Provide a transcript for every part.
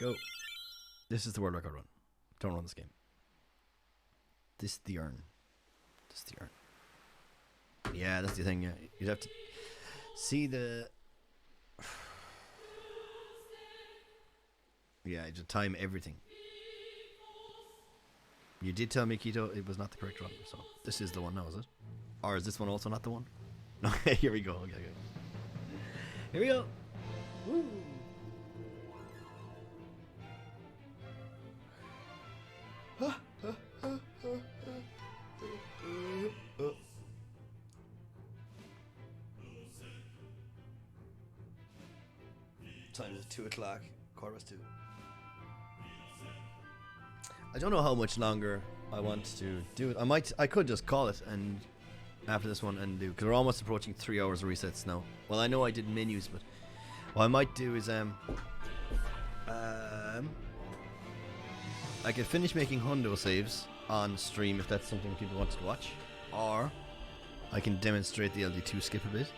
Go. This is the world record run. Don't run this game. This is the urn. This is the urn. Yeah, that's the thing. Yeah, you'd have to see the. Yeah, you just time everything. You did tell me, Keto, it was not the correct run, so this is the one now, is it? Or is this one also not the one? No, here we go. Okay. Here we go. Woo. Time is 2 o'clock, 2:15. I don't know how much longer I want to do it. I could just call it and after this one and do, because we're almost approaching 3 hours of resets now. Well, I know I did menus, but what I might do is I could finish making hundo saves on stream if that's something people want to watch, or I can demonstrate the LD2 skip a bit.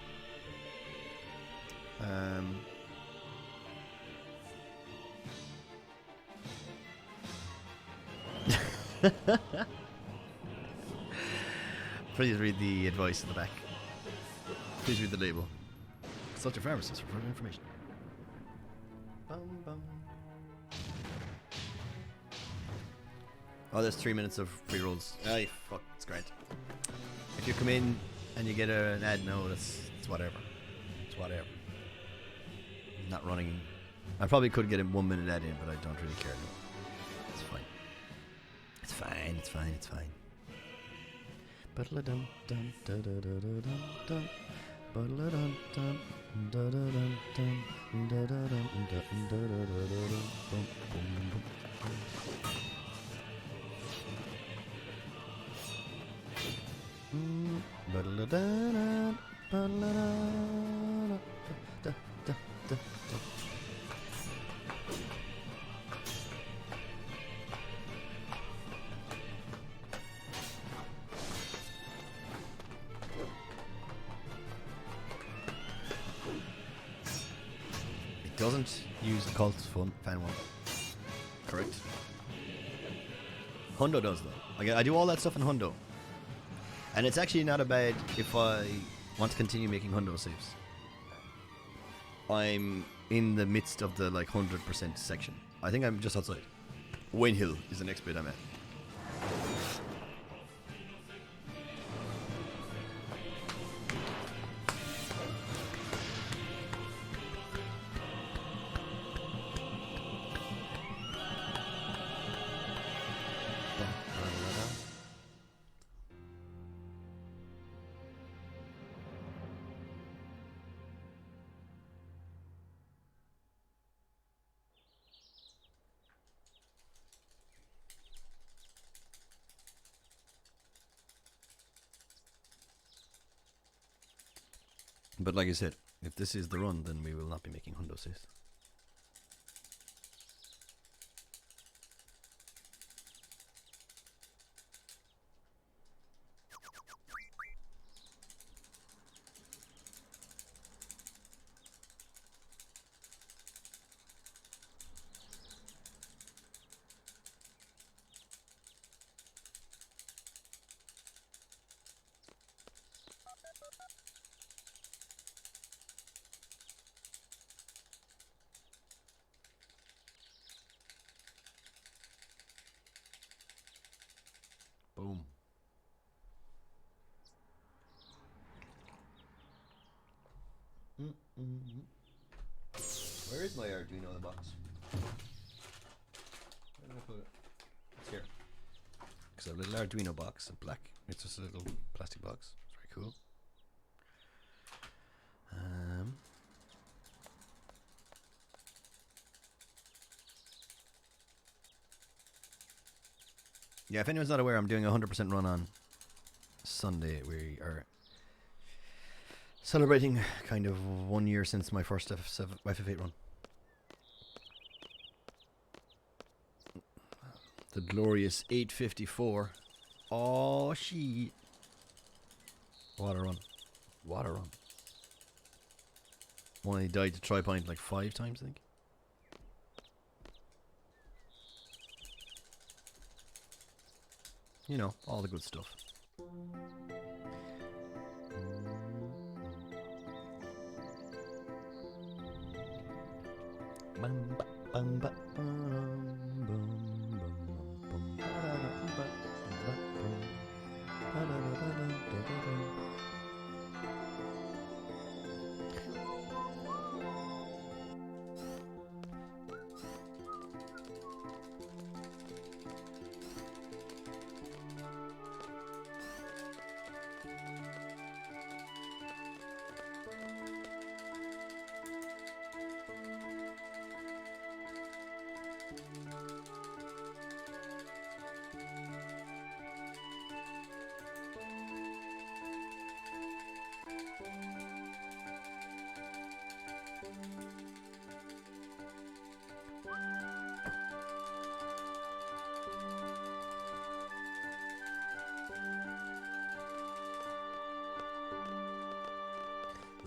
Please read the advice in the back. Please read the label. Consult your pharmacist for further information. Bum, bum. Oh, there's 3 minutes of pre-rolls. Ay, fuck, it's great. If you come in and you get an ad, no, it's whatever. It's whatever. I'm not running. I probably could get a 1 minute ad in, but I don't really care. It's fine. It's fine. It's fine. It's fine. Ba-da-dum dum da da da da dum dum. Ba-da-dum dum da da dum dum da da dum da da da da da bum bum bum. Ba-da-da-da, ba-da-da-da, da da da da. It doesn't use the cult fan one. Correct. Hundo does though. I do all that stuff in Hundo. And it's actually not a bad if I want to continue making hundo saves. I'm in the midst of the like 100% section. I think I'm just outside. Wayne Hill is the next bit I'm at. But like I said, if this is the run, then we will not be making hundo saves. Boom. Where is my Arduino in the box? Where did I put it? It's here. Because I have a little Arduino box, a black. It's just a little plastic box. It's very cool. Yeah, if anyone's not aware, I'm doing a 100% run on Sunday. We are celebrating kind of 1 year since my first FF8 run. The glorious 854. Oh, shit. What a run. What a run. Only died to try point like 5 times, I think. You know, all the good stuff.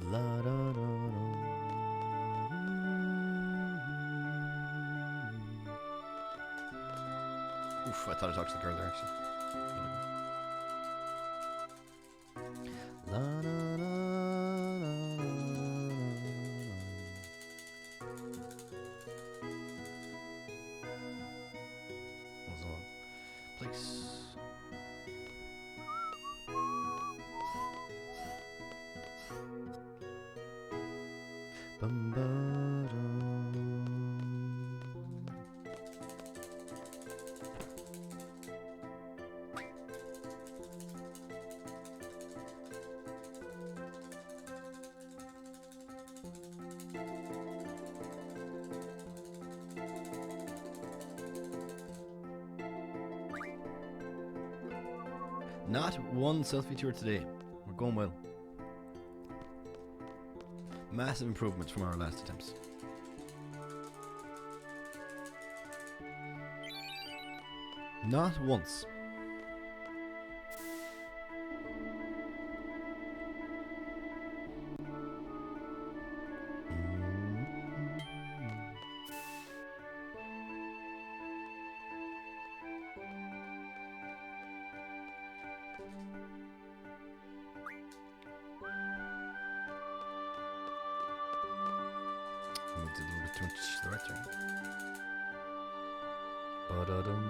La da da da. Oof, I thought I talked to the girl there actually. La da da da. What's the one? Place. Bum, ba, Not one selfie tour today. We're going well. Massive improvements from our last attempts. Not once. Moved a little bit too much to the right there. Ba-da-dum.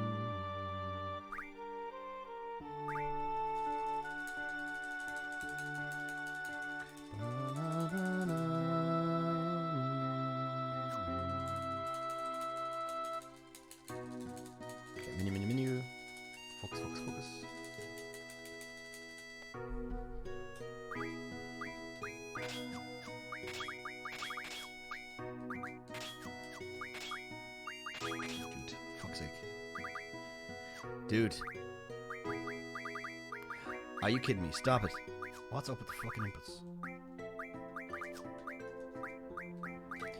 Okay, menu. Focus. Dude, fuck's sake. Dude. Are you kidding me? Stop it. What's up with the fucking inputs?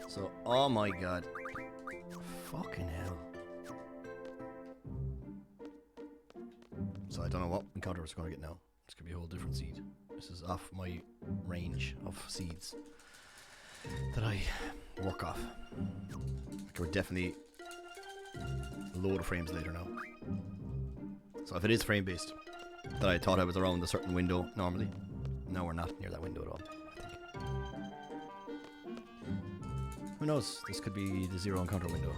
So, oh my god. Fucking hell. So I don't know what encounter we're going to get now. This could be a whole different seed. This is off my range of seeds that I work off. Okay, we're definitely a load of frames later now. So if it is frame based, that I thought I was around a certain window normally, no, we're not near that window at all, I think. Who knows? This could be the zero encounter window,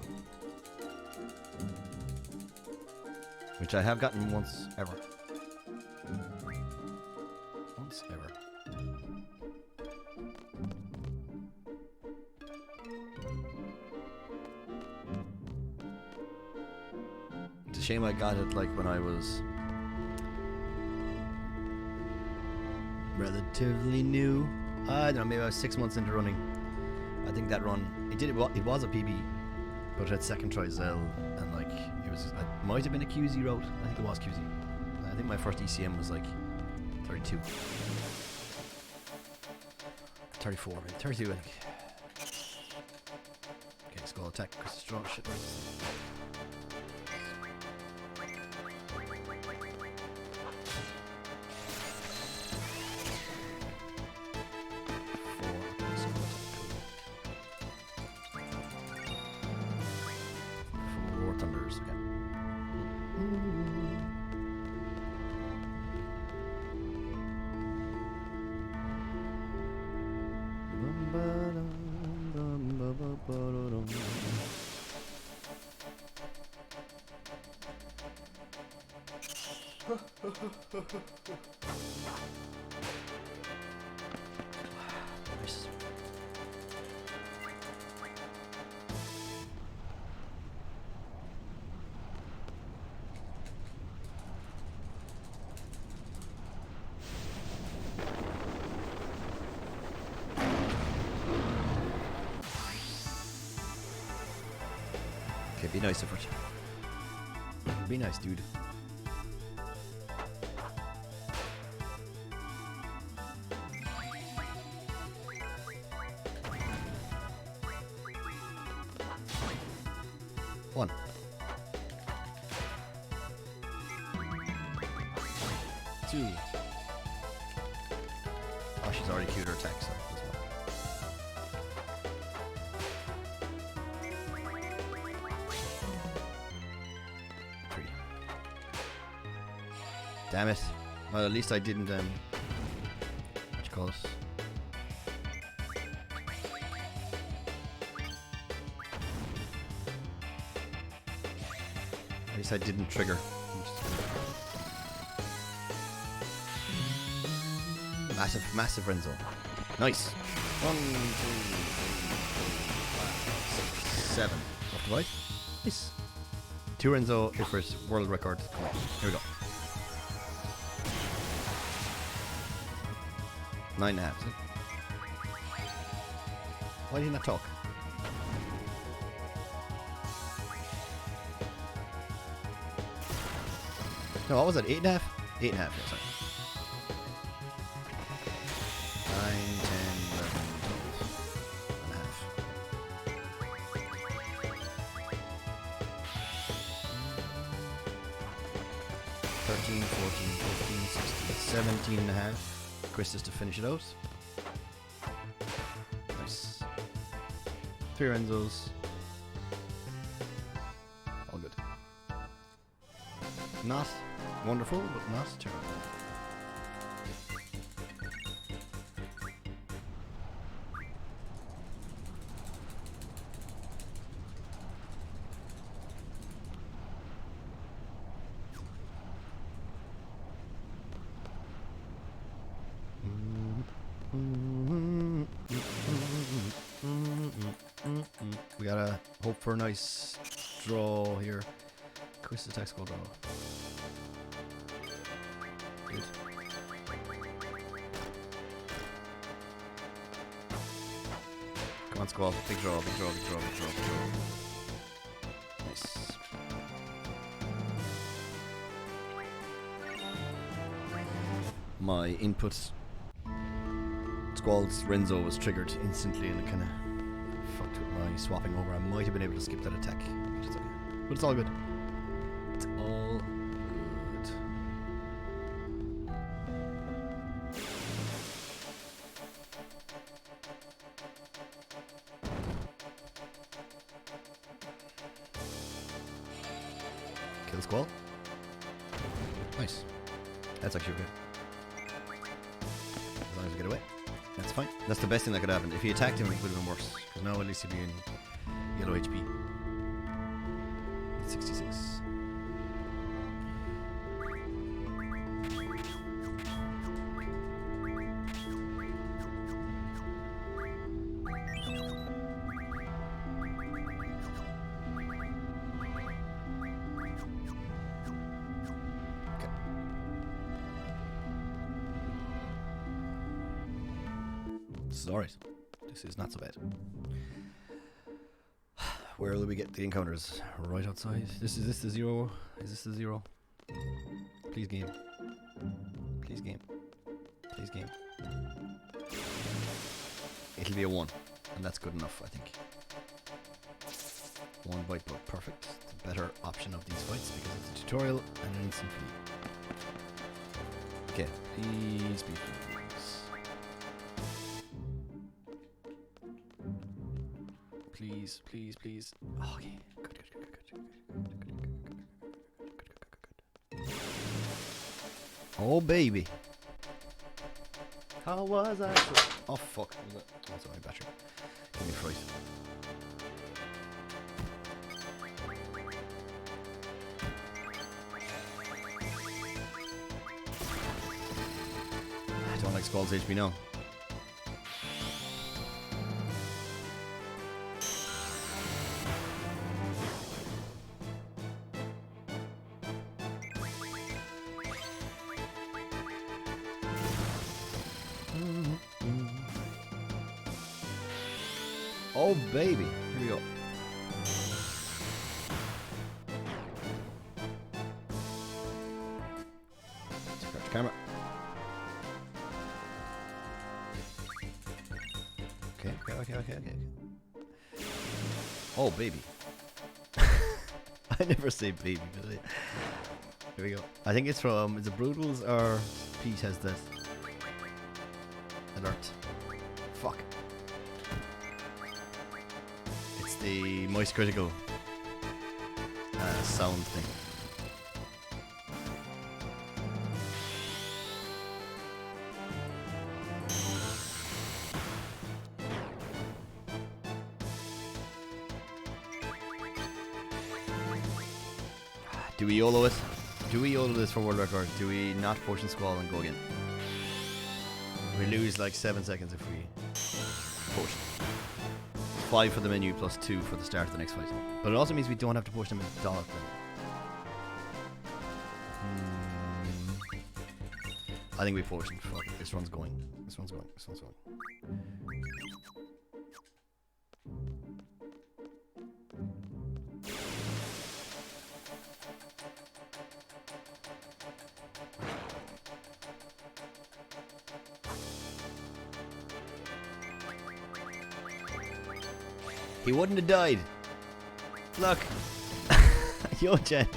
which I have gotten once ever. Once ever. It's a shame I got it like when I was relatively new. I don't know, maybe I was 6 months into running. I think that run, it was a PB, but it had second try Zell, and like it might have been a QZ route. I think it was QZ. I think my first ECM was like 32, 34, maybe 32. I think. Okay, let's go attack. Strong shit. Okay, be nice, effort. Be nice, dude. One. Two. Oh, she's already queued her attack, so that's one. Three. Damn it. Well, at least I didn't, what you call it? At least I didn't trigger. Massive, massive Renzo. Nice. 1, 2, 3, 4, 5, 6, 7. Off the right. Nice. 2 Renzo, his first world record. Come on. Here we go. 9.5, is it? Why did he not talk? No, what was it? 8.5? 8.5, yeah, sorry. 9, 10, 11, 12 and a half. 13, 14, 15, 16, 17 and a half. Chris is to finish it out. Nice. 3 Renzos. All good. Not wonderful, but not terrible. We gotta hope for a nice draw here. Quiz attack skull draw. Good. Come on, squall. Big draw, big draw, big draw, big draw, big draw. Nice. My input Squall's Renzo was triggered instantly and it kind of fucked with my swapping over. I might have been able to skip that attack, which is okay. But it's all good. It's all good. Kill Squall. Nice. That's actually good. As long as we get away. That's fine. That's the best thing that could happen. If he attacked him, it would have been worse. Because now at least he'd be in yellow HP. 66. This is alright. This is not so bad. Where will we get the encounters? Right outside. Is this the 0? Is this the 0? Please game. Please game. Please game. It'll be a 1. And that's good enough, I think. 1 bite book. Perfect. It's a better option of these fights because it's a tutorial and an instant feed. Okay. Please be please. Please, please, please. Oh, okay. Good, good, good, good, good. Oh, baby. How was I? Oh, fuck. Oh, sorry, battery. Give me a fright. like Squall's HP now. Oh baby, here we go. Check out the camera. Okay. Oh baby. I never say baby, but here we go. I think it's from, is it Broodals or Pete has that alert? Fuck. It's the Moist Critical sound thing. Do we YOLO it? Do we YOLO this for world record? Do we not potion Squall and go again? We lose like 7 seconds if we potion. 5 for the menu plus 2 for the start of the next fight. But it also means we don't have to push them into Dalek then. I think we potion. Fuck it. This one's going. This one's going. This one's going. He wouldn't have died. Look. Yo, Jen.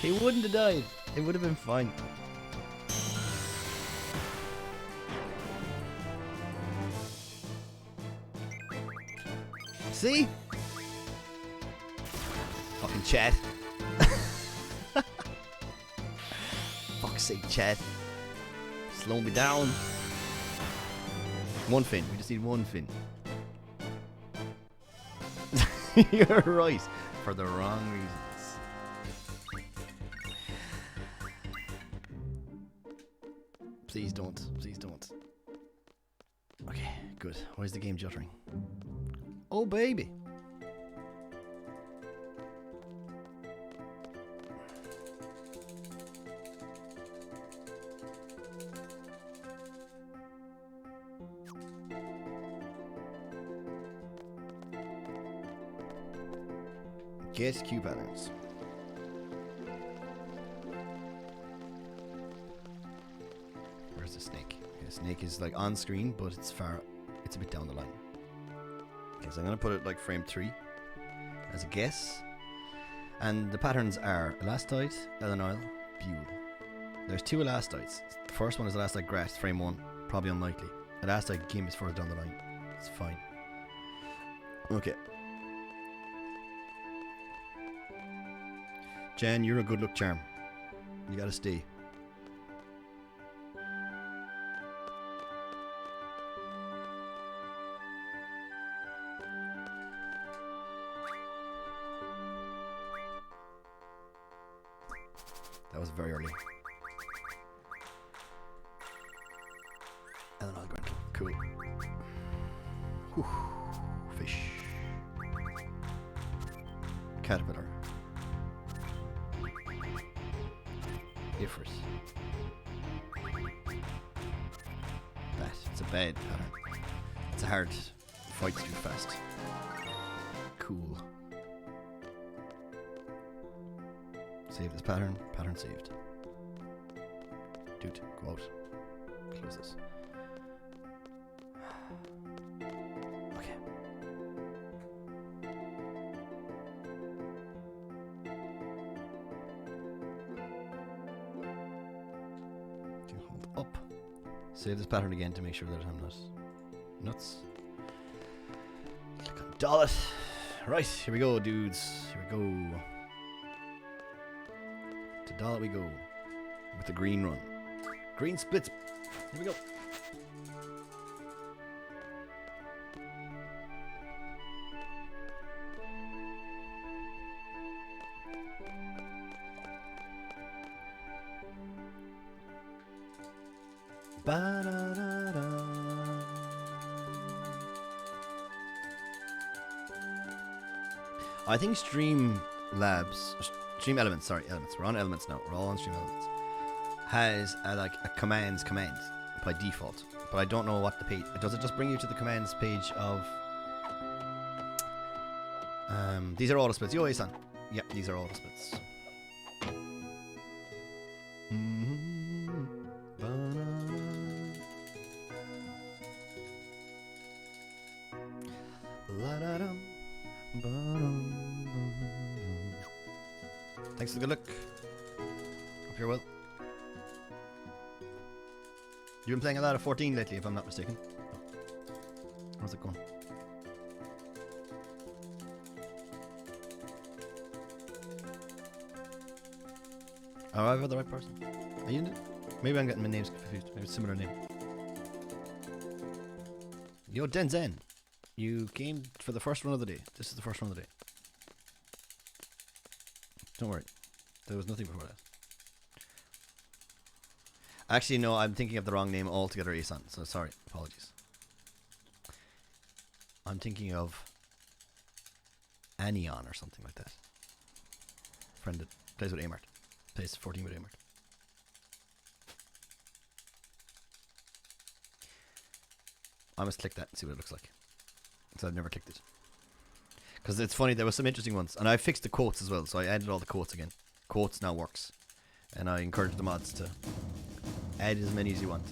He wouldn't have died. It would have been fine. See? Fucking chat. Fuck's sake, chat. Slow me down. One fin. We just need one fin. You're right. For the wrong reasons. Please don't. Please don't. Okay, good. Why is the game juttering? Oh, baby. Get Q patterns. Where's the snake? Okay, snake is like on screen, but it's far. It's a bit down the line. Okay, so I'm gonna put it like frame 3 as a guess. And the patterns are Elastoid, Elenoil, Buell. There's 2 Elastoids. The first one is Elastoid Grass, frame 1. Probably unlikely. Elastoid Kim is further down the line. It's fine. Okay. Jen, you're a good luck charm. You gotta stay. That was very early. Eleanor Grant. Cool. Whew. Fish. Caterpillar. Differs. That. It's a bad pattern. It's a hard fight to do fast. Cool. Save this pattern. Pattern saved. Dude, go out. Close this. Okay. Hold up. Save this pattern again to make sure that I'm not nuts. Click on Dollet. Right, here we go, dudes. Here we go. To Dollet we go. With the green run. Green splits. Here we go. I think Stream Elements. Sorry, Elements. We're on Elements now. We're all on Stream Elements. Has a commands command by default, but I don't know what the page. Does it just bring you to the commands page of? These are auto splits. Yo, son. Yeah, these are auto splits. Thanks for the good look. Hope you're well. You've been playing a lot of 14 lately, if I'm not mistaken. How's it going? Oh, I've got the right person. Are you? Maybe I'm getting my names confused. Maybe it's a similar name. Yo, Denzen. You came for the first run of the day. This is the first run of the day. Don't worry. There was nothing before that. Actually, no, I'm thinking of the wrong name altogether, Asan. So sorry. Apologies. I'm thinking of Anion or something like that. Friend that plays with Amart. Plays 14 with Amart. I must click that and see what it looks like. So I've never clicked it. Because it's funny, there were some interesting ones. And I fixed the quotes as well, so I added all the quotes again. Quotes now works. And I encourage the mods to add as many as you want.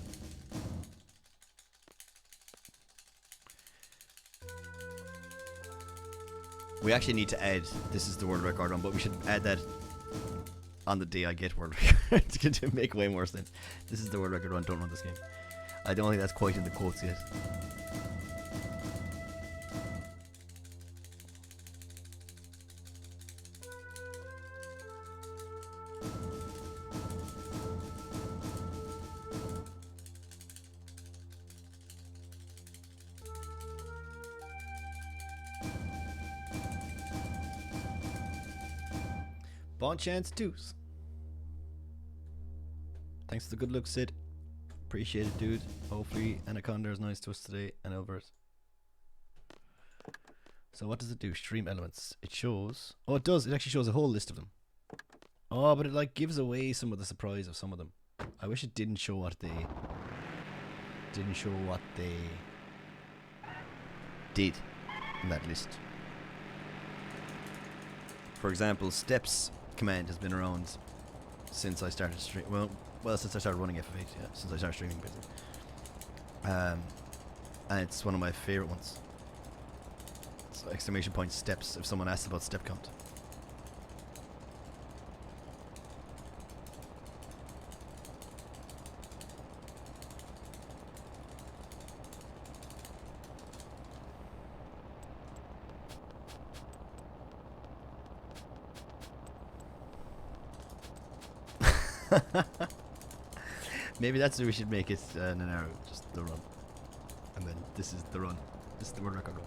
We actually need to add, this is the world record one, but we should add that on the day I get world record to make way more sense. This is the world record one, don't run this game. I don't think that's quite in the quotes yet. Bon chance twos. Thanks for the good look, Sid. Appreciate it, dude. Hopefully Anaconda is nice to us today, and Elbert. So what does it do? Stream elements. It shows. Oh, it does. It actually shows a whole list of them. Oh, but it like gives away some of the surprise of some of them. I wish it didn't show what they did in that list. For example, steps command has been around since I started stream. Well, since I started running FF8, yeah, since I started streaming, basically. And it's one of my favorite ones. It's exclamation point steps if someone asks about step count. Maybe that's what we should make it an arrow, just the run. And then this is the run. This is the world record run.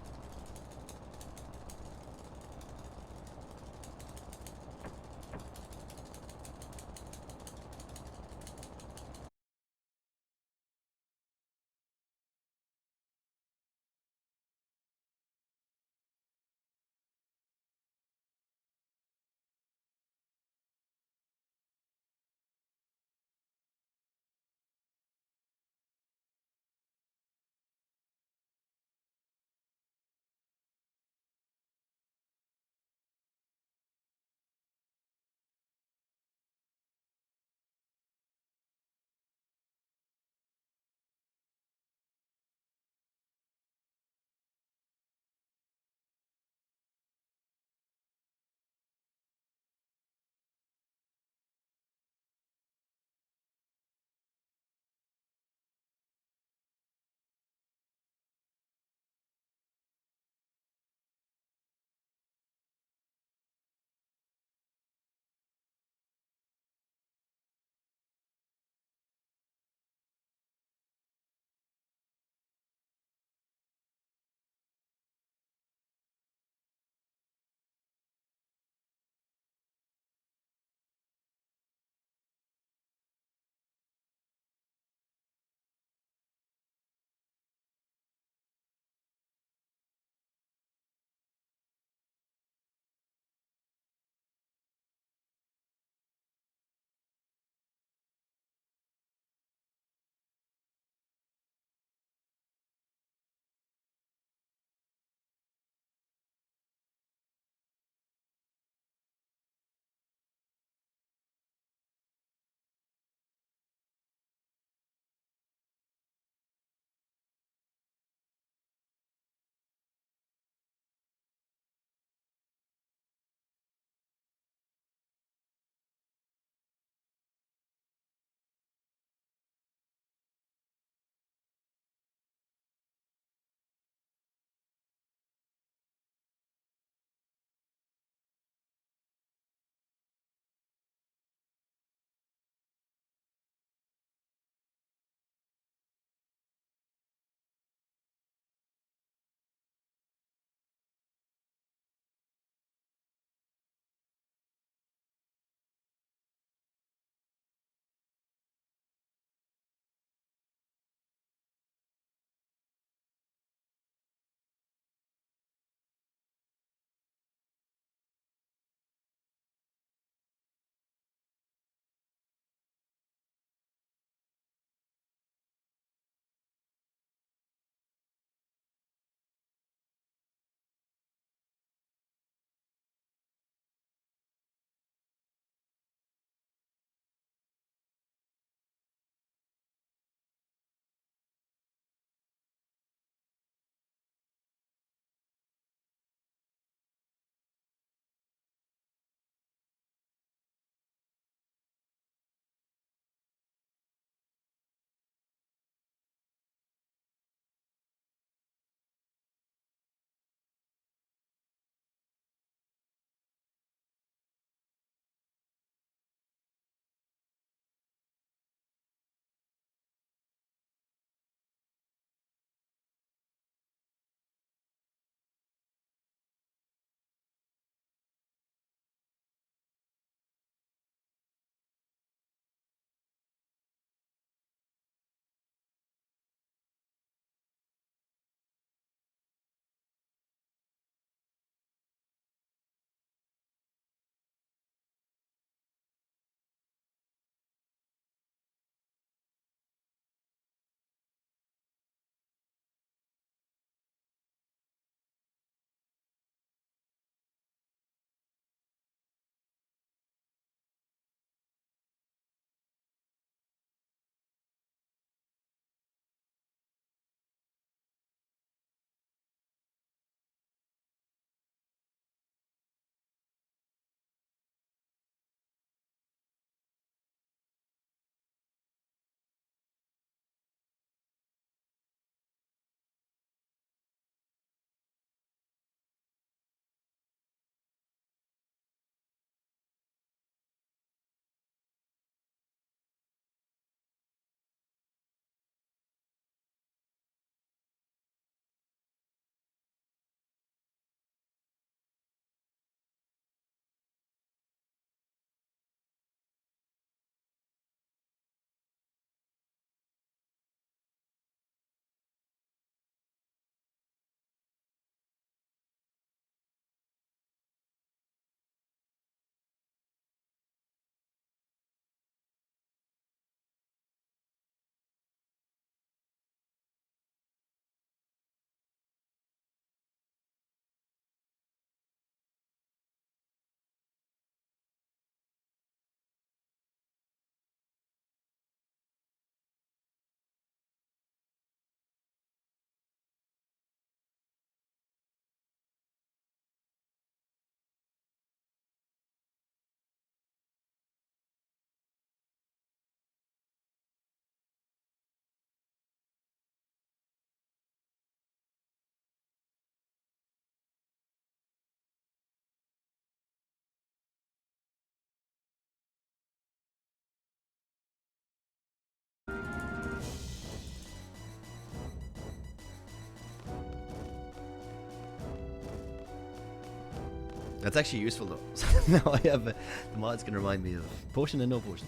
That's actually useful though. So now I have the mods can remind me of potion and no potion.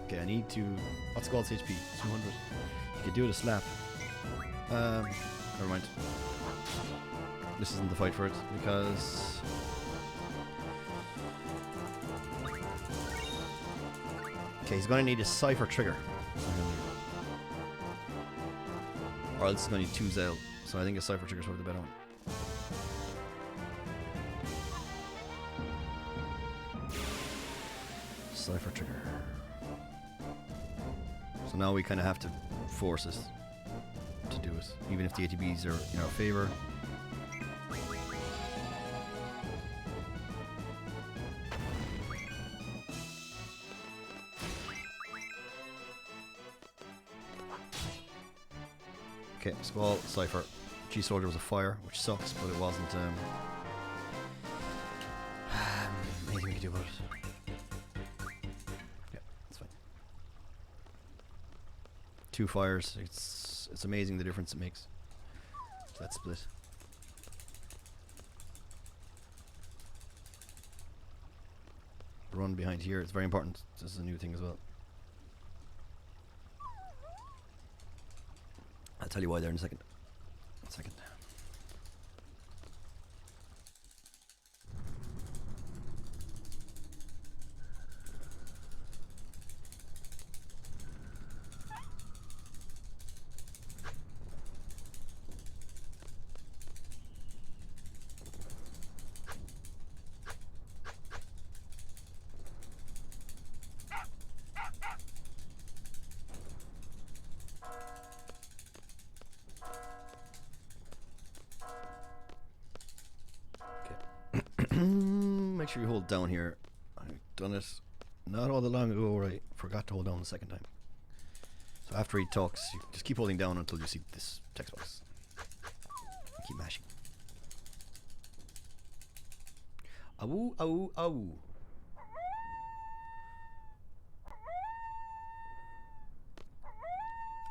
Okay, I need to. What's Squall's HP? 200. You could do it a slap. Never mind. This isn't the fight for it because. Okay, he's gonna need a cipher trigger. Or else he's gonna need 2 Zell. So I think a cipher trigger is probably the better one. Cipher trigger. So now we kind of have to force us to do it, even if the ATBs are in our favor. Okay, Squall, Cypher. G-Soldier was a fire, which sucks, but it wasn't anything we could do about it. Yeah, that's fine. 2 fires, it's amazing the difference it makes. That split. Run behind here, it's very important. This is a new thing as well. I'll tell you why there in a second. 1 second. Make sure you hold down here. I've done it not all that long ago where I forgot to hold down the second time. So after he talks, you just keep holding down until you see this text box. And keep mashing. Awoo, awoo, awoo.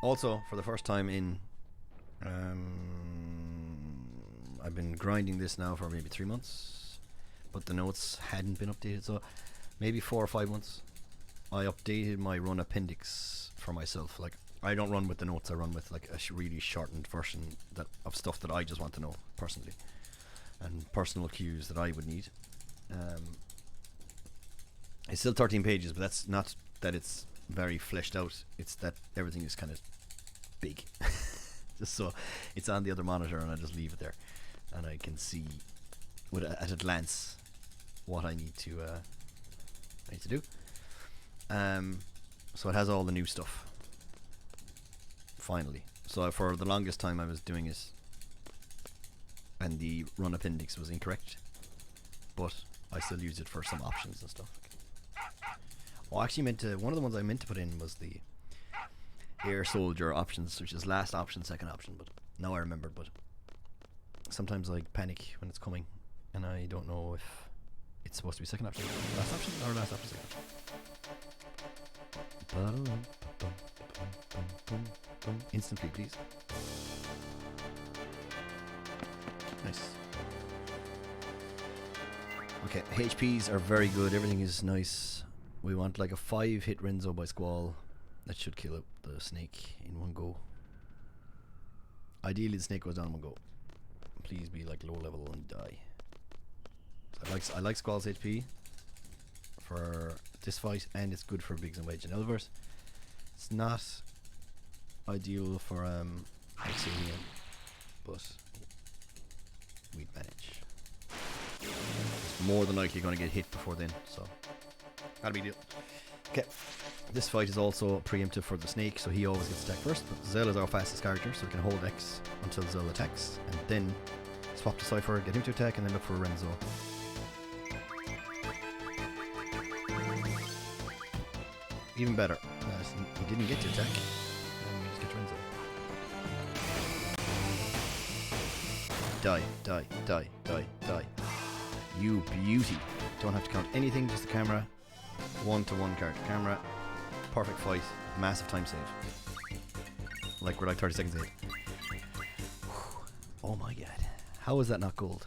Also, for the first time in I've been grinding this now for maybe 3 months, but the notes hadn't been updated, so maybe 4 or 5 months. I updated my run appendix for myself. Like, I don't run with the notes, I run with like a really shortened version of stuff that I just want to know personally, and personal cues that I would need. It's still 13 pages, but that's not that it's very fleshed out, it's that everything is kind of big. Just so it's on the other monitor and I just leave it there and I can see at a glance what I need to do. So it has all the new stuff finally. So for the longest time I was doing it and the run appendix was incorrect, but I still use it for some options and stuff. Oh, I actually meant to, one of the ones I meant to put in was the air soldier options, which is last option, second option, but now I remember. But sometimes I panic when it's coming and I don't know if it's supposed to be second option, last option, or last option, second option. Instantly, please. Nice. Okay, HPs are very good, everything is nice. We want like a 5-hit Renzo by Squall. That should kill the snake in one go. Ideally the snake goes down in one go. Please be like low level and die. So I like Squall's HP for this fight, and it's good for Biggs and Wedge and Elvers. It's not ideal for Exilian, but we'd manage. It's more than likely going to get hit before then, so not a big deal. Okay, this fight is also preemptive for the snake, so he always gets attacked first, but Zell is our fastest character, so we can hold X until Zell attacks, and then swap to Cypher, get him to attack, and then look for Renzo. Even better, he didn't get to attack, and we just get Renzo. Die, die, die, die, die. You beauty. Don't have to count anything, just the camera. 1-to-1 character camera. Perfect fight. Massive time save. Like we're like 30 seconds late. Oh my god. How is that not gold?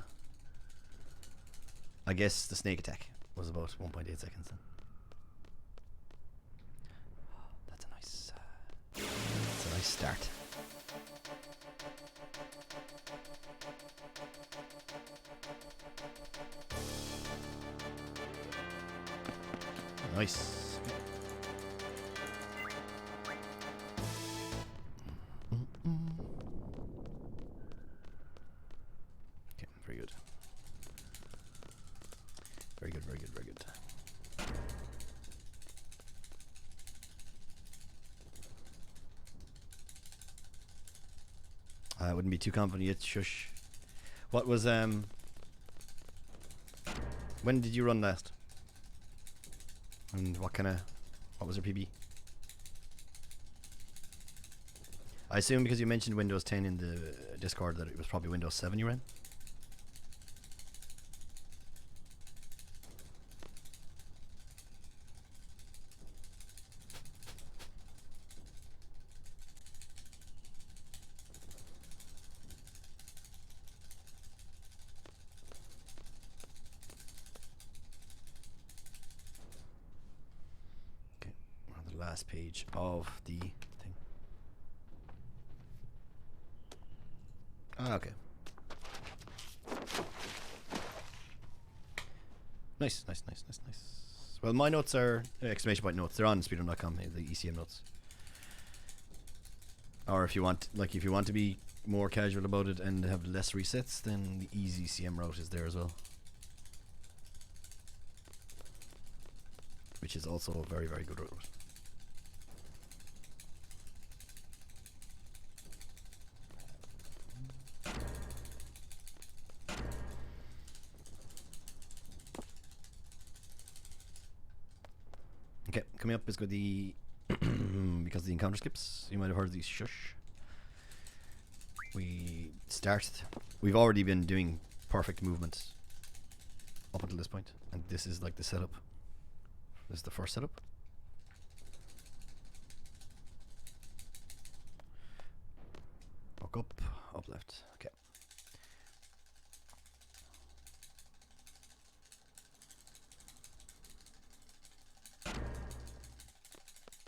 I guess the snake attack was about 1.8 seconds then. That's a nice start. Nice. Okay, very good. Very good, very good, very good. I wouldn't be too confident yet. Shush. What was when did you run last? And what was your PB? I assume because you mentioned Windows 10 in the Discord that it was probably Windows 7 you ran? Last page of the thing. Okay. Nice. Well, my notes are exclamation point notes. They're on speedrun.com, the ECM notes. Or if you want to be more casual about it and have less resets, then the easy CM route is there as well. Which is also a very, very good route. Okay, coming up is good the because of the encounter skips. You might have heard these shush. We've already been doing perfect movements up until this point, and this is like the setup. This is the first setup. Walk up left. Okay.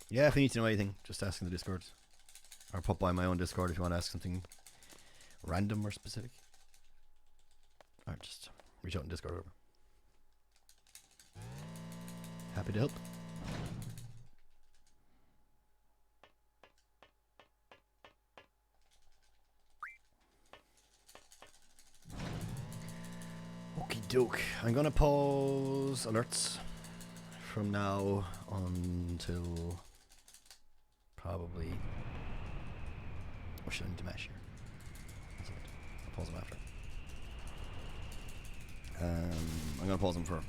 Yeah, if you need to know anything, just ask in the Discord. Or pop by my own Discord if you want to ask something random or specific. Or just reach out in Discord or whatever. Happy to help. Okie doke. I'm gonna pause alerts from now until probably. Or should I need to mash here? That's it. I'll pause them after. I'm gonna pause them for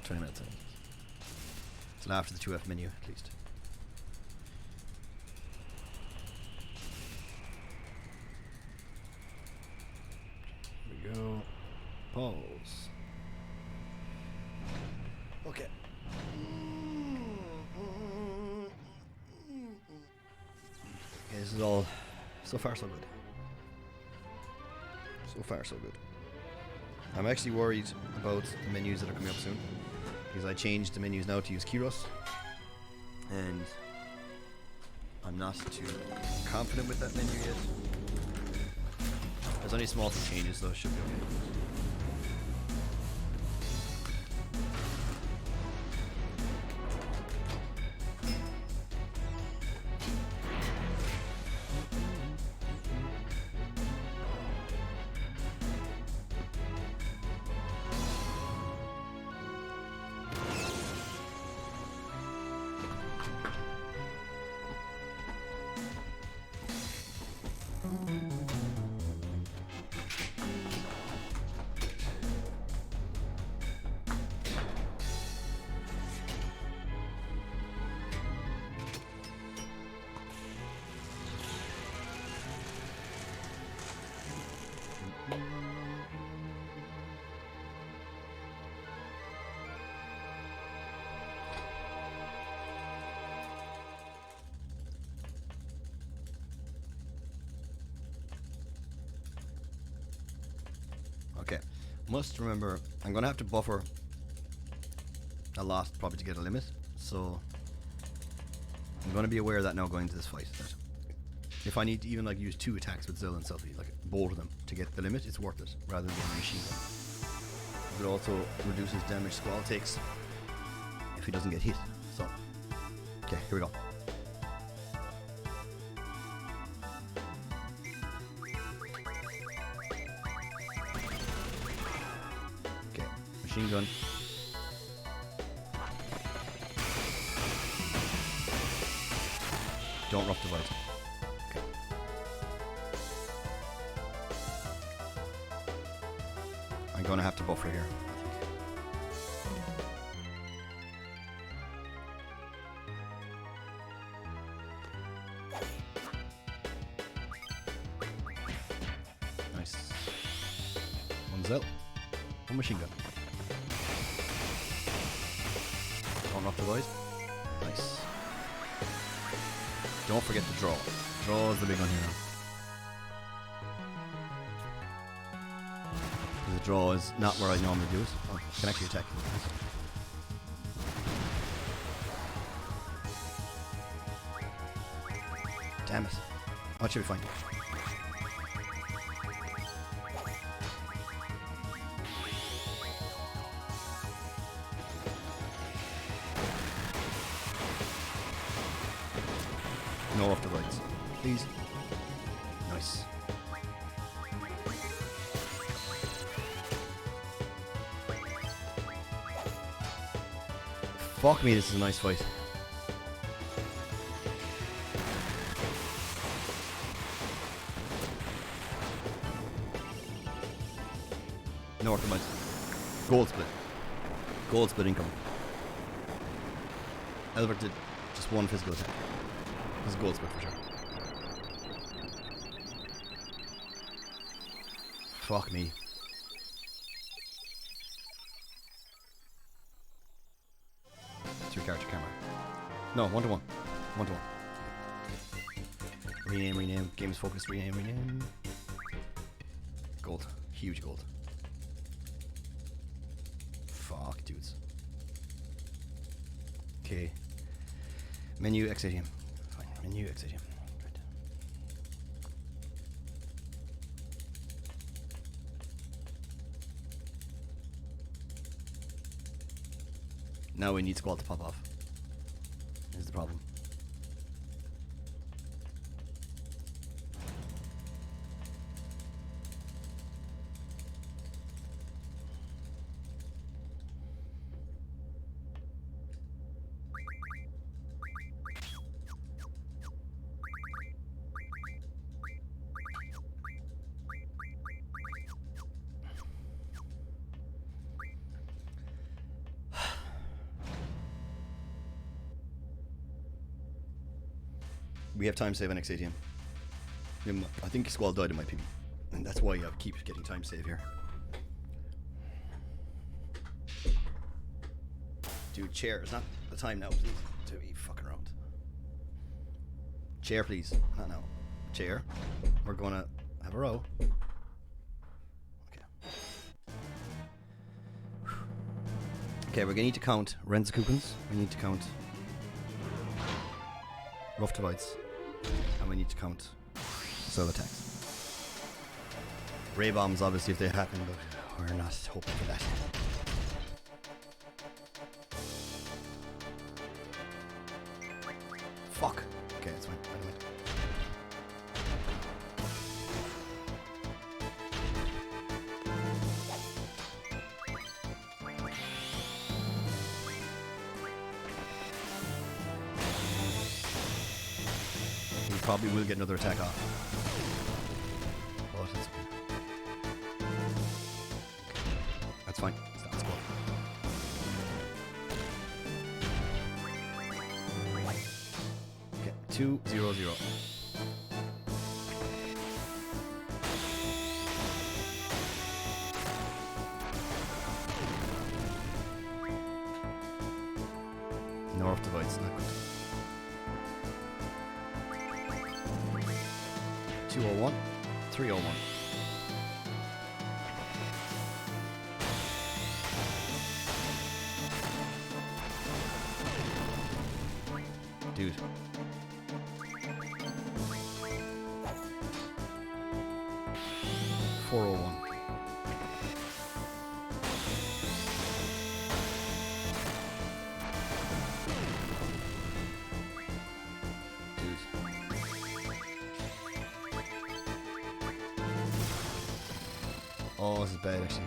20 minutes. Till after the 2F menu, at least. Here we go. Pause. Okay. Okay, this is all so far so good. So far so good. I'm actually worried about the menus that are coming up soon, because I changed the menus now to use Keyros, and I'm not too confident with that menu yet. There's only small changes though, should be okay. Must remember, I'm going to have to buffer a lot probably to get a limit, so I'm going to be aware of that now going into this fight. That if I need to even like use 2 attacks with Zill and Selfie, like both of them to get the limit, it's worth it rather than getting a machine gun. It also reduces damage Squall takes if he doesn't get hit. So, okay, here we go. Okay, machine gun. Don't rough divide. Okay. I'm gonna have to buffer here, I think. Nice. One Zell. One machine gun. Don't rough divide. Nice. Don't forget the draw. Draw is the big one here now. The draw is not where I normally do it. Oh, I can actually attack. Damn it. Oh, it should be fine. No off the rights. Please. Nice. Fuck me, this is a nice fight. No off the rights. Gold split. Gold split income. Albert did just one physical attack. This is gold split for sure. Fuck me. Three character camera. No, 1-to-1. 1-to-1. Rename. Games focused. Rename. Gold. Huge gold. Fuck, dudes. Okay. Menu, exit him. Fine. Menu, exit him. Right. Now we need Squall to pop off. Here's the problem. We have time save on XATM. I think Squall died in my PB. And that's why I keep getting time save here. Dude, chair. It's not the time now, please, to be fucking around. Chair, please. Not now. Chair. We're gonna have a row. Okay. Okay, we're gonna need to count Ren's coupons. We need to count rough divides. And we need to count cell attacks. Ray bombs, obviously, if they happen, but we're not hoping for that. Fuck. Okay, that's fine. Anyway. We probably will get another attack off. But it's okay. That's fine. It's not Squall. Okay, 2-0-0. North divides, not good. 201, 301. 401. Oh, this is bad actually.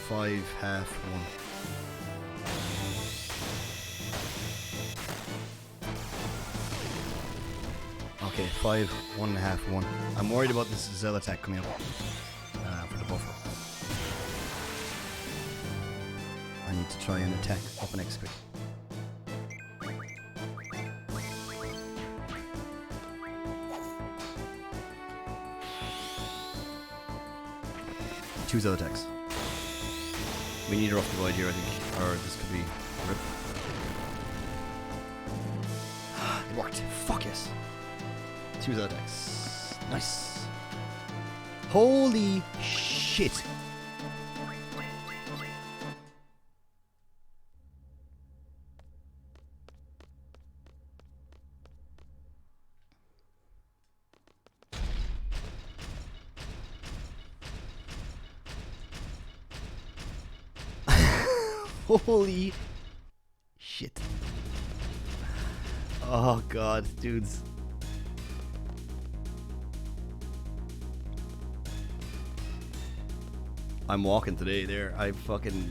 5, half, 1. Okay, 5, 1.5, 1. I'm worried about this Zell attack coming up for the buffer. I need to try and attack up and X quick. Two Zell attacks. We need a rough divide here, I think, or this could be rip. It worked. Fuck yes. Two Zell attacks. Nice. Holy shit. Holy shit. Oh god, dudes. I'm walking today there. I'm fucking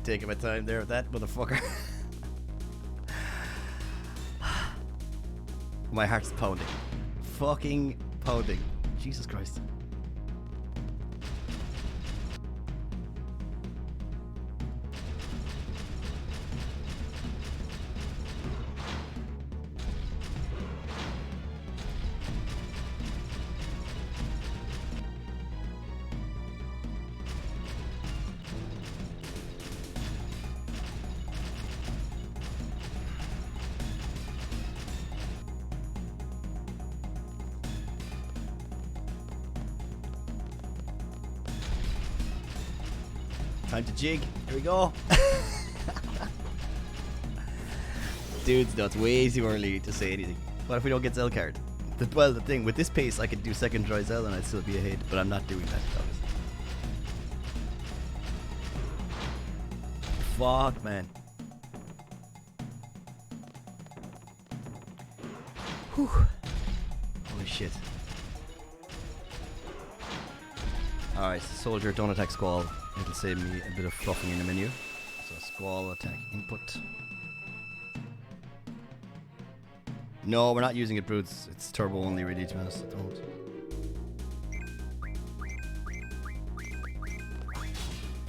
taking my time there with that motherfucker. My heart's pounding. Fucking pounding. Jesus Christ. Time to jig. Here we go. Dudes, no, it's way too early to say anything. What if we don't get Zell card? Well, the thing, with this pace, I could do second try Zell and I'd still be ahead, but I'm not doing that, obviously. Fuck, man. Whew. Holy shit. Alright, soldier, don't attack Squall. It'll save me a bit of fluffing in the menu. So Squall attack input. No, we're not using it, brutes. It's turbo only, really, to be honest. I don't.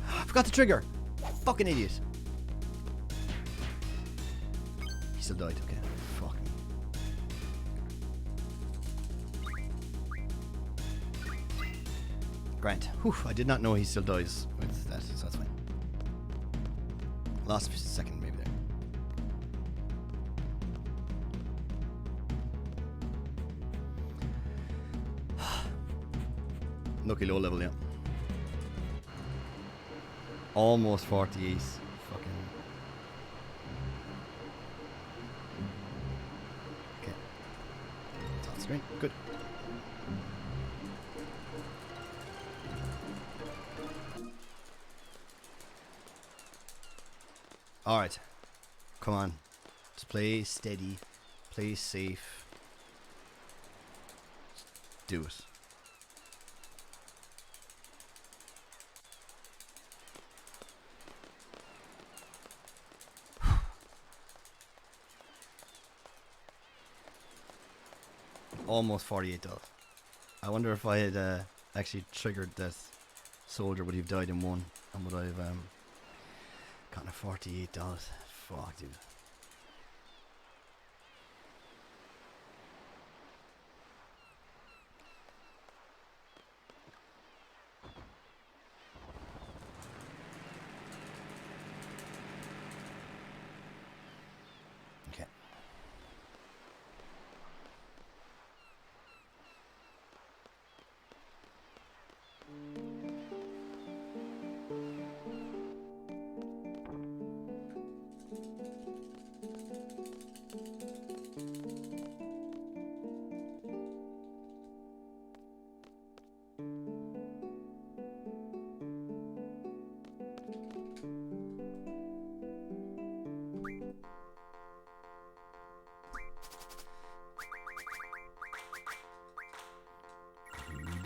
I forgot the trigger! Fucking idiot. He still died, okay. Fuck me. Grant. Whew, I did not know he still dies with that, so that's fine. Lost a second, maybe there. Lucky low level, yeah. Almost 48. Fucking. Okay. Top screen. Good. Alright. Come on. Just play steady. Play safe. Just do it. Almost $48. I wonder if I had actually triggered that soldier, would he have died in one? And would I have gotten a $48? Fuck, dude. Okay.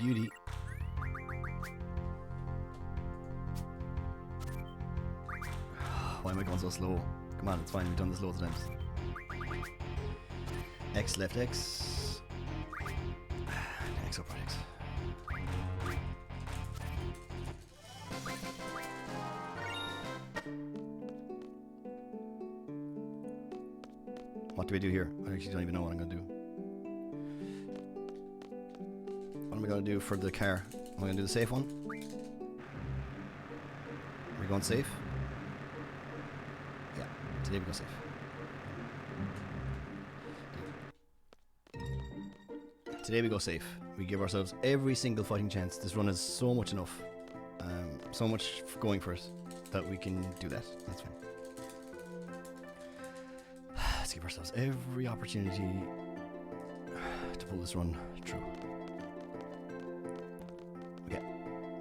beauty. Why am I going so slow? Come on, it's fine. We've done this loads of times. X left X. X up right X. What do we do here? I actually don't even know what I'm going to do. What am I going to do for the car? Am I going to do the safe one? Are we going safe? Yeah, today we go safe. Today we go safe. We give ourselves every single fighting chance. This run is so much enough. So much going for us that we can do that. That's fine. Let's give ourselves every opportunity to pull this run through. Okay.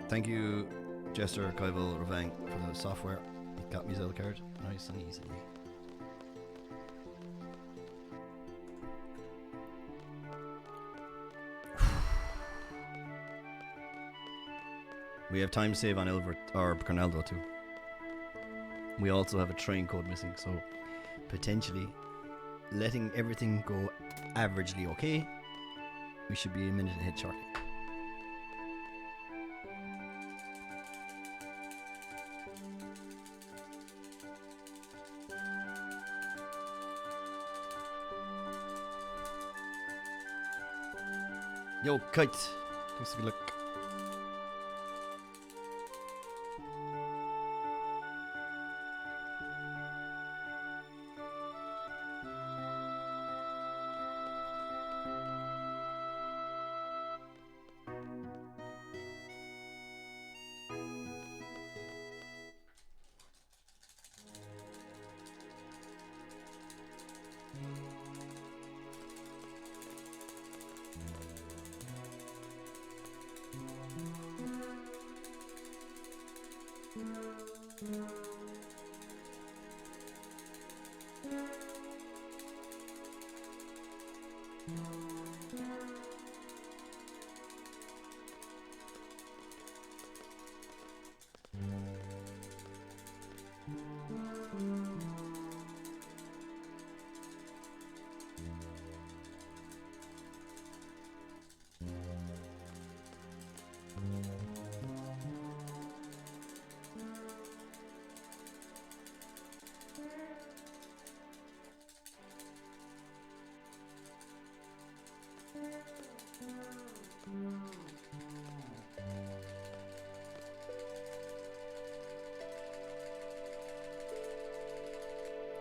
Thank you, Jester, Kaivel, Ravang, for the software. It got me a Zelda card. Nice and easy. We have time save on Elvert or Corneldo too. We also have a train code missing, so potentially letting everything go averagely okay, we should be a minute ahead shortly. Yo, Kite! Thanks for the look.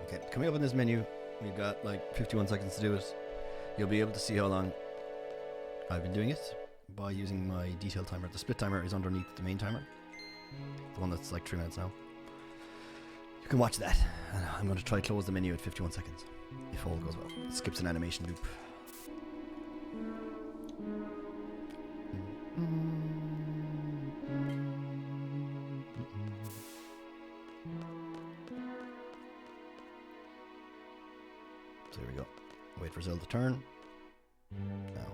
Okay, coming up on this menu, we've got like 51 seconds to do it. You'll be able to see how long I've been doing it by using my detail timer. The split timer is underneath the main timer, the one that's like 3 minutes now. You can watch that. I'm going to try close the menu at 51 seconds if all goes well. It skips an animation loop. So here we go. Wait for Zelda to turn. Now.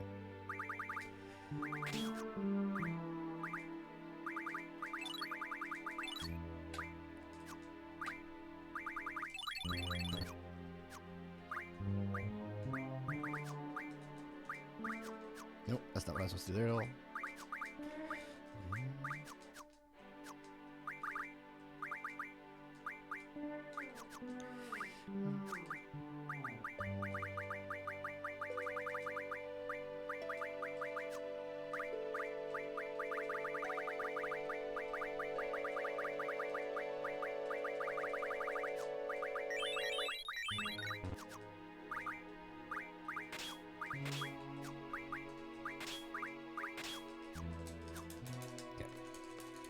Nope, that's not what I was supposed to do there at all.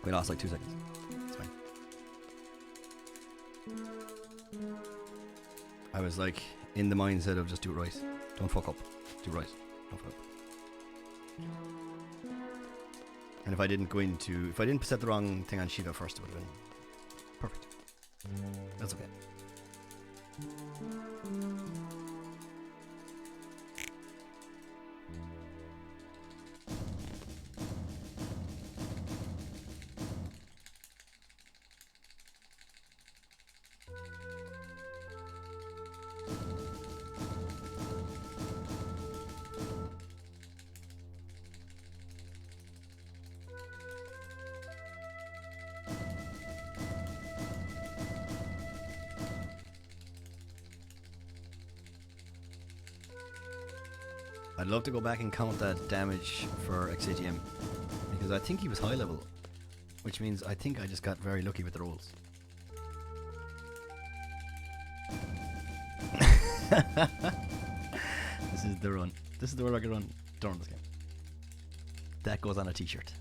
We lost like 2 seconds. It's fine. I was like in the mindset of just do it right. Don't fuck up. Do it right. Don't fuck up. And if I didn't go into, if I didn't set the wrong thing on Shiva first, it would have been perfect. That's okay. I'd love to go back and count that damage for XATM because I think he was high level, which means I think I just got very lucky with the rolls. This is the run. This is the world record run during this game. That goes on a t-shirt.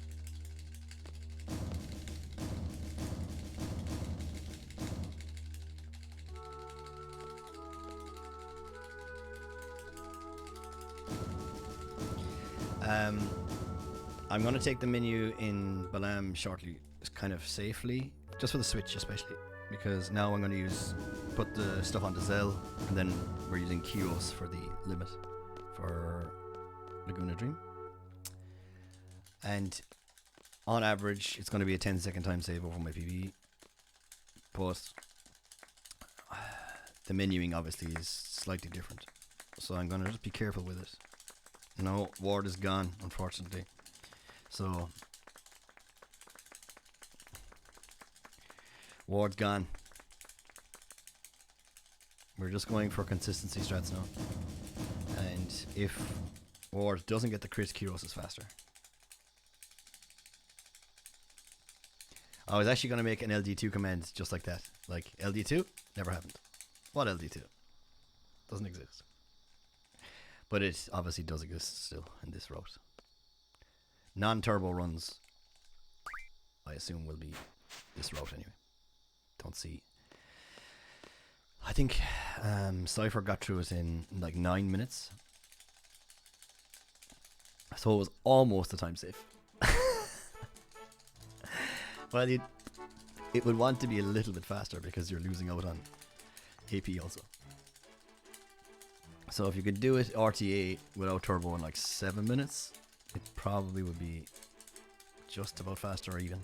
I'm going to take the menu in Balam shortly, kind of safely, just for the Switch especially, because now I'm going to put the stuff onto Zell, and then we're using Kios for the limit for Laguna Dream. And on average, it's going to be a 10-second time save over my PB, but the menuing obviously is slightly different, so I'm going to just be careful with it. No, ward is gone, unfortunately. So, ward's gone. We're just going for consistency strats now. And if ward doesn't get the crit, Kyros is faster. I was actually going to make an LD2 command just like that. Like, LD2? Never happened. What LD2? Doesn't exist. But it obviously does exist still in this route. Non-turbo runs, I assume, will be this route anyway. Don't see. I think Cypher got through it in like 9 minutes. So it was almost a time save. Well, it would want to be a little bit faster because you're losing out on AP also. So if you could do it RTA without turbo in like 7 minutes, it probably would be just about faster or even.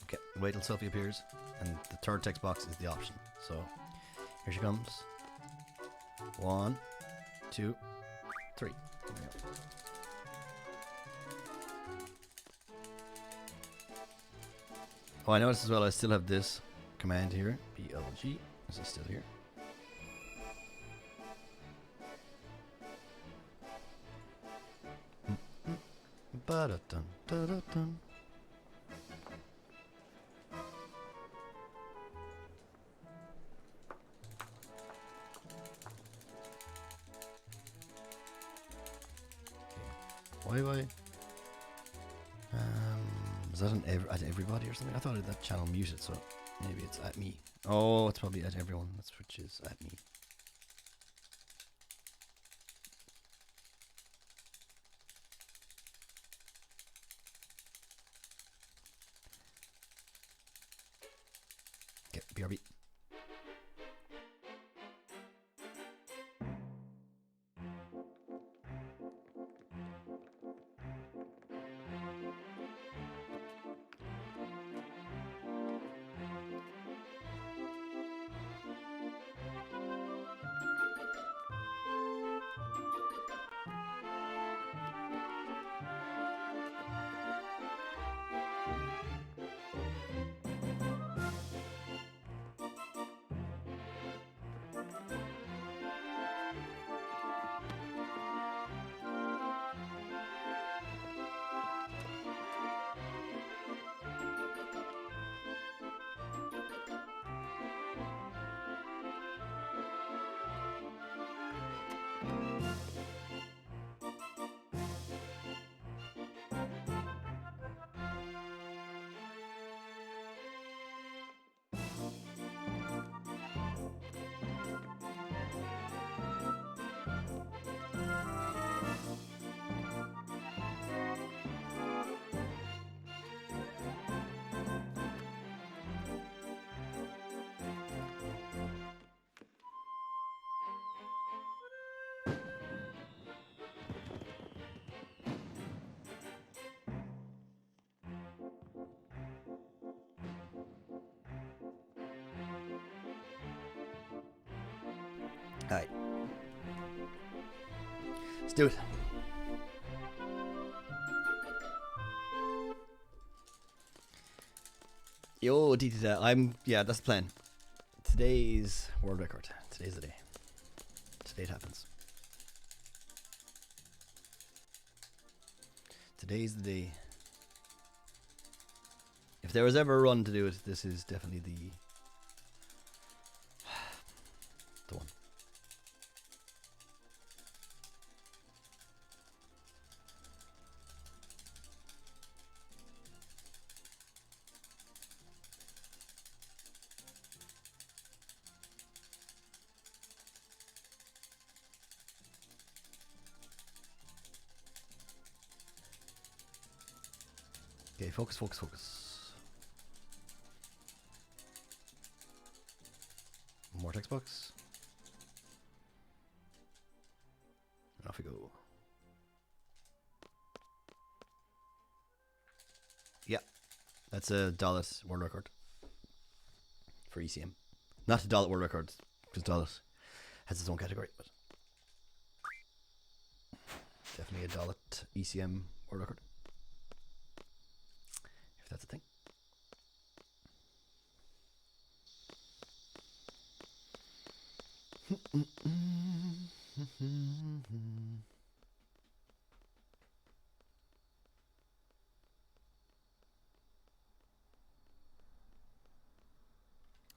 Okay, wait till Sophie appears, and the third text box is the option. So here she comes. 1, 2, 3. There we go. Oh, I noticed as well I still have this command here. BLG. Is it still here? Ba-da-dun, da-da-dun. Why? Is that at everybody or something? I thought that channel muted, so maybe it's at me. Oh, it's probably at everyone. That's which is at me. Okay, BRB. Alright. Let's do it. Yo, Tita, yeah, that's the plan. Today's world record. Today's the day. Today it happens. Today's the day. If there was ever a run to do it, this is definitely the one. Okay, focus, focus, focus. More text box. And off we go. Yeah, that's a Dallas world record for ECM. Not a Dallas world record, because Dallas has its own category, but definitely a Dallas ECM world record. If that's a thing.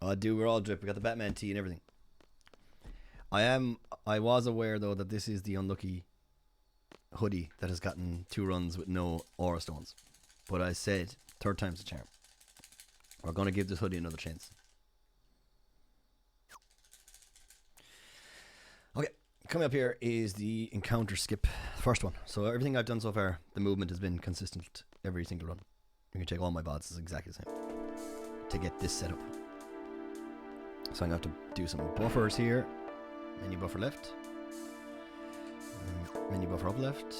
Oh, dude, we're all drip. We got the Batman tee and everything. I was aware though that this is the unlucky hoodie that has gotten 2 runs with no aura stones. But I said, third time's the charm. We're going to give this hoodie another chance. Okay, coming up here is the encounter skip, first one. So everything I've done so far, the movement has been consistent every single run. You can check all my bots is exactly the same to get this set up. So I'm going to have to do some buffers here. Menu buffer left. Menu buffer up left.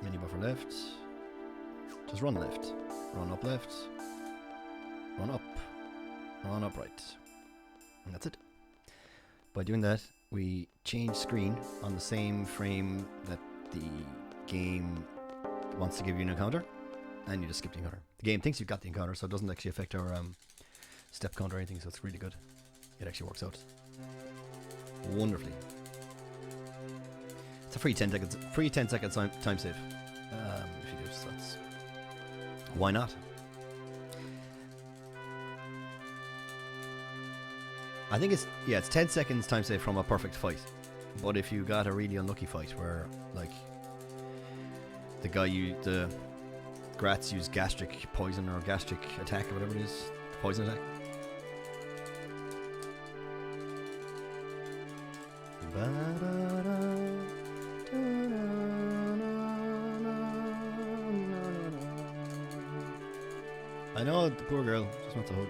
Menu buffer left. Just run left. Run up left. Run up. Run up right. And that's it. By doing that, we change screen on the same frame that the game wants to give you an encounter. And you just skip the encounter. The game thinks you've got the encounter, so it doesn't actually affect our step count or anything, so it's really good. It actually works out wonderfully. It's a free 10 seconds time save. If you do, so that's why not? I think it's 10 seconds time save from a perfect fight. But if you got a really unlucky fight where like the Grats use gastric poison or gastric attack or whatever it is, poison attack. I know, the poor girl just wants a hug.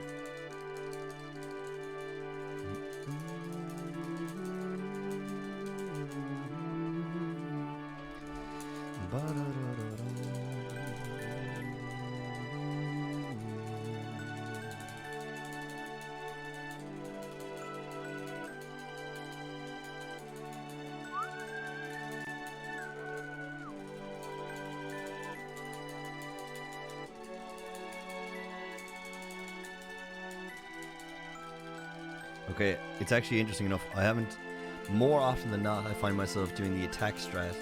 Okay, it's actually interesting enough. I haven't, more often than not, I find myself doing the attack strat.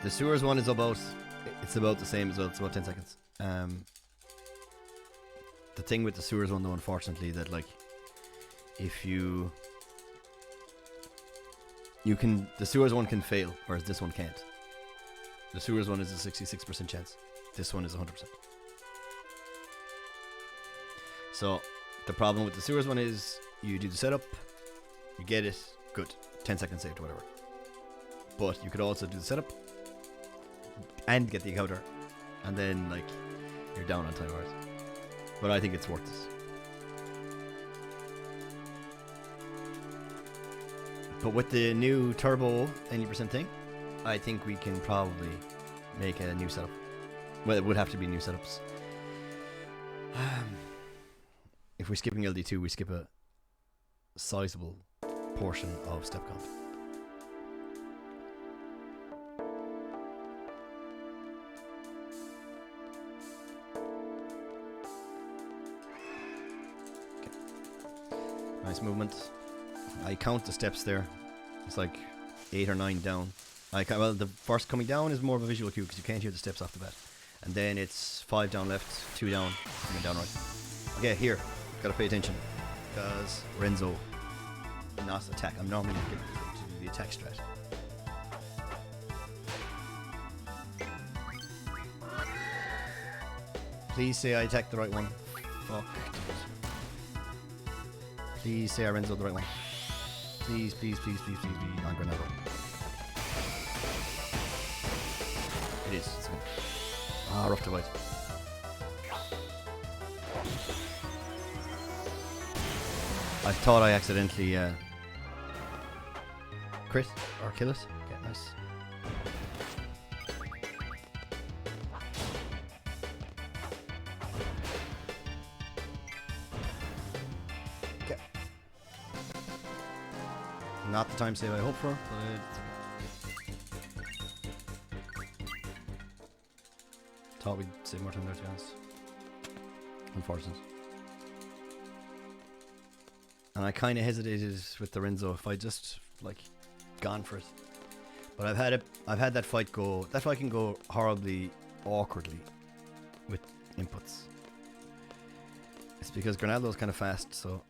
The sewers one is about the same as well. It's about 10 seconds. The thing with the sewers one though, unfortunately, that like, if the sewers one can fail, whereas this one can't. The sewers one is a 66% chance. This one is 100%. So the problem with the sewers one is you do the setup, you get it, good, 10 seconds saved or whatever. But you could also do the setup and get the encounter, and then like you're down on time hours. But I think it's worth it. But with the new turbo 90% thing, I think we can probably make a new setup. Well, it would have to be new setups. If we're skipping LD2, we skip a sizable portion of step count. Nice movement. I count the steps there. It's like 8 or 9 down. Well, the first coming down is more of a visual cue because you can't hear the steps off the bat. And then it's 5 down left, 2 down, and then down right. Okay, here. Gotta pay attention. Because Renzo, not attack. I'm normally going to do the attack strat. Please say I attacked the right one. Fuck. Please say I Renzo the right one. Please, please, please, please, please be on Granado. It is. It's good. Ah, rough to bite. I thought I accidentally crit or kill it. Okay, nice. Okay. Not the time save I hoped for, but thought we'd save more time there, to be honest. Unfortunate. And I kind of hesitated with the Renzo if I just like gone for it. But I've had that fight go. That fight can go horribly awkwardly with inputs. It's because Granaldo's kind of fast, so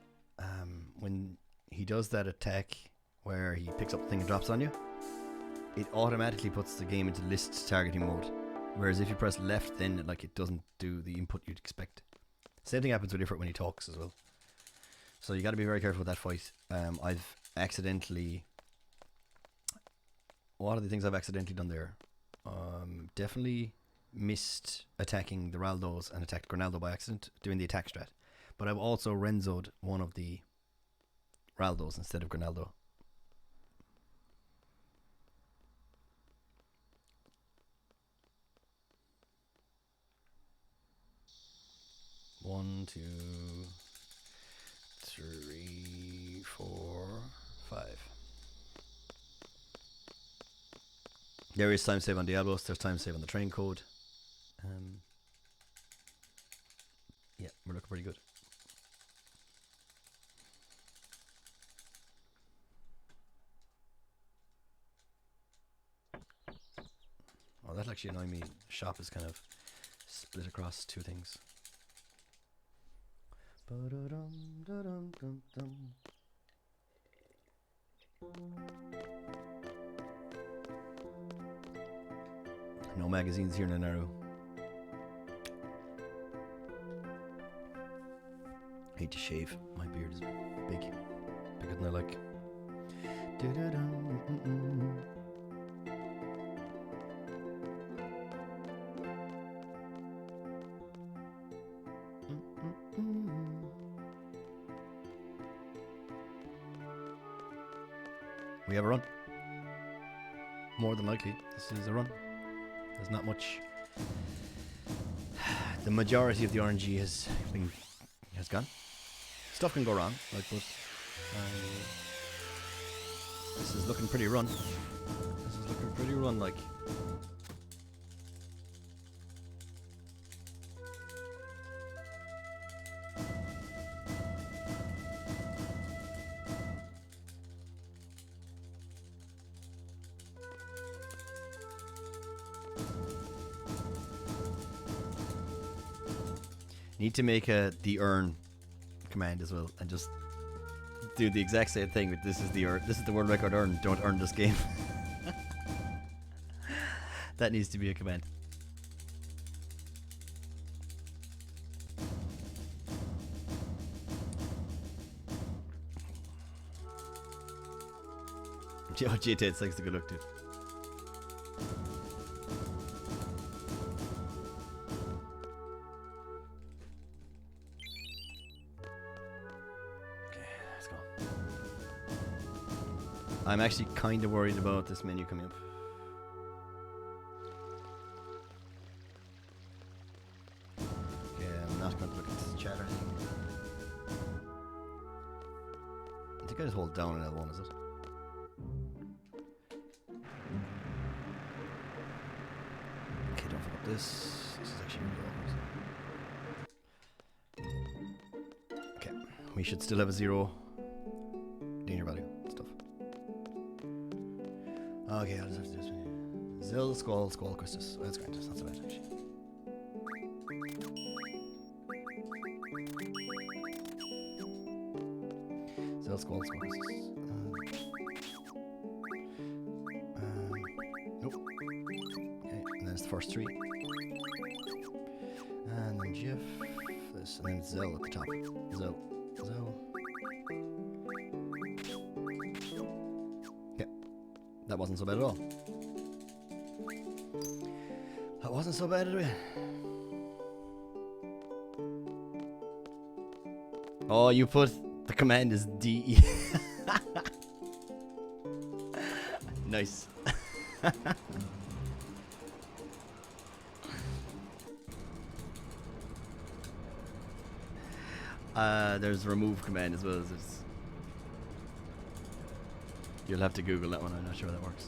when he does that attack where he picks up the thing and drops on you, it automatically puts the game into list targeting mode. Whereas if you press left, then like it doesn't do the input you'd expect. Same thing happens with Ifrit when he talks as well. So you got to be very careful with that fight. I've accidentally... What are the things I've accidentally done there? Definitely missed attacking the Raldos and attacked Granaldo by accident, doing the attack strat. But I've also Renzo'd one of the Raldos instead of Granaldo. One, 2, 3, 4, 5. There is time save on Diablos. There's time save on the train code. Yeah, we're looking pretty good. Oh, that actually annoyed me. Shop is kind of split across 2 things. No magazines here in Naru. Hate to shave. My beard is big. Bigger than I like. We have a run. More than likely, this is a run. There's not much. The majority of the RNG has gone. Stuff can go wrong, like, but this is looking pretty run. This is looking pretty run, like. Need to make the earn command as well, and just do the exact same thing. With this is the world record earn. Don't earn this game. That needs to be a command. GTA 6 a good look, dude. I'm actually kind of worried about this menu coming up. Okay, I'm not going to look at this chat or anything. I think I just hold down on L1, is it? Okay, don't fuck up this. This is actually really awkward. Okay, we should still have a 0. Okay, I'll just have to do this one. Zill, Squall, Squall, Christus. Oh, that's great. That's not so bad, actually. Zill, Squall, Squall, Christus. Nope. Okay, and then it's the first three. And then Jeff. This, and then Zell at the top. Zell. Zell. Okay. That wasn't so bad at all. That wasn't so bad at all. Oh, you put the command as DE. Nice. There's remove command as well as it's. You'll have to Google that one. I'm not sure how that works.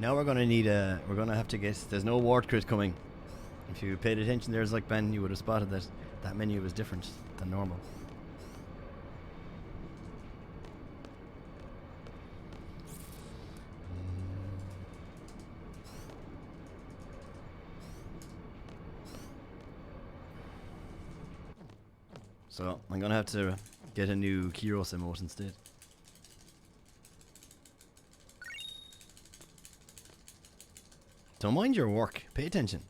Now we're gonna need a. We're gonna have to get. There's no ward crit coming. If you paid attention, there's like Ben, you would have spotted that that menu was different than normal. So I'm gonna have to get a new Kyros emote instead. Don't mind your work. Pay attention.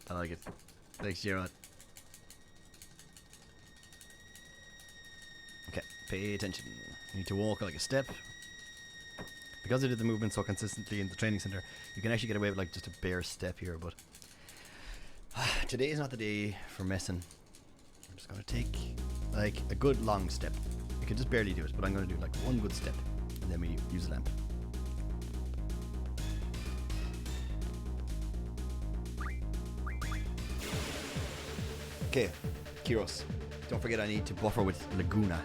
I like it. Thanks, Gerard. Okay, pay attention. You need to walk like a step. Because I did the movement so consistently in the training center, you can actually get away with like just a bare step here, but today is not the day for messing. I'm just gonna take like a good long step. You can just barely do it, but I'm gonna do like one good step and then we use a lamp. Okay, Kyros. Don't forget I need to buffer with Laguna.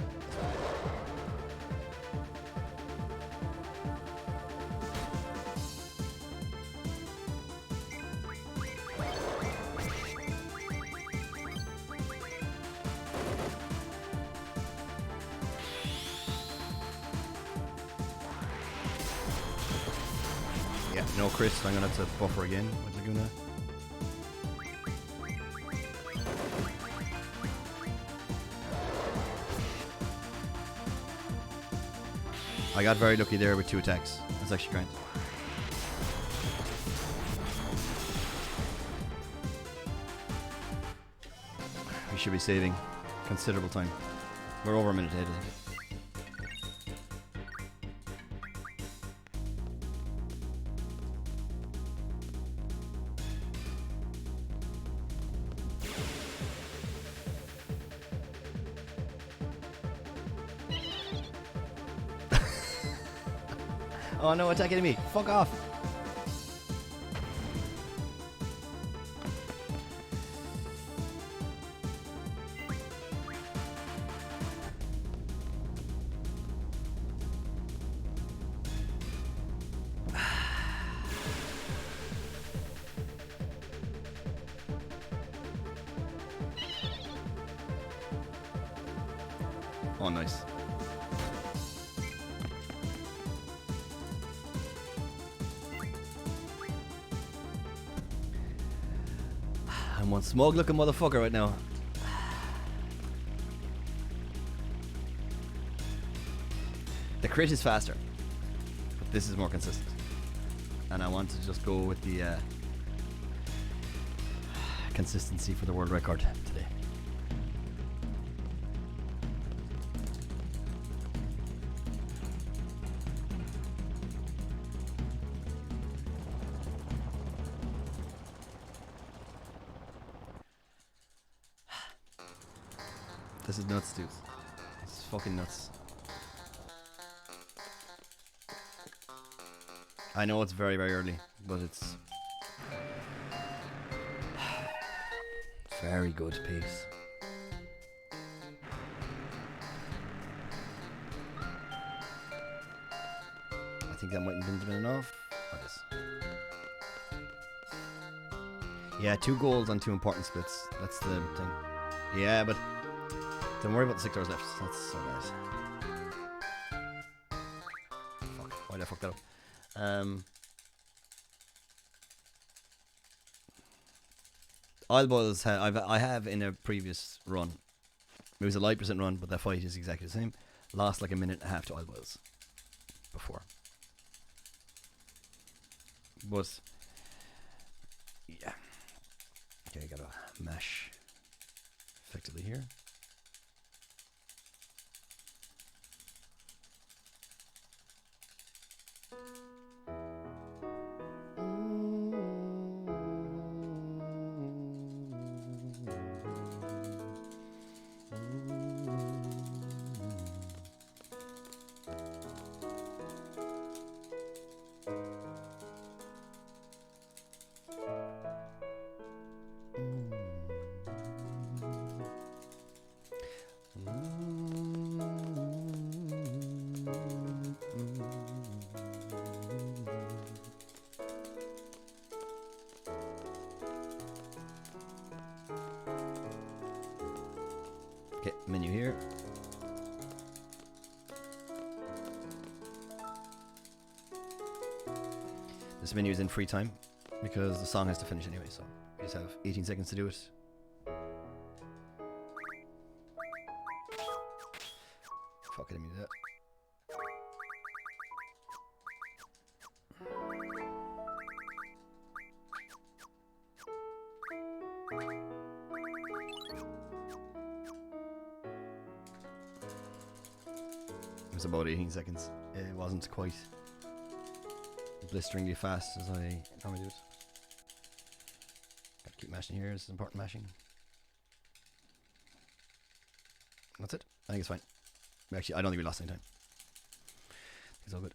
Yeah, no Chris, so I'm gonna have to buffer again with Laguna. I got very lucky there with 2 attacks. That's actually great. We should be saving considerable time. We're over a minute ahead, I think. Oh no, attacking me! Fuck off! Oh, nice. I'm one smug looking motherfucker right now. The crit is faster, but this is more consistent. And I want to just go with the consistency for the world record today. This is nuts, dude. This is fucking nuts. I know it's very, very early, but it's very good pace. I think that mightn't have been enough. What is? Yeah, 2 goals on 2 important splits. That's the thing. Yeah, but don't worry about the 6 hours left. That's so bad. Fuck. Why did I fuck that up? Oil boils. I have in a previous run. It was a light percent run, but that fight is exactly the same. Lost like a minute and a half to oil boils before. But yeah. Okay, gotta mash effectively here. Okay, menu here. This menu is in free time because the song has to finish anyway, so you just have 18 seconds to do it. Fuck, I didn't mean to do that. It was about 18 seconds. It wasn't quite blisteringly fast as I normally do it. Gotta keep mashing here. This is important mashing. That's it. I think it's fine. Actually, I don't think we lost any time. It's all good.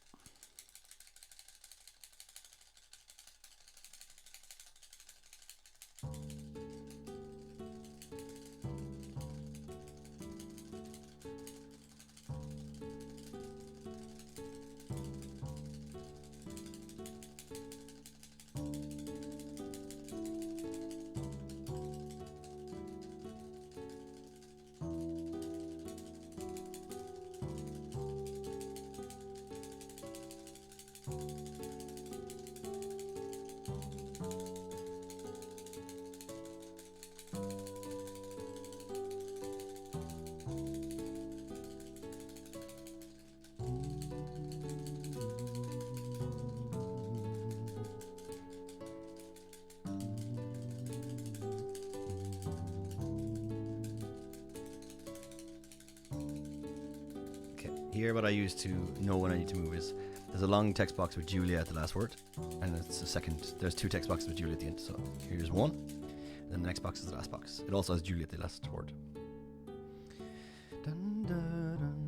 Here, what I use to know when I need to move is there's a long text box with Julia at the last word, and it's a second. There's 2 text boxes with Julia at the end. So here's one, and then the next box is the last box. It also has Julia at the last word. Dun, dun, dun.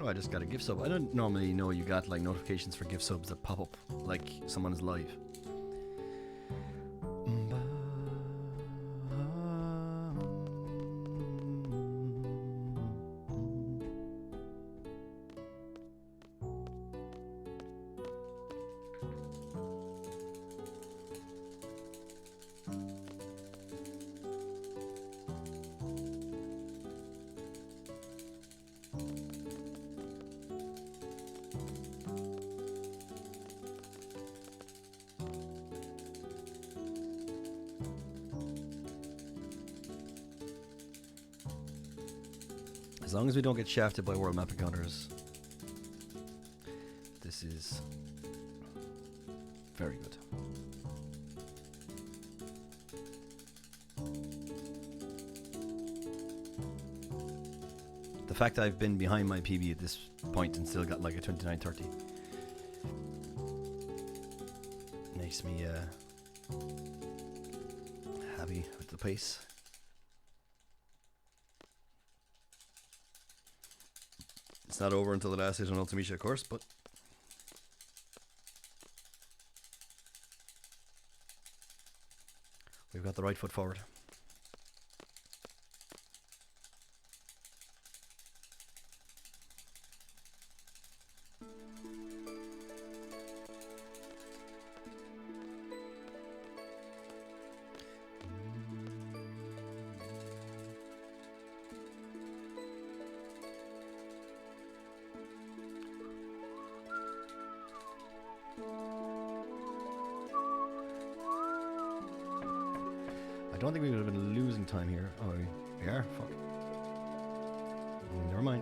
I just got a gift sub. I don't normally know you got like notifications for gift subs that pop up like someone is live. As long as we don't get shafted by world map encounters, this is very good. fact I've been behind my PB at this point and still got like a 29:30 makes me happy with the pace. It's not over until the last hit on Ultimecia, of course, but we've got the right foot forward. I don't think we would have been losing time here. Oh, we are? Fuck. Never mind.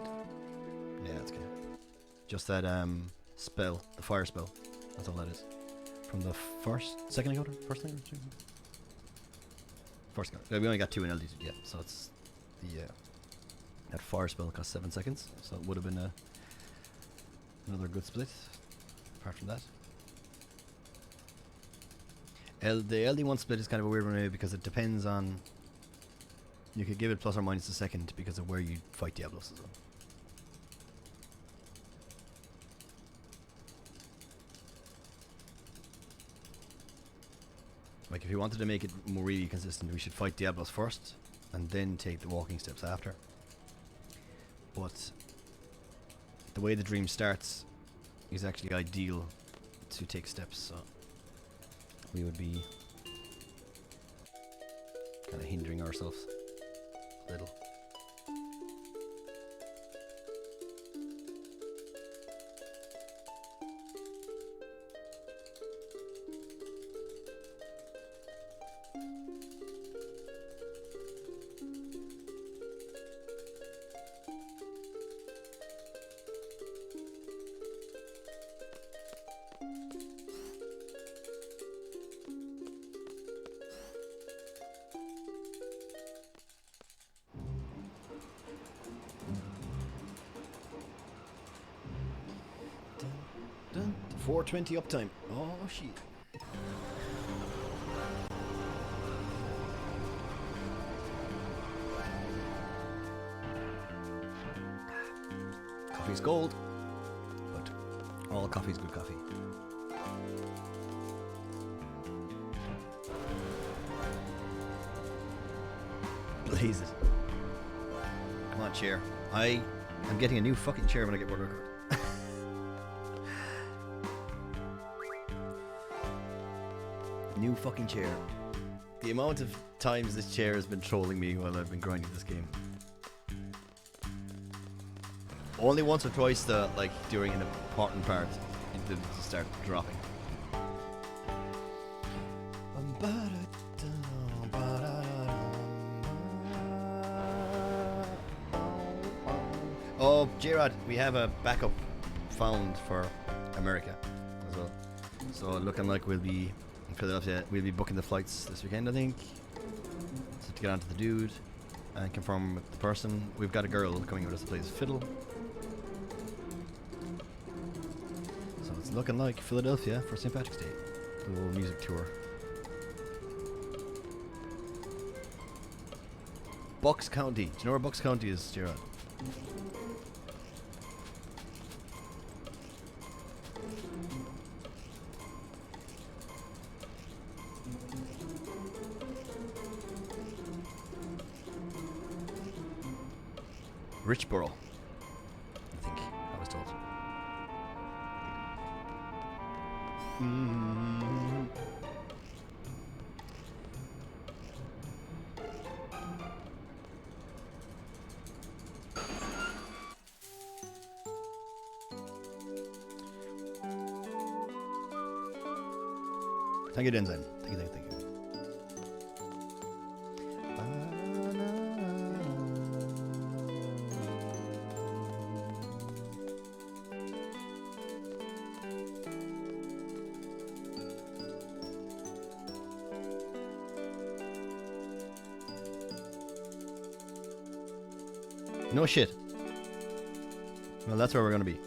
Yeah, that's good. Just that spell, the fire spell. That's all that is. From the second encounter? First thing? First encounter. We only got 2 in LD yet, so it's the that fire spell cost 7 seconds, so it would have been another good split. Apart from that. The LD1 split is kind of a weird one anyway because it depends on... You could give it plus or minus a second because of where you fight Diablos as well. Like if you wanted to make it more really consistent, we should fight Diablos first and then take the walking steps after. But the way the dream starts is actually ideal to take steps, so we would be kind of hindering ourselves a little. Dun, 4:20 uptime. Oh shit. Coffee's gold, but all coffee's good coffee. Blaze it. Come on, chair. I'm getting a new fucking chair when I get World Record. New fucking chair. The amount of times this chair has been trolling me while I've been grinding this game. Only once or twice though, like during an important part, it did start dropping. Oh, J-Rod, we have a backup found for America as well. So looking like we'll be in Philadelphia. We'll be booking the flights this weekend, I think. So to get onto the dude and confirm with the person. We've got a girl coming with us to play fiddle. So it's looking like Philadelphia for St. Patrick's Day. A little music tour. Bucks County. Do you know where Bucks County is, Gerard? Richboro, I think I was told. Thank you, Denzen. Thank you. No shit. Well, that's where we're gonna be.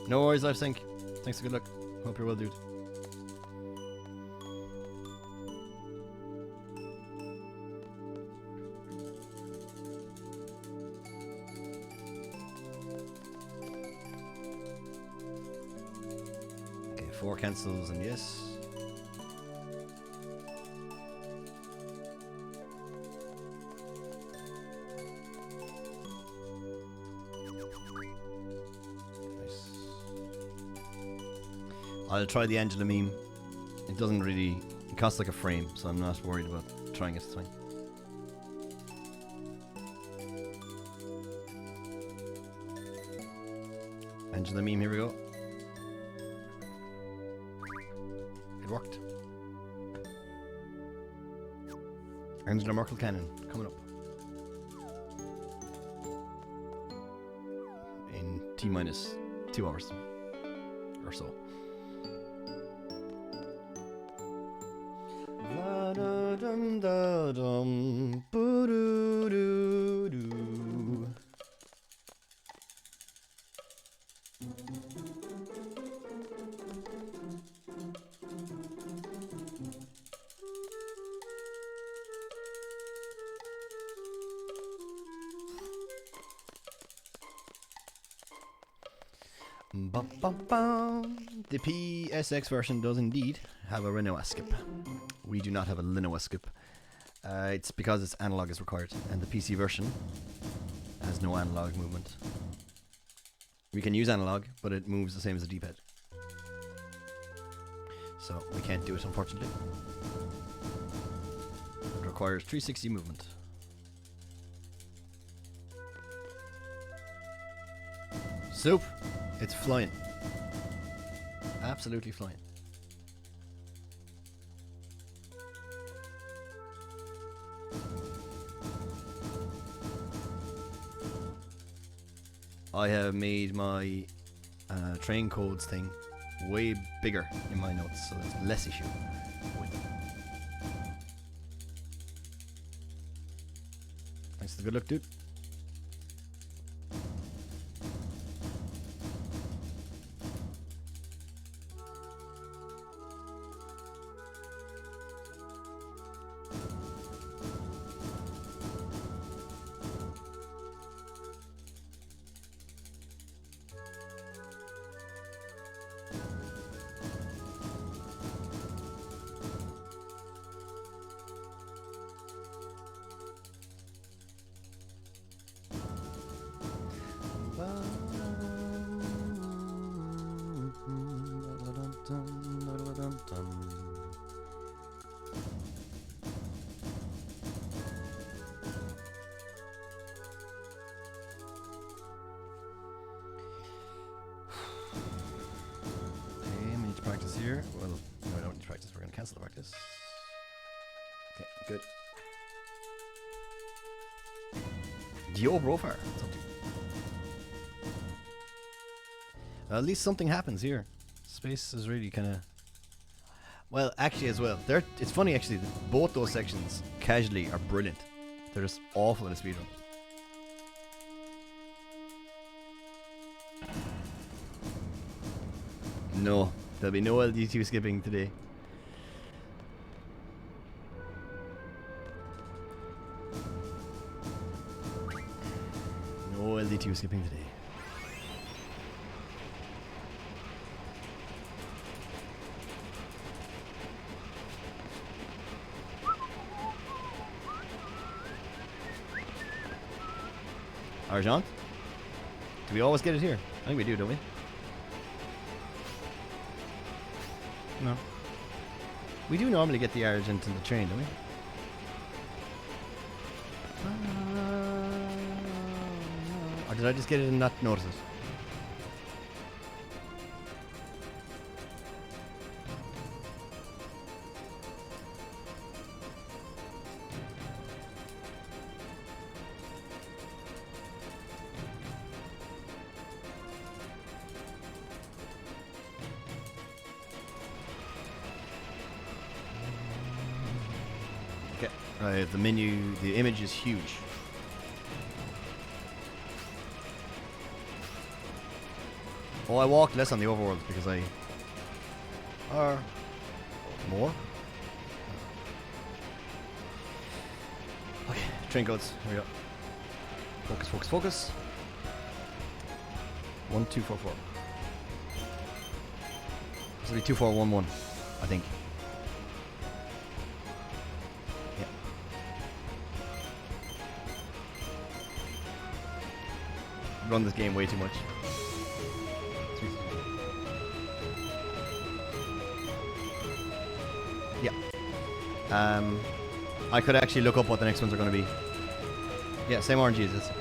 No worries, Life Sync. Thanks and good luck. Hope you're well, dude. Okay, 4 cancels and yes. I'll try the Angela meme. It doesn't really... It costs like a frame, so I'm not worried about trying it. It's fine. Angela meme, here we go. It worked. Angela Merkel cannon, coming up. In T-minus 2 hours. Or so. The PSX version does indeed have a Reno skip. We do not have a Lenoa skip. It's because its analog is required, and the PC version has no analog movement. We can use analog, but it moves the same as the D-pad. So we can't do it, unfortunately. It requires 360 movement. Soup! It's flying. Absolutely flying. I have made my train codes thing way bigger in my notes, so there's less issue with them. Thanks for the good luck, dude. Here. Well, no, we don't need to practice. We're going to cancel the practice. Okay, good. Yo, Brofar. At least something happens here. Space is really kind of... Well, actually as well. It's funny actually that both those sections casually are brilliant. They're just awful in a speedrun. No. There'll be no LD2 skipping today. No LD2 skipping today. Argent? Do we always get it here? I think we do, don't we? No. We do normally get the Argent in the train, don't we? Or did I just get it and not notice it? The menu, the image is huge. Oh, I walked less on the overworld because I... Or... more? Okay, train codes. Here we go. Focus, focus, focus. 1244. This will be 2411, I think. Yeah. Run this game way too much. Yeah. I could actually look up what the next ones are going to be. Yeah, same RNGs.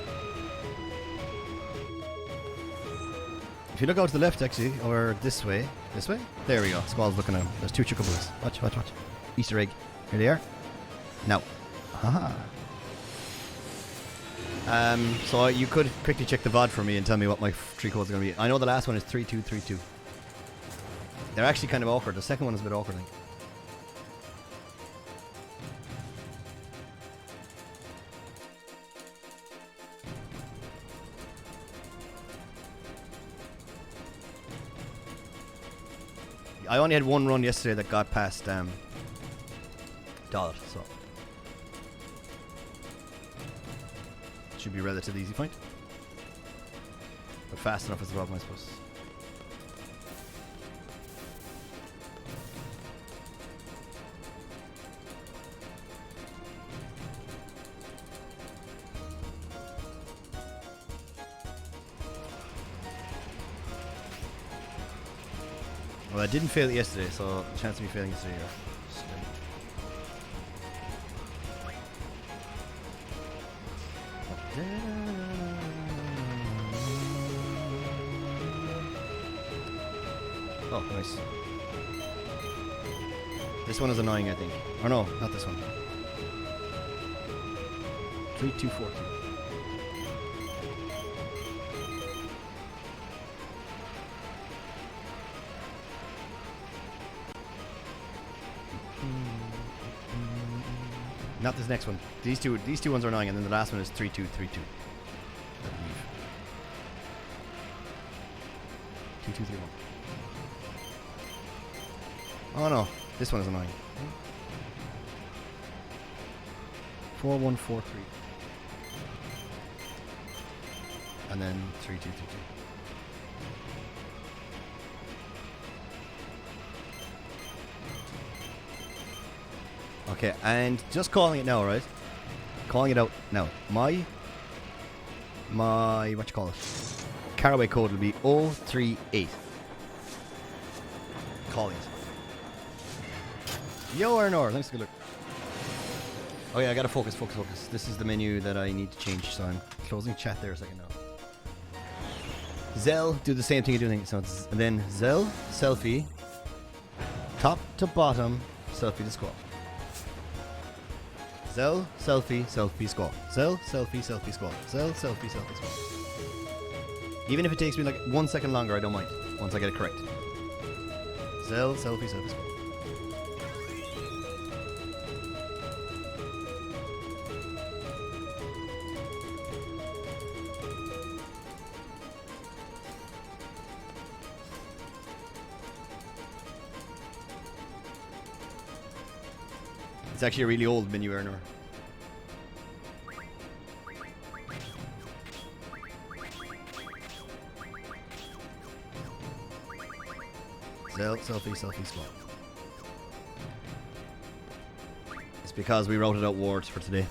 If you look out to the left, actually, or this way. This way? There we go. Squall's looking out. There's two chocobos. Watch, watch, watch. Easter egg. Here they are. Now. Haha. So you could quickly check the VOD for me and tell me what my 3 codes are going to be. I know the last one is 3232. They're actually kind of awkward. The second one is a bit awkward, I think. I only had one run yesterday that got past Dot, so should be relatively easy find. But fast enough is the problem, I suppose. Well, I didn't fail it yesterday, so the chance of me failing yesterday are slim. Oh, nice. This one is annoying, I think. Or no, not this one. 3242. Not this next one. These two ones are annoying, and then the last one is 3232. 2231. Oh no, this one is annoying. 4143. And then 3232. Okay, and just calling it now, right? Calling it out now. My what you call it? Caraway code will be 038. Calling it. Yo, Arnor, thanks for the look. Oh yeah, I gotta focus. This is the menu that I need to change, so I'm closing chat there a second now. Zell, do the same thing you're doing. So it's, and then Zell, selfie, top to bottom, selfie to squat. Zell, selfie, selfie, squat. Zell, selfie, selfie, squat. Zell, selfie, selfie, squat. Even if it takes me like 1 second longer, I don't mind. Once I get it correct. Zell, selfie, selfie, squat. It's actually a really old menu earner. Selfie, selfie, squat. It's because we routed out wards for today.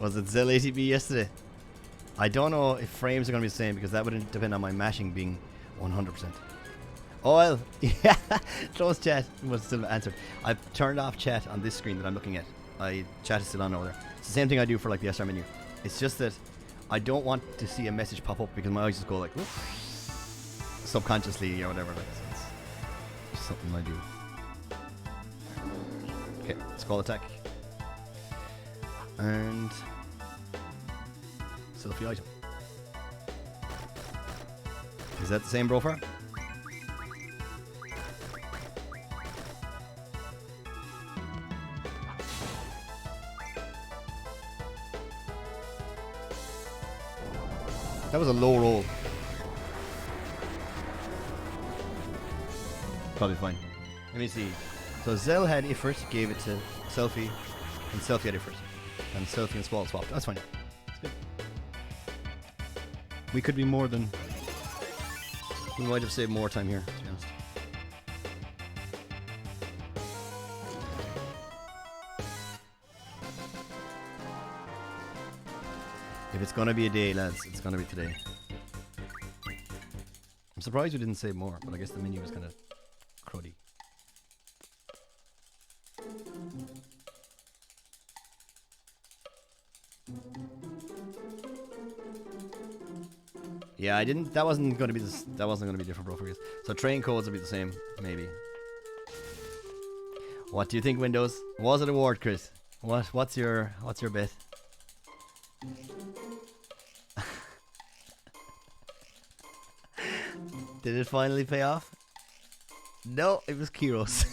Was it Zell ATB yesterday? I don't know if frames are going to be the same because that would depend on my mashing being 100%. Oh, well, yeah, close chat was still answered. I've turned off chat on this screen that I'm looking at. Chat is still on over there. It's the same thing I do for like the SR menu. It's just that I don't want to see a message pop up because my eyes just go like, whoop, subconsciously or whatever. Like, it's just something I do. Okay, Skull attack. And selfie item. Is that the same brofer? That was a low roll. Probably fine. Let me see. So Zell had Ifrit, gave it to Selfie, and Selfie had Ifrit. And Selfie and Squall swapped. That's fine. That's good. We could be more than... We might have saved more time here, to be honest. If it's gonna be a day, lads, it's gonna be today. I'm surprised we didn't save more, but I guess the menu was kind of cruddy. Yeah, I didn't. That wasn't going to be this. That wasn't going to be different profiles. So train codes will be the same, maybe. What do you think, Windows? Was it a ward, Chris? What's your bet? Did it finally pay off? No, it was Kyros.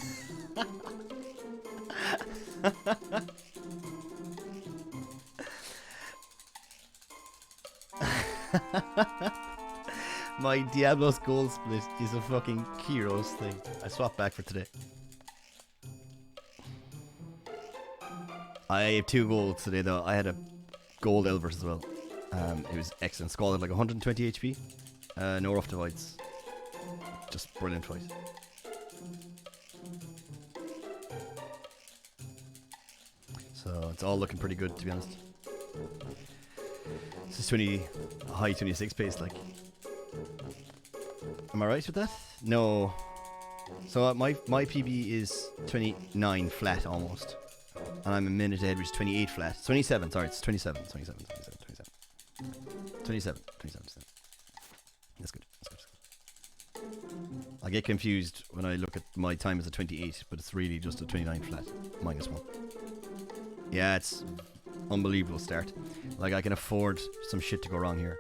My Diablo's gold split is a fucking Kyros thing. I swapped back for today. I have 2 golds today though. I had a gold Elvers as well. It was excellent. Skull had like 120 HP. No rough divides. Just brilliant fight. So it's all looking pretty good, to be honest. This is high 26 pace, like. Am I right with that? No. So my PB is 29 flat almost. And I'm a minute ahead, which is 28 flat. 27, sorry, it's 27. That's good. That's good. I get confused when I look at my time as a 28, but it's really just a 29 flat, -1. Yeah, it's unbelievable start. Like, I can afford some shit to go wrong here,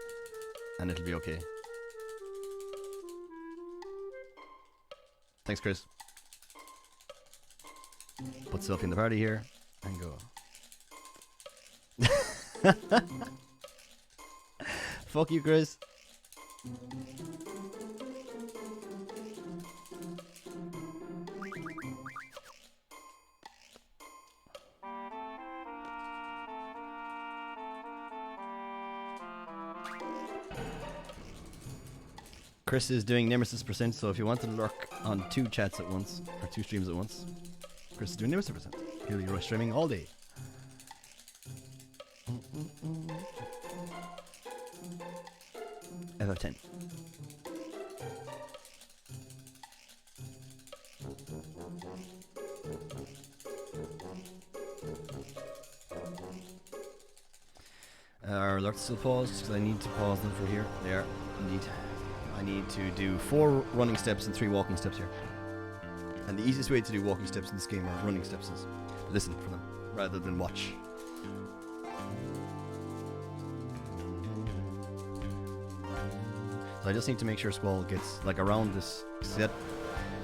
and it'll be okay. Thanks, Chris. Put Selfie in the party here, and go. Fuck you, Chris. Chris is doing Nemesis %, so if you want to lurk on 2 chats at once, or 2 streams at once, Chris is doing Nemesis %. He'll be streaming all day. FF10. Our alerts still paused, because I need to pause them for here. They are, indeed. I need to do 4 running steps and 3 walking steps here. And the easiest way to do walking steps in this game are running steps is listen for them, rather than watch. So I just need to make sure Squall gets, like, around this, see that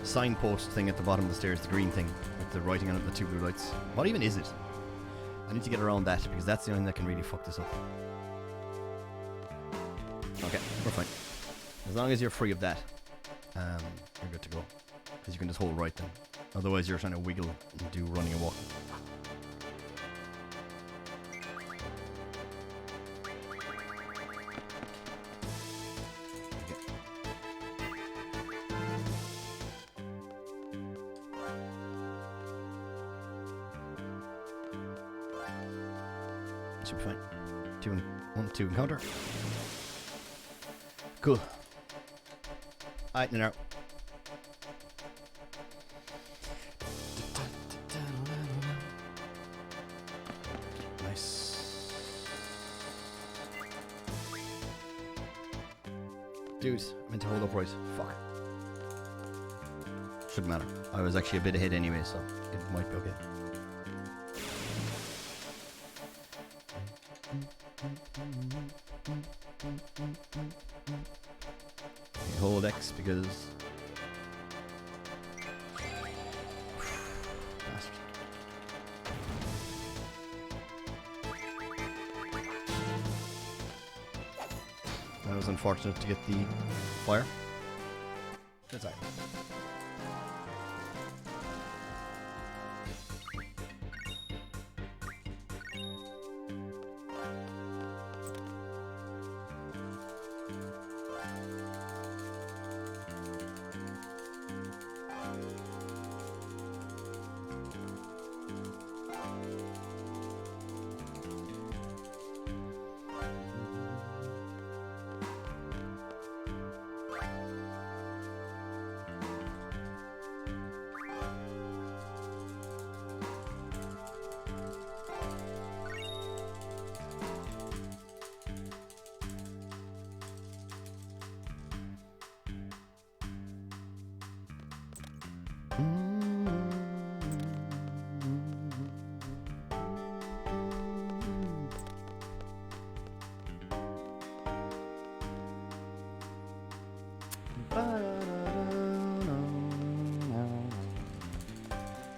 signpost thing at the bottom of the stairs, the green thing, with the writing on it, the 2 blue lights. What even is it? I need to get around that, because that's the only thing that can really fuck this up. Okay, we're fine. As long as you're free of that, you're good to go. Because you can just hold right then. Otherwise you're trying to wiggle and do running and walking. Okay. Should be fine. 2 encounter. Cool. Alright, no. Nice. Dude, I meant to hold up right. Fuck. Shouldn't matter. I was actually a bit ahead anyway, so it might be okay. Hold X because I was unfortunate to get the fire. That's alright.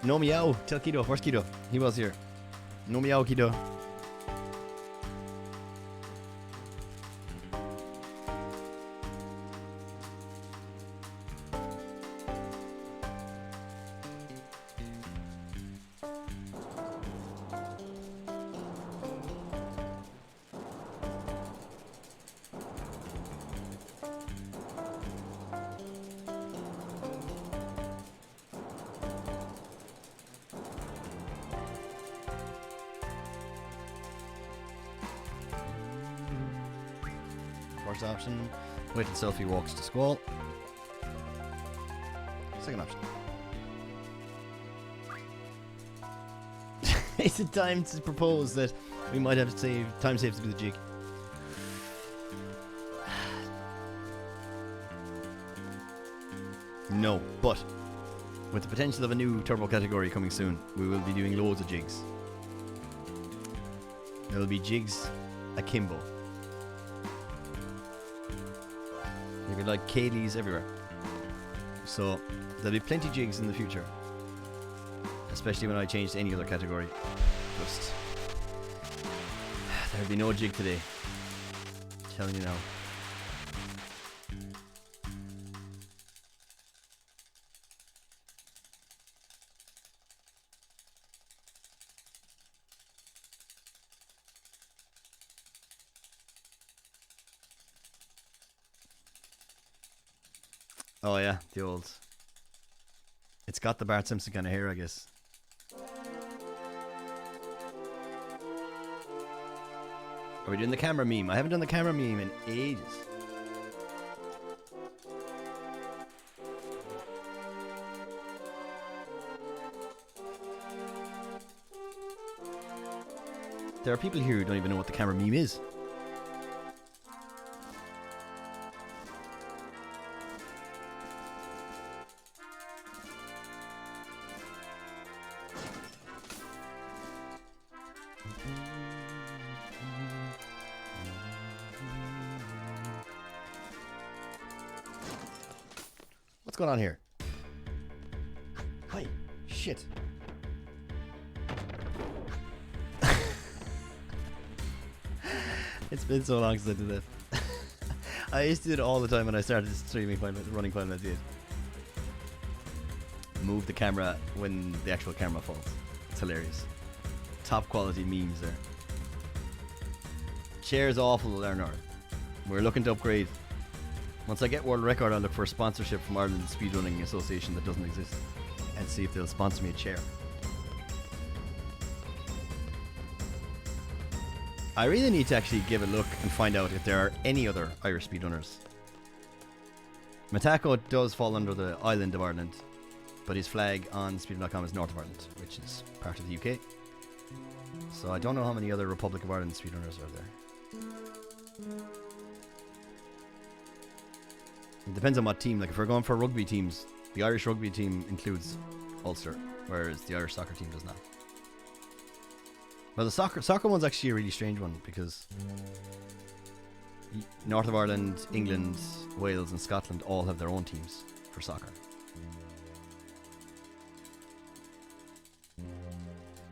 No meow. Tell Kido. Where's Kido? He was here. No meow, Kido. First option, wait until Selfie walks to Squall. Second option. Is it time to propose that we might have to save time saves to do the jig? No, but with the potential of a new turbo category coming soon, we will be doing loads of jigs. There will be jigs akimbo. Maybe like Kaylee's everywhere. So there'll be plenty of jigs in the future. Especially when I change to any other category. Just there'll be no jig today. I'm telling you now. Oh yeah, the old. It's got the Bart Simpson kind of hair, I guess. Are we doing the camera meme? I haven't done the camera meme in ages. There are people here who don't even know what the camera meme is. What's going on here? Hi. Shit. It's been so long since I did that. I used to do it all the time when I started streaming running Final Fantasy 8. Move the camera when the actual camera falls. It's hilarious. Top quality memes there. Chair's awful, Leonard. We're looking to upgrade. Once I get world record, I'll look for a sponsorship from Ireland Speedrunning Association that doesn't exist and see if they'll sponsor me a chair. I really need to actually give a look and find out if there are any other Irish speedrunners. Matako does fall under the island of Ireland, but his flag on speedrun.com is North of Ireland, which is part of the UK. So I don't know how many other Republic of Ireland speedrunners are there. It depends on what team. Like if we're going for rugby teams, the Irish rugby team includes Ulster, whereas the Irish soccer team does not. Well, the soccer one's actually a really strange one because North of Ireland, England, Wales and Scotland all have their own teams for soccer.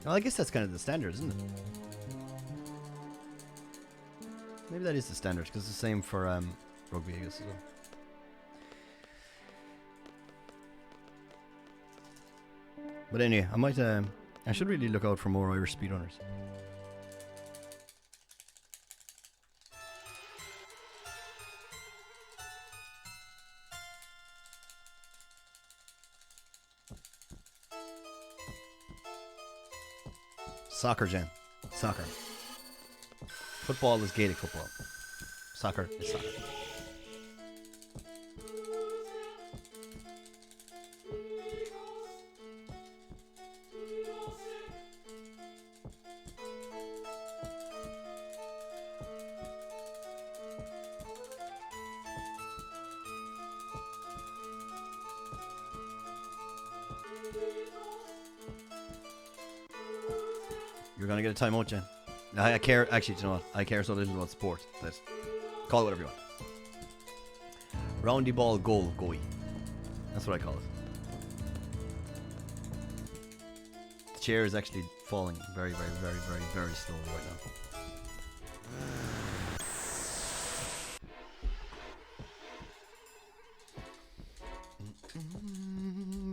Well, I guess that's kind of the standard, isn't it? Maybe that is the standard, because it's the same for rugby, I guess, as well. But anyway, I should really look out for more Irish speedrunners. Soccer, Jen. Soccer. Football is Gaelic football. Soccer is soccer. You're gonna get a timeout, Jen. I care. Actually, do you know what? I care so little about sport that call it whatever you want. Roundy ball goal, goey. That's what I call it. The chair is actually falling very, very, very, very, very slowly right now.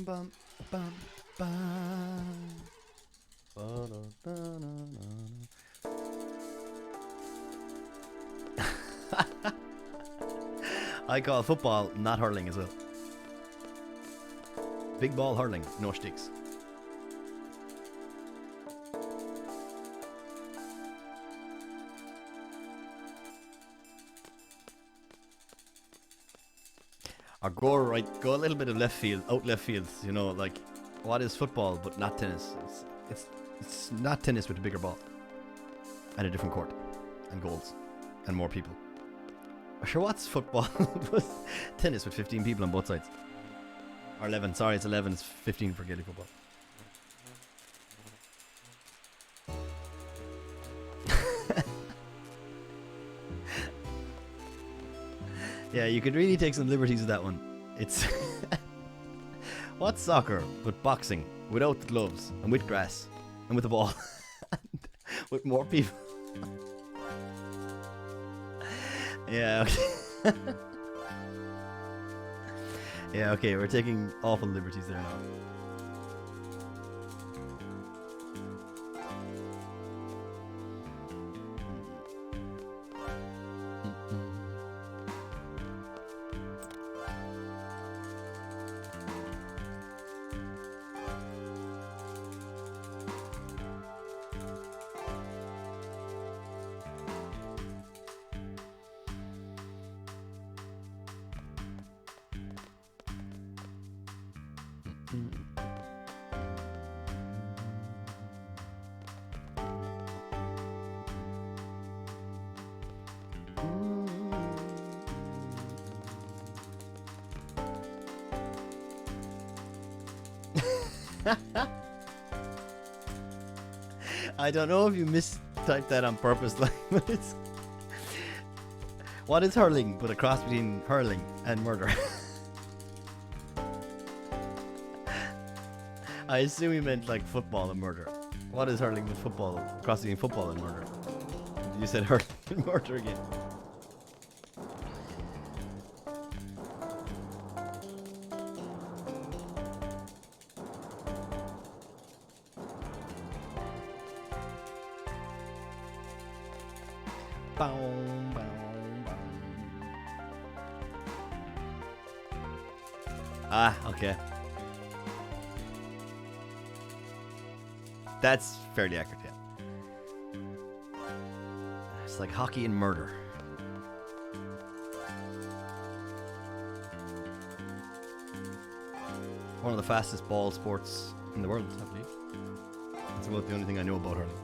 Bum, bum, bum. I call football not hurling as well. Big ball hurling, no sticks. Or go a little bit of left field, out left field. You know, like what is football but not tennis? It's not tennis with a bigger ball and a different court and goals and more people. Sure, what's football? Tennis with 15 people on both sides. Or 11, sorry, it's 11, it's 15 for Gaelic football. Yeah, you could really take some liberties with that one. It's what's soccer but boxing without the gloves and with grass and with the ball with more people. Yeah, okay. Yeah, okay, we're taking awful liberties there now. I don't know if you mistyped that on purpose, like, but it's what is hurling but a cross between hurling and murder? I assume you meant like football and murder. What is hurling with football, cross between football and murder? You said hurling and murder again. Ah, okay. That's fairly accurate, yeah. It's like hockey and murder. One of the fastest ball sports in the world, I believe. That's about the only thing I know about hurling.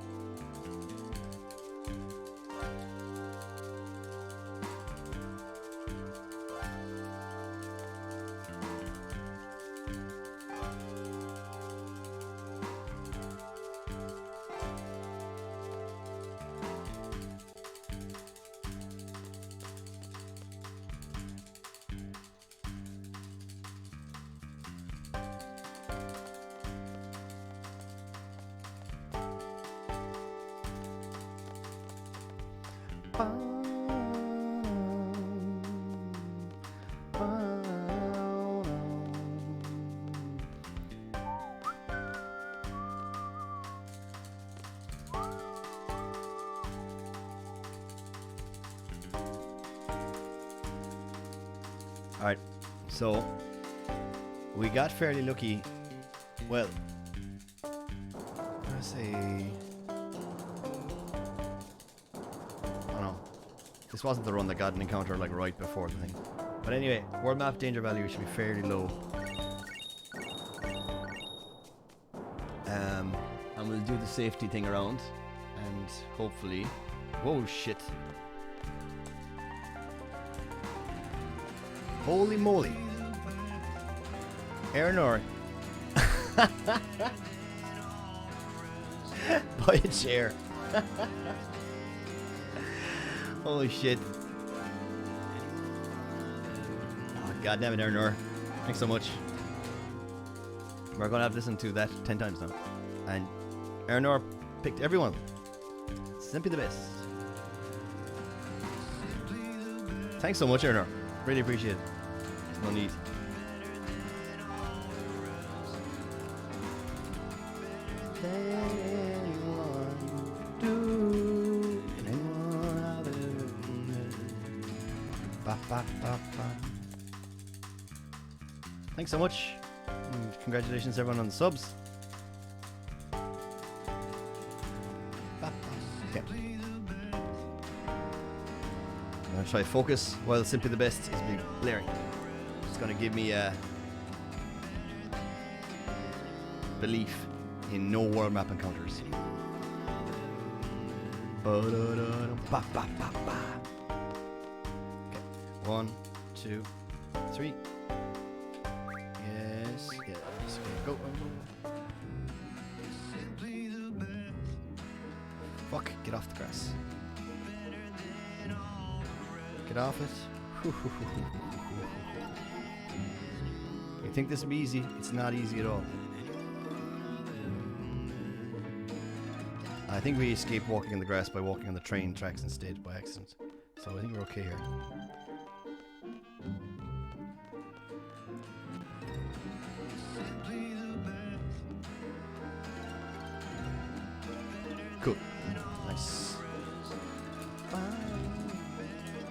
Alright, so we got fairly lucky. Well, let's say, oh no, this wasn't the run that got an encounter like right before the thing. But anyway, world map danger value should be fairly low. And we'll do the safety thing around, and hopefully, whoa shit. Holy moly. Eleanor. Buy a chair. Holy shit. Oh, God damn it, Eleanor. Thanks so much. We're going to have to listen to that 10 times now. And Eleanor picked everyone. Simply the best. Thanks so much, Eleanor. Really appreciate it. No need. Thanks so much. And congratulations everyone on the subs. Okay. I'm gonna try to focus while simply the best is being blaring. It's gonna give me a belief in no world map encounters. Okay. 1, 2, 3. Yes, yes. Okay, go. Fuck, get off the grass. Get off it. You think this would be easy? It's not easy at all. I think we escaped walking in the grass by walking on the train tracks instead by accident. So I think we're okay here. Cool. Nice.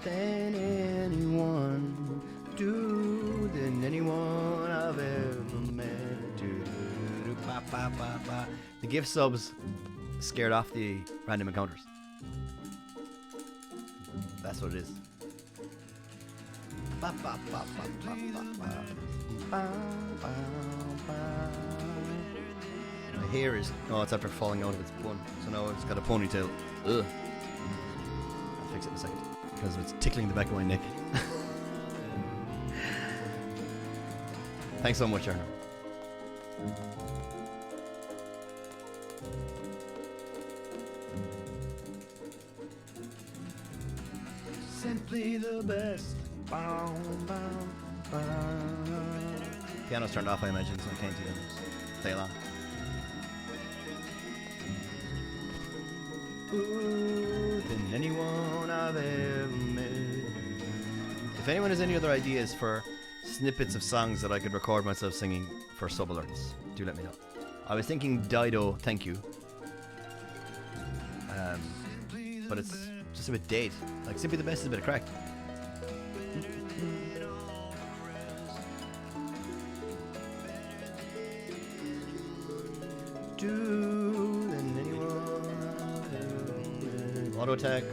Than anyone, do than anyone I've ever met. Do, ba, ba, ba, ba. The gift subs scared off the random encounters. That's what it is. Ba, ba, ba, ba, ba, ba, ba. Ba, ba, ba. My hair is... Oh, it's after falling out of its bun. So now it's got a ponytail. Ugh. I'll fix it in a second. Because it's tickling the back of my neck. Thanks so much, Arno. Simply the best. Piano's turned off, I imagine, so I can't even play along. Ooh, than anyone I've ever met. If anyone has any other ideas for snippets of songs that I could record myself singing for sub alerts, do let me know. I was thinking Dido, Thank You. But it's just a bit dead. Like, Simply the Best is a bit of crack.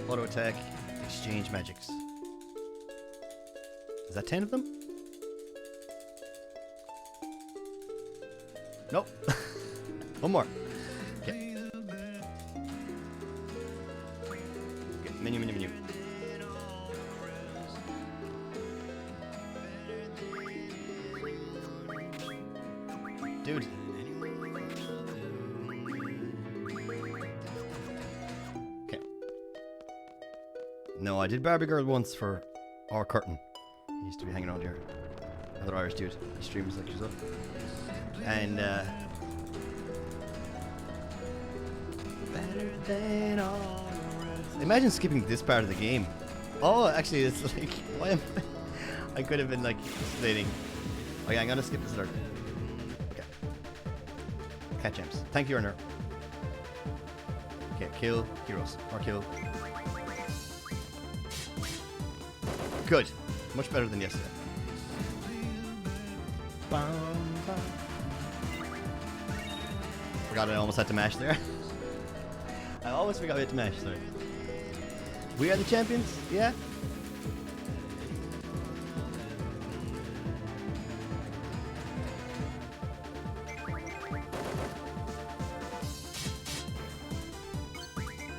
Auto attack, exchange magics. Is that 10 of them? Nope. One more. Okay. Okay. Menu. Dude. No, I did Barbie Girl once for our curtain. He used to be hanging around here. Another Irish dude. He streams like yourself. And better than all the rest. Imagine skipping this part of the game. Oh, actually, it's like, why am I could have been like slating. Okay, I'm gonna skip this alert. Okay. Cat gems. Thank you, Erner. Okay, kill heroes or kill. Good. Much better than yesterday. Forgot I almost had to mash there. I always forgot we had to mash, sorry. We are the champions, yeah?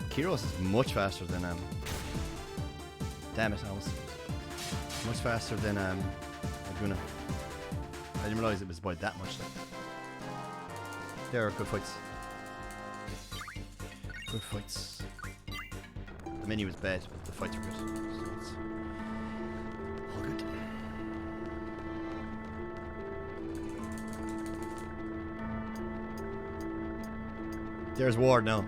Kyros is much faster than damn it, I was much faster than Laguna. I didn't realize it was by that much though. There are good fights. Good fights. The menu was bad, but the fights were good. So it's all good. There's Ward now.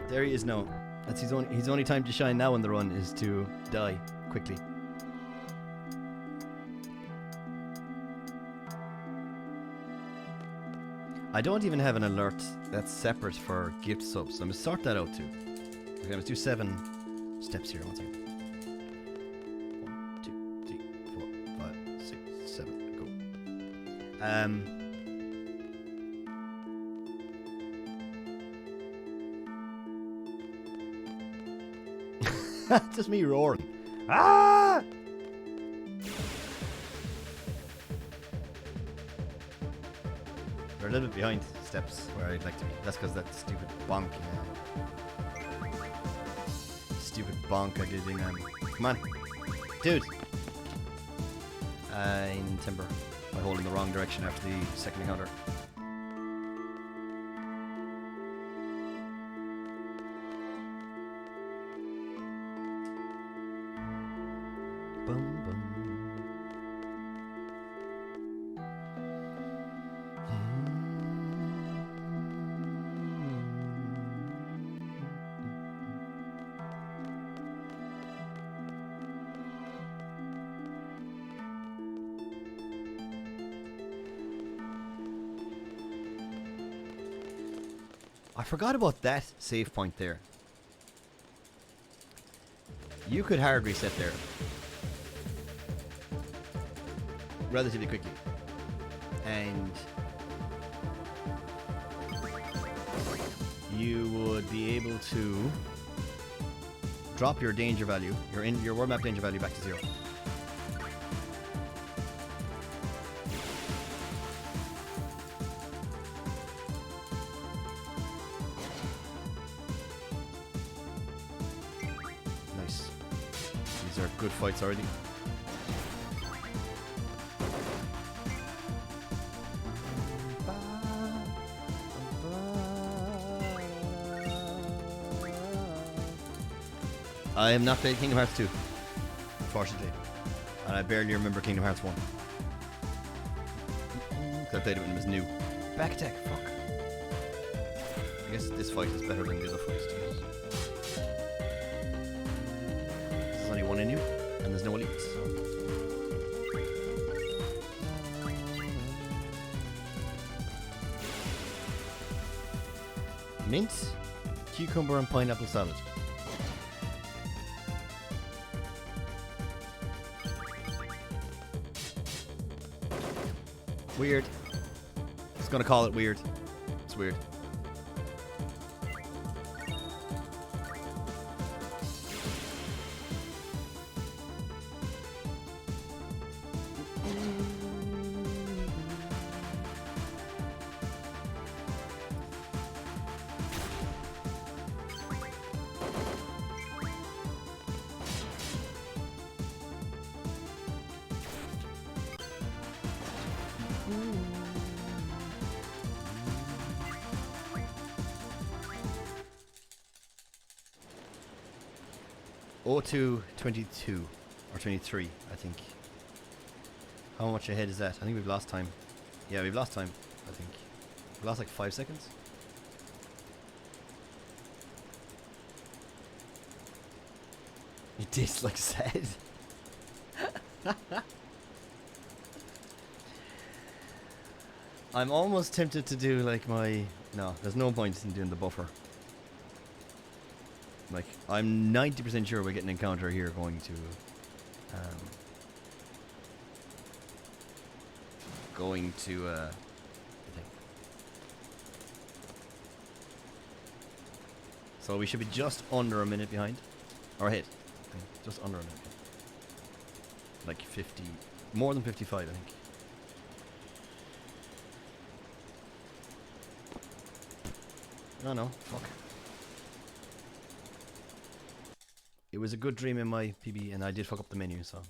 There he is now. That's his only time to shine now in the run is to die quickly. I don't even have an alert that's separate for gift subs, so I'm gonna sort that out too. Okay, let's do 7 steps here. 1 second. 1, 2, 3, 4, 5, 6, 7. Go. Just me roaring. Ah! We're a little bit behind steps where I'd like to be. That's because that stupid bonk. Stupid bonk I did in. Come on, dude. In timber by holding the wrong direction after the second encounter. Boom, boom. I forgot about that save point there. You could hard reset there relatively quickly, and you would be able to drop your danger value, your world map danger value back to 0. Good fights already. I am not playing Kingdom Hearts 2, unfortunately, and I barely remember Kingdom Hearts 1. I played it when it was new. Back attack, fuck. I guess this fight is better than the other fights. There's only one in you, and there's no elites. So. Mint, cucumber, and pineapple salad. Weird. Just gonna call it weird. It's weird. O2 22 or 23, I think. How much ahead is that? I think we've lost time. Yeah, we've lost time, I think. We lost like 5 seconds. It tastes like sad. I'm almost tempted to do like my... No, there's no point in doing the buffer. Like, I'm 90% sure we get an encounter here going going to the thing. So we should be just under a minute behind. Or ahead. Just under a minute. Like 50, more than 55 I think. Oh no, fuck. It was a good dream in my PB and I did fuck up the menu, so.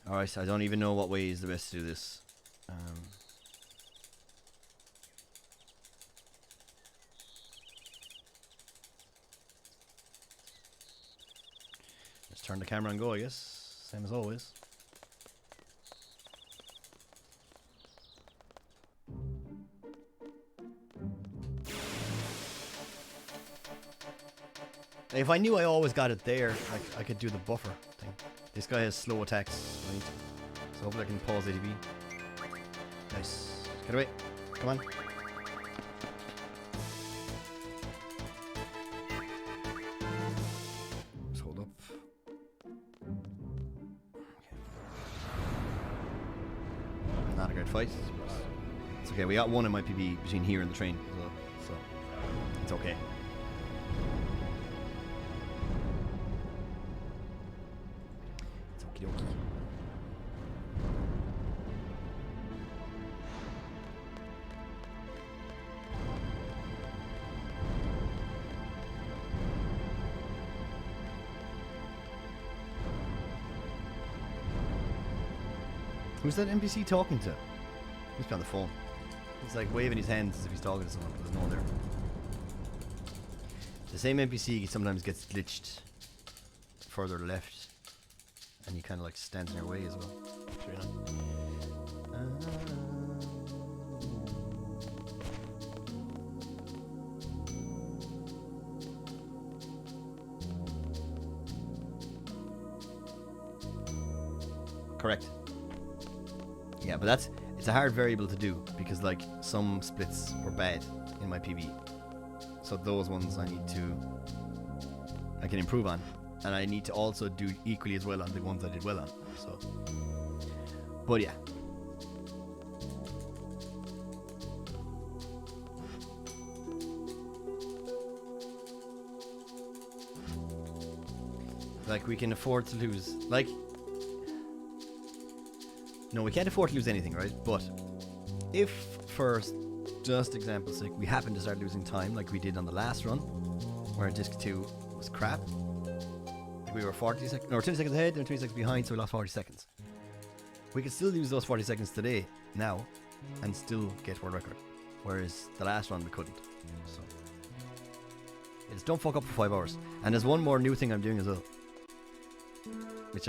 Alright, I don't even know what way is the best to do this. Let's turn the camera and go, I guess. Same as always. If I knew I always got it there, I could do the buffer thing. This guy has slow attacks, right? So hopefully I can pause ADB. Nice. Get away. Come on. Just hold up. Okay. Not a great fight. It's okay. We got one in my PB between here and the train as well, so it's okay. Who's that NPC talking to? He's on the phone. He's like waving his hands as if he's talking to someone, but there's no one there. The same NPC sometimes gets glitched further left, and he kind of like stands in your way as well. Sure enough. Correct. Yeah, but it's a hard variable to do because like some splits were bad in my PB. So those ones I can improve on. And I need to also do equally as well on the ones I did well on. So, but yeah. Like we can afford to lose, like, no, we can't afford to lose anything, right? But if, for just example's sake, we happen to start losing time like we did on the last run, where disc 2 was crap, we were 20 seconds ahead and 20 seconds behind, so we lost 40 seconds. We could still use those 40 seconds today, now, and still get world record, whereas the last run we couldn't. So, just don't fuck up for 5 hours. And there's one more new thing I'm doing as well, which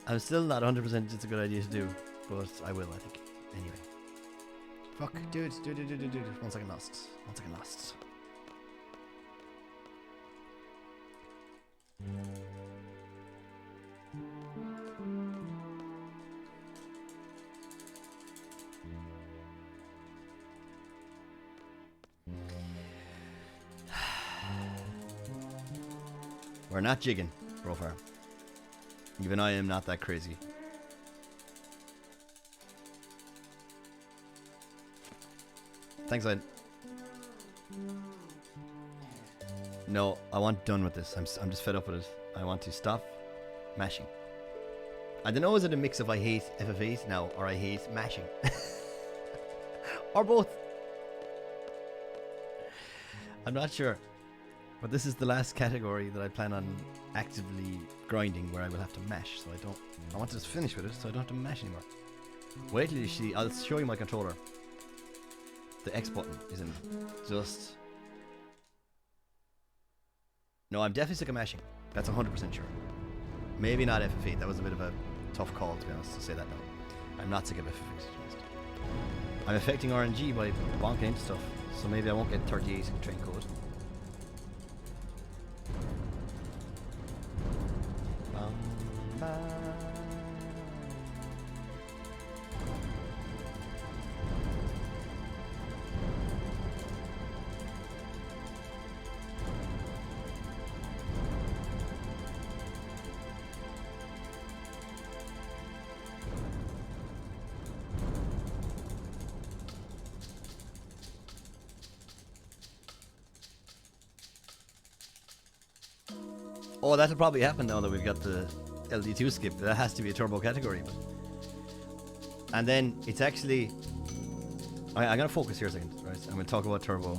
I'm still not 100% it's a good idea to do, but I will, I think. Anyway. Fuck, dude. 1 second lost. 1 second lost. We're not jigging, Brofar. Even I am not that crazy. Thanks, Ed. No, I want done with this. I'm just fed up with it. I want to stop mashing. I don't know, is it a mix of I hate FF8 now or I hate mashing? Or both. I'm not sure. But this is the last category that I plan on actively grinding, where I will have to mash. So I want to just finish with it so I don't have to mash anymore. Wait till you see, I'll show you my controller. The X button isn't just... No, I'm definitely sick of mashing. That's 100% sure. Maybe not FF8, that was a bit of a tough call to be honest to say that now. I'm not sick of FF8 to be honest. I'm affecting RNG by bonking into stuff, so maybe I won't get 38 train code. Oh, that'll probably happen now that we've got the LD2 skip. That has to be a turbo category. But... And then it's actually... I'm going to focus here a second, right? I'm going to talk about turbo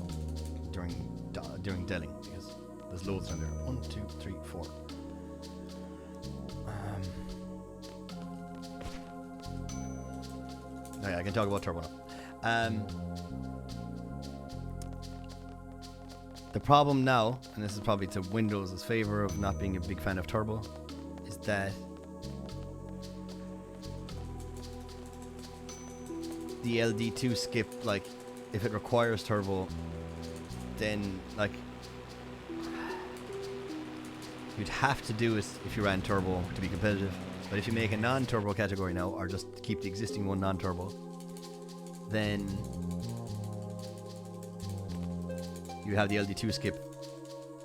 during delling, because there's loads down there. 1, 2, 3, 4. I can talk about turbo now. The problem now, and this is probably to Windows' favor of not being a big fan of turbo, is that the LD2 skip, like, if it requires turbo, then, like, you'd have to do it if you ran turbo to be competitive. But if you make a non-turbo category now, or just keep the existing one non-turbo, then you have the LD2 skip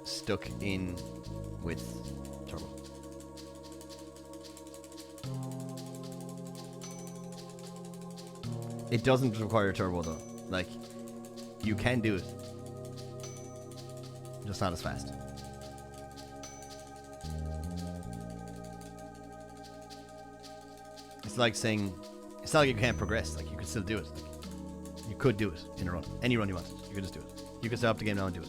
stuck in with turbo. It doesn't require turbo though. Like, you can do it, just not as fast. It's like saying, it's not like you can't progress. Like, you could still do it. Like, you could do it in a run, any run you wanted. You could just do it. You could stop the game now and do it.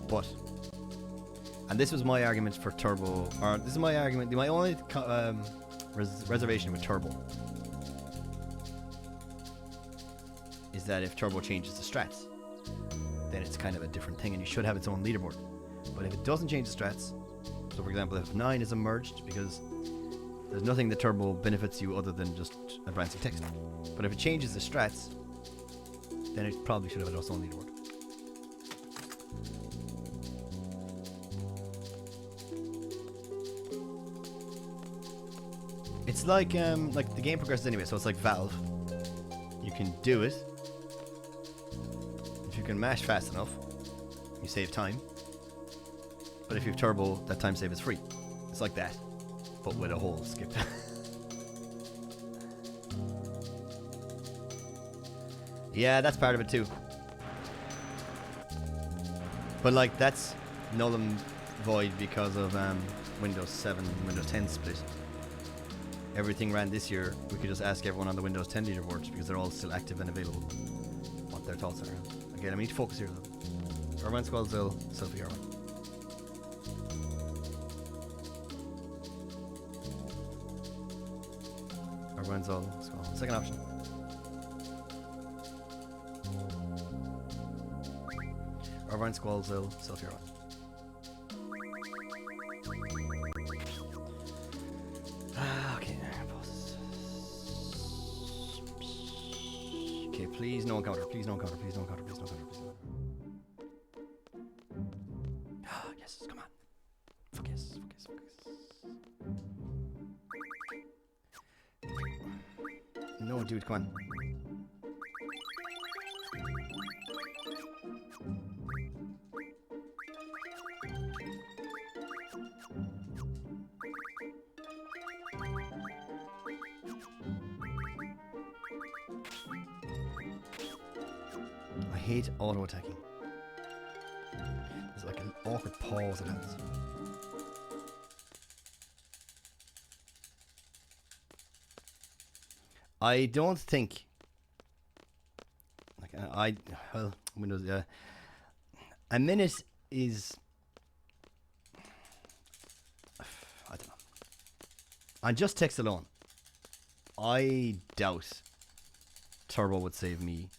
But, and this was my argument for turbo, or this is my argument, my only reservation with turbo is that if turbo changes the strats, then it's kind of a different thing and you should have its own leaderboard. But if it doesn't change the strats, so for example, if FF9 is merged, because there's nothing that turbo benefits you other than just advancing text. But if it changes the strats, then it probably should have its own leaderboard. It's like the game progresses anyway, so it's like Valve. You can do it. If you can mash fast enough, you save time. But if you have turbo, that time save is free. It's like that, but with a whole skip. Yeah, that's part of it too. But like, that's null and void because of Windows 7 and Windows 10 split. Everything ran this year. We could just ask everyone on the Windows 10 leaderboards because they're all still active and available. What their thoughts are. Again, I need to focus here though. Urban Squall Zill, Selfie Urban. Urban's all Squall. Second option. Urban Squall Zill, Selfie Urban. Please no encounter, please no encounter, please no encounter, please no encounter, please no encounter. Ah, yes, come on. Fuck yes, fuck yes, fuck yes. No, dude, come on. I hate auto attacking. There's like an awkward pause that happens. I don't think, like, well, Windows, yeah. A minute is, I don't know. On just text alone, I doubt turbo would save me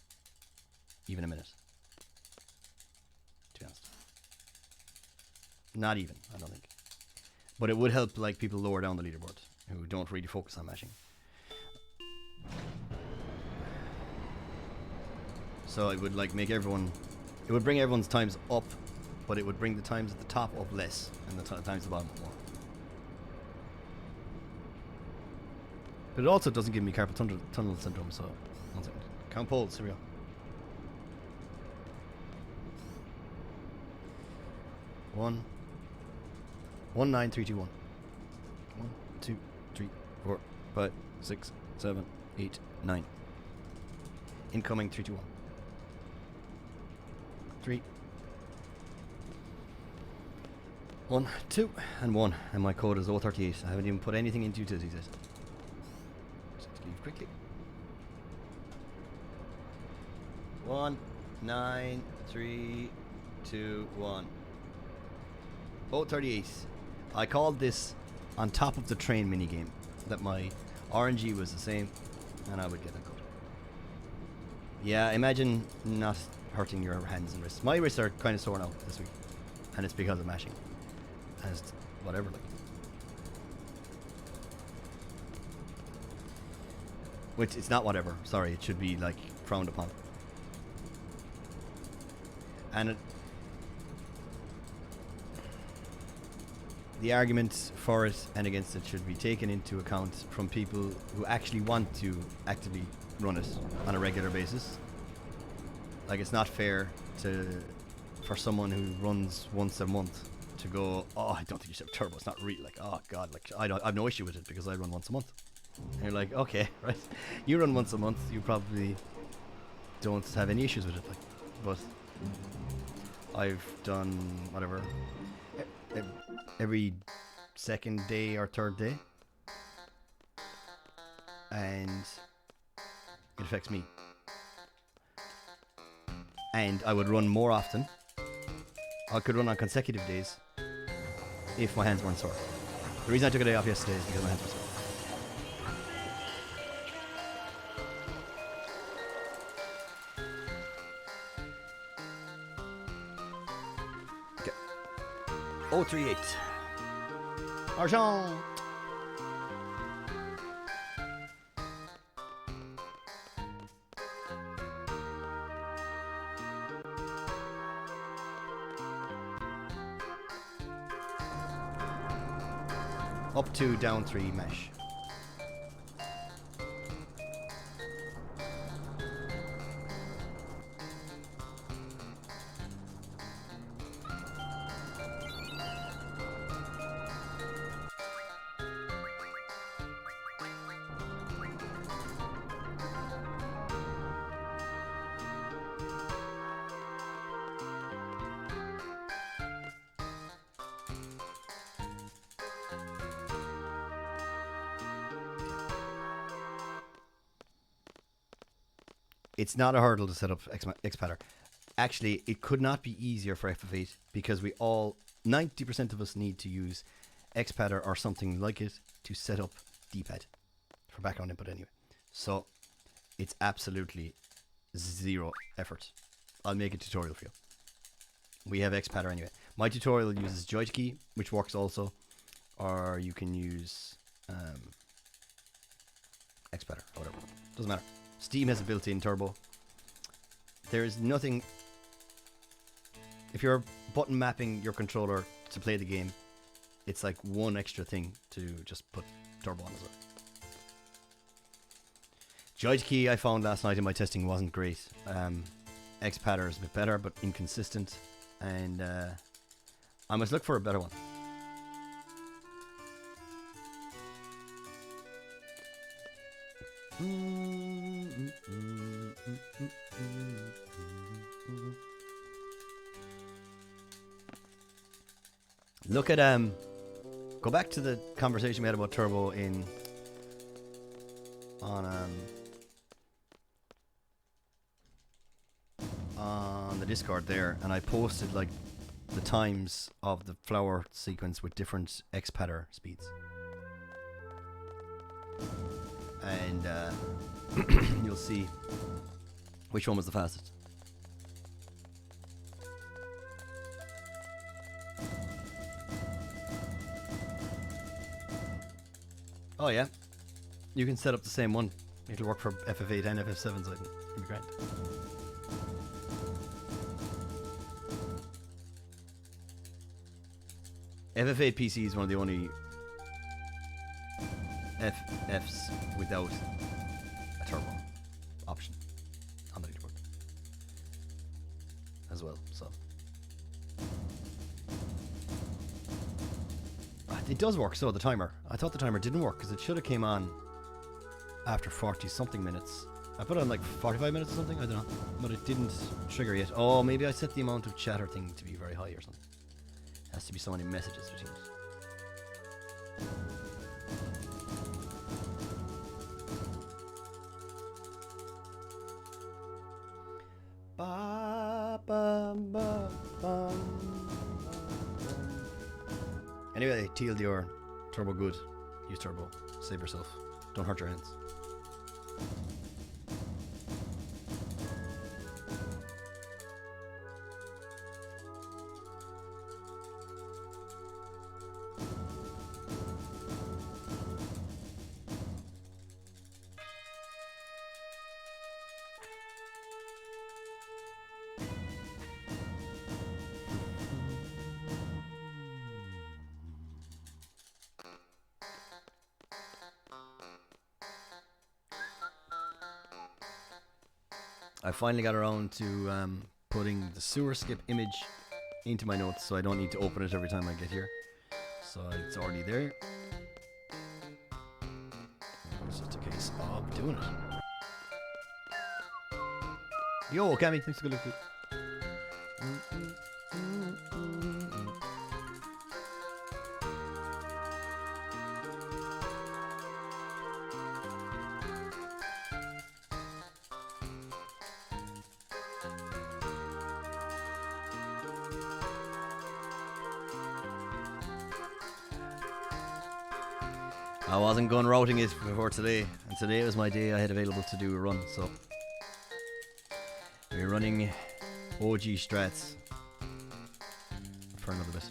even a minute, to be honest. Not even, I don't think. But it would help, like, people lower down the leaderboard who don't really focus on mashing. So it would, like, make everyone, it would bring everyone's times up, but it would bring the times at the top up less and the times at the bottom up more. But it also doesn't give me carpal tunnel syndrome, so 1 second. Count polls, here we go. 1, 1, 9, 3, 2, 1. 1, 2, 3, 4, 5, 6, 7, 8, 9. Incoming 3, 2, 1. 3. 1, 2, and 1. And my code is 038. I haven't even put anything into utilities yet. Just have to leave quickly. 1, 9, 3, 2, 1. 038. I called this on top of the train minigame, that my RNG was the same, and I would get a code. Yeah, imagine not hurting your hands and wrists. My wrists are kind of sore now this week, and it's because of mashing. And it's whatever, like. Which, it's not whatever, sorry, it should be, like, frowned upon. And the argument for it and against it should be taken into account from people who actually want to actively run it on a regular basis. Like, it's not fair for someone who runs once a month to go, oh, I don't think you should have turbo. It's not real. Like, oh god, like I have no issue with it because I run once a month. And you're like, okay, right? You run once a month, you probably don't have any issues with it. Like, but I've done whatever every second day or third day, and it affects me. And I would run more often. I could run on consecutive days if my hands weren't sore. The reason I took a day off yesterday is because my hands were sore. Okay. 038. Argent! Up 2, down 3, mesh. It's not a hurdle to set up XPattern. Actually, it could not be easier for FF8 because we all, 90% of us need to use XPattern or something like it to set up D-pad for background input anyway. So it's absolutely zero effort. I'll make a tutorial for you. We have XPattern anyway. My tutorial uses joystick, which works also, or you can use XPattern or whatever. Doesn't matter. Steam has a built-in turbo. There is nothing. If you're button mapping your controller to play the game, it's like one extra thing to just put turbo on as well. Joystick I found last night in my testing wasn't great. XPattern is a bit better, but inconsistent, and I must look for a better one. Look at go back to the conversation we had about turbo on the Discord there, and I posted like the times of the flower sequence with different XPattern speeds. And you'll see which one was the fastest. Oh yeah, you can set up the same one. It'll work for FF8 and FF7, so it'll be great. FF8 PC is one of the only FFs without a turbo option on the leaderboard as well, so it does work. So the timer, I thought the timer didn't work because it should have came on after 40 something minutes. I put it on like 45 minutes or something, I don't know. But it didn't trigger yet. Oh, maybe I set the amount of chatter thing to be very high or something. It has to be so many messages between us. Anyway, TLDR, turbo good. Use turbo. Save yourself. Don't hurt your hands. I finally got around to putting the sewer skip image into my notes, so I don't need to open it every time I get here. So it's already there. It's just a case of doing it. Yo, Cammy, thanks for the good look. I wasn't going routing it before today, and today was my day I had available to do a run, so we're running OG strats for another bit.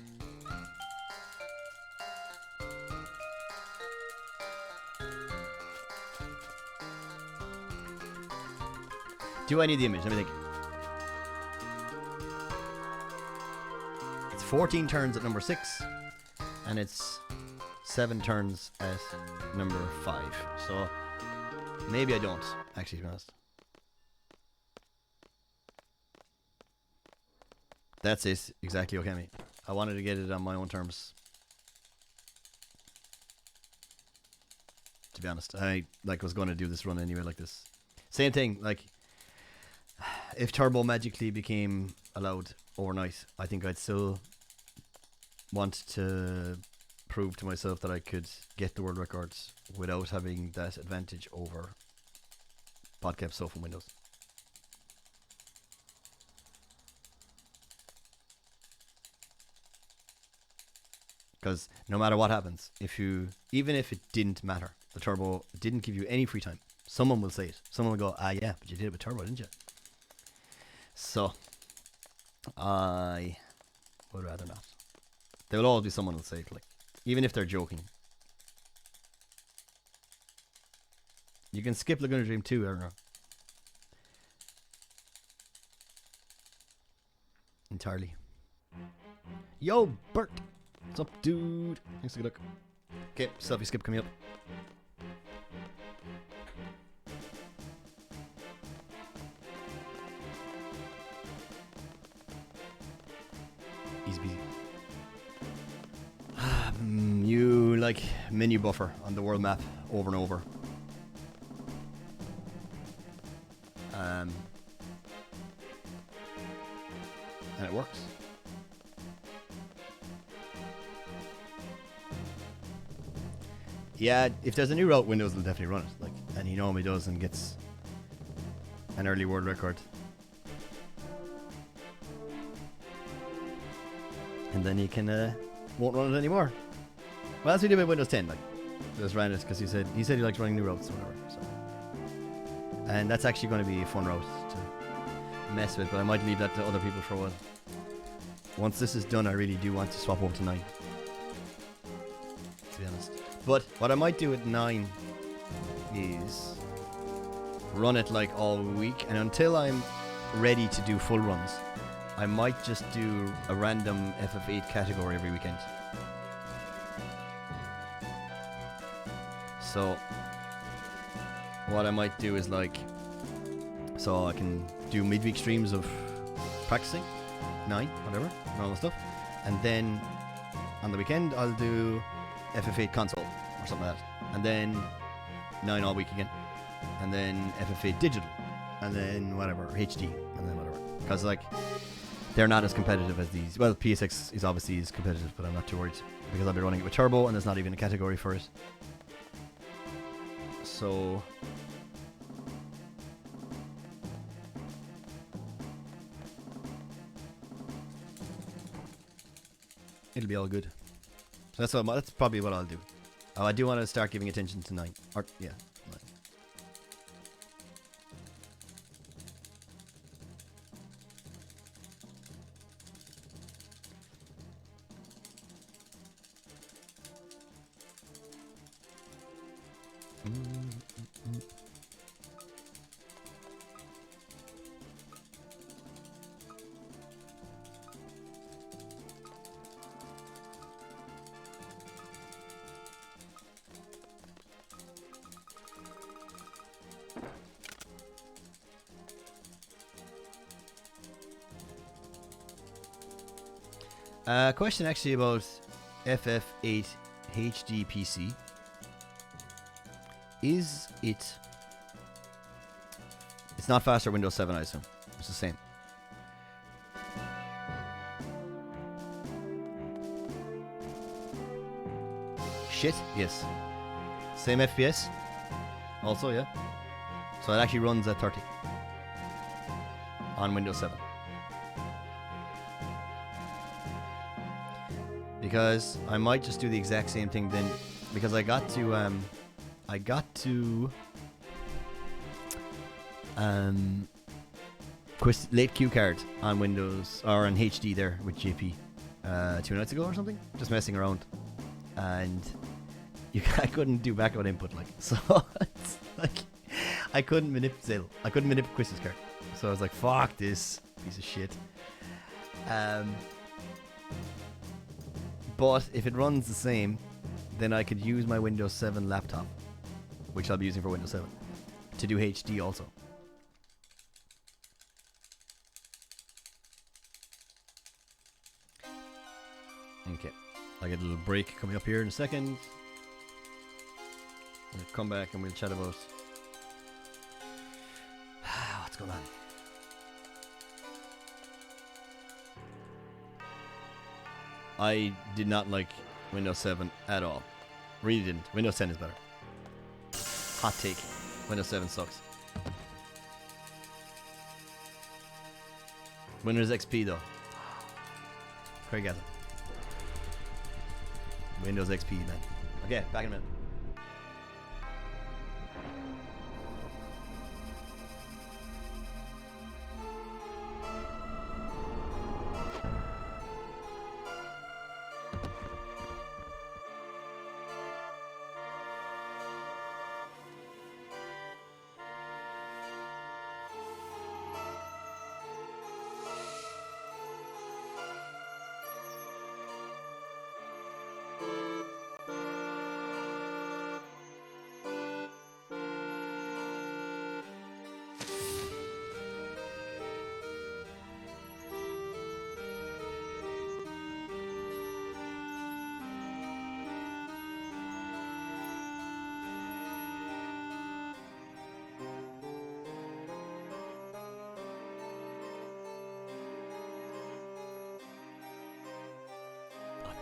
Do I need the image? Let me think. It's 14 turns at number 6, and it's 7 turns at number 5. So maybe I don't, actually, to be honest. That's it, exactly, okay, mate. I wanted to get it on my own terms. To be honest, I was going to do this run anyway like this. Same thing, like if turbo magically became allowed overnight, I think I'd still want to prove to myself that I could get the world records without having that advantage over podcast stuff and Windows. Because no matter what happens, even if it didn't matter, the turbo didn't give you any free time, someone will say it. Someone will go, ah yeah, but you did it with turbo, didn't you? So I would rather not. There will always be someone who'll say it, like, even if they're joking. You can skip Laguna Dream too, I don't know. Entirely. Yo, Bert! What's up, dude? Thanks for the look. Okay, selfie skip coming up. Easy peasy. You like menu buffer on the world map over and over. And it works. Yeah, if there's a new route, Windows will definitely run it. Like, and he normally does and gets an early world record. And then he can won't run it anymore. Well, that's what he did with Windows 10. Like, just ran it because he said he likes running new routes or whatever. So, and that's actually going to be a fun route to mess with. But I might leave that to other people for a while. Once this is done, I really do want to swap over to 9. To be honest. But what I might do at 9 is run it like all week, and until I'm ready to do full runs, I might just do a random FF8 category every weekend. So what I might do is so I can do midweek streams of practicing, 9, whatever, normal stuff, and then on the weekend I'll do FF8 console or something like that, and then 9 all week again. and then FF8 digital, and then whatever HD, and then whatever. Because like they're not as competitive as these. Well, PSX is obviously as competitive, but I'm not too worried because I'll be running it with turbo, and there's not even a category for it. So it'll be all good. So that's probably what I'll do. Oh, I do want to start giving attention to 9. Or yeah, 9. Question actually about FF8 HD PC. Is it? It's not faster Windows 7, I assume. It's the same. Shit, yes. Same FPS. Also, yeah. So it actually runs at 30 on Windows 7. Because I might just do the exact same thing then, because I got to late Q card on Windows or on HD there with JP 2 nights ago or something, just messing around, and I couldn't do backward input, like, so it's like I couldn't manipulate Chris's card, so I was like, fuck this piece of shit. But if it runs the same, then I could use my Windows 7 laptop, which I'll be using for Windows 7, to do HD also. Okay, I get a little break coming up here in a second. We'll come back and we'll chat about what's going on. I did not like Windows 7 at all. Really didn't. Windows 10 is better. Hot take. Windows 7 sucks. Windows XP though. Craig has it. Windows XP, man. Okay, back in a minute.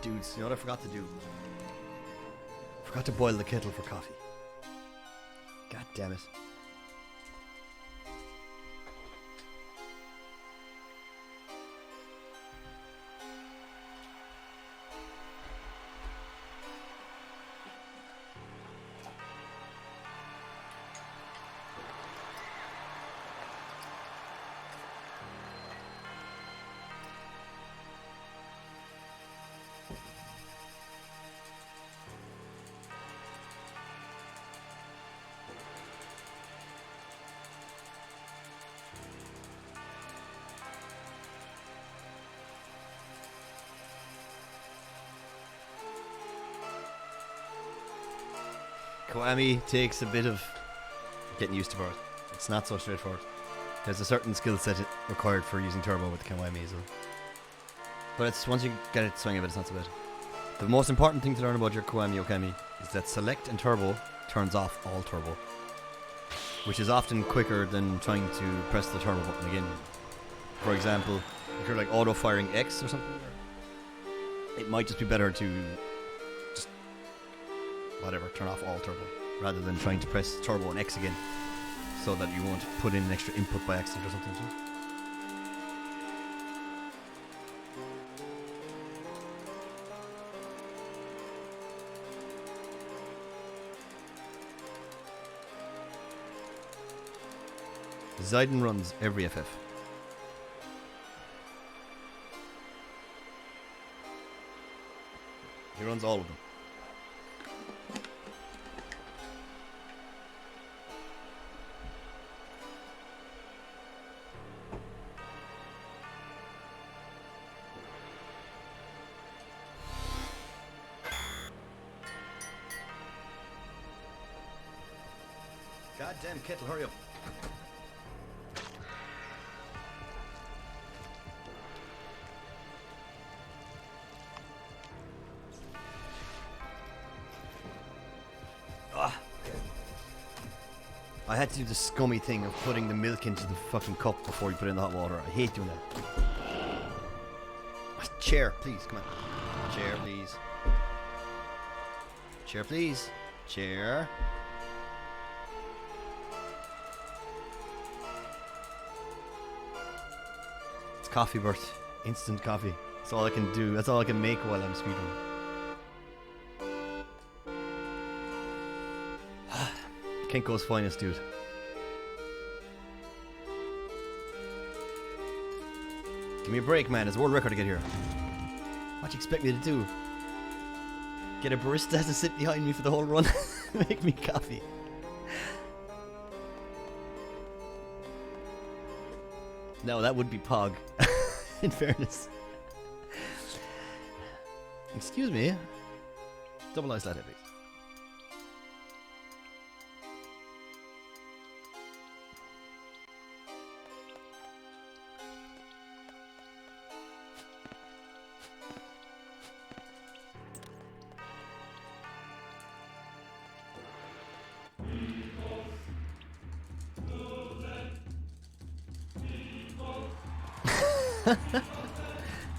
Dudes, you know what I forgot to do? Forgot to boil the kettle for coffee. God damn it. Kiwami takes a bit of getting used to for it. It's not so straightforward. There's a certain skill set required for using turbo with the Kiwami as well. But it's once you get it swing of it, it's not so bad. The most important thing to learn about your Kiwami Okami is that select and turbo turns off all turbo. which is often quicker than trying to press the turbo button again. For example, if you're like auto firing X or something, it might just be better to just whatever, turn off all turbo rather than trying to press turbo and X again, so that you won't put in an extra input by accident or something. Zayden runs every FF. He runs all of them. Goddamn kettle, hurry up. I had to do the scummy thing of putting the milk into the fucking cup before you put it in the hot water. I hate doing that. Chair, please, come on. Chair, please. Chair, please. Chair. It's coffee, Bert. Instant coffee. That's all I can do. That's all I can make while I'm speedrunning. Kenko's finest, dude. Give me a break, man. It's a world record to get here. What do you expect me to do? Get a barista to sit behind me for the whole run? Make me coffee. No, that would be Pog. In fairness. Excuse me. Double ice latte, please.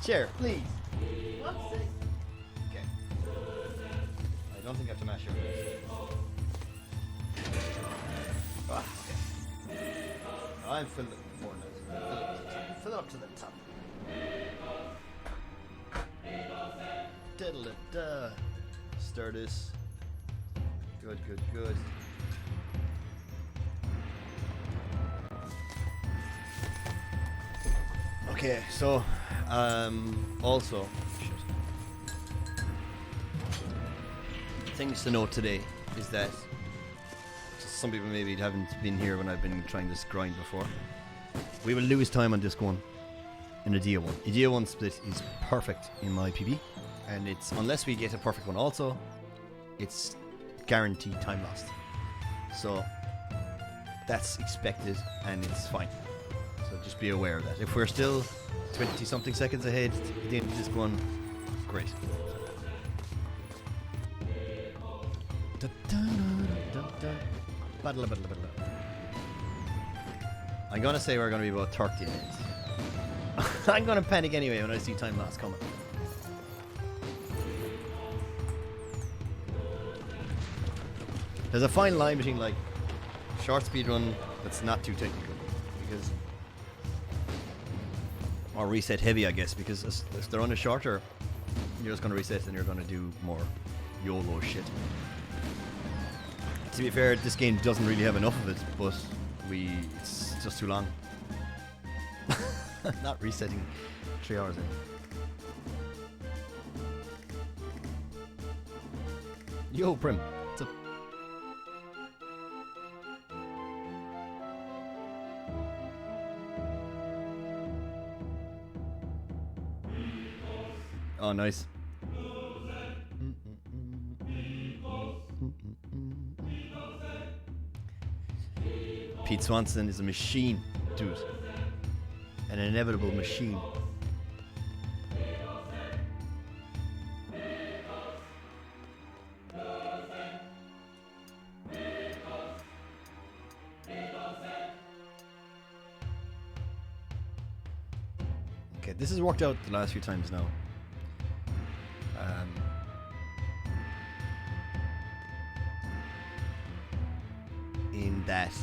Chair, please. Okay. I don't think I have to mash your okay. I'm filling it before now. Fill it up to the top. Diddle-da-da. Stir this. Good, good, good. Okay, so also things to note today is that some people maybe haven't been here when I've been trying this grind before. We will lose time on disc 1 in a DA1. A DA1 split is perfect in my PB, and it's unless we get a perfect one also, it's guaranteed time lost. So that's expected and it's fine. So just be aware of that. If we're still 20 something seconds ahead at the end of this one, great. I'm gonna say we're gonna be about 30 minutes. I'm gonna panic anyway when I see time loss coming. There's a fine line between like short speed run that's not too technical, because or reset heavy, I guess, because if they're on a shorter, you're just going to reset and you're going to do more YOLO shit. To be fair, this game doesn't really have enough of it, but it's just too long. Not resetting 3 hours in. Yo, Prim, what's up? Oh, nice. Pete Swanson is a machine, dude. An inevitable machine. Okay, this has worked out the last few times now. In that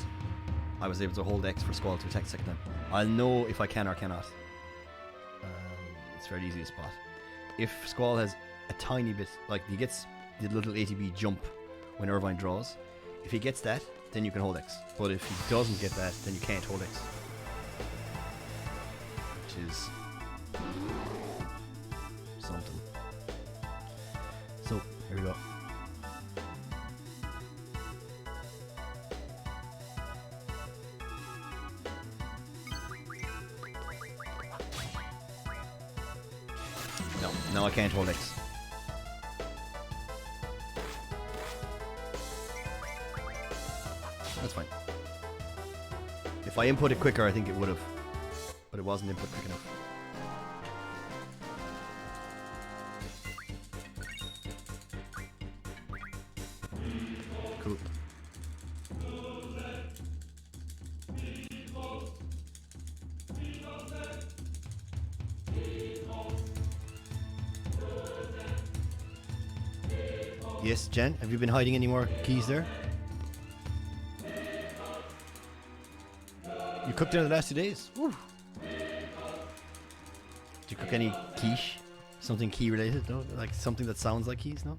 I was able to hold X for Squall to attack the second time. I'll know if I can or cannot. It's very easy to spot. If Squall has a tiny bit, like he gets the little ATB jump when Irvine draws, if he gets that, then you can hold X. But if he doesn't get that, then you can't hold X. Which is something. So, here we go. No, now I can't hold X. That's fine. If I input it quicker, I think it would have. But it wasn't input quick enough. Cool. Yes, Jen, have you been hiding any more keys there? You cooked dinner the last 2 days? Woo. Did you cook any quiche? Something key related? No? Like something that sounds like keys? No?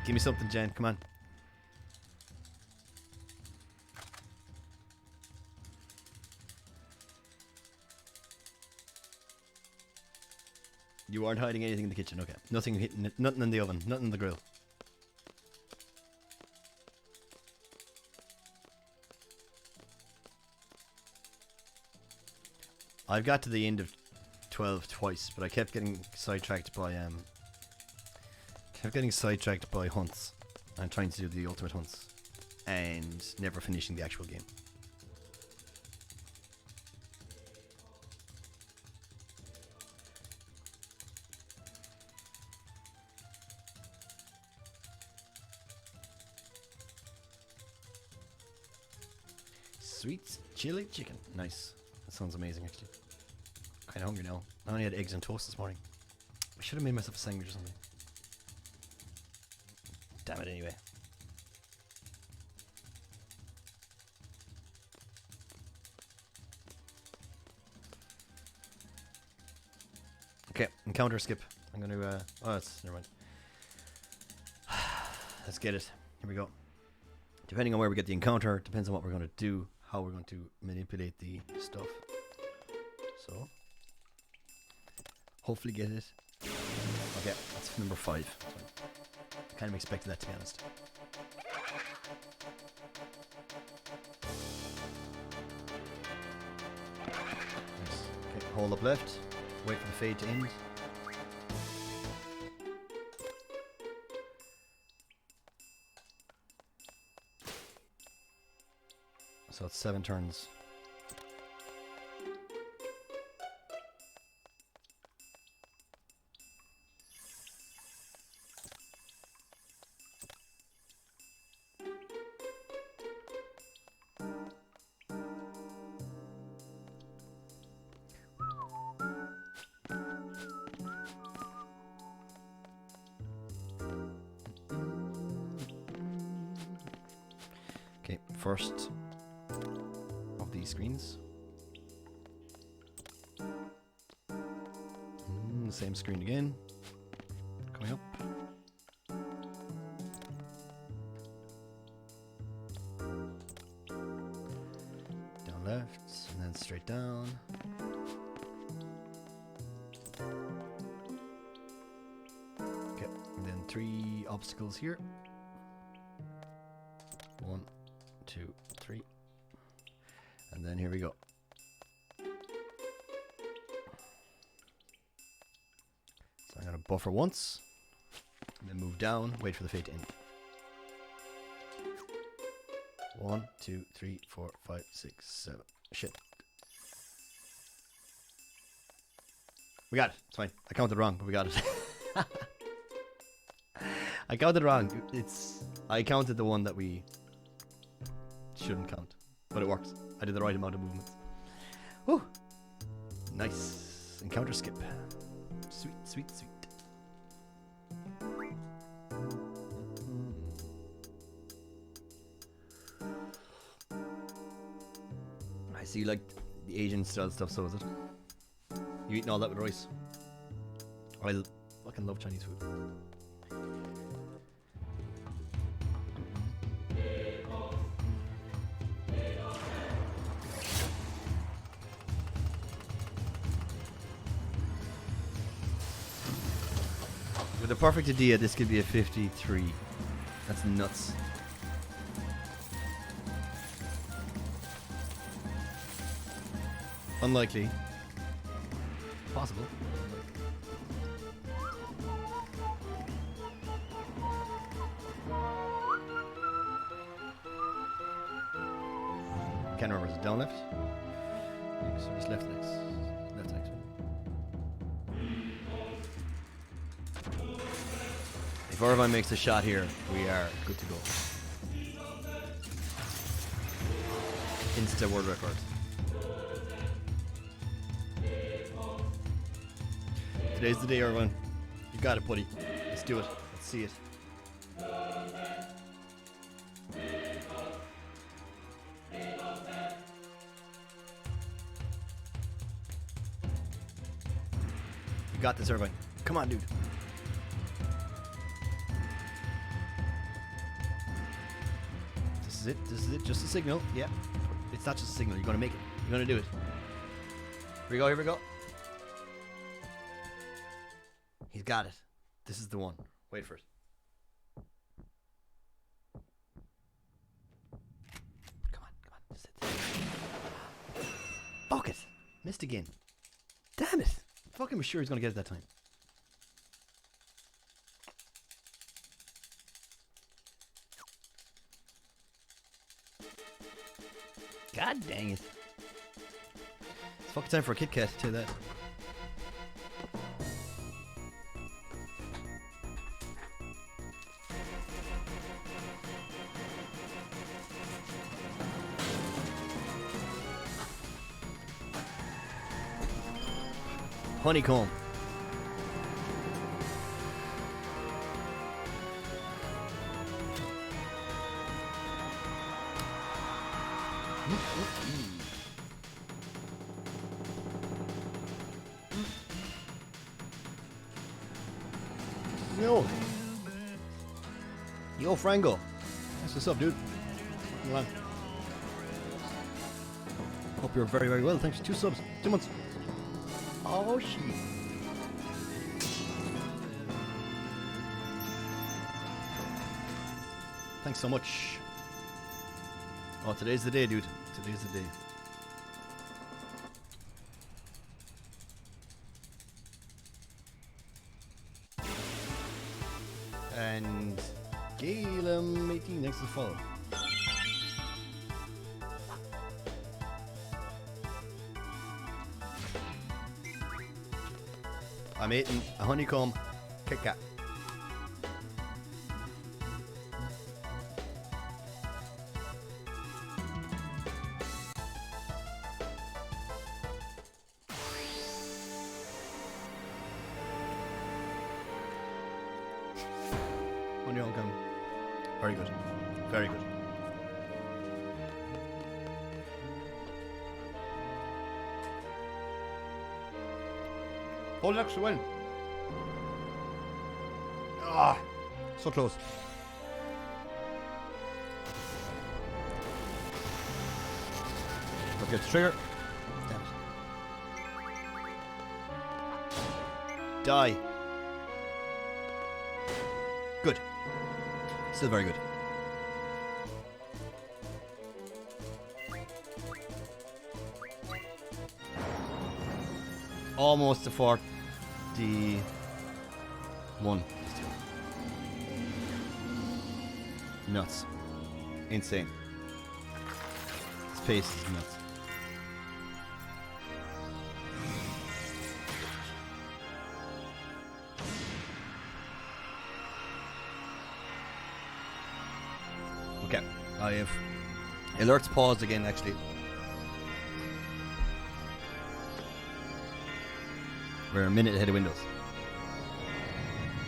Give me something, Jen. Come on. You aren't hiding anything in the kitchen, okay. Nothing hitting, nothing in the oven, nothing in the grill. I've got to the end of 12 twice, but I kept getting sidetracked by hunts. I'm trying to do the ultimate hunts and never finishing the actual game. Sweet chili chicken. Nice. That sounds amazing, actually. Kind of hungry now. I only had eggs and toast this morning. I should have made myself a sandwich or something. Damn it, anyway. Okay, encounter skip. I'm going to, oh, that's, never mind. Let's get it. Here we go. Depending on where we get the encounter, depends on what we're going to do, how we're going to manipulate the stuff. So, hopefully get it. Okay, that's number 5. I kind of expected that, to be honest. Nice. Okay, hold up left. Wait for the fade to end. So it's 7 turns. Okay, first of these screens. The same screen again. Coming up. Down left, and then straight down. Okay, and then 3 obstacles here. 1, 2, 3. And then here we go. So I'm going to buffer once, and then move down, wait for the fade to end. 1, 2, 3, 4, 5, 6, 7. Shit. We got it. It's fine. I counted wrong, but we got it. I counted wrong. I counted the one that we Shouldn't count. But it works. I did the right amount of movements. Whew. Nice. Encounter skip. Sweet, sweet, sweet. I see you like the Asian style stuff, so is it? You eating all that with rice? I fucking love Chinese food. With a perfect idea, this could be a 53. That's nuts. Unlikely. Possible. Can't remember. Is it down left? Next. Or just left next? Left next. If Irvine makes a shot here, we are good to go. Insta world record. Today's the day, Irvine. You got it, buddy. Let's do it. Let's see it. You got this, Irvine. Come on, dude. This is it. This is it. Just a signal. Yeah. It's not just a signal. You're going to make it. You're going to do it. Here we go. Here we go. He's got it. This is the one. Wait for it. Come on, come on. This is it. Fuck it. Missed again. Damn it. Fucking was sure he's gonna get it that time. God dang it. It's fucking time for a Kit Kat, tell you that. Honeycomb. Yo, Frango. That's what's up, dude. Come on. Hope you're very, very well. Thanks for 2 subs. 2 months. Oh, shit. Thanks so much. Oh, today's the day, dude. Today's the day. And Galen 18 next to follow. I'm eating a honeycomb Kit Kat. Honeycomb. Very good. Very good. Hold next to win. Ah, so close. Don't get the trigger. Damn it. Die. Good. Still very good. Almost a 41. Nuts. Insane. This pace is nuts. Okay, I have Alerts paused again, actually. We're a minute ahead of Windows.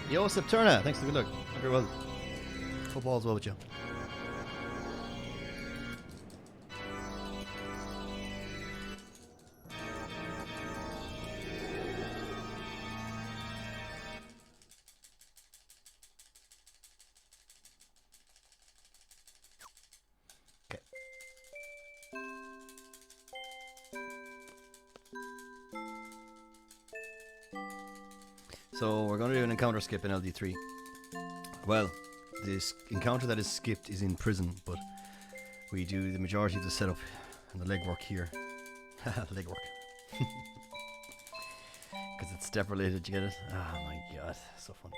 Yo, Septurna, thanks for the good luck. Hope you're well. Hope all's well with you. So we're going to do an encounter skip in LD3. Well, this encounter that is skipped is in prison, but we do the majority of the setup and the legwork here. Legwork. Because it's step related, you get it? Oh my god, so funny.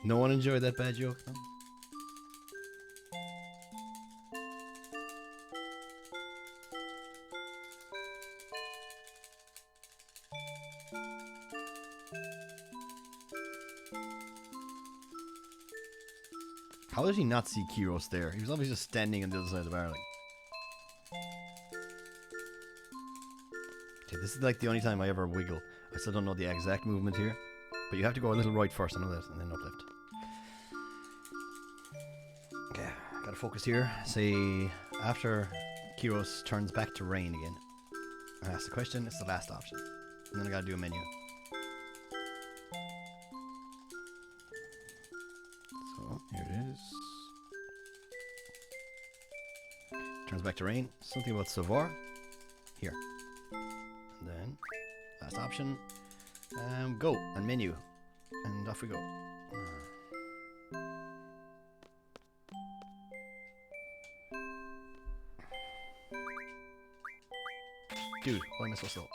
No one enjoyed that bad joke, no? How did he not see Kiros there? He was obviously just standing on the other side of the bar. Like. Okay, this is like the only time I ever wiggle. I still don't know the exact movement here. But you have to go a little right first, I know that, and then up left. Okay, gotta focus here. Say, after Kiros turns back to rain again, I ask the question, it's the last option. And then I gotta do a menu. So, here it is. Turns back to rain. Something about FWR. Here. And then, last option. Go, and menu. And off we go. Dude, why am I so slow?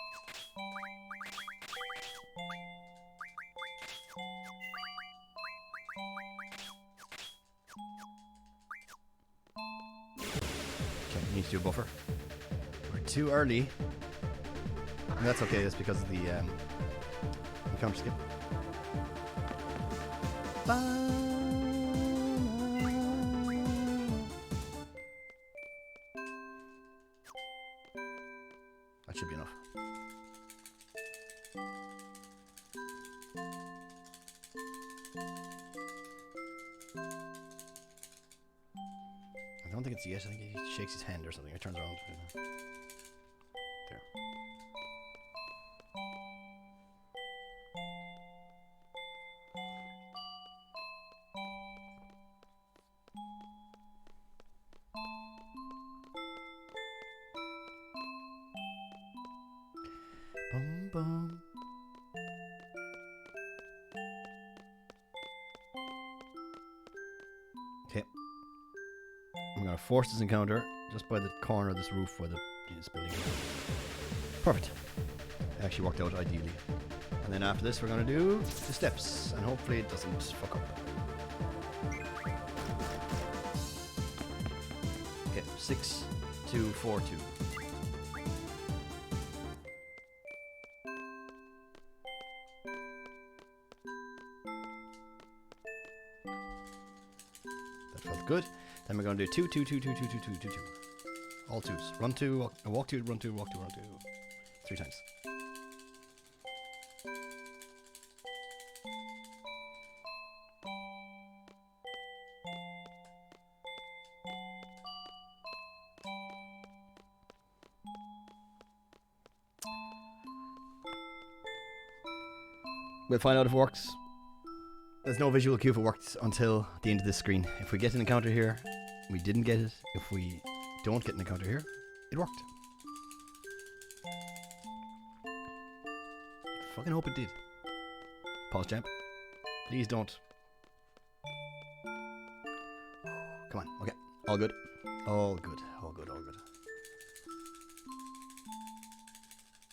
Okay, need to do a buffer. We're too early. And that's okay, that's because of the encounter skip. That should be enough. I don't think it's yes. I think he shakes his hand or something. Or turns around. There. Bum bum. Okay. I'm gonna force this encounter just by the corner of this roof where this building is. Perfect. It actually worked out ideally. And then after this we're gonna do the steps and hopefully it doesn't fuck up. Okay, 6, 2, 4, 2. Good. Then we're going to do 2, 2, 2, 2, 2, 2, 2, 2, 2. All twos. Run 2, walk 2, run 2, walk 2, run 2. 3 times. We'll find out if it works. There's no visual cue if it worked until the end of this screen. If we get an encounter here, we didn't get it. If we don't get an encounter here, it worked. Fucking hope it did. Pause champ. Please don't. Come on. Okay. All good. All good. All good. All good.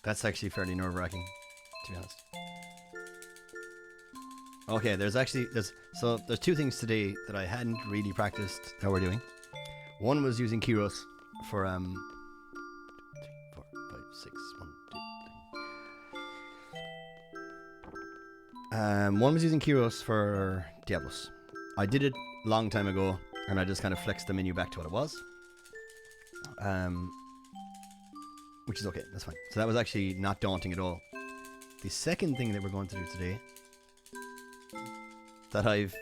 That's actually fairly nerve-wracking, to be honest. Okay, there's 2 things today that I hadn't really practiced that we're doing. One was using Kyros for 3, 4, 5, 6, 1, 2, 3. One was using Kyros for Diablos. I did it a long time ago, and I just kind of flexed the menu back to what it was. Which is okay, that's fine. So that was actually not daunting at all. The second thing that we're going to do today, that I've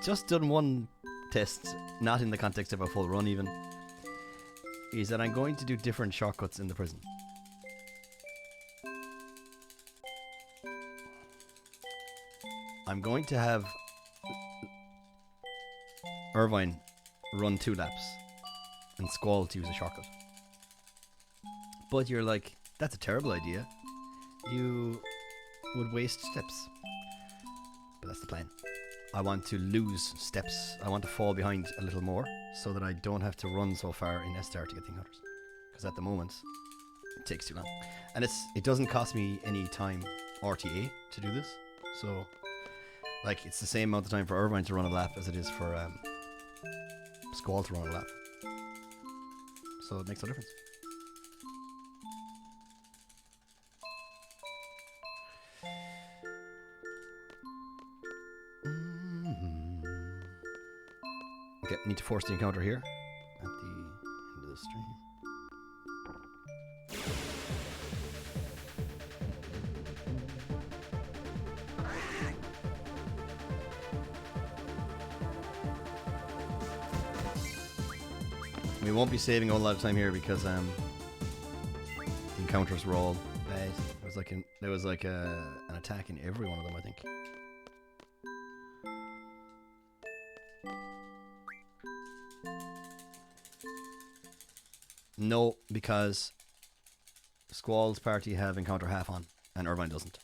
just done one test, not in the context of a full run even, is that I'm going to do different shortcuts in the prison. I'm going to have Irvine run 2 laps and Squall to use a shortcut. But you're like, that's a terrible idea. You would waste steps. But that's the plan. I want to lose steps. I want to fall behind a little more so that I don't have to run so far in SDR to get the encounters. Because at the moment, it takes too long. And it doesn't cost me any time RTA to do this. So, like, it's the same amount of time for Irvine to run a lap as it is for Squall to run a lap. So it makes no difference. Okay, need to force the encounter here at the end of the stream. We won't be saving a whole lot of time here because the encounters were all bad. There was like an attack in every one of them, I think. No, because Squall's party have encounter half on, and Irvine doesn't.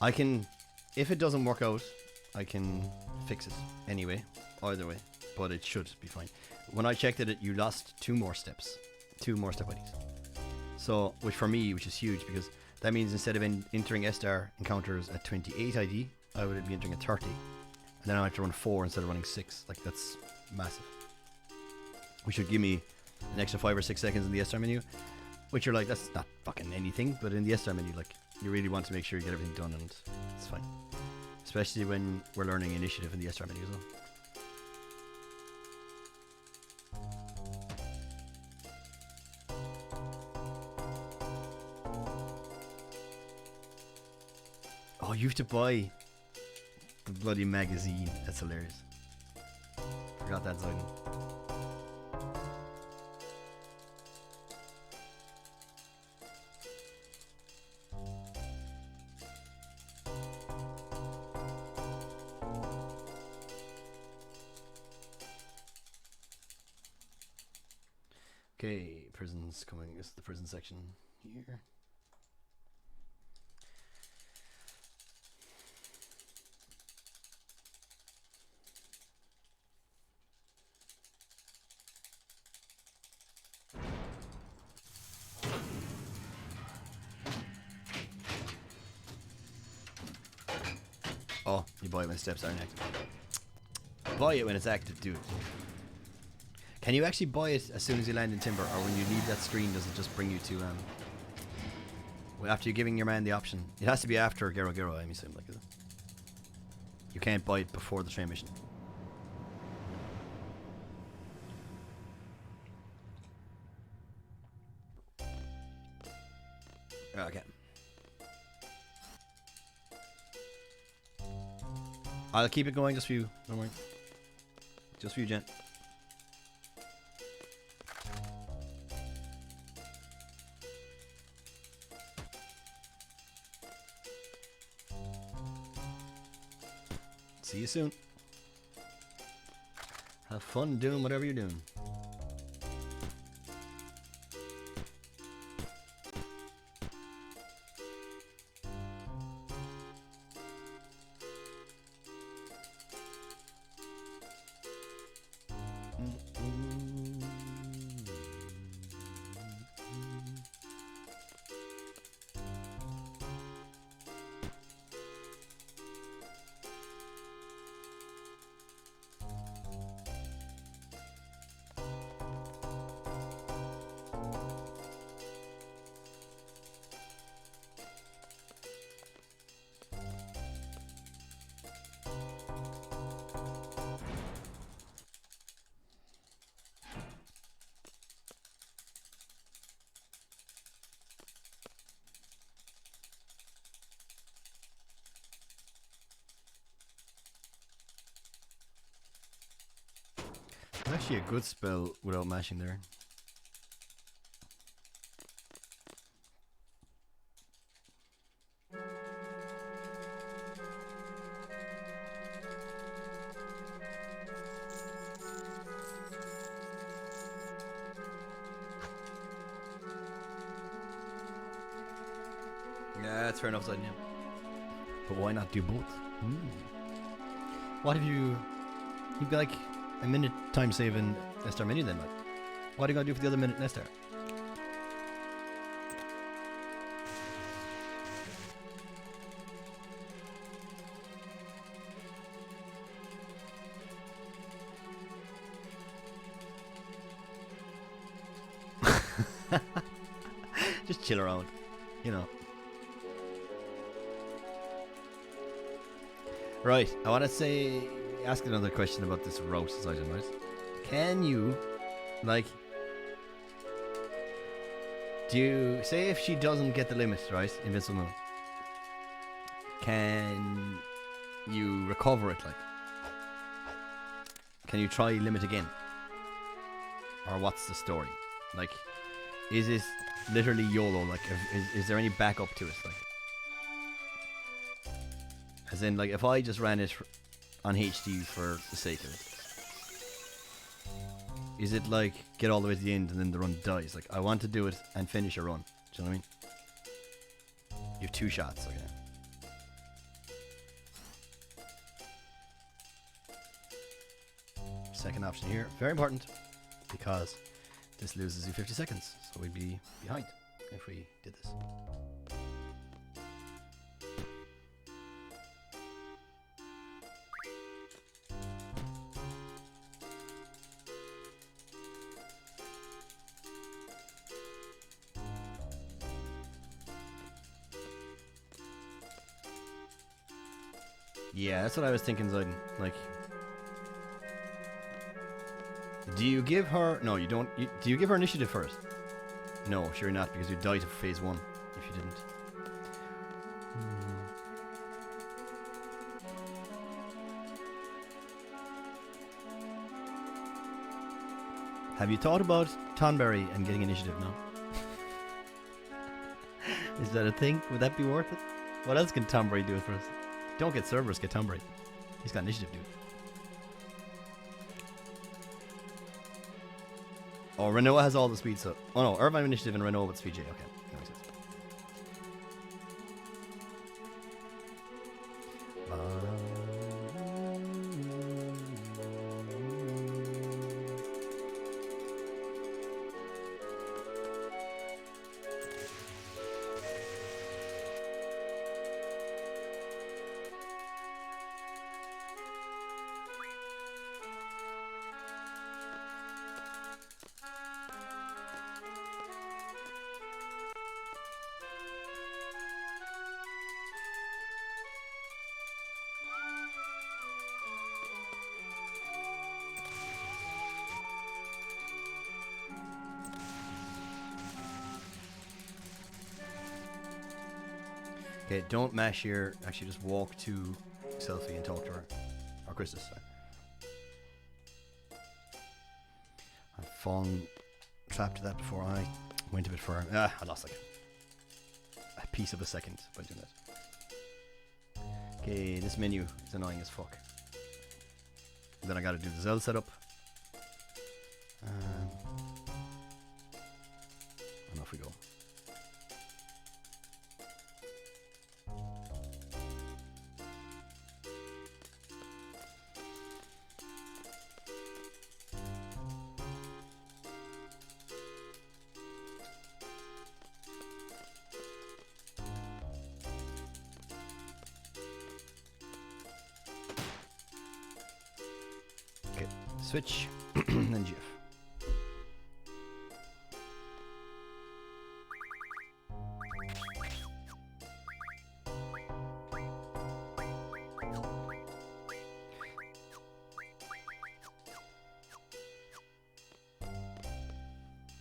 I can, if it doesn't work out, I can fix it anyway, either way, but it should be fine. When I checked it, you lost 2 more steps, 2 more step IDs. So, which for me, which is huge, because that means instead of entering SDR encounters at 28 ID, I would be entering at 30. And then I have to run 4 instead of running 6. Like, that's massive. Which would give me an extra 5 or 6 seconds in the SDR menu, which you're like, that's not fucking anything, but in the SDR menu, like, you really want to make sure you get everything done, and it's fine. Especially when we're learning initiative in the SR menu as well. Oh, you have to buy the bloody magazine. That's hilarious. Forgot that side. Okay, prisons coming. This is the prison section here. Oh, you buy it when steps aren't active. Buy it when it's active, dude. Can you actually buy it as soon as you land in Timber, or when you leave that screen, does it just bring you to, well, after you're giving your man the option? It has to be after Gero Gero, I'm assuming, like, is it? You can't buy it before the train mission. Okay. I'll keep it going just for you, don't worry. Just for you, gent. See you soon. Have fun doing whatever you're doing. Actually, a good spell without mashing there. Yeah, that's fair enough, Zidane. But why not do both? What if you've got like a minute time save in Nestar menu then, like? What are you gonna do for the other minute Nestar? Just chill around, you know. Right, I want to ask another question about this roast item, right? Can you, like, do you, say if she doesn't get the limit, right, Invincible Moon, can you recover it, like? Can you try limit again? Or what's the story? Like, is this literally YOLO, like, is there any backup to it, like? As in, like, if I just ran it on HD for the sake of it, is it like get all the way to the end and then the run dies? Like, I want to do it and finish a run. Do you know what I mean? You have 2 shots, okay. Second option here, very important, because this loses you 50 seconds, so we'd be behind if we did this. Yeah, that's what I was thinking, Zidane. Like, do you give her... No, you don't... do you give her initiative first? No, sure not, because you die to phase 1 if you didn't. Have you thought about Tonberry and getting initiative now? Is that a thing? Would that be worth it? What else can Tonberry do for us? Don't get Cerberus, get Tonberry. He's got initiative, dude. Oh, Renoa has all the speed, so... Oh no, Irvine initiative and Renoa with speed J. Okay, that makes sense. Okay, don't mash here. Actually, just walk to Selfie and talk to her. Or Christus, sorry. I've fallen trapped to that before I went a bit far. Ah, I lost like a piece of a second by doing that. Okay, this menu is annoying as fuck. Then I gotta do the Zell setup. And off we go. Switch and GF.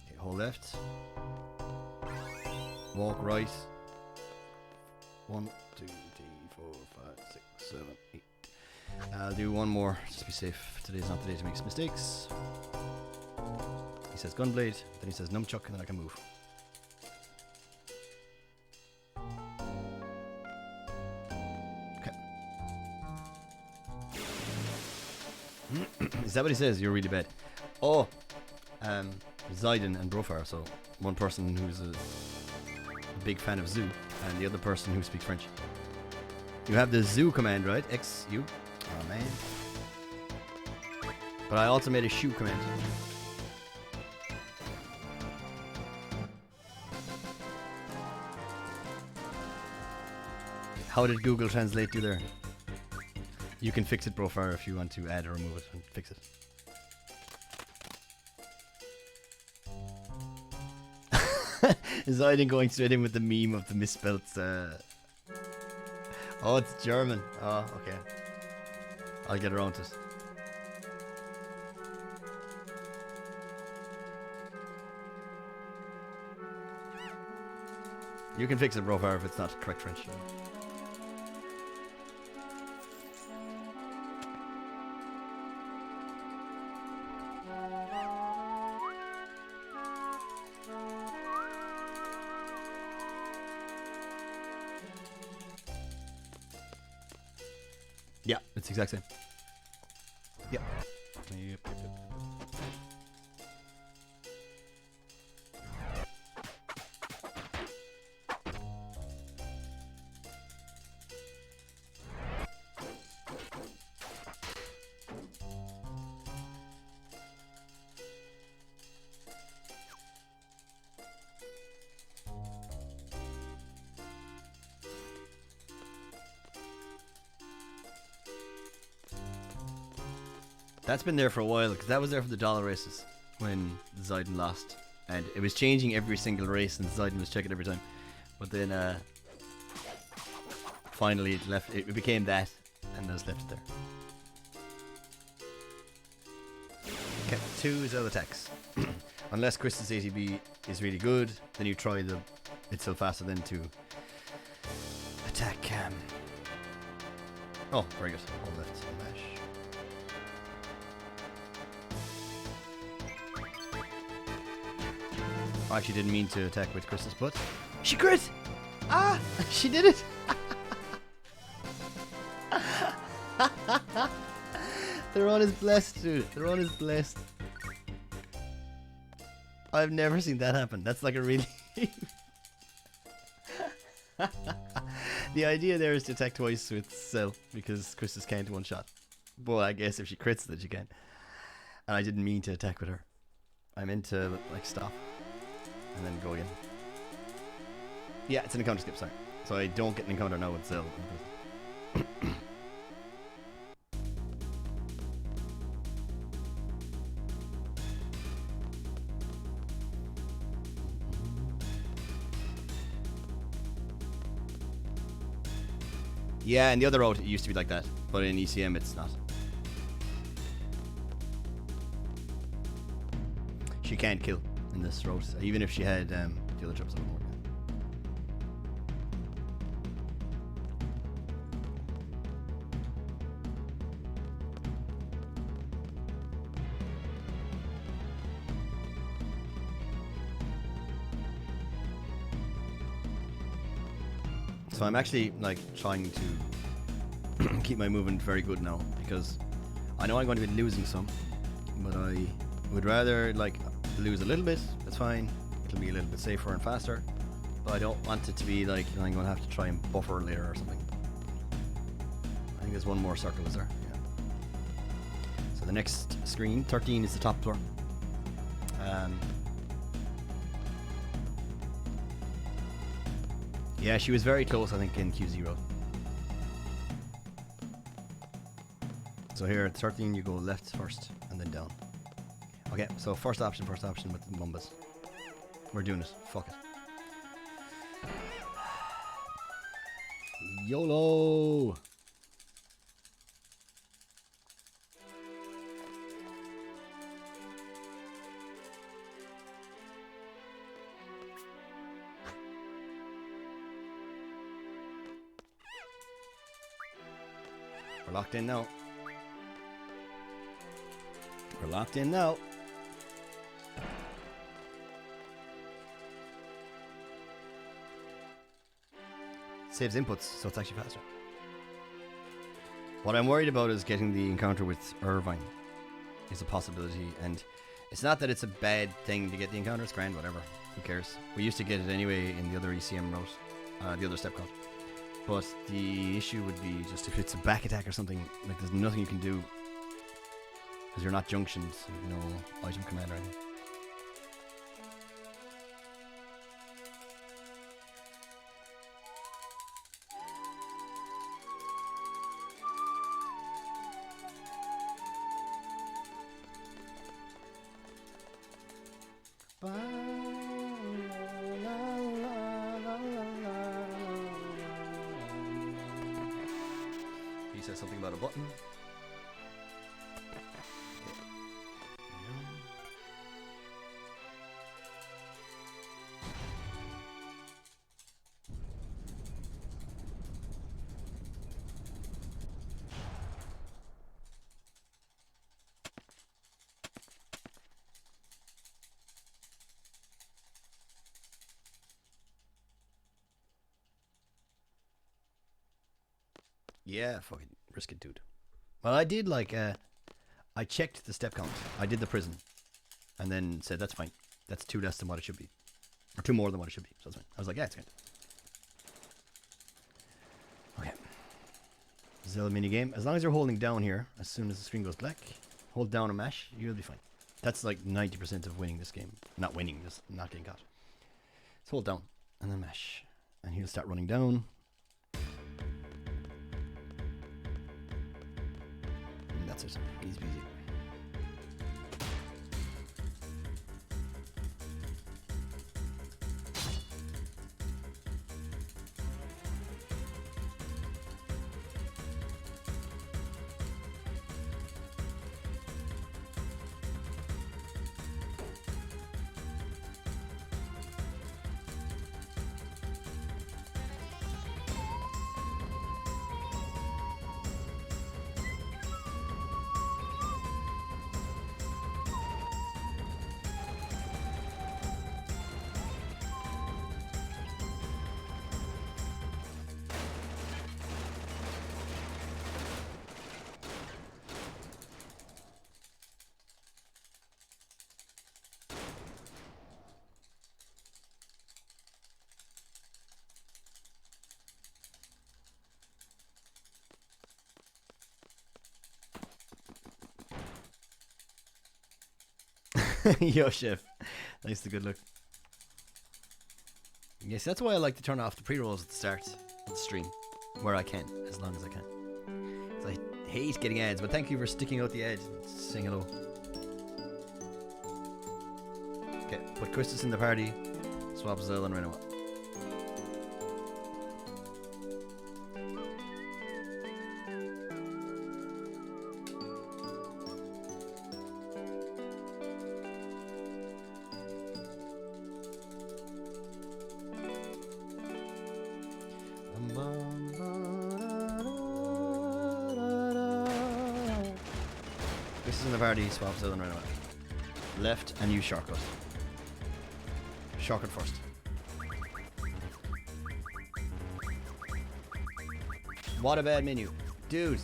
Okay, hold left. Walk right. 1, 2, 3, 4, 5, 6, 7, 8. I'll do one more, just to be safe. Today's not the day to make mistakes. He says Gunblade, then he says Nunchuck, and then I can move. Okay. Is that what he says? You're really bad. Oh, Zayden and Brofar, so one person who's a big fan of Zoo, and the other person who speaks French. You have the Zoo command, right? XU. Oh man. But I also made a shoe command. How did Google Translate do there? You can fix it, Brofar, if you want to add or remove it and fix it. Zayden going straight in with the meme of the misspelt. Oh, it's German. Oh, okay. I'll get around to it. You can fix it, Brofar, if it's not correct French. Yeah, it's the exact same. Yep. Yep. That's been there for a while, because that was there for the dollar races when Zayden lost, and it was changing every single race, and Zayden was checking every time. But then finally it left. It became that, and just left it there. Okay, 2 is out of attacks. Unless Chris's ATB is really good, then you try the it's still faster than to attack. Oh, very good. All left. Mash. I actually didn't mean to attack with Chris's, but she crit! Ah! She did it! The run is blessed, dude. The run is blessed. I've never seen that happen. That's like a really... The idea there is to attack twice with Cell, because Chris's can't one shot. But I guess if she crits then she can. And I didn't mean to attack with her. I meant to, like, stop. And then go again. Yeah, it's an encounter skip, sorry. So I don't get an encounter now with Zell. Yeah, in the other route it used to be like that, but in ECM it's not. She can't kill in this route, even if she had the other trips on board. So I'm actually like trying to keep my movement very good now, because I know I'm going to be losing some, but I would rather like lose a little bit. That's fine. It'll be a little bit safer and faster, but I don't want it to be like I'm going to have to try and buffer later or something. I think there's one more circle, is there? Yeah. So the next screen, 13 is the top floor. Yeah, she was very close, I think, in Q0. So here at 13, you go left first and then down. Okay, so first option with the Mumbas. We're doing it. Fuck it. YOLO! We're locked in now. We're locked in now. Saves inputs, so it's actually faster. What I'm worried about is getting the encounter with Irvine. Is a possibility, and it's not that it's a bad thing to get the encounter. It's grand, whatever. Who cares? We used to get it anyway in the other ECM route, the other step count. But the issue would be just if it's a back attack or something, like there's nothing you can do because you're not junctioned, so you know, item command or anything. He says something about a button. Yeah, fucking risk it, dude. Well, I did like, I checked the step count. I did the prison, and then said that's fine. That's 2 less than what it should be, or 2 more than what it should be. So that's fine. I was like, yeah, it's good. Okay. Zelda mini game. As long as you're holding down here, as soon as the screen goes black, hold down and mash, you'll be fine. That's like 90% of winning this game. Not winning, just not getting caught. So hold down and then mash, and he'll start running down. That's it. Easy peasy. Yo, chef. Thanks for the good look. Yes, that's why I like to turn off the pre-rolls at the start of the stream, where I can, as long as I can. Because I hate getting ads, but thank you for sticking out the ad and saying hello. Okay, put Christus in the party, swap Zell and Renoa. Party, swap Zell and Renoa. Left and use shortcut. Shortcut first. What a bad menu. Dude.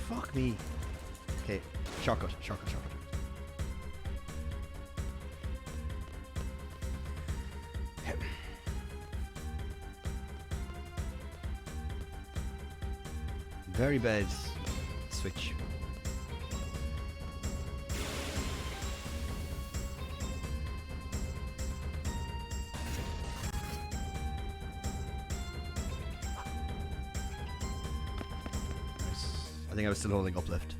Fuck me. Okay, shortcut. Very bad switch. I think I was still holding uplift.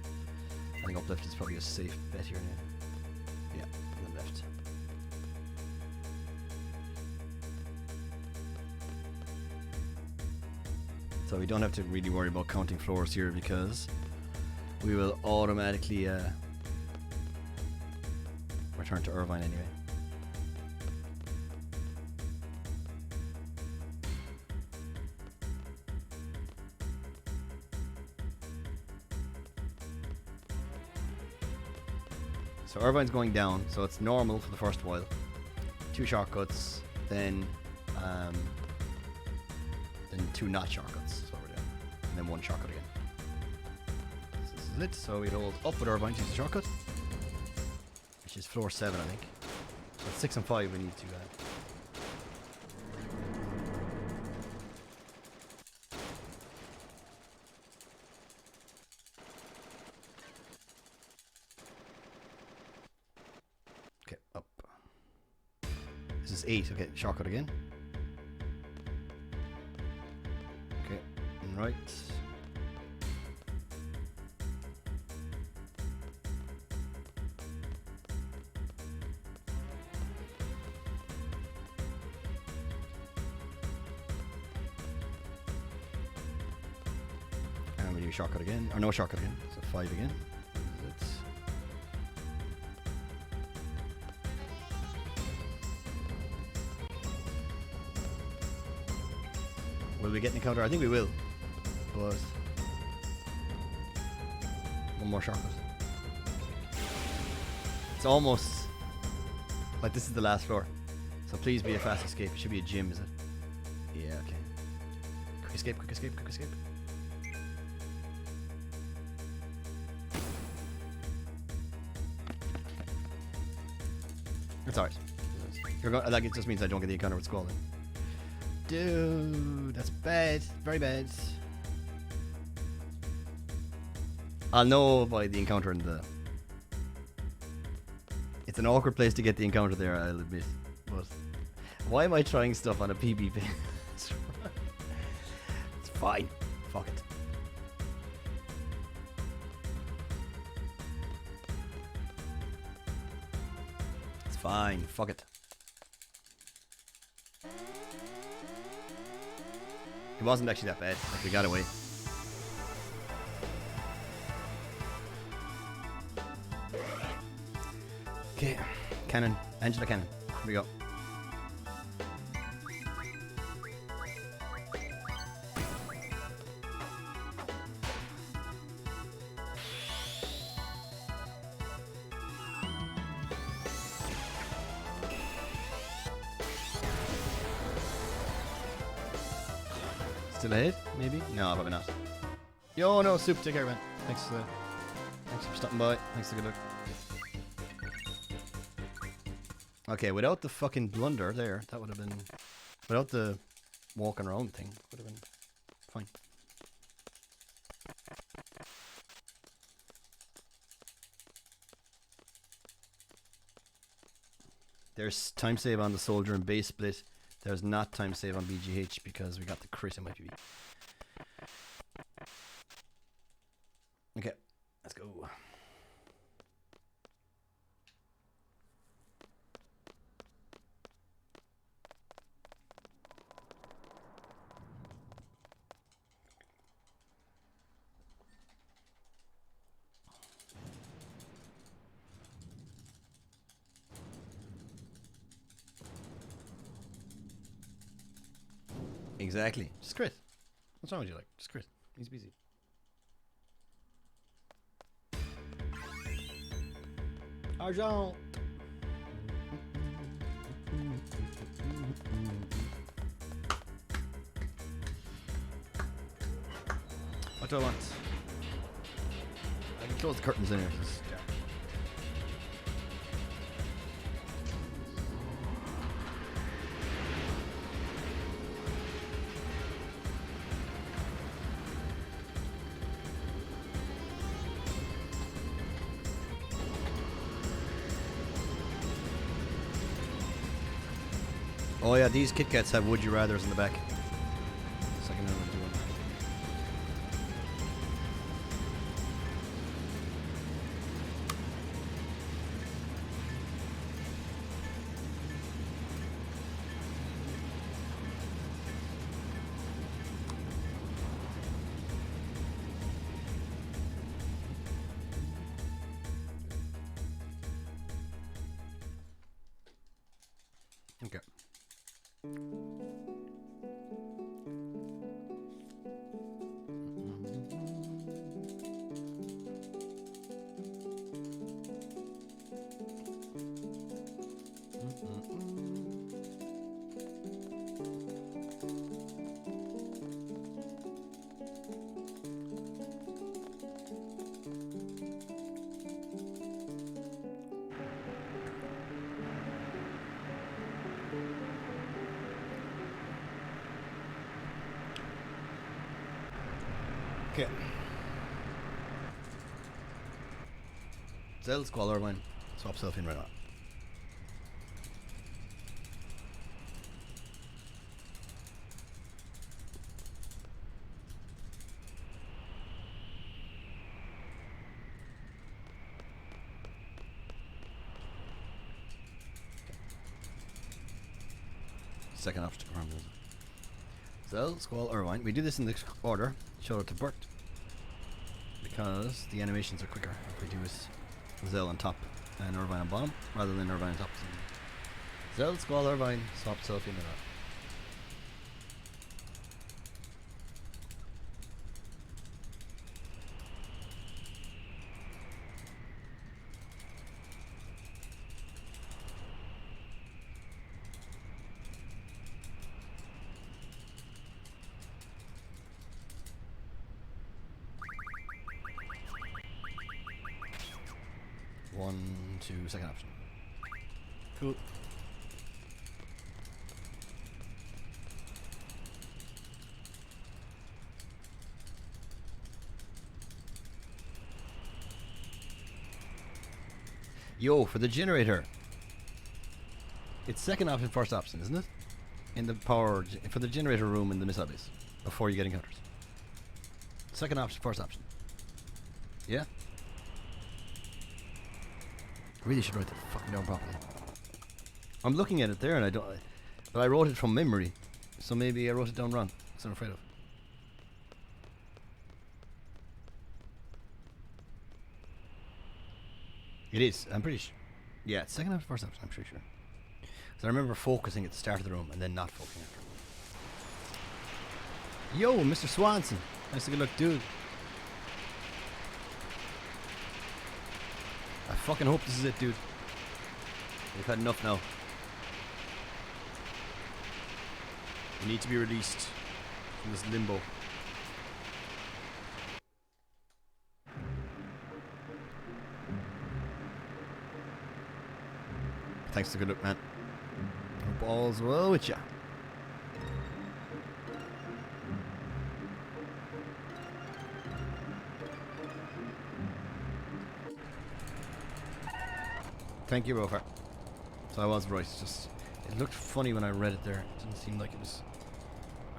I think uplift is probably a safe bet here now. Yeah, and then left. So we don't have to really worry about counting floors here because we will automatically return to Irvine anyway. So Irvine's going down, so it's normal for the first while. 2 shortcuts, then 2 not shortcuts. So we're doing, and then 1 shortcut again. So this is it. So we hold up with Irvine to use the shortcut, which is floor 7, I think. So 6 and 5 we need to. Okay, up. This is 8. Okay, shortcut again. Okay, and right. And we do shortcut again, or no shortcut again. So 5 again. This is it. Will we get an encounter? I think we will. But 1 more shortcut. It's almost like this is the last floor. So please be a fast escape. It should be a gym, is it? Yeah, okay. Quick escape, quick escape, quick escape. It's alright. Like, it just means I don't get the encounter with Squall then. Dude, that's bad. Very bad. I'll know by the encounter in the... It's an awkward place to get the encounter there, I'll admit. But why am I trying stuff on a PB pin? It's fine. Fuck it. It's fine. Fuck it. It wasn't actually that bad. Like, we got away. Okay, cannon. Angela cannon. Here we go. Still ahead? Maybe? No, probably not. Yo, no, Soup, take care, man. Thanks for stopping by. Thanks for the good luck. Okay, without the fucking blunder there, that would have been... Without the walking around thing, would have been fine. There's time save on the soldier and base split. There's not time save on BGH because we got the crit in my PB. Okay, let's go. Exactly. Just crit. What's wrong with you? Like, just crit. Easy peasy. Argent. What do I want? I can close the curtains in here. Oh yeah, these Kit Kats have Would You Rathers in the back. Second one to do one. Okay. Okay. Zell, Squall, Irvine. Swap self in right now. Second option to confirm. Zell, Squall, Irvine. We do this in this order. Show it to Bert. Because the animations are quicker if we do it Zell on top and Irvine on bottom rather than Irvine on top. Zell, Squall, Irvine. Swap self in right now. One, two, second option. Cool. Yo, for the generator. It's second option, first option, isn't it? In the power, for the generator room in the missile base. Before you get encounters. Second option, first option. Yeah? I really should write that fucking down properly. I'm looking at it there and I don't... But I wrote it from memory. So maybe I wrote it down wrong. That's what I'm afraid of. It is. I'm pretty sure. Yeah, it's second option, first option. I'm pretty sure. So I remember focusing at the start of the room and then not focusing after. Yo, Mr. Swanson. Nice to good look, dude. I fucking hope this is it, dude. We've had enough now. We need to be released from this limbo. Thanks to good look, man. Hope all's well with ya. Thank you, Rofer. So I was right. It's just it looked funny when I read it there. It didn't seem like it was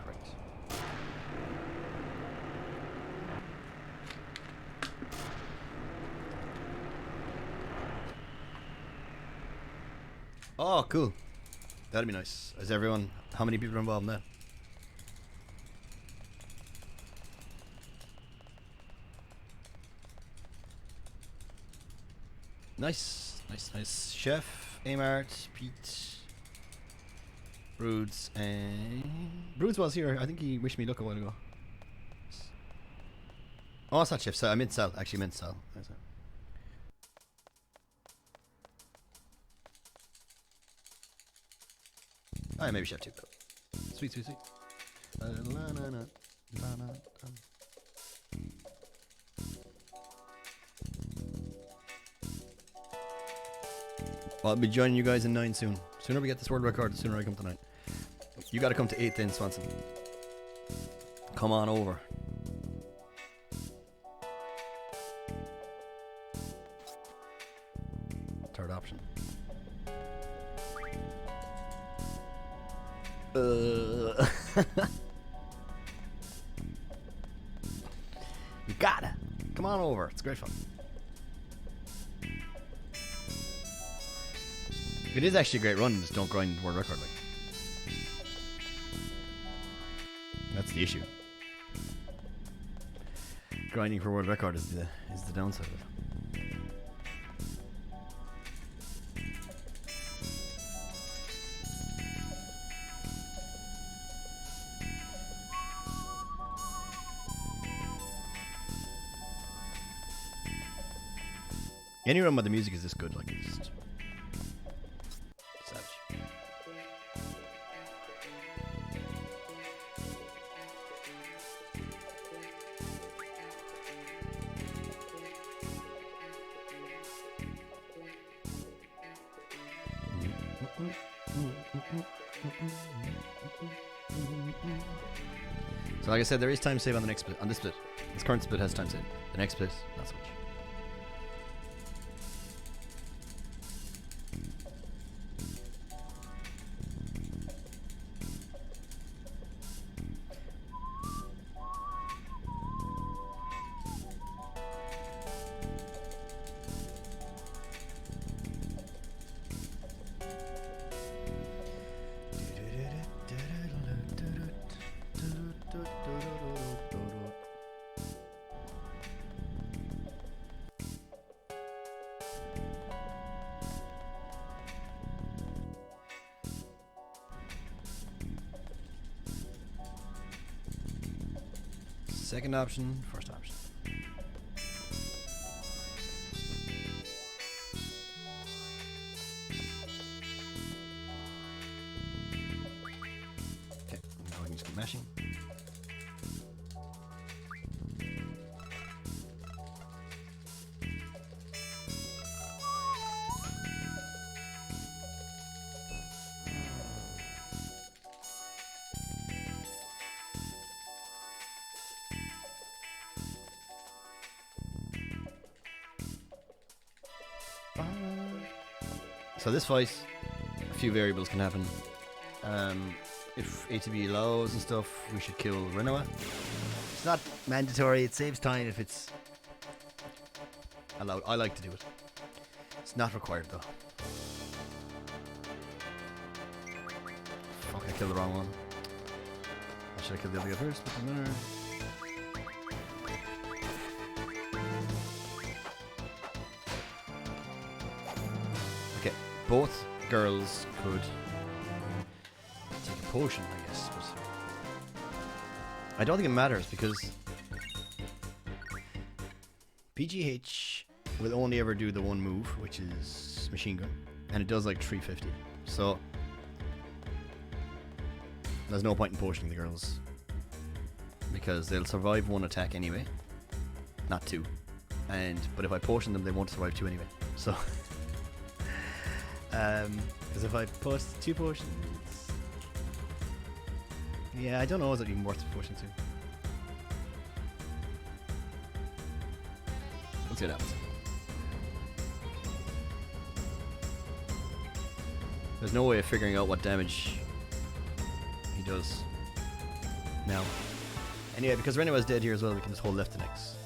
correct. Oh, cool. That'd be nice. Is everyone? How many people are involved in that? Nice. Nice. Chef, Amart, Pete, Broods, and... Broods was here. I think he wished me luck a while ago. Oh, it's not Chef. I meant Sal. Actually, meant Sal. Oh, maybe Chef too. Sweet. I'll be joining you guys in 9 soon. Sooner we get this world record, the sooner I come to 9. You gotta come to 8 then, Swanson. Come on over. Third option. You gotta. Come on over. It's great fun. It is actually a great run, just don't grind world record like. That's the issue. Grinding for world record is the downside of it. Any run where the music is this good, like it's just savage. So like I said, there is time save on the next split. On this split, this current split has time save. The next split, not so much. Second option, first option. Okay, now I can just keep mashing. So this fight, a few variables can happen. If ATB allows and stuff, we should kill Renoa. It's not mandatory, it saves time if it's allowed. I like to do it. It's not required though. Fuck, I killed the wrong one. I should have killed the other guy first, but doesn't matter. Okay, both girls could take a potion, I guess, but I don't think it matters because PGH will only ever do the one move, which is machine gun, and it does like 350. So there's no point in potioning the girls because they'll survive one attack anyway, not two. But if I potion them, they won't survive two anyway. So. Because if I post two potions, yeah, I don't know, is it even worth pushing two? Let's see what happens. There's no way of figuring out what damage he does now. Anyway, because Renua's dead here as well, we can just hold left and X.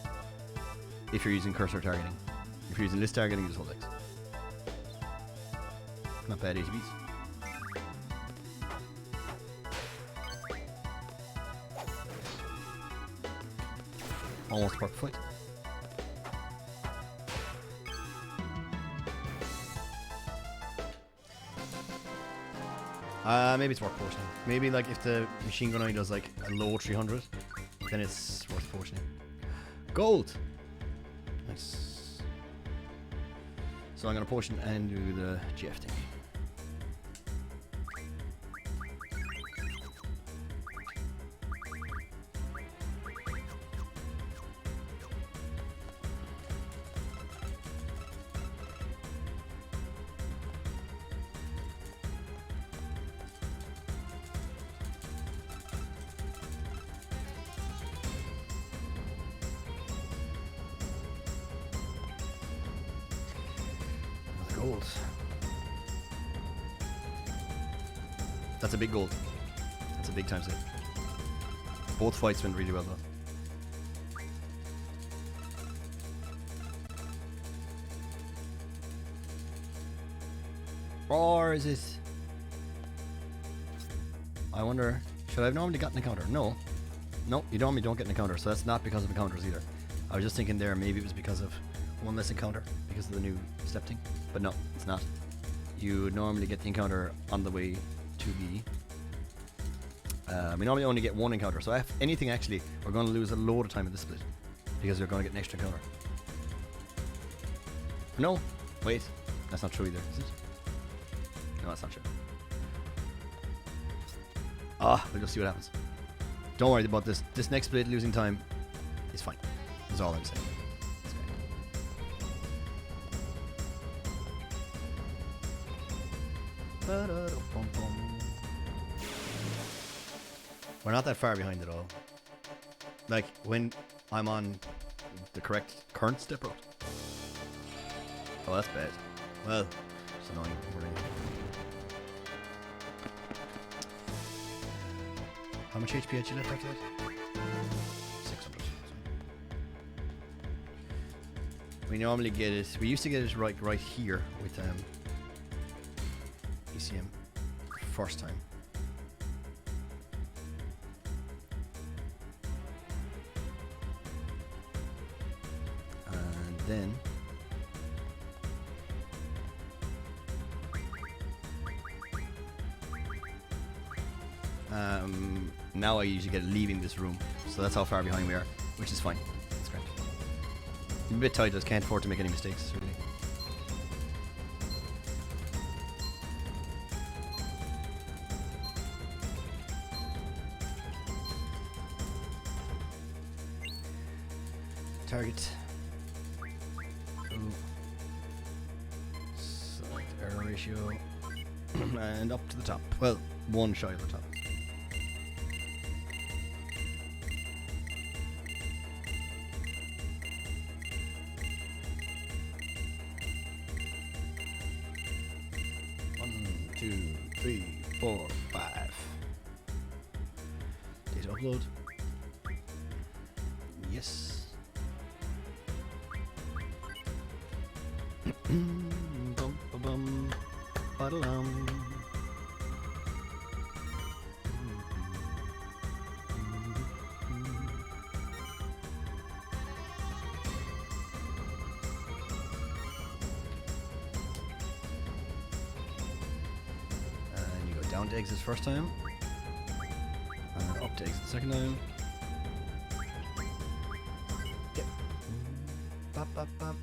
If you're using cursor targeting. If you're using list targeting, you just hold X. Not bad ATBs. Almost perfect fight. Maybe it's worth potioning. Maybe like if the machine gun only does like a low 300, then it's worth potioning. Gold! Nice. So I'm gonna potion and do the GF thing. Gold. That's a big gold. That's a big time save. Both fights went really well though. Or is it? I wonder, should I have normally gotten a counter? No. No, you normally don't get an encounter, so that's not because of encounters either. I was just thinking there, maybe it was because of one less encounter, because of the new step thing. But no, it's not. You normally get the encounter on the way to the... we normally only get one encounter, so if anything actually, we're going to lose a load of time in this split, because we're going to get an extra encounter. No, wait, that's not true either, is it? No, that's not true. We'll just see what happens. Don't worry about this. This next split, losing time, is fine. That's all I'm saying. We're not that far behind at all. Like when I'm on the correct current step route. Oh, that's bad. Well, it's annoying. How much HP had you left after that? 600. We normally get it. We used to get it right here with ECM first time. And then now I usually get it leaving this room, so that's how far behind we are, which is fine. That's great. I'm a bit tight, I just can't afford to make any mistakes, really. Target. Select error ratio. And up to the top. Well, one shy of the top. One, two, three, 4, 5. Data upload. Yes. Bum ba bum ba-da-lum. And you go down to exit first time, and then up to exit second time. Yep. Bop, bop, bop.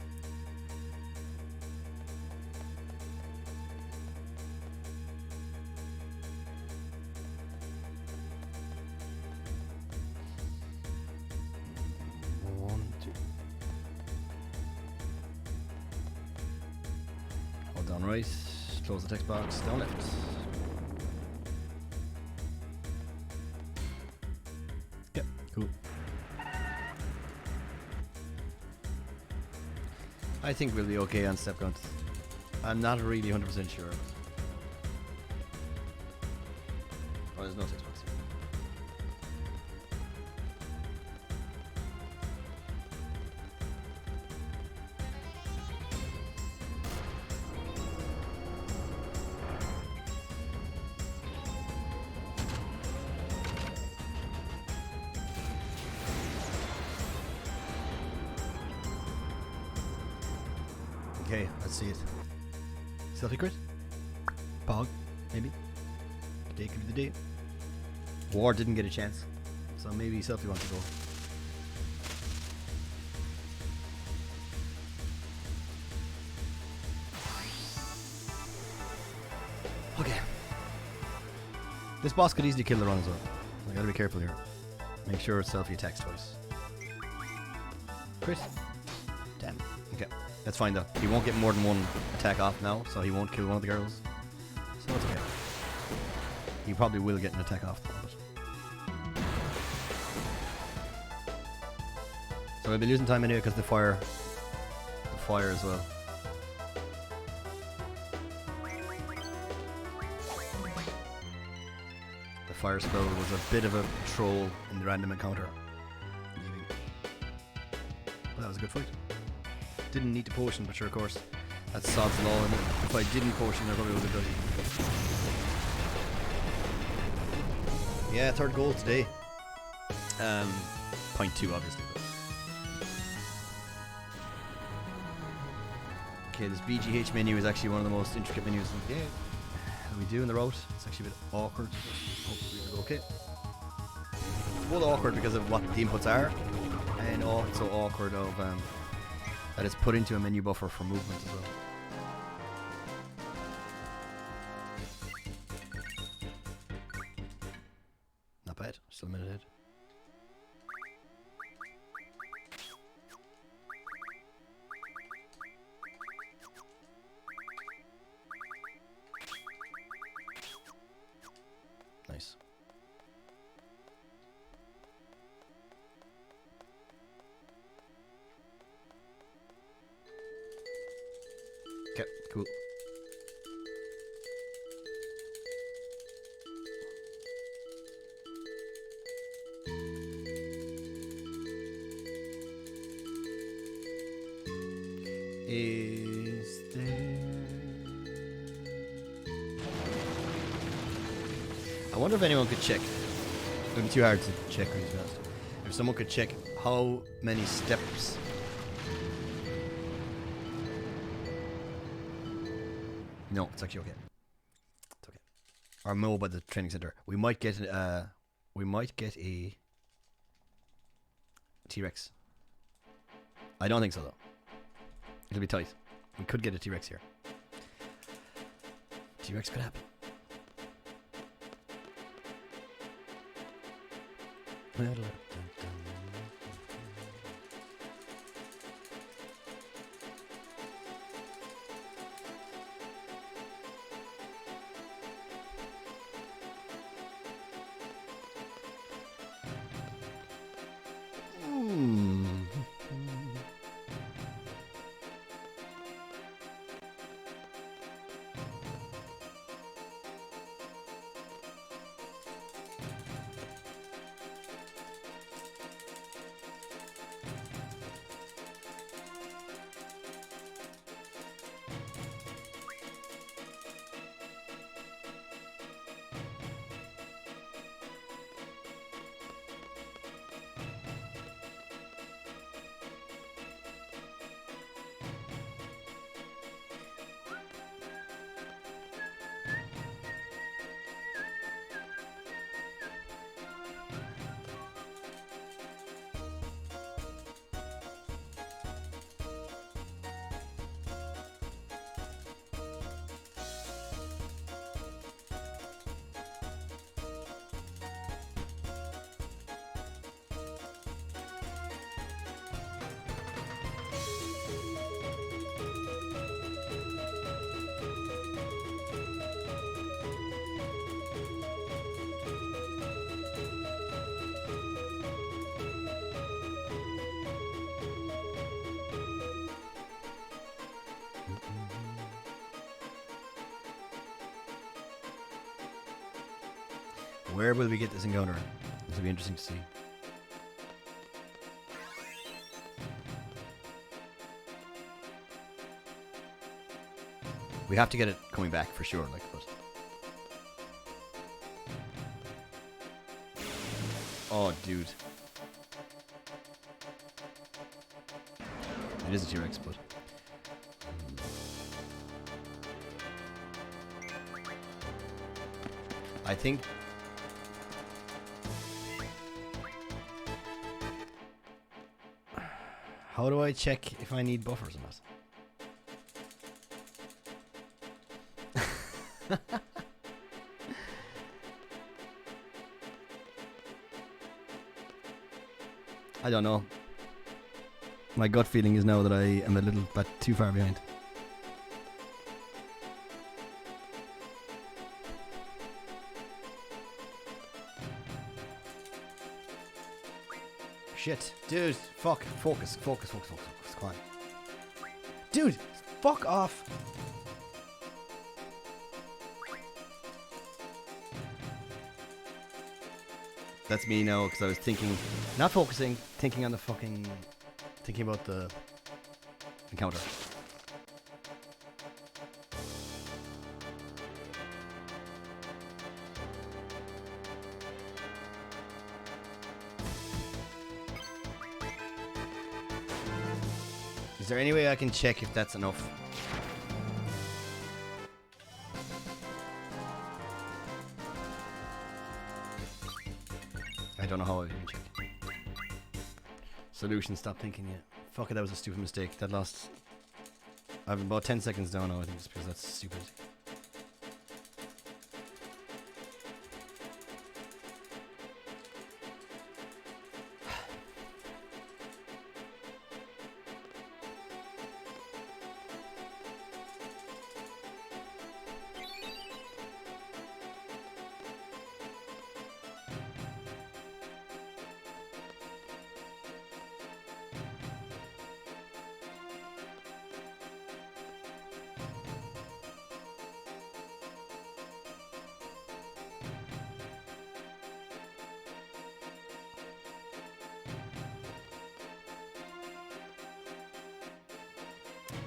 Down right, close the text box, down left. Yep, cool. I think we'll be okay on step counts. I'm not really 100% sure. Oh, there's no text box. Okay, let's see it. Selfie crit? Pog, maybe? Day could be the day. War didn't get a chance, so maybe Selfie wants to go. Okay. This boss could easily kill the run as well. I gotta be careful here. Make sure Selfie attacks twice. Crit? Damn. Okay. That's fine though. He won't get more than one attack off now, so he won't kill one of the girls. So it's okay. He probably will get an attack off though. So I'll be losing time anyway because the fire as well. The fire spell was a bit of a troll in the random encounter. Well, that was a good fight. Didn't need to potion, but sure, of course, that's sod's law. And if I didn't potion, I probably would have done it. Yeah, third goal today. 0.2, obviously. Okay, this BGH menu is actually one of the most intricate menus in the game that we do in the route. It's actually a bit awkward. Hopefully it'll go okay. It's both awkward because of what the inputs are, and also awkward of that it's put into a menu buffer for movement as well. Not bad, still a minute ahead. Nice. Cool. Is there... I wonder if anyone could check. It would be too hard to check really fast. If someone could check how many steps. No, it's actually okay. It's okay. Or Mo by the training center. We might get a T-Rex. I don't think so though. It'll be tight. We could get a T-Rex here. T-Rex could happen. Where will we get this encounter? This will be interesting to see. We have to get it coming back for sure, like, but... Oh, dude. It is a T-Rex, but... I think... How do I check if I need buffers or not? I don't know. My gut feeling is now that I am a little bit too far behind. Shit. Dude, fuck. Focus. Come on. Dude, fuck off. That's me now, because I was thinking, not focusing, thinking on the fucking, thinking about the encounter. Is there any way I can check if that's enough? I don't know how I can check. Solution, stop thinking yet. Fuck it, that was a stupid mistake. That lost... I have about 10 seconds down now, I think, just because that's stupid.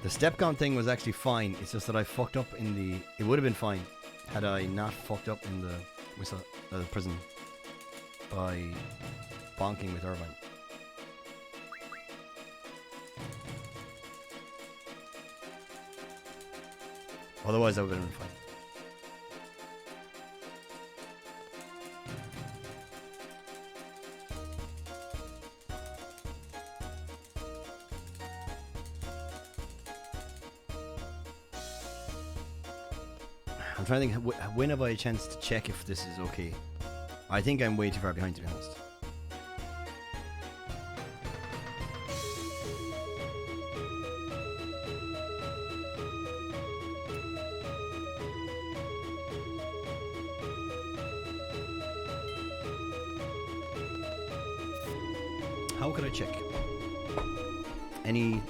The step count thing was actually fine. It's just that I fucked up in the. It would have been fine had I not fucked up in the prison by bonking with Irvine. Otherwise, I would have been fine. I'm trying to think, when have I a chance to check if this is okay? I think I'm way too far behind, to be honest. How could I check? Any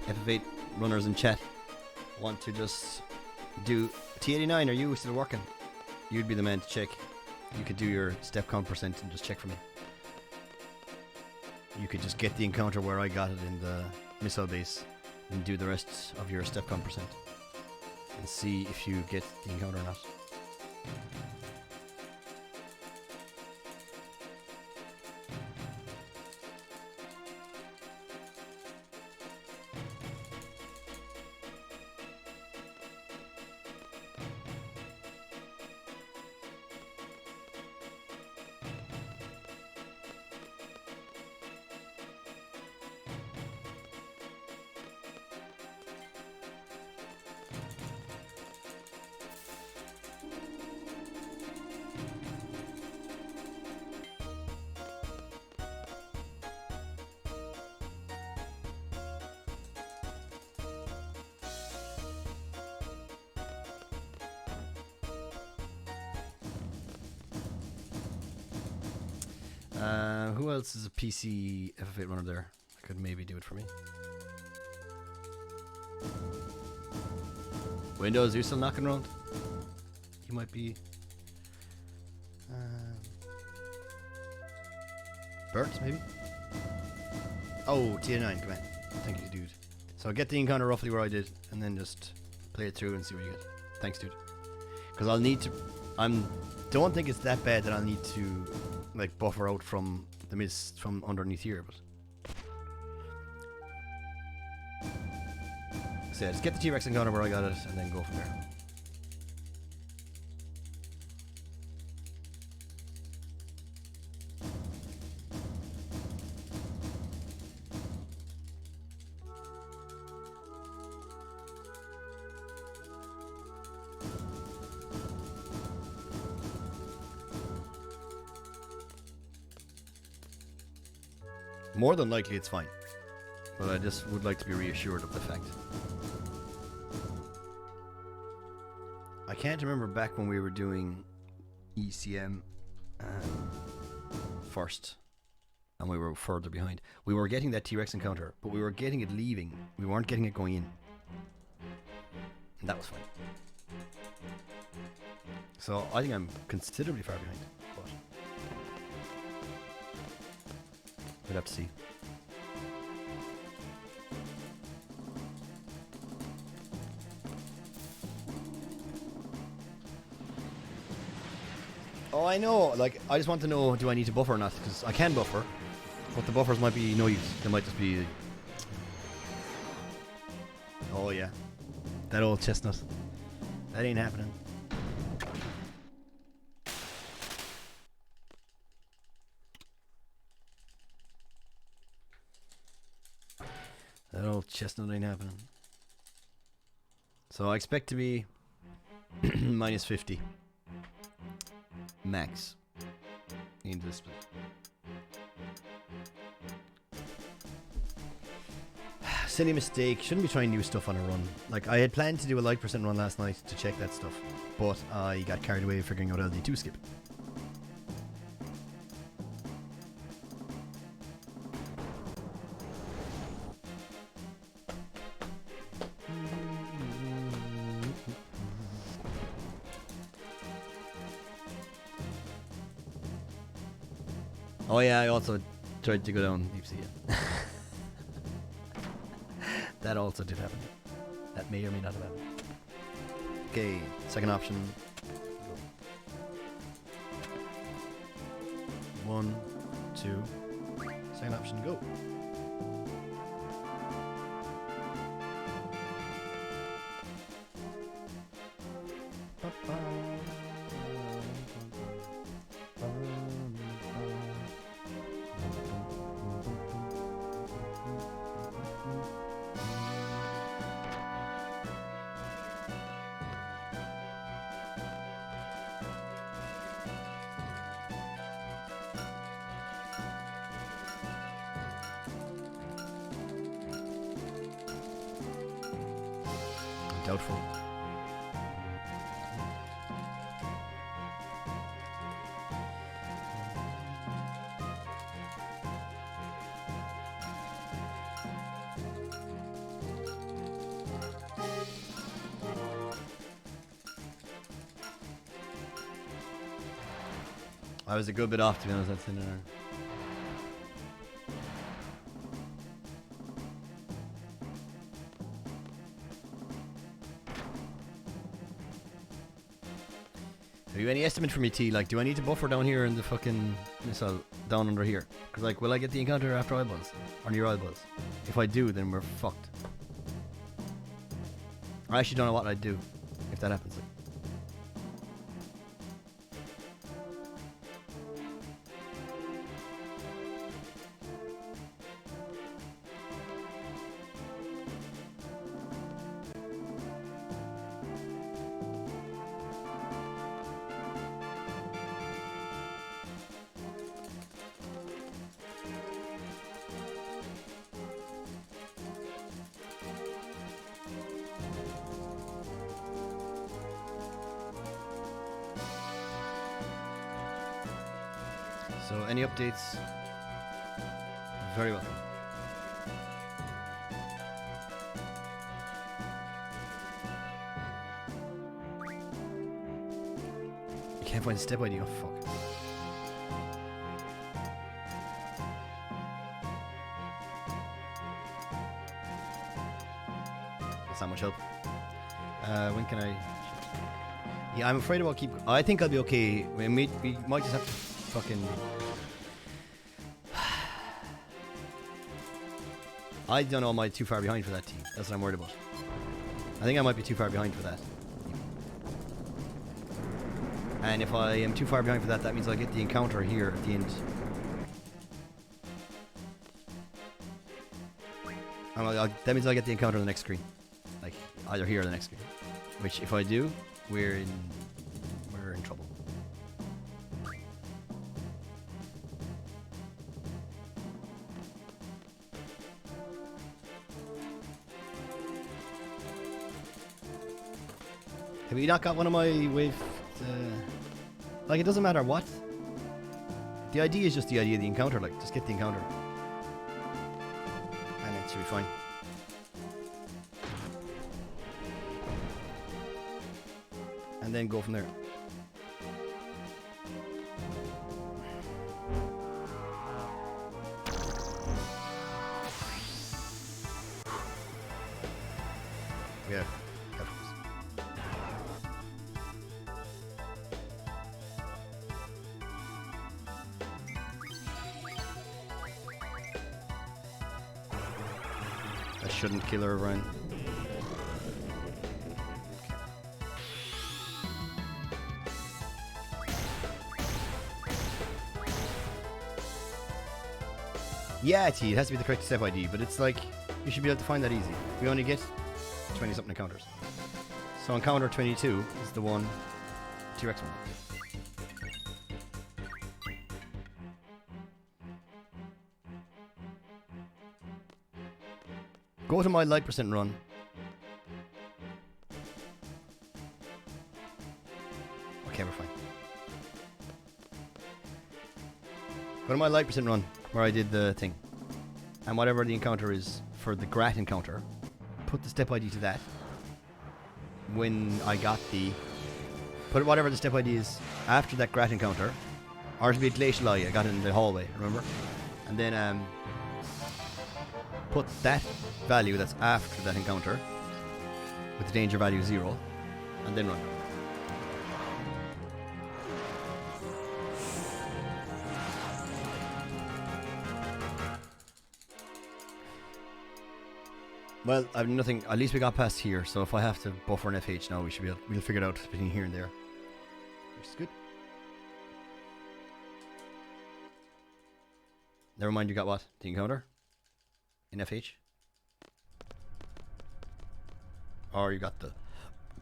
FF8 runners in chat want to just do T89? Are you still working? You'd be the man to check. You could do your step count percent and just check for me. You could just get the encounter where I got it in the missile base and do the rest of your step count percent and see if you get the encounter or not. Who else is a PC FF8 runner there? I could maybe do it for me. Windows, you still knocking around? You might be. Bert, maybe? Oh, T9, come on. Thank you, dude. So I'll get the encounter roughly where I did, and then just play it through and see what you get. Thanks, dude. Because I'll need to. Don't think it's that bad that I'll need to like buffer out from the mist from underneath here, but so yeah, just get the T-Rex encounter where I got it and then go from there. More than likely it's fine, but I just would like to be reassured of the fact. I can't remember back when we were doing ECM first and we were further behind. We were getting that T-Rex encounter, but we were getting it leaving. We weren't getting it going in. And that was fine. So I think I'm considerably far behind. But we'll have to see. Oh, I know. Like, I just want to know, do I need to buffer or not? Because I can buffer, but the buffers might be no use. They might just be... Oh, yeah. That old chestnut. That ain't happening. That old chestnut ain't happening. So I expect to be minus 50. Max. Into the split. Silly mistake. Shouldn't be trying new stuff on a run. Like, I had planned to do a light percent run last night to check that stuff, but I got carried away figuring out LD2 skip. Oh yeah, I also tried to go down deep sea. That also did happen. That may or may not have happened. Okay, second option. Go. 1, 2. Second option, go. Doubtful. I was a good bit off, to be honest. That's in there. Have you any estimate for me, T? Like, do I need to buffer down here in the fucking missile down under here? Because, like, will I get the encounter after oil buzz? Or near oil buzz? If I do, then we're fucked. I actually don't know what I'd do if that happens. Like. So, any updates? Very welcome. You can't find the step ID. Oh, fuck. That's not much help. When can I? Yeah, I'm afraid about keep. I think I'll be okay. We might just have to fucking. I don't know. Am I too far behind for that team? That's what I'm worried about. I think I might be too far behind for that. And if I am too far behind for that, that means I'll get the encounter here at the end. That means I'll get the encounter on the next screen. Like, either here or the next screen. Which, if I do, we're in trouble. Have you not got one of my wave? Like, it doesn't matter what. The idea is just the idea of the encounter. Like, just get the encounter, and it should be fine. And then go from there. Yeah. That shouldn't kill her, Ryan. Yeah, T, it has to be the correct step ID, but it's like, you should be able to find that easy. We only get 20-something encounters. So encounter 22 is the one, T-Rex one. Go to my light percent run. Okay, we're fine. Go to my light percent run, where I did the thing. And whatever the encounter is for the Grat encounter, put the step ID to that. When I got the... Put whatever the step ID is after that Grat encounter. Or it'll be a Glacial Eye, I got it in the hallway, remember? And then put that value that's after that encounter with the danger value 0, and then run. Well, I've nothing. At least we got past here. So if I have to buffer an FH now, we'll figure it out between here and there, which is good. Never mind. You got what? The encounter in FH, or you got the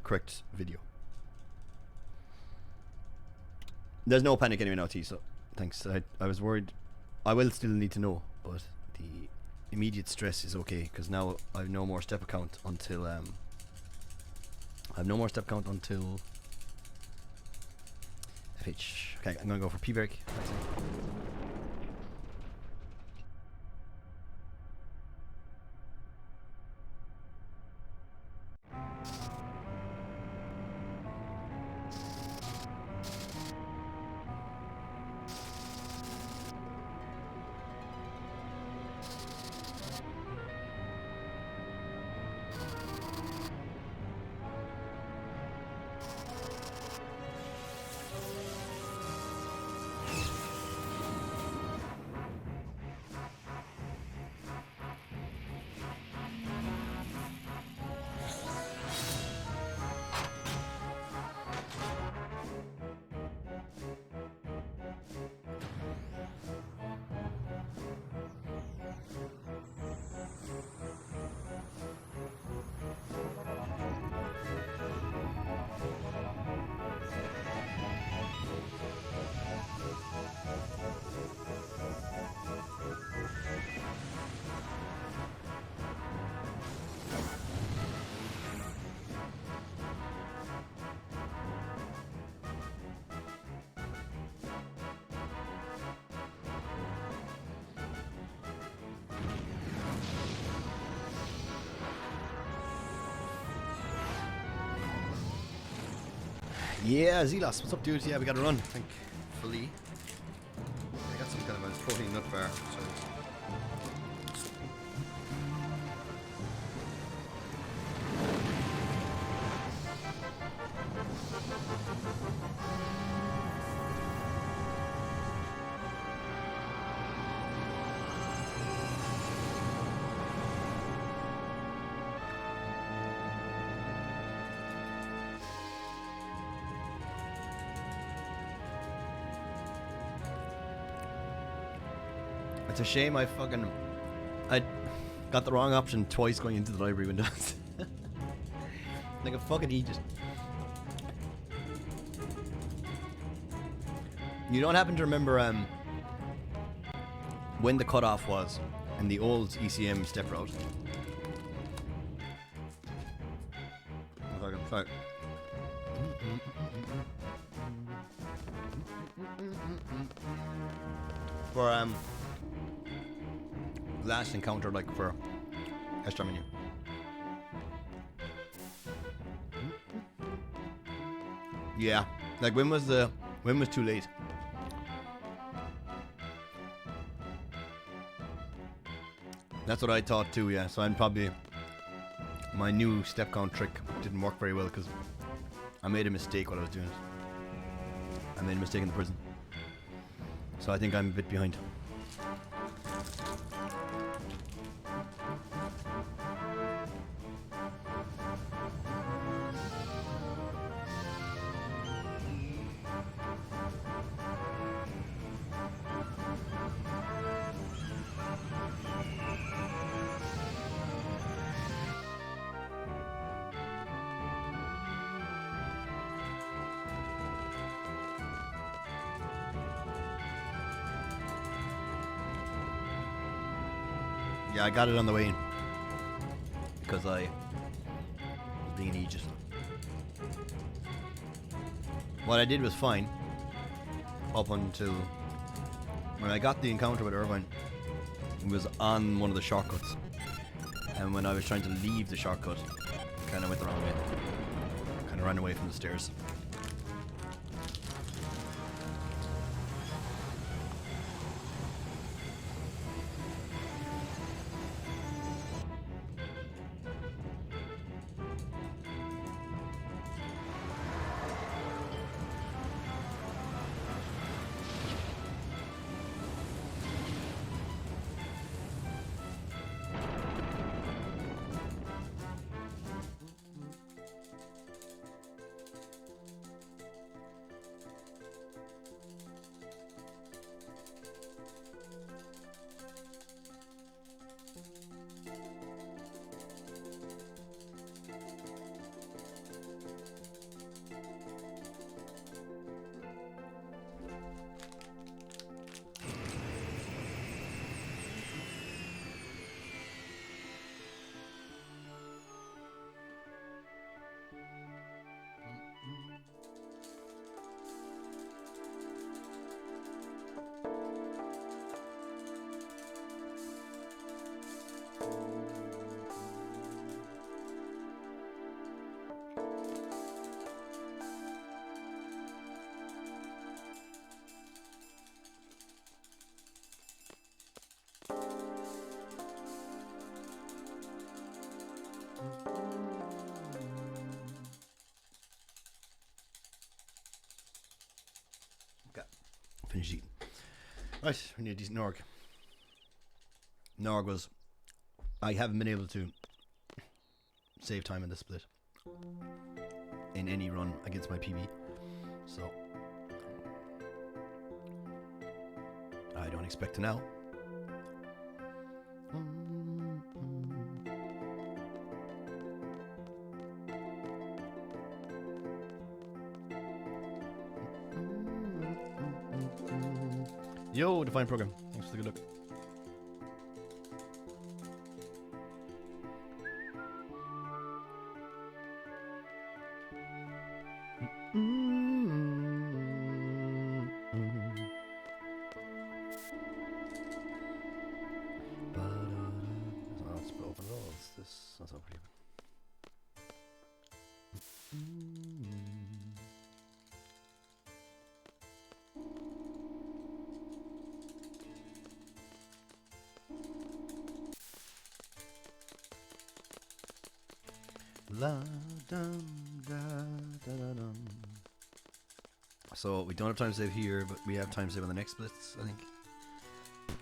correct video. There's no panic anyway now, T. So thanks. I was worried. I will still need to know, but the immediate stress is okay because now I've no more step account until FH. Okay, I'm gonna go for P break. Yeah, Zelos, what's up, dude? Yeah, we got to run, thankfully. I got some kind of a protein nut bar. So. It's a shame I got the wrong option twice going into the library windows. Like a fucking idiot. You don't happen to remember when the cutoff was in the old ECM step route? Sorry. For last encounter, like for extra menu. Yeah, like when was too late? That's what I thought too. Yeah, so I'm probably my new step count trick didn't work very well because I made a mistake while I was doing it. I made a mistake in the prison, so I think I'm a bit behind. Yeah, I got it on the way in because I was being an idiot. What I did was fine up until when I got the encounter with Irvine. It was on one of the shortcuts, and when I was trying to leave the shortcut, kind of went the wrong way. Kind of ran away from the stairs. Okay, finish eating. Right, we need a decent Norg. Norg was... I haven't been able to save time in this split in any run against my PB, so I don't expect to now. Yo, Define Program. Thanks for the good luck. Let's open rolls. This that's not pretty. So we don't have time save here, but we have time save on the next splits, I think. Again.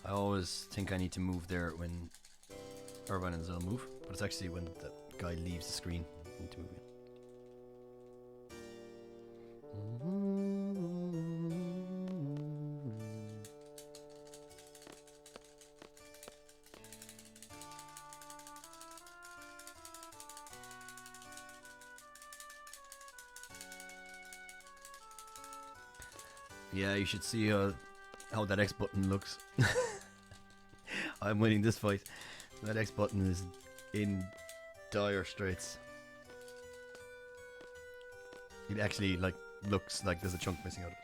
I always think I need to move there when Irvine and Zell move, but it's actually when the guy leaves the screen I need to move in. Yeah, you should see how that X button looks. I'm winning this fight. That X button is in dire straits. It actually like looks like there's a chunk missing out of it.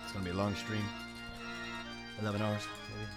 It's gonna be a long stream. 11 hours, maybe.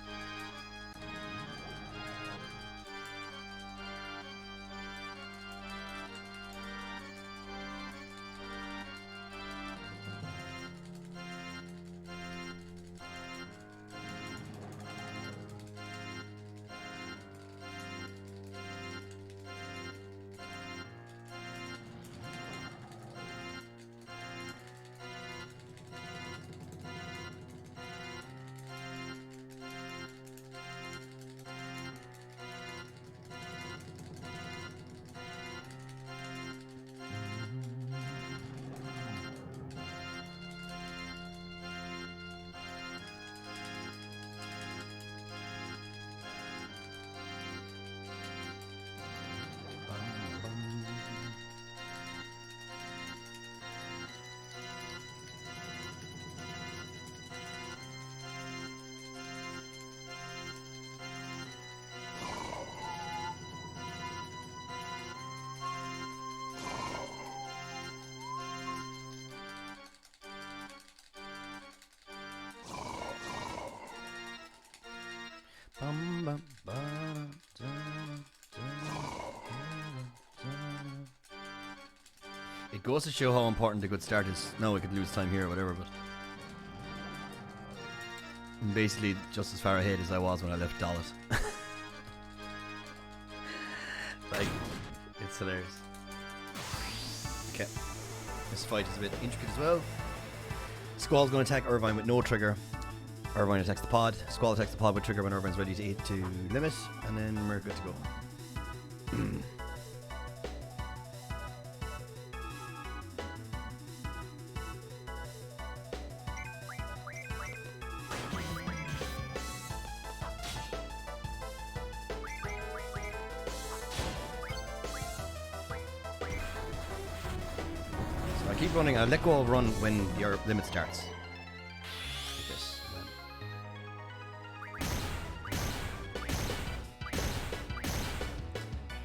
It goes to show how important a good start is. No, we could lose time here or whatever, but I'm basically just as far ahead as I was when I left Dallas. Like, it's hilarious. Okay, this fight is a bit intricate as well. Squall's going to attack Irvine with no trigger. Irvine attacks the pod. Squall attacks the pod with trigger when Irvine's ready to eat to limit, and then we're good to go. So I keep running. I let go of run when your limit starts. Like this.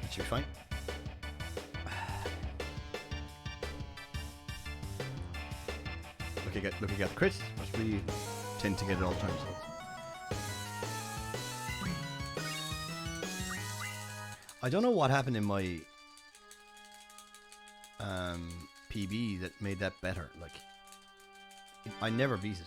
That should be fine. Look, you got the crit, but we tend to get it all the time. So. I don't know what happened in my PB that made that better. Like, I never beat it.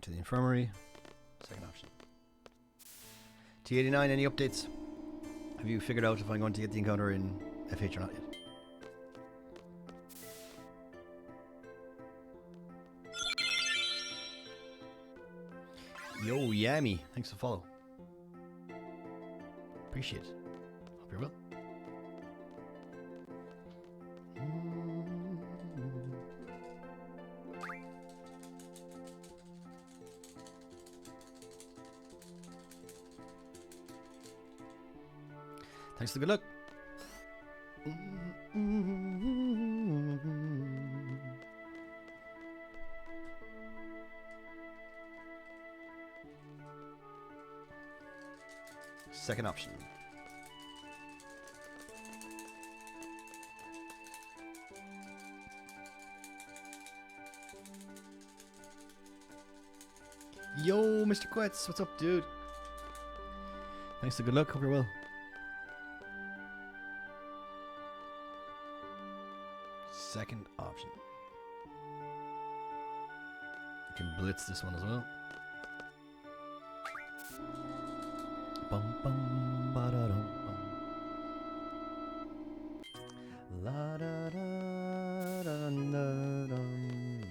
To the infirmary. Second option. T89, any updates? Have you figured out if I'm going to get the encounter in FH or not yet? Yo, Yami. Thanks for the follow. Appreciate it. Hope you're well. Thanks for the good luck. Second option. Yo, Mr. Quetz, what's up, dude? Thanks for the good luck. Hope you're well. Second option. You can blitz this one as well. Bum bum ba da dum bum. La da da da da dum.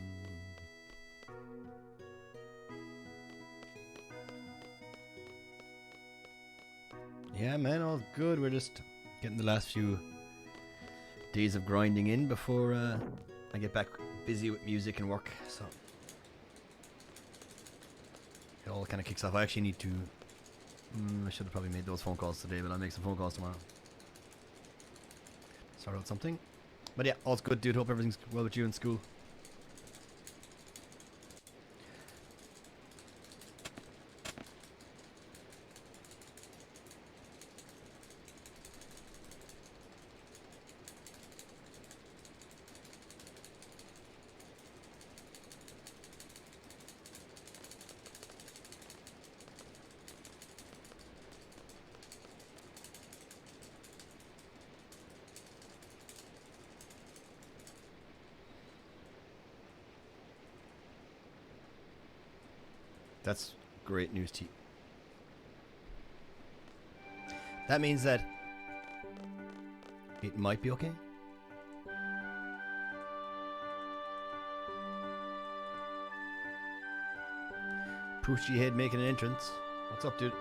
Yeah, man, all good. We're just getting the last few days of grinding in before I get back busy with music and work, so it all kind of kicks off. I actually need to I should have probably made those phone calls today, but I'll make some phone calls tomorrow, sort out something. But yeah, all's good, dude. Hope everything's well with you in school. That's great news, T. That means that it might be okay. Poochy Head making an entrance. What's up, dude?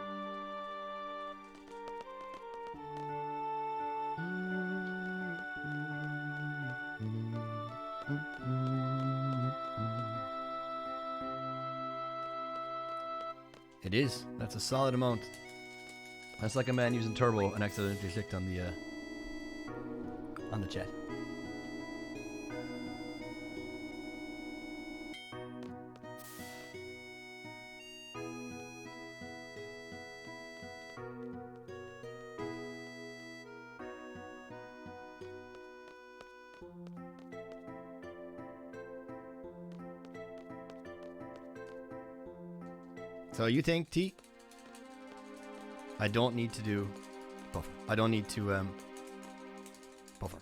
It is. That's a solid amount. That's like a man using turbo and accidentally clicked on the chat. So you think, T? I don't need to do buffer. I don't need to buffer.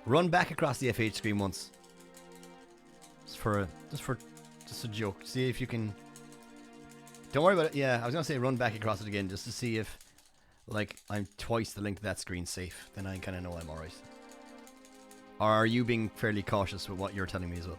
Run back across the F8 screen once. Just a joke. See if you can. Don't worry about it. Yeah, I was gonna say run back across it again just to see if, like, I'm twice the length of that screen safe. Then I kind of know I'm alright. Or are you being fairly cautious with what you're telling me as well?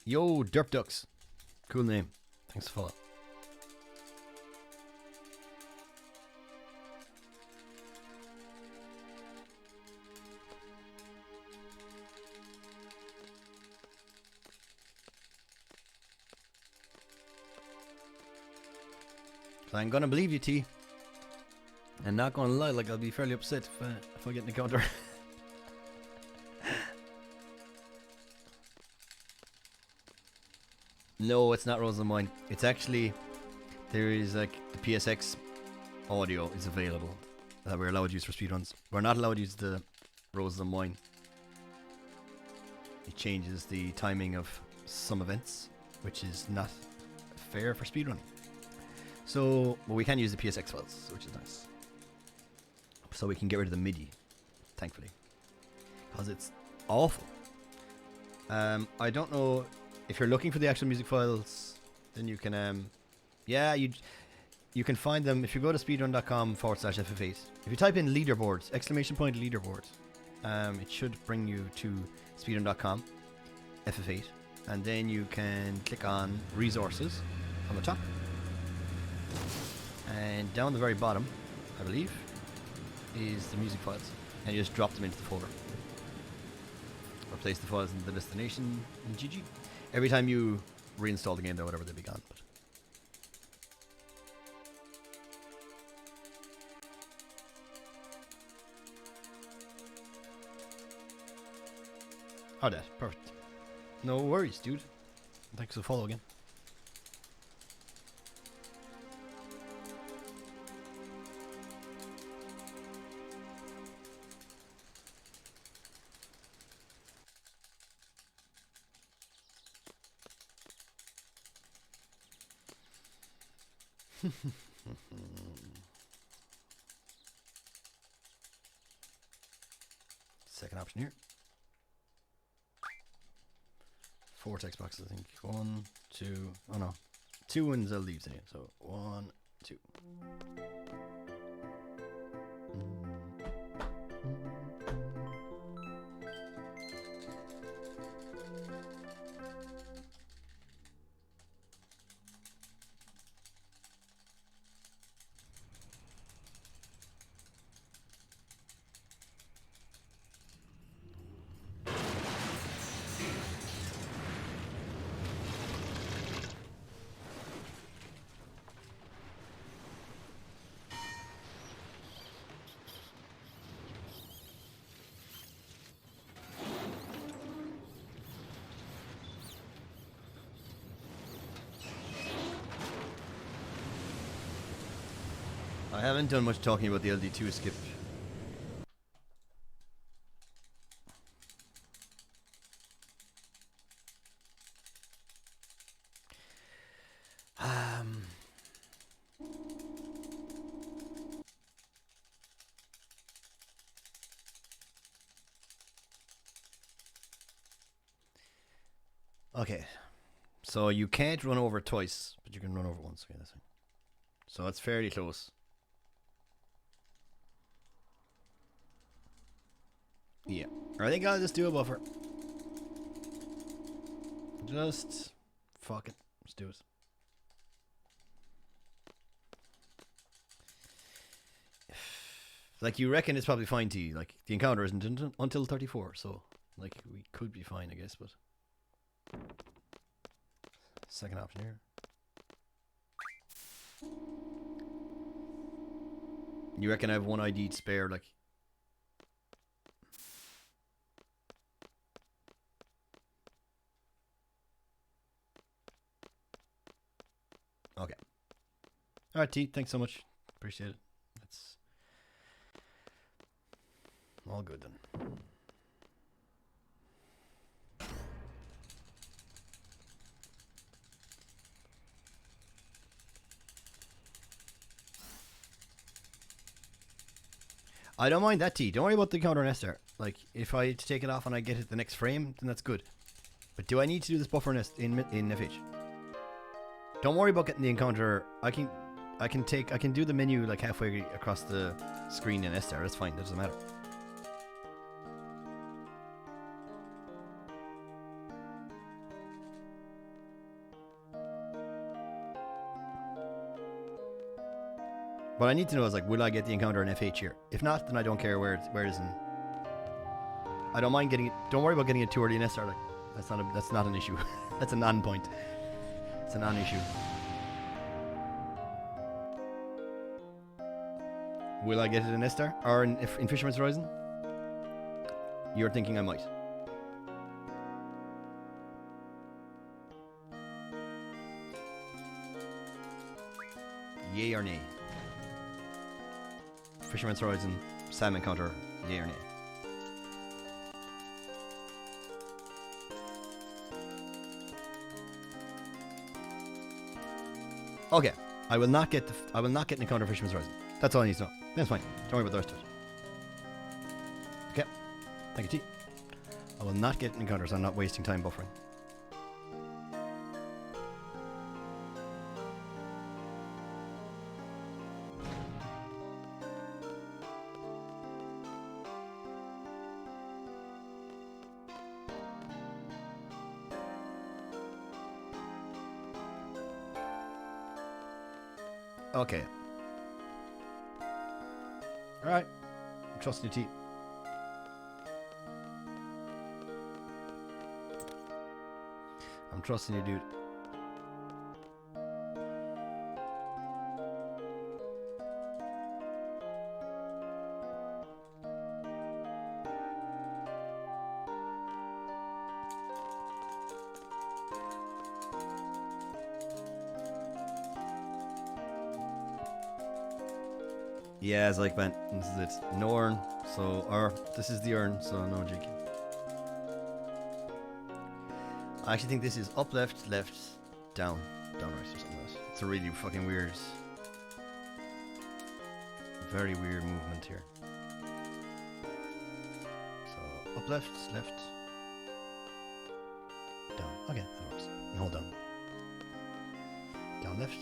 Yo, Derp Ducks. Cool name. Thanks for follow. I'm gonna believe you, T. I'm not gonna lie, like, I'll be fairly upset if I get an encounter. No, it's not Rose of Mine. It's actually, there is like the PSX audio is available that we're allowed to use for speedruns. We're not allowed to use the Rose of Mine. It changes the timing of some events, which is not fair for speedrunning. So, well, we can use the PSX files, which is nice. So we can get rid of the MIDI, thankfully, because it's awful. I don't know. If you're looking for the actual music files, then you can, yeah, you can find them if you go to speedrun.com/FF8. If you type in leaderboards, !leaderboard, it should bring you to speedrun.com, FF8, and then you can click on resources on the top. And down the very bottom, I believe, is the music files. And you just drop them into the folder. Or place the files in the destination and GG. Every time you reinstall the game, though, whatever, they'll be gone. But oh, that perfect. No worries, dude. Thanks for the follow again. Second option here. 4 text boxes, I think. 1, 2. Oh no, 2 and Zell leaves in it. So 1, 2. I haven't done much talking about the LD2 skip. Okay, so you can't run over twice, but you can run over once. Okay, that's fine. So it's fairly close. Yeah, I think I'll just do a buffer. Just fuck it. Let's do it. Like, you reckon it's probably fine to you. Like, the encounter isn't until 34, so, like, we could be fine, I guess, but... Second option here. You reckon I have one ID to spare, like... Okay. Alright, T, thanks so much. Appreciate it. That's all good then. I don't mind that, T. Don't worry about the counter and Esther. Like, if I take it off and I get it the next frame, then that's good. But do I need to do this buffer nest in FH? Don't worry about getting the encounter. I can do the menu like halfway across the screen in Esther. That's fine. That doesn't matter. What I need to know is, like, will I get the encounter in FH here? If not, then I don't care where it is in. I don't mind getting it. Don't worry about getting it too early in SR. Like, that's not an issue. That's a non-point. It's a non-issue. Will I get it in Estar or in Fisherman's Horizon? You're thinking I might. Yay or nay? Fisherman's Horizon, salmon counter, yay or nay? Okay, I will not get an encounter of Fisherman's Horizon. That's all I need to know. That's fine. Don't worry about the rest of it. Okay. Thank you, T. I will not get an encounter, so I'm not wasting time buffering. Okay. Alright. I'm trusting you, T. I'm trusting you, dude. Yeah, it's like, man, this is it. No urn, so, or this is the urn, so no jig. I actually think this is up, left, down, down, right, or something like that. It's a really fucking weird, very weird movement here. So, up, left, down. Okay, that works. And hold down. Down, left,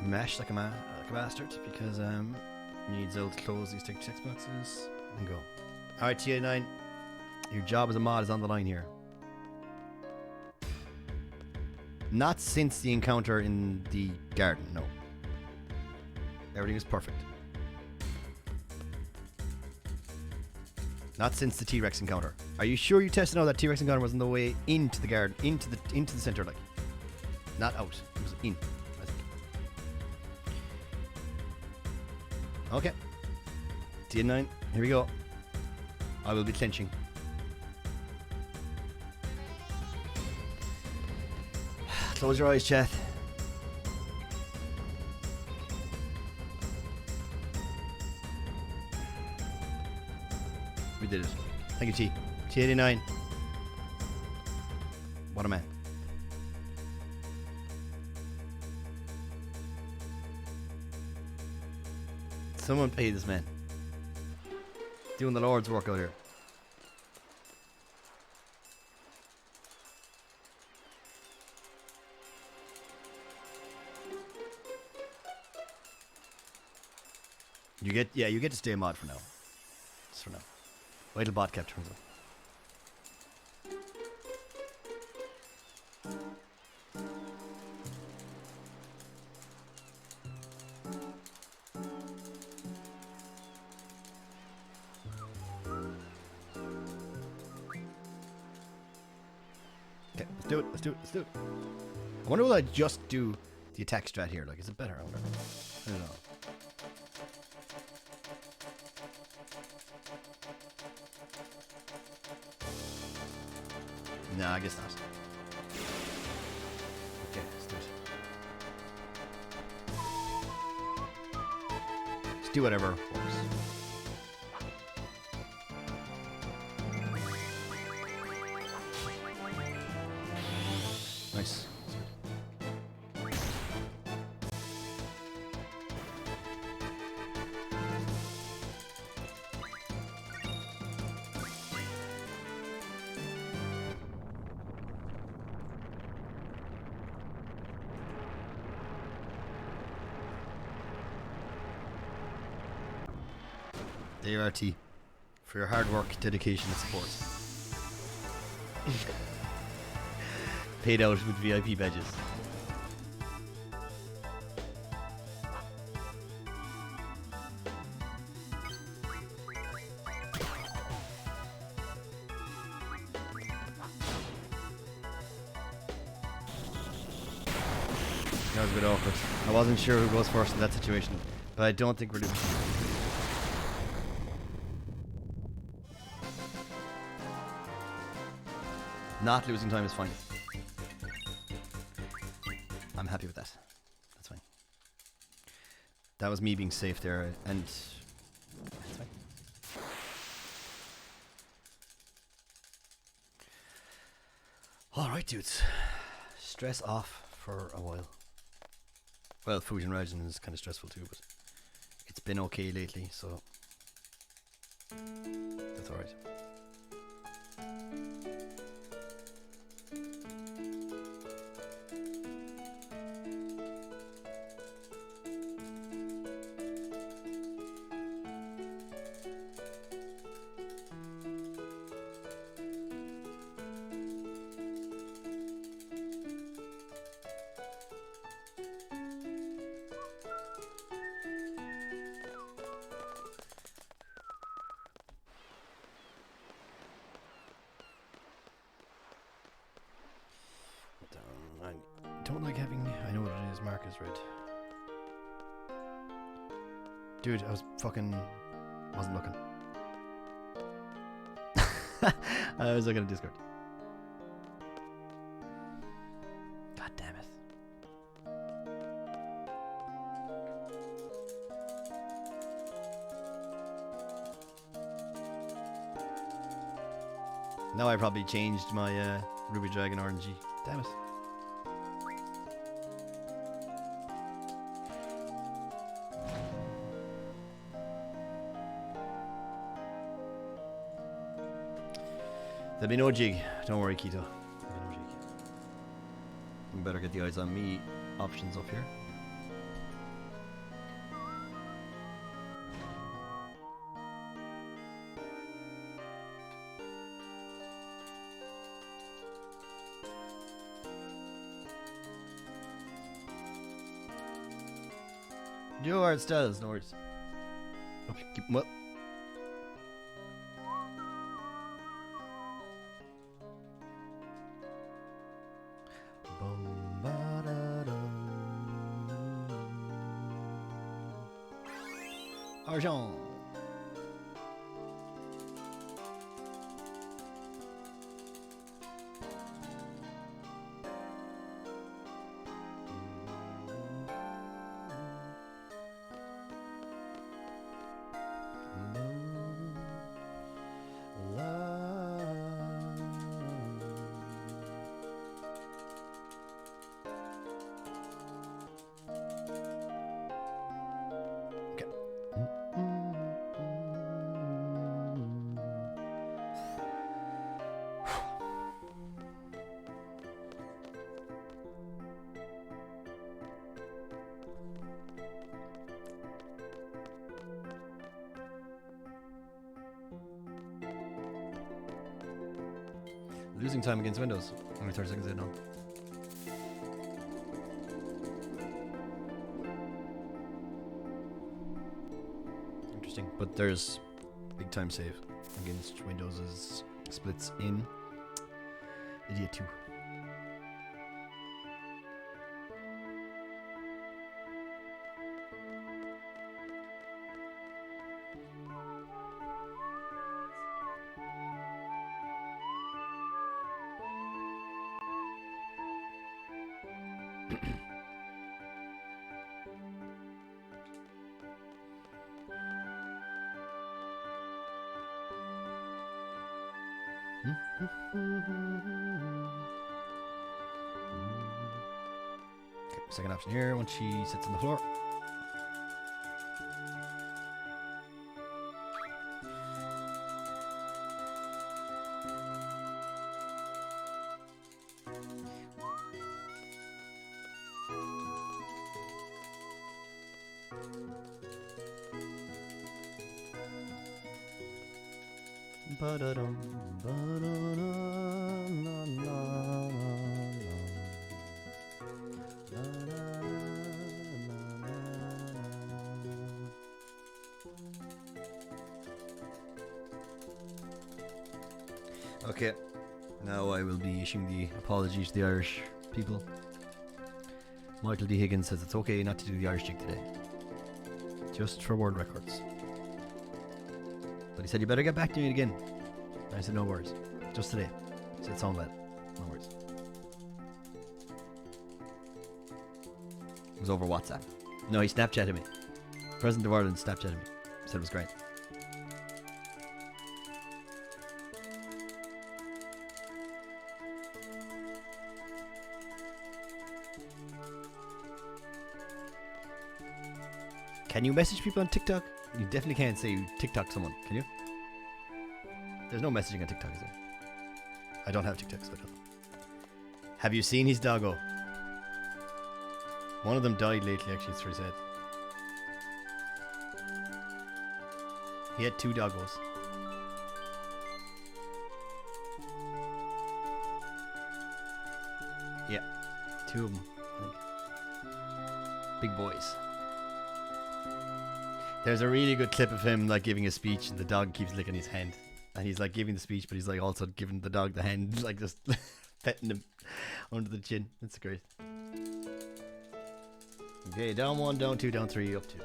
mash like a bastard, because, you need Zell to close these text boxes and go. Alright, TA9, your job as a mod is on the line here. Not since the encounter in the garden, no. Everything is perfect. Not since the T-Rex encounter. Are you sure you tested out that T-Rex encounter was on the way into the garden, into the center, like? Not out, it was in. Okay. TN9, here we go. I will be clenching. Close your eyes, chat. We did it. Thank you, T. T89. What a man. Someone pay this man. Doing the Lord's work out here. You get to stay a mod for now. Just for now. Wait till bot cap turns up. do it. Let's do it. Let's do it. I wonder will I just do the attack strat here? Like, is it better? I wonder. I don't know. No, I guess not. Okay, let's do it. Let's do whatever works. Nice. ART for your hard work, dedication, and support. Paid out with VIP badges. That was a bit awkward. I wasn't sure who goes first in that situation, but I don't think we're losing. Not losing time is fine. I'm happy with that. That's fine. That was me being safe there, and that's fine. Alright, dudes. Stress off for a while. Well, Fusion Rising is kind of stressful too, but it's been okay lately, so that's alright. I don't like having... I know what it is, Mark is red. Dude, I was fucking... wasn't looking. I was looking at Discord. God damn it. Now I probably changed my Ruby Dragon RNG. Damn it. There'll be no jig. Don't worry, Keto. There'll be no jig. We better get the eyes on me options up here. Joe Art Styles, no worries. Okay, keep them up. Argent. Losing time against Windows. Only 30 seconds in now. Interesting. But there's big time save against Windows's splits in Idiot 2. Okay, second option here once she sits on the floor. Ba-da-dum, ba-da-dum, la, la, la, la, la. Okay, now I will be issuing the apology to the Irish people. Michael D. Higgins says it's okay not to do the Irish jig today, just for world records. But he said you better get back to me again. And I said no worries, just today. He said sound bad, no worries. It was over WhatsApp. No, he Snapchatted me. President of Ireland Snapchatted me. Said it was great. Can you message people on TikTok? You definitely can't say you TikTok someone, can you? There's no messaging on TikTok, is there? I don't have TikTok, so I don't. Have you seen his doggo? One of them died lately, actually, it's what he said. He had 2 doggos. Yeah, 2 of them, I think. Big boys. There's a really good clip of him like giving a speech and the dog keeps licking his hand. And he's like giving the speech, but he's like also giving the dog the hand, like just petting him under the chin. It's great. Okay, down 1, down 2, down 3, up 2.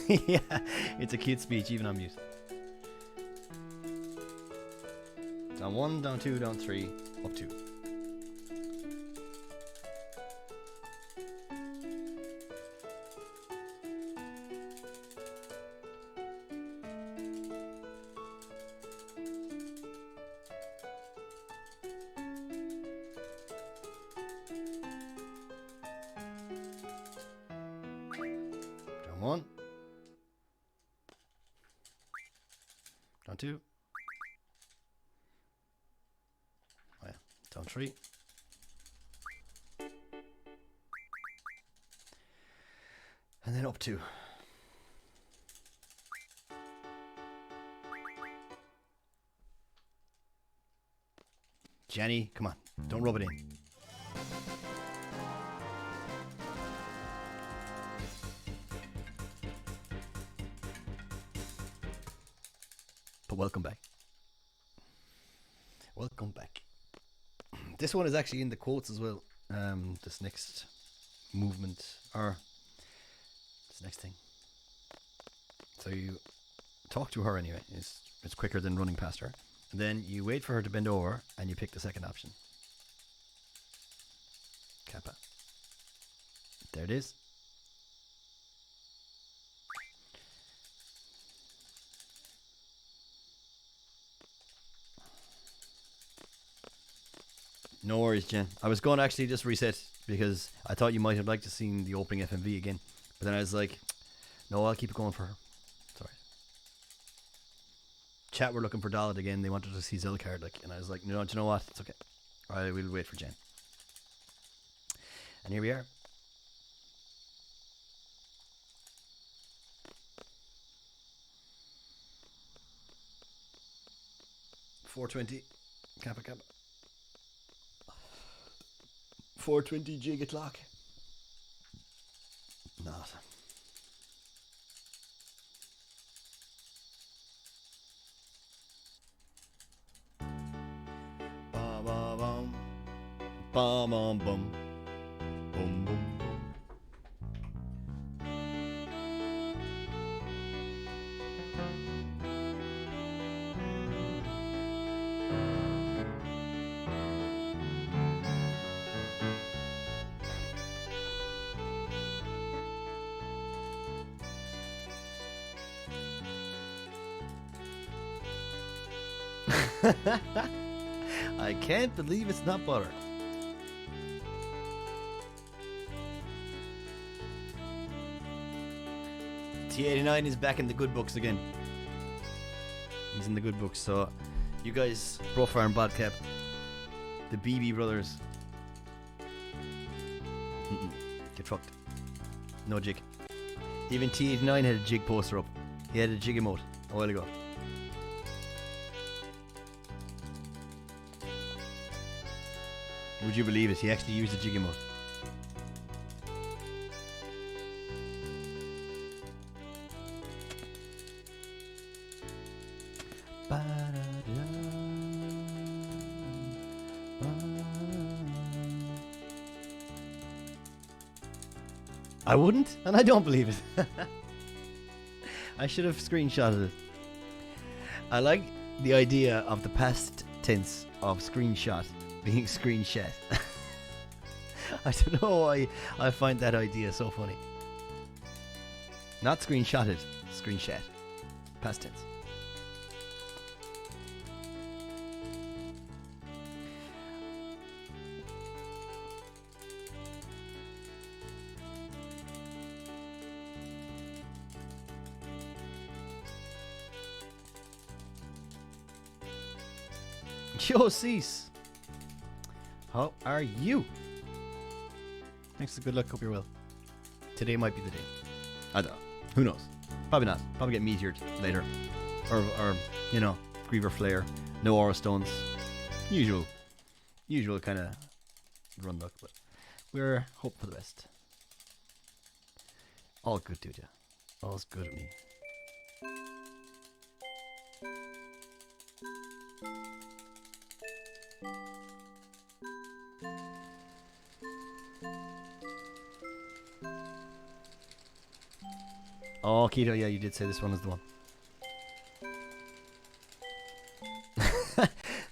Okay. Yeah, it's a cute speech, even on mute. Down 1, down 2, down 3, up 2. Down 1. Down 2. Oh yeah. Down 3. And then up 2. Jenny, come on. Don't rub it in. But welcome back. Welcome back. This one is actually in the quotes as well. This next movement, or this next thing. So you talk to her anyway. It's quicker than running past her. And then you wait for her to bend over and you pick the second option. Kappa. There it is. No worries, Jen. I was going to actually just reset because I thought you might have liked to see the opening FMV again. But then I was like, no, I'll keep it going for her. Sorry. Chat were looking for Dalit again. They wanted to see Zelcard, like, and I was like, no, do you know what? It's okay. I will wait for Jen. And here we are. $420. Kappa Kappa. 420 jig o'clock. Not. Bum bum bum. Bum bum bum. Boom boom. I can't believe it's not butter. T89 is back in the good books again. He's in the good books, so you guys, Profar and Bodcap, the BB brothers, get fucked. No jig. Even T89 had a jig poster up. He had a jig emote a while ago. Would you believe it? He actually used a jig emote. I wouldn't, and I don't believe it. I should have screenshotted it. I like the idea of the past tense of screenshot being screenshot. I don't know why I find that idea so funny. Not screenshotted, screenshot. Past tense. Yo, Cease. How are you? Thanks for good luck. Hope you're well. Today might be the day. I don't know. Who knows? Probably not. Probably get meteored later. Or you know, Griever Flare. No aura stones. Usual kind of run luck, but we're hope for the best. All good, dude. Yeah. All's good with me. Oh, Keto, yeah, you did say this one is the one.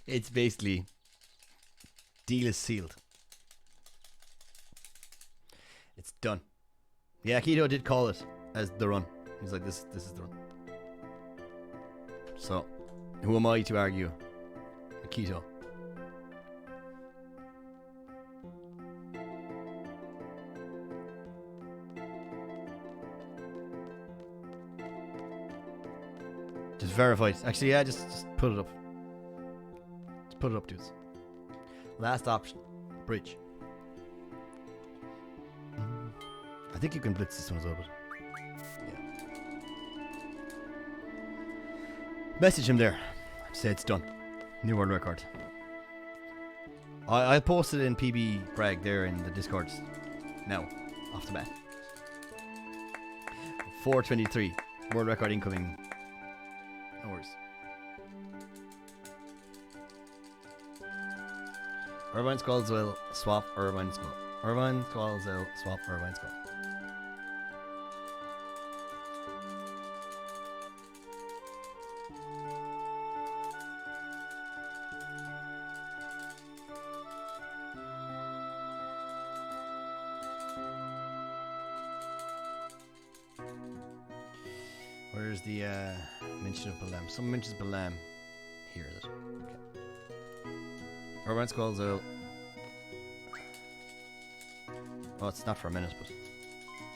It's basically deal is sealed. It's done. Yeah, Keto did call it as the run. He's like, this is the run. So, who am I to argue with Keto? Just verified. Actually, yeah, just put it up. Just put it up, dudes. Last option. Bridge. I think you can blitz this one as well, but yeah. Message him there. Say it's done. New world record. I posted in PB Bragg there in the Discords. Now, off the bat. 4:23. World record incoming. No worries. Irvine Skulls will swap Irvine Skull. Irvine Skulls will swap Irvine Skull. Where's the mention of Balam? Someone mentions Balam. Here is it. Okay. Irvine Skulls will. Well, it's not for a minute, but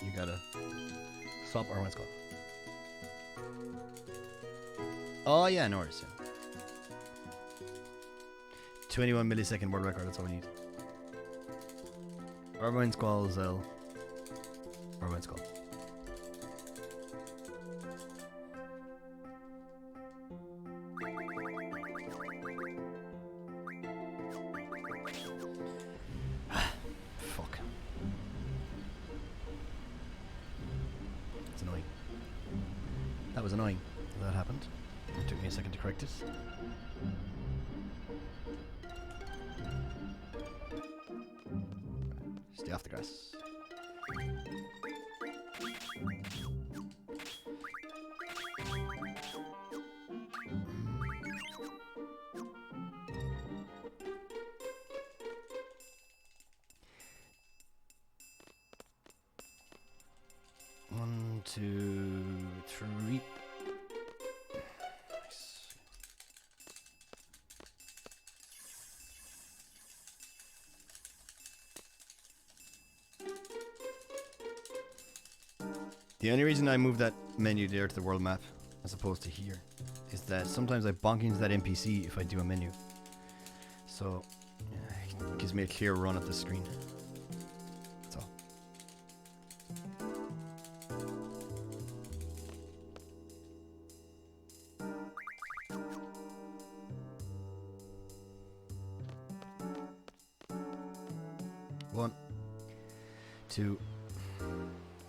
you gotta swap Irvine Skull. Oh yeah, no worries. Yeah. 21 millisecond world record. That's all we need. Irvine Skulls will. Irvine Skull. Was annoying that happened. It took me a second to correct it. Stay off the grass. One, two, three. Nice. The only reason I move that menu there to the world map as opposed to here is that sometimes I bonk into that NPC if I do a menu. So it gives me a clear run at the screen. That's all. One, two,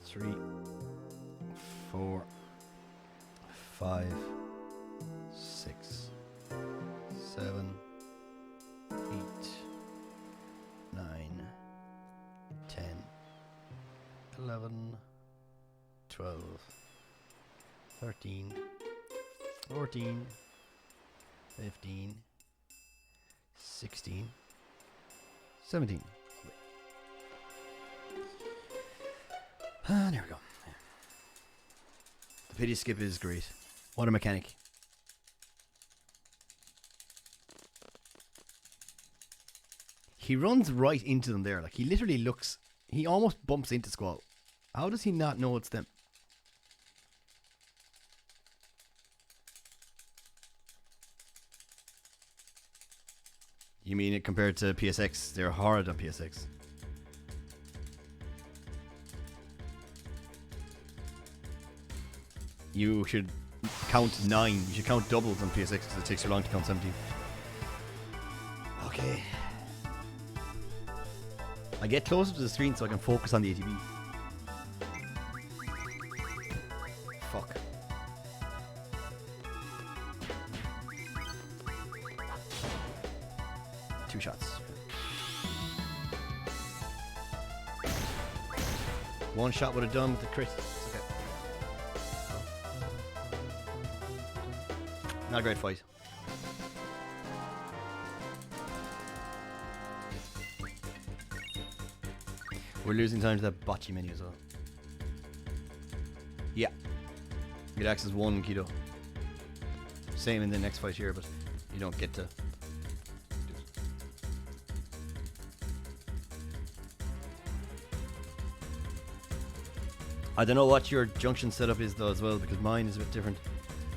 3, 4, 5, 6, 7, 8, 9, 10, 11, 12, 13, 14, 15, 16, 17. There we go. The pity skip is great. What a mechanic. He runs right into them there. Like, he literally looks... He almost bumps into Squall. How does he not know it's them? You mean it compared to PSX? They're hard on PSX. You should count 9. You should count doubles on PSX because it takes so long to count 17. Okay. I get closer to the screen so I can focus on the ATB. Fuck. Two shots. One shot would have done with the crit. Not a great fight. We're losing time to that botchy menu as well. Yeah. You get access 1 keto. Same in the next fight here, but you don't get to do it. I don't know what your junction setup is though as well, because mine is a bit different.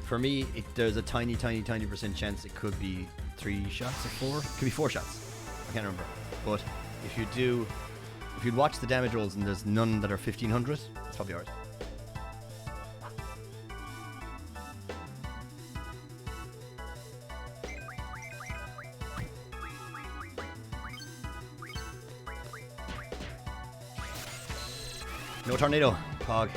For me, there's a tiny percent chance it could be 3 shots or 4. It could be 4 shots. I can't remember. But if you'd watch the damage rolls and there's none that are 1500, it's probably alright. No tornado, Pog.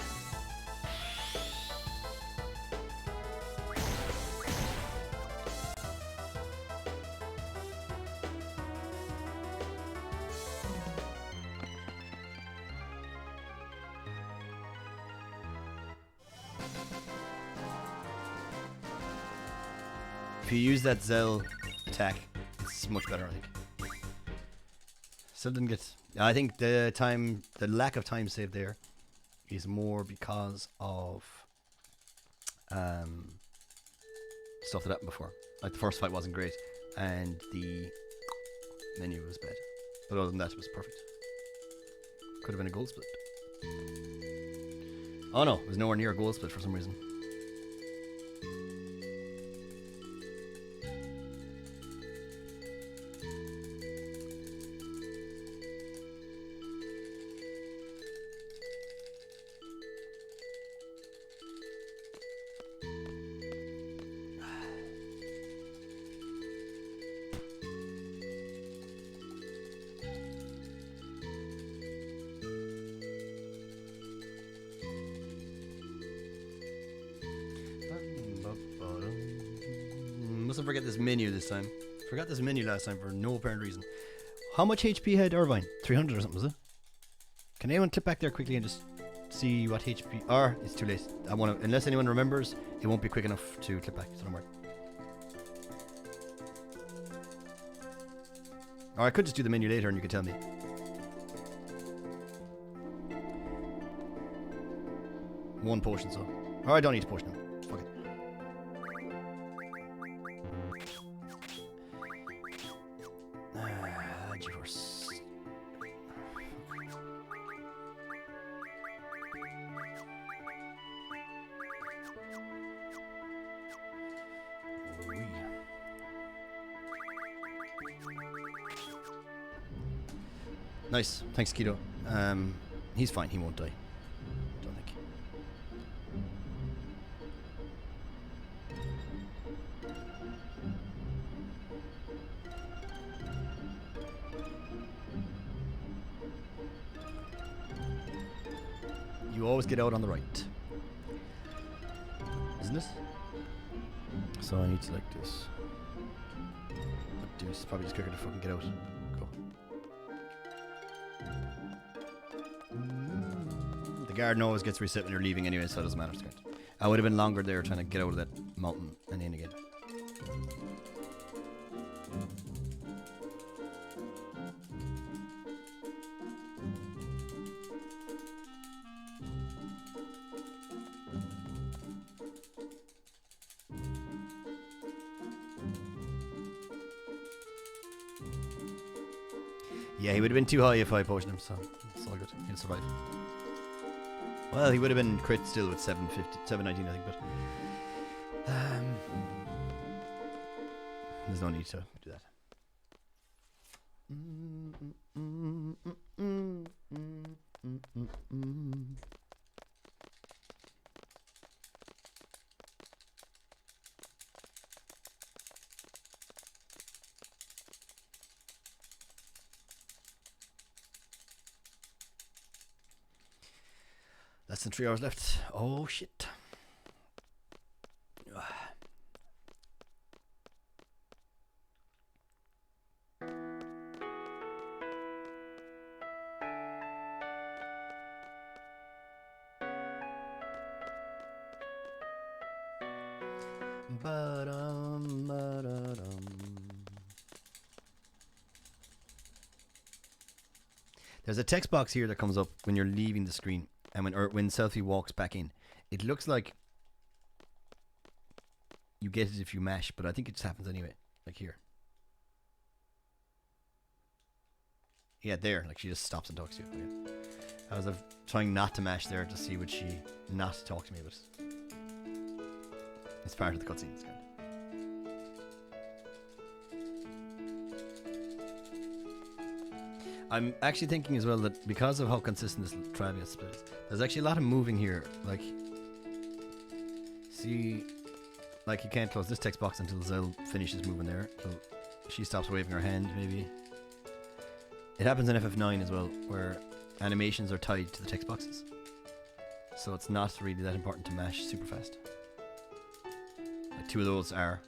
If you use that Zell attack, it's much better, I think. Still didn't get... I think the lack of time saved there is more because of stuff that happened before. Like the first fight wasn't great, and the menu was bad. But other than that, it was perfect. Could have been a goal split. Oh no, it was nowhere near a goal split for some reason. Mustn't forget this menu this time. Forgot this menu last time for no apparent reason. How much HP had Irvine? 300 or something, was it? Can anyone clip back there quickly and just see what HP... Or, it's too late. I want to... Unless anyone remembers, it won't be quick enough to clip back, so don't worry. Or I could just do the menu later and you could tell me. One potion, so... Or I don't need to potion him. Fuck it. GeForce. Nice. Thanks, Keto. He's fine. He won't die. Don't think. You always get out on the right. Isn't it? So I need to like this. But dude, it's probably just quicker to fucking get out. Go. The garden always gets reset when you're leaving anyway, so it doesn't matter. I would have been longer there trying to get out of that mountain and in again. Yeah, he would have been too high if I potioned him, so it's all good. He'll survive. Well, he would have been crit still with 750, 719, I think, but there's no need to do that. Less than 3 hours left. Oh shit. There's a text box here that comes up when you're leaving the screen. And when Selfie walks back in, it looks like you get it if you mash, but I think it just happens anyway. Like here. Yeah, there. Like she just stops and talks to you. Okay. I was trying not to mash there to see would she not talk to me, but it's part of the cutscene. It's kind of. I'm actually thinking as well that because of how consistent this Travis split is, there's actually a lot of moving here. Like, see, like you can't close this text box until Zell finishes moving there. So she stops waving her hand, maybe. It happens in FF9 as well, where animations are tied to the text boxes. So it's not really that important to mash super fast. Like 2 of those are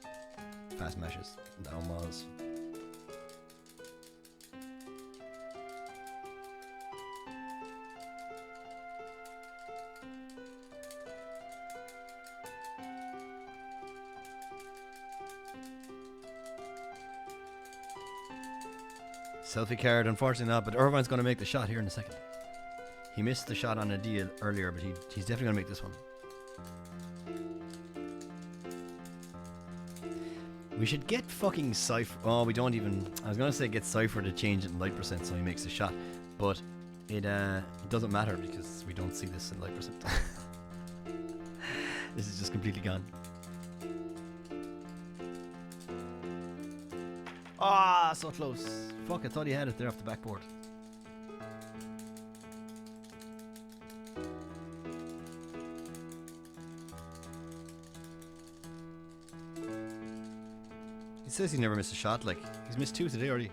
fast mashes. That one was. Selfie card, unfortunately not, but Irvine's going to make the shot here in a second. He missed the shot on a deal earlier, but he's definitely going to make this one. We should get fucking Cypher. Oh, we don't even. I was going to say get Cypher to change it in light percent so he makes a shot, but it doesn't matter because we don't see this in light percent. This is just completely gone. Ah, so close. Fuck, I thought he had it there off the backboard. He says he never missed a shot, like, he's missed 2 today already.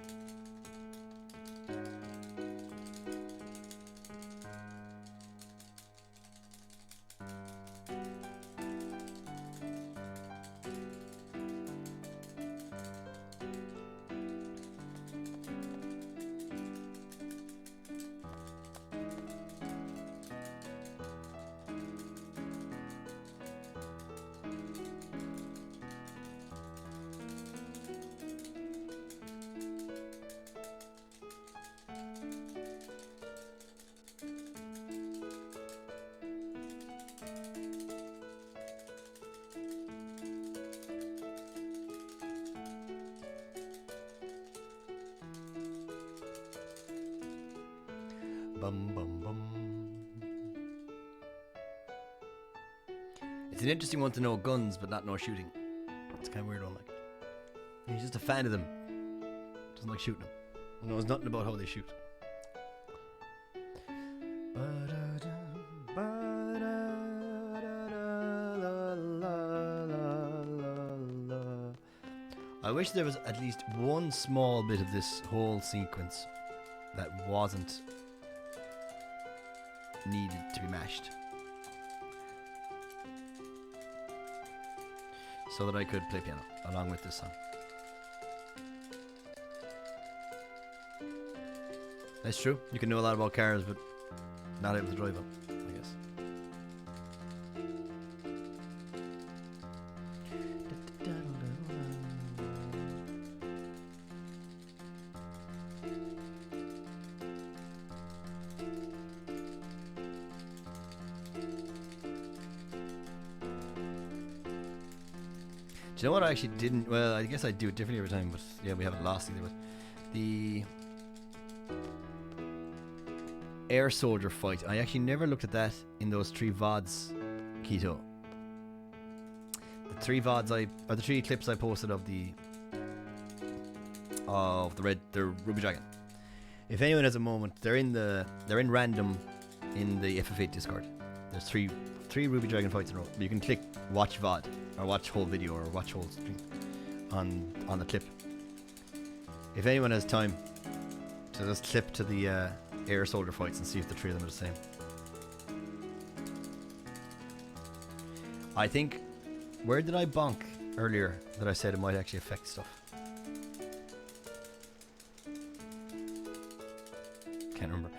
Bum, bum, bum. It's an interesting one to know guns, but not know shooting. It's kind of weird one, like. He's just a fan of them. Doesn't like shooting them. Knows nothing about how they shoot. I wish there was at least one small bit of this whole sequence that wasn't needed to be mashed, so that I could play piano along with this song. That's true. You can know a lot about cars, but not able to drive them, I guess. Do you know what I actually didn't? Well, I guess I do it differently every time, but yeah, we haven't lost either. But the air soldier fight, I actually never looked at that in those 3 VODs, Keto. The 3 VODs or the 3 clips I posted of the Ruby Dragon. If anyone has a moment, they're in random in the FF8 Discord. There's three Ruby Dragon fights in a row. You can click watch VOD or watch whole video or watch whole stream on the clip. If anyone has time, so just clip to the air soldier fights and see if the 3 of them are the same. I think, where did I bonk earlier that I said it might actually affect stuff? Can't remember.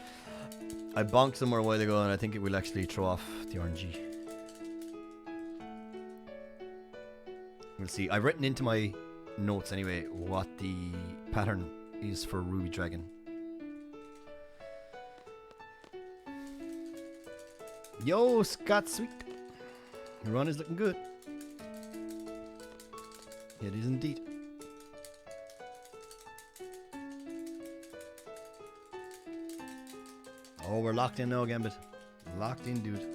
I bonked somewhere a while ago and I think it will actually throw off the RNG. We'll see. I've written into my notes anyway what the pattern is for Ruby Dragon. Yo, Scott Sweet. Your run is looking good. It is indeed. Oh, we're locked in now, Gambit. Locked in, dude.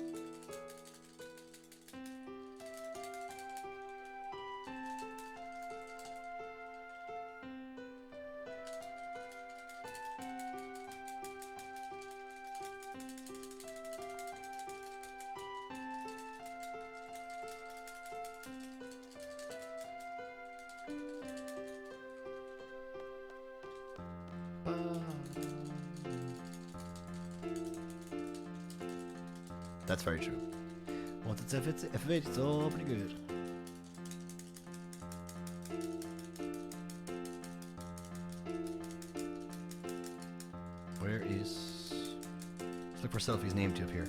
That's very true. Once it's FF8, it's all pretty good. Where is... Let's look for Selfie's name to appear.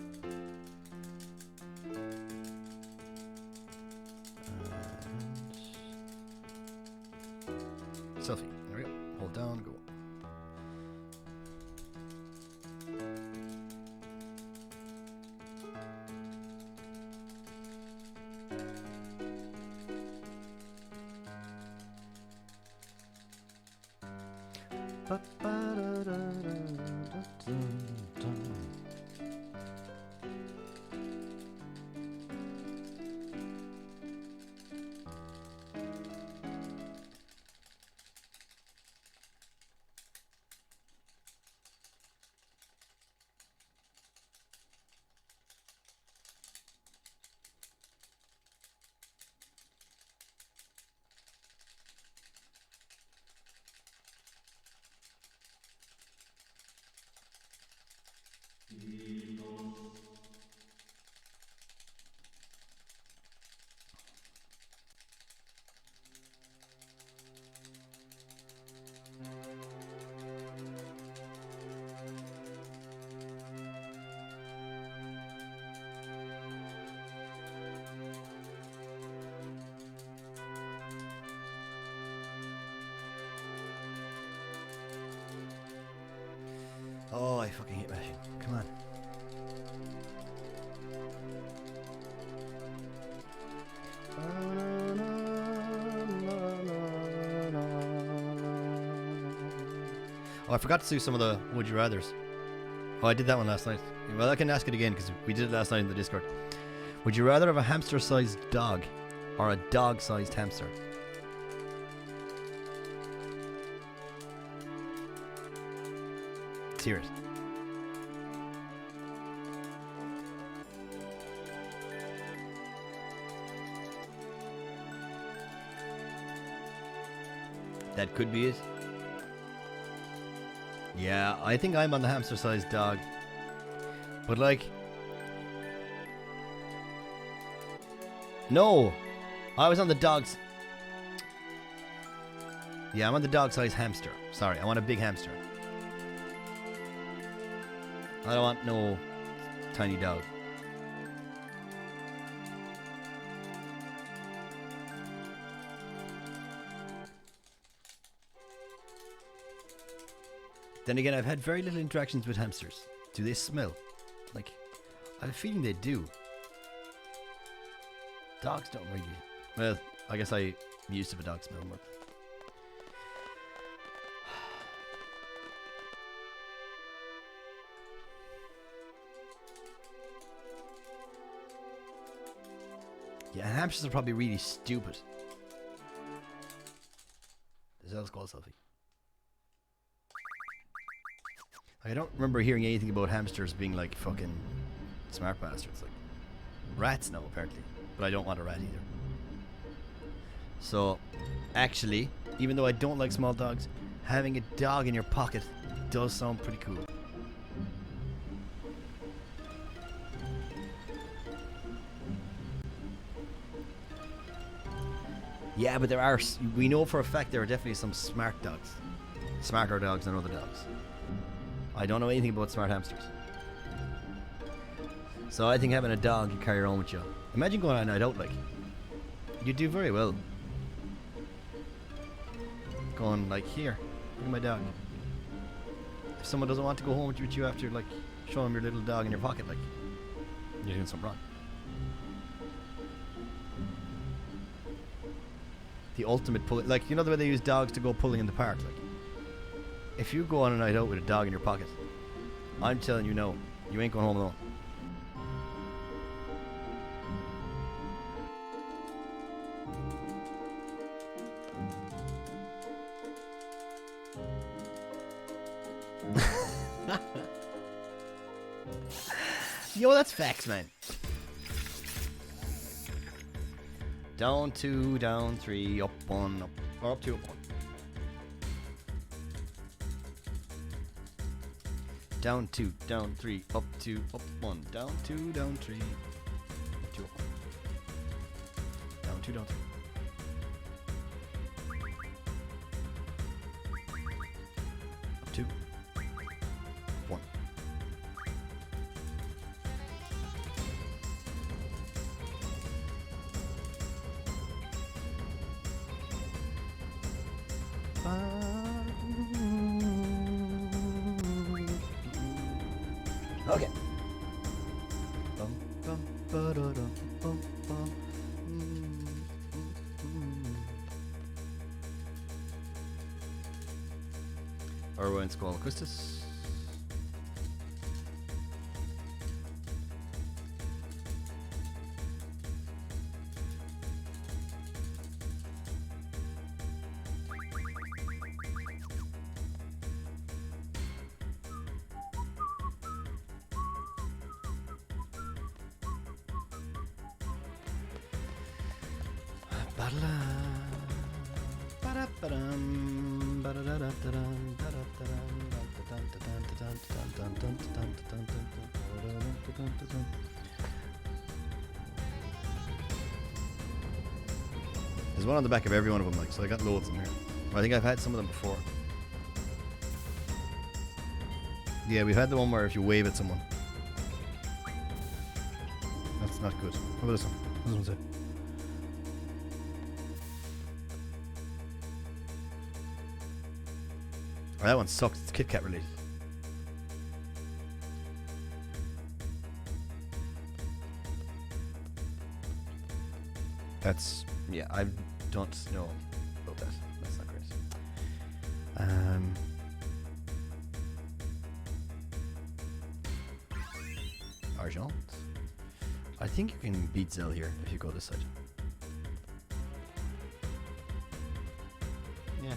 Selfie. There we go. Hold down, go. Oh, I fucking hate mashing. Come on. Oh, I forgot to do some of the Would You Rathers. Oh, I did that one last night. Well, I can ask it again because we did it last night in the Discord. Would you rather have a hamster-sized dog or a dog-sized hamster? Let's hear it. That could be it. Yeah, I think I'm on the hamster-sized dog. But like... No! I was on the dog's... Yeah, I'm on the dog-sized hamster. Sorry, I want a big hamster. I don't want no tiny dog. Then again, I've had very little interactions with hamsters. Do they smell? Like, I have a feeling they do. Dogs don't really. Well, I guess I'm used to the dog smell, but... Yeah, hamsters are probably really stupid. There's else called selfie. I don't remember hearing anything about hamsters being like fucking smart bastards. Like rats, no, apparently, but I don't want a rat either. So, actually, even though I don't like small dogs, having a dog in your pocket does sound pretty cool. Yeah, but there are. We know for a fact there are definitely some smart dogs, smarter dogs than other dogs. I don't know anything about smart hamsters. So I think having a dog you carry around with you. Imagine going on a night out like. You do very well. Going like, here, look at my dog. If someone doesn't want to go home with you after like show them your little dog in your pocket, like you're doing something wrong. The ultimate pull, like you know the way they use dogs to go pulling in the park, like. If you go on a night out with a dog in your pocket, I'm telling you no, you ain't going home alone. Yo, that's facts, man. Down 2, down 3, up 1, up, or up 2, up 1. Down 2, down 3, up 2, up 1. Down 2, down 3, up 2, up 1. Down 2, down 3. Up 2, 1. Okay. Orwell Squall Christus. There's one on the back of every one of them, like, so I got loads in here. I think I've had some of them before. Yeah, we've had the one where if you wave at someone. That's not good. How about this one? What does this one say? Oh, that one sucks. It's Kit Kat related. That's, yeah, I don't know about that. That's not great. Argent. I think you can beat Zell here if you go this side. Yeah.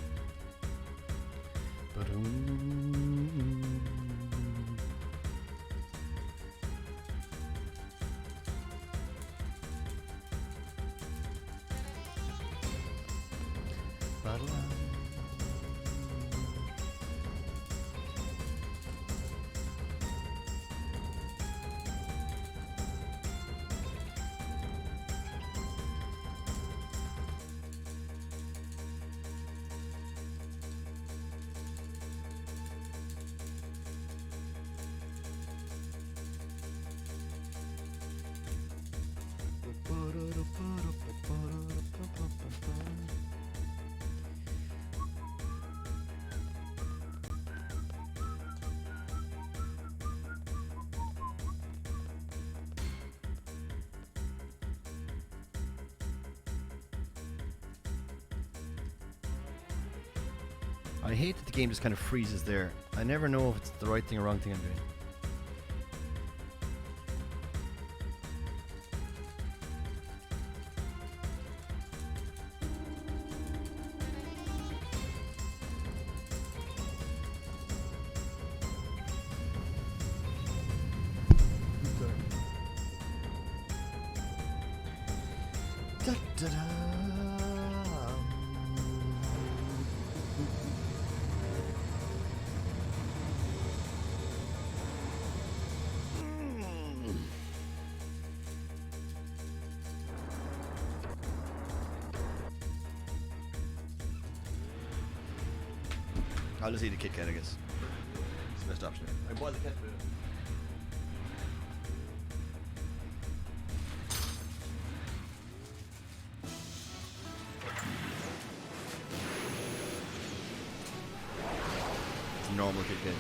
I hate that the game just kind of freezes there. I never know if it's the right thing or wrong thing I'm doing. Da, da, da. I'll just eat a Kit Kat, I guess. It's the best option. I boiled the cat food. It's a normal Kit Kat.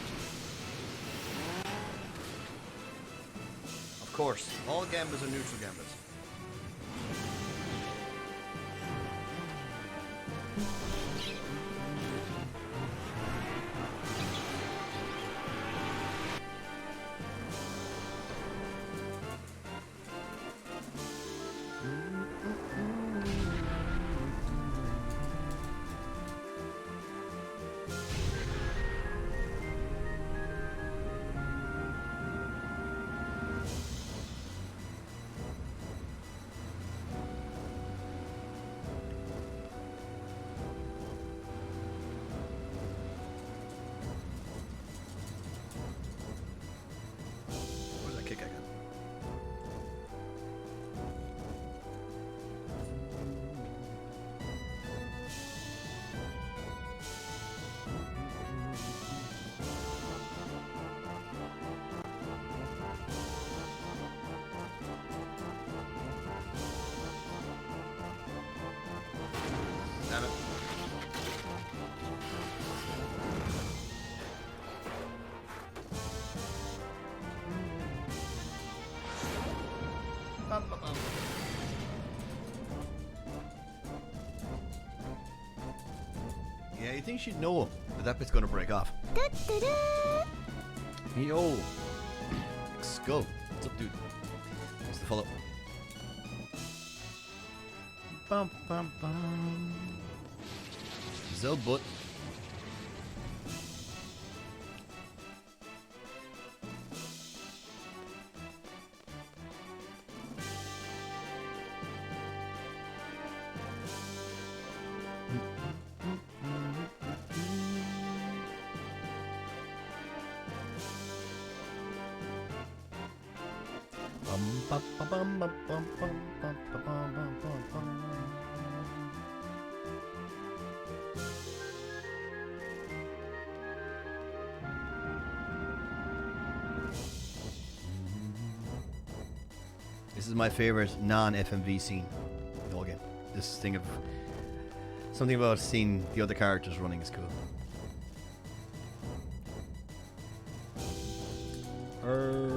Of course, all gamblers are neutral gamblers. Where's that kick I got? Damn it. Bum, bum, bum. Yeah, you think she'd know that that bit's gonna break off. Yo. Skull. What's up, dude? What's the follow? Bum, bum, bum. Zelbutt. Bum, bum, bum, bum, bum, bum, bum, bum, bum, bum, bum, bum. This is my favorite non-FMV scene in the whole game. This thing of something about seeing the other characters running is cool.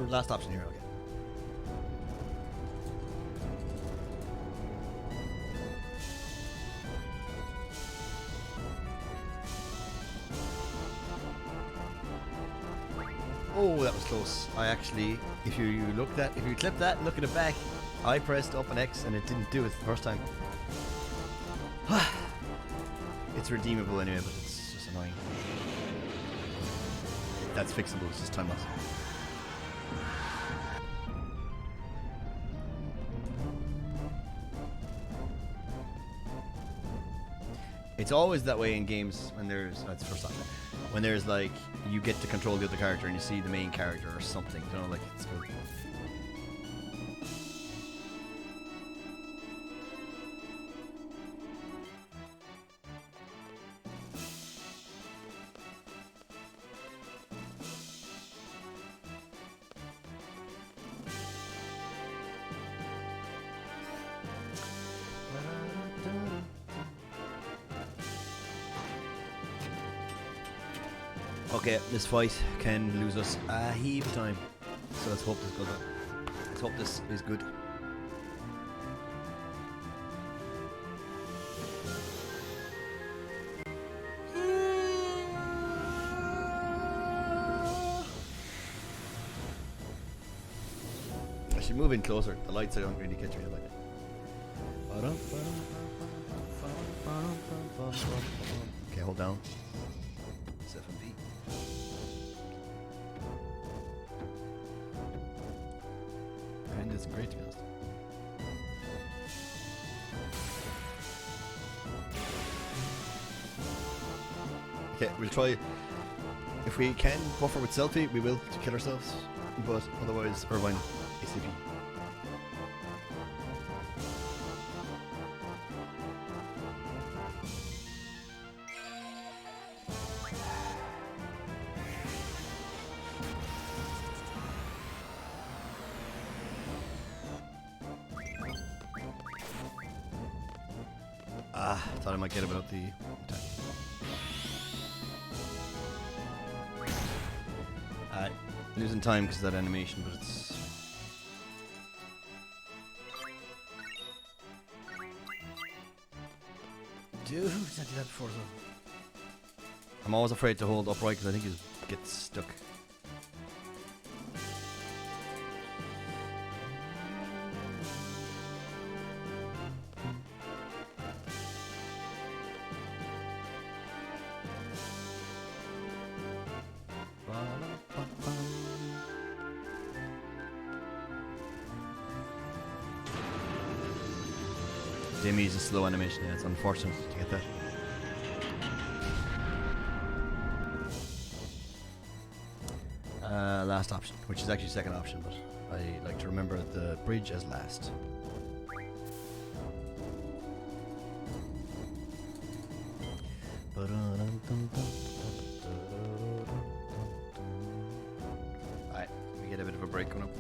Last option here, okay. Oh, that was close. I actually, if you clip that and look at it back, I pressed up and X and it didn't do it the first time. It's redeemable anyway, but it's just annoying. That's fixable, it's just time loss. It's always that way in games when there's that's the first time. When there's like you get to control the other character and you see the main character or something, you know, like it's good. Okay, this fight can lose us a heap of time. So let's hope this goes on. Let's hope this is good. you move in closer, the lights don't really catch me like it. Okay, hold down. It's FMV. And it's great to be honest. Okay, we'll try. If we can buffer with selfie, we will to kill ourselves. But otherwise, Irvine, ACP. Thought I might get it without the attack. Losing time because of that animation, but it's... Dude, I did that before, so... I'm always afraid to hold upright because I think you get stuck. Damien is a slow animation, yeah, it's unfortunate to get that. Last option, which is actually second option, but I like to remember the bridge as last. Alright, we get a bit of a break coming up.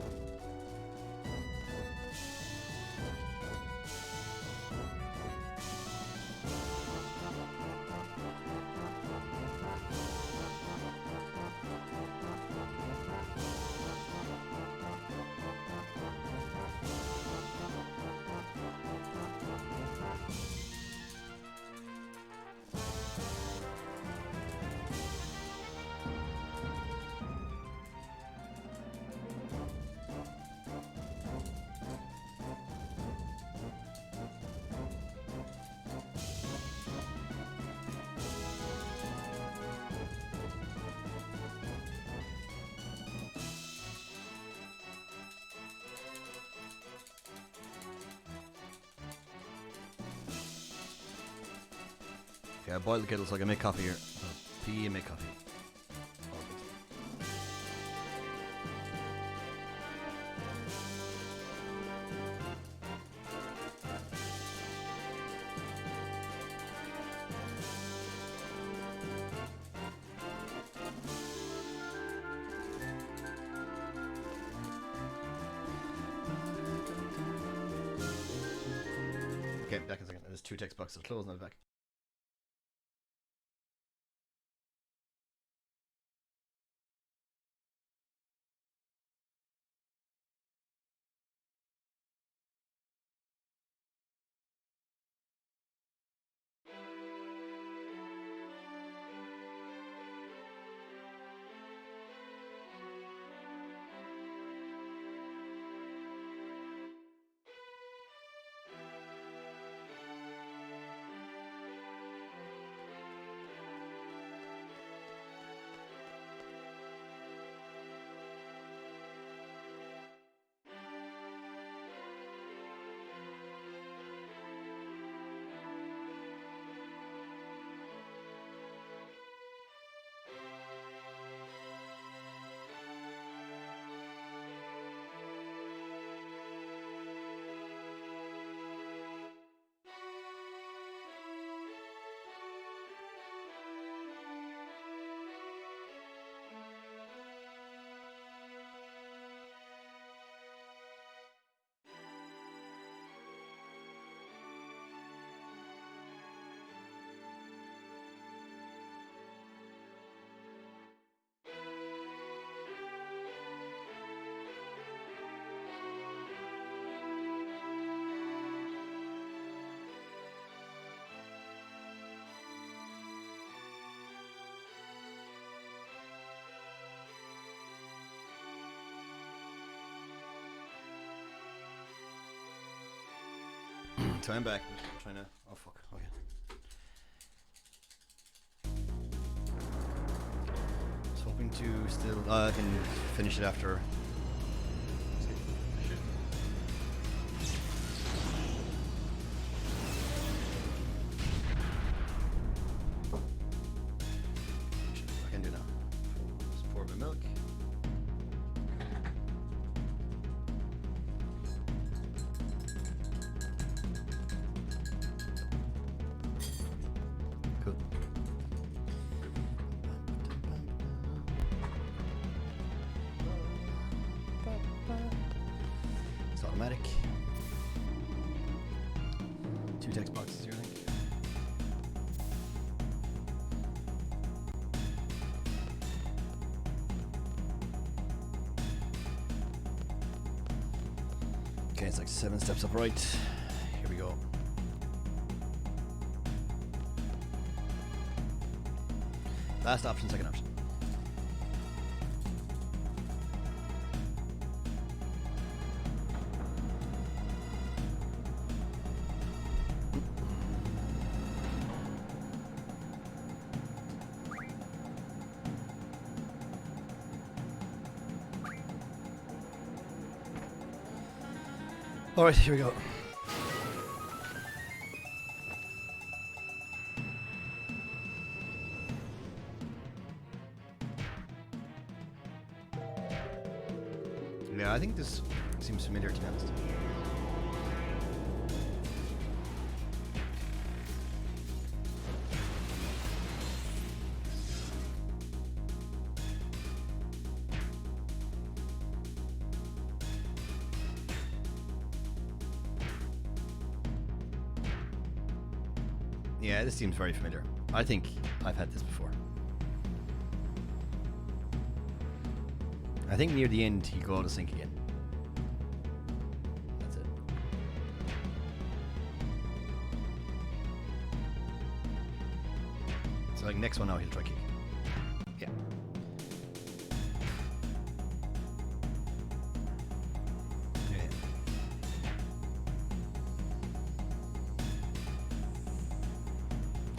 Okay, I boiled the kettle so I can make coffee here. Pee and make coffee. Okay, back in a second. There's two text boxes closed, now back. time back. I'm trying to. Oh fuck. Okay. I was hoping to still. I can finish it after. I can do now. Just pour my milk. Cool. It's automatic. 2 text boxes here, I think. Okay, it's like 7 steps up right. Here we go. Last option, second option. All right, here we go. Yeah, I think this seems familiar, to be honest. Yeah, this seems very familiar. I think I've had this before. I think near the end you go out of sync again. That's it. So like next one now he'll try kick. Yeah. Yeah.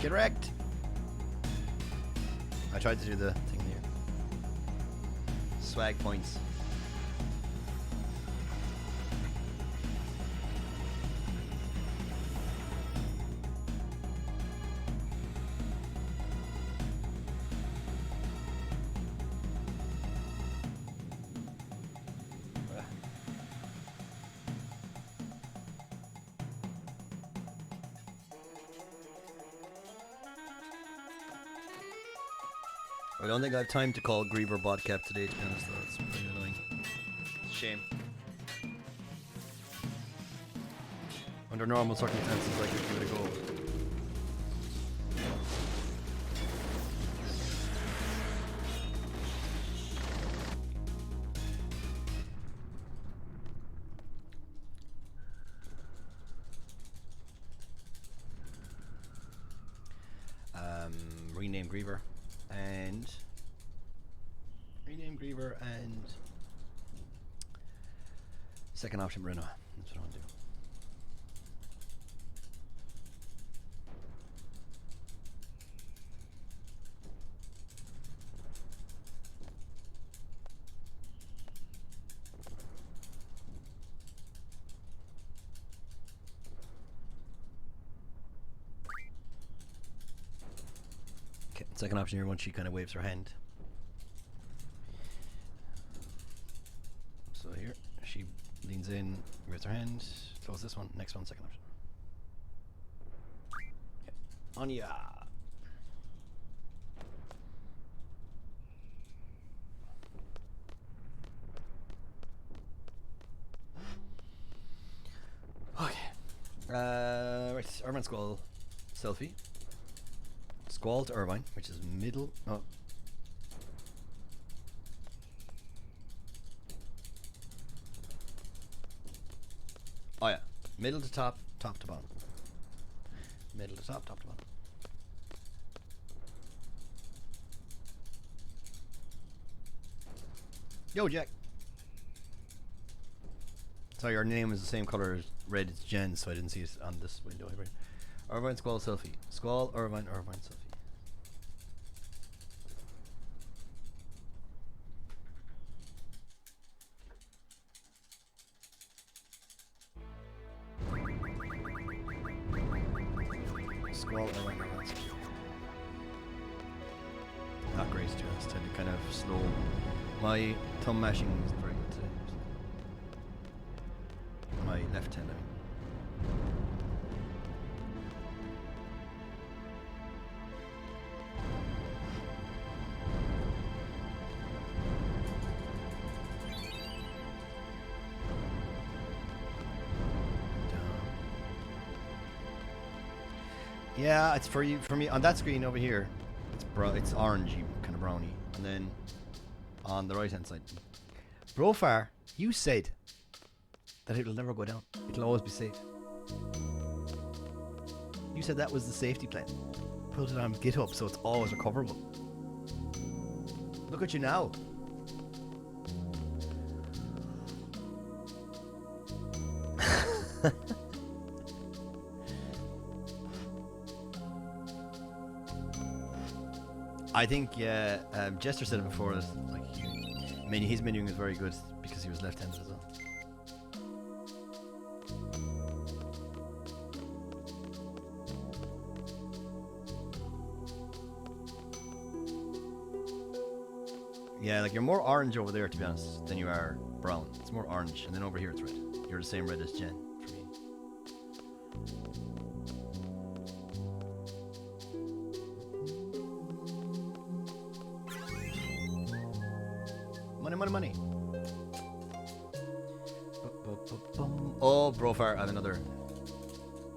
Get wrecked! I tried to do the thing here. Swag points. I don't think I have time to call Griever Botcap today, to be honest, though. It's pretty annoying. It's a shame. Under normal circumstances, I could give it a go. Rename Griever and second option Bruno. That's what I want to do. Okay, second option here, once she kind of waves her hand. So here, she leans in, waves her hand, close this one, next one, second option. Yeah. Anya! Okay. Right, Irvine Squall selfie. Squall to Irvine, which is middle. Oh. Oh yeah. Middle to top, top to bottom. Middle to top, top to bottom. Yo, Jack. Sorry, your name is the same color as red as Jen, so I didn't see it on this window. Irvine Squall selfie. Squall, Irvine selfie. Squall, Irvine selfie. Not great, to be honest. I kind of slow. My thumb mashing isn't very good today. My left hand, I mean. Yeah, it's for you. For me, on that screen over here, it's orangey, kind of browny, and then on the right hand side, Brofar, you said that it'll never go down. It'll always be safe. You said that was the safety plan. Put it on GitHub so it's always recoverable. Look at you now. I think, yeah, Jester said it before, like, his menuing was very good because he was left-handed as well. Yeah, like, you're more orange over there, to be honest, than you are brown. It's more orange, and then over here it's red. You're the same red as Jen, for me. Money. Oh, Brofar, I have another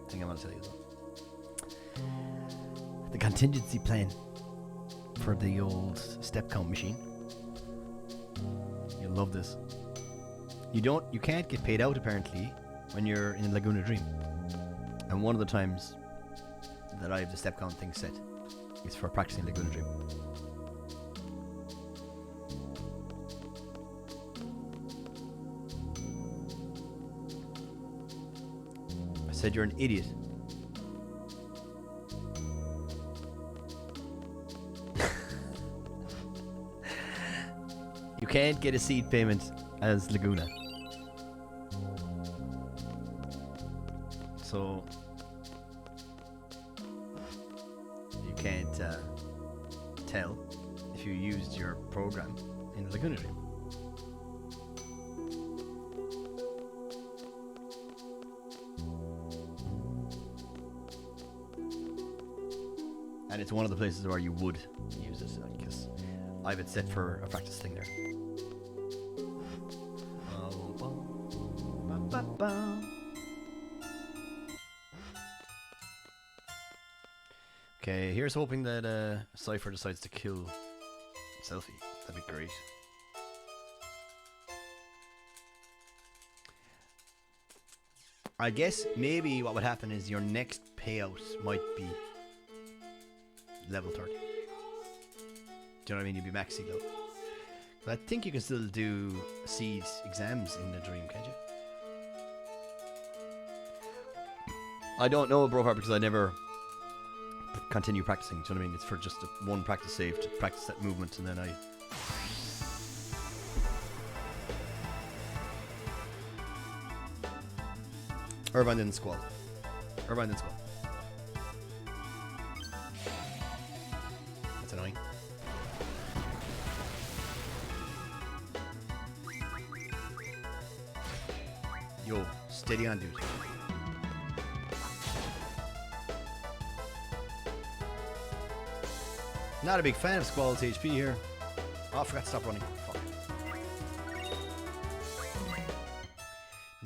thing I want to tell you as well. The contingency plan for the old step count machine. You'll love this. You can't get paid out apparently when you're in Laguna Dream. And one of the times that I have the step count thing set is for practicing Laguna Dream. Said you're an idiot. You can't get a seed payment as Laguna. So you can't tell if you used your program in Laguna Dream. And it's one of the places where you would use it, because I have it set for a practice thing there. Okay, here's hoping that Cypher decides to kill Selfie. That'd be great. I guess maybe what would happen is your next payout might be level 30. Do you know what I mean? You'd be max seed level. But I think you can still do seed exams in the dream, can't you? I don't know, Brofar, because I never continue practicing. Do you know what I mean? It's for just one practice save to practice that movement, and then I... Irvine then Squall. Irvine then Squall. That's annoying. Yo, steady on, dude. Not a big fan of Squall's HP here. Oh, I forgot to stop running. Fuck.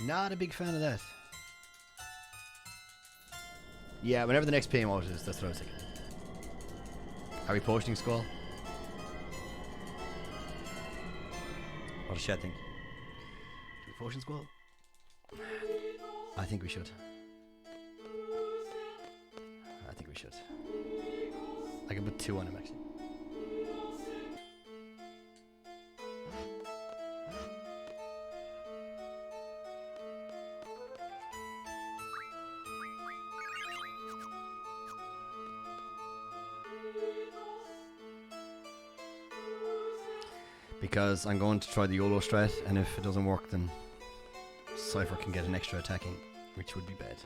Not a big fan of that. Yeah, whenever the next PM out is, that's what I was thinking. Are we posting Squall? What does Chat think? Do we potion Squall? I think we should. I think we should. I can put 2 on him, actually. because I'm going to try the YOLO strat, and if it doesn't work, then Cypher can get an extra attacking, which would be bad.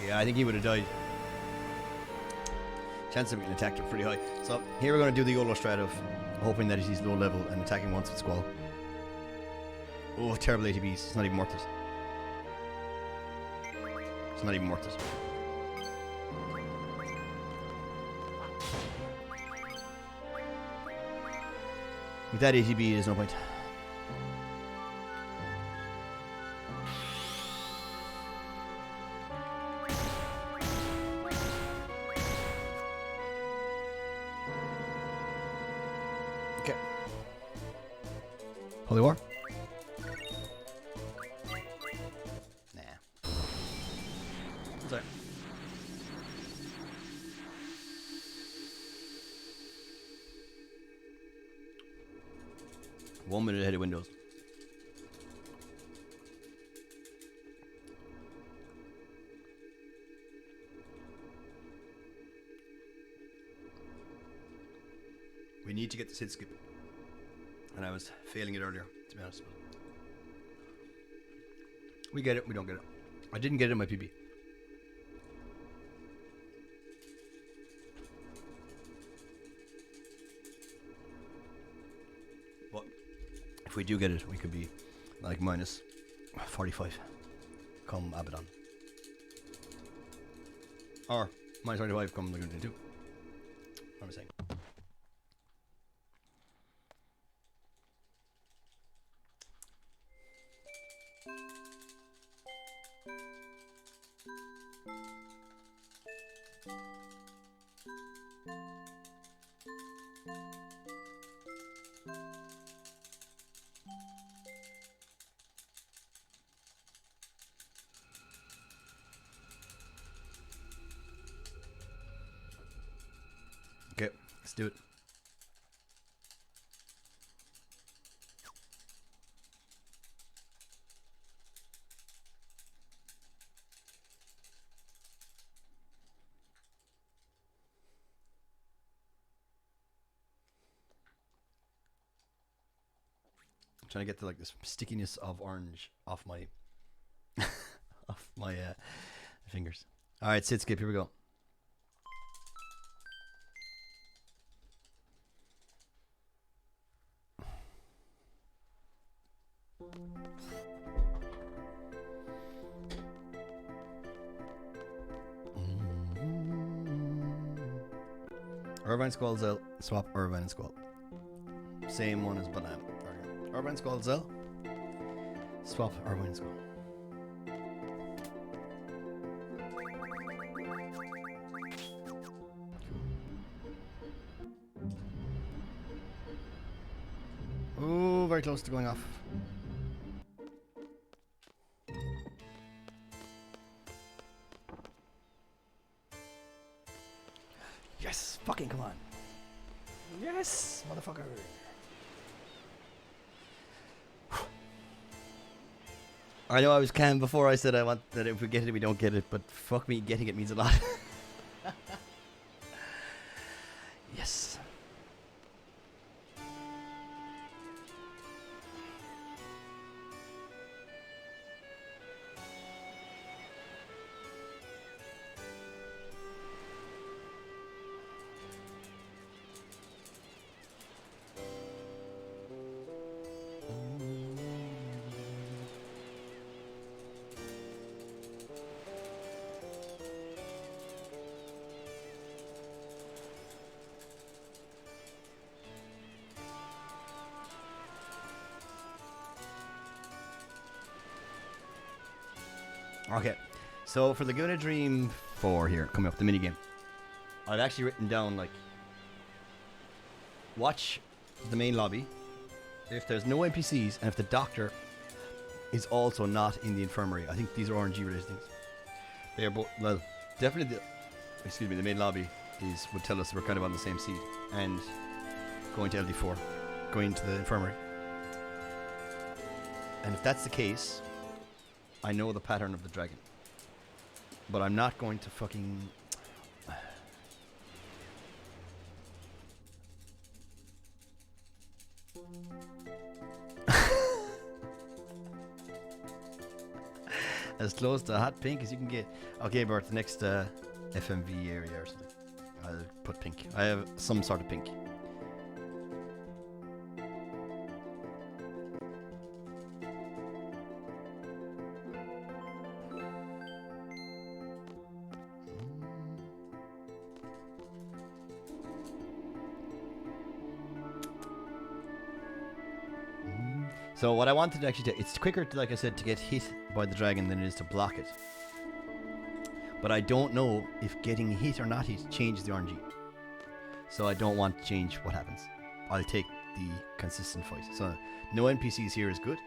Yeah, I think he would have died. Chance of getting attacked are pretty high. So here we're going to do the YOLO strat of hoping that he's low level and attacking once with Squall. Oh, terrible ATBs. It's not even worth it. It's not even worth it. With that ATB, there's no point. Okay. Holy War? Nah. Sorry. One minute ahead of Windows. We need to get this hit skip. And I was failing it earlier, to be honest. We get it, we don't get it. I didn't get it in my PB. But if we do get it, we could be like minus 45 come Abaddon. Or minus 25 come Lagoon 2. What am I saying? Okay, let's do it. I'm trying to get the like this stickiness of orange off my off my fingers. All right, sit skip. Here we go. Irvine Squall Zell, swap Irvine and Squall. Same one as Banana. Irvine Squall Zell, swap Irvine and Squall. Oh, very close to going off. Yes, fucking come on. Yes, motherfucker. I know I was calm before I said I want that if we get it, we don't get it, but fuck me, getting it means a lot. Yes. Okay, so for the Guna Dream 4 here, coming up, the minigame, I've actually written down, like, watch the main lobby. If there's no NPCs, and if the doctor is also not in the infirmary, I think these are RNG related things. They are both, well, definitely the main lobby would tell us we're kind of on the same seed, and going to LD4, going to the infirmary. And if that's the case, I know the pattern of the dragon. But I'm not going to fucking... As close to hot pink as you can get. Okay, Bert, the next FMV area or something. I'll put pink. I have some sort of pink. So what I wanted to actually do, it's quicker, like I said, to get hit by the dragon than it is to block it. But I don't know if getting hit or not hit changes the RNG. So I don't want to change what happens. I'll take the consistent fight. So no NPCs here is good.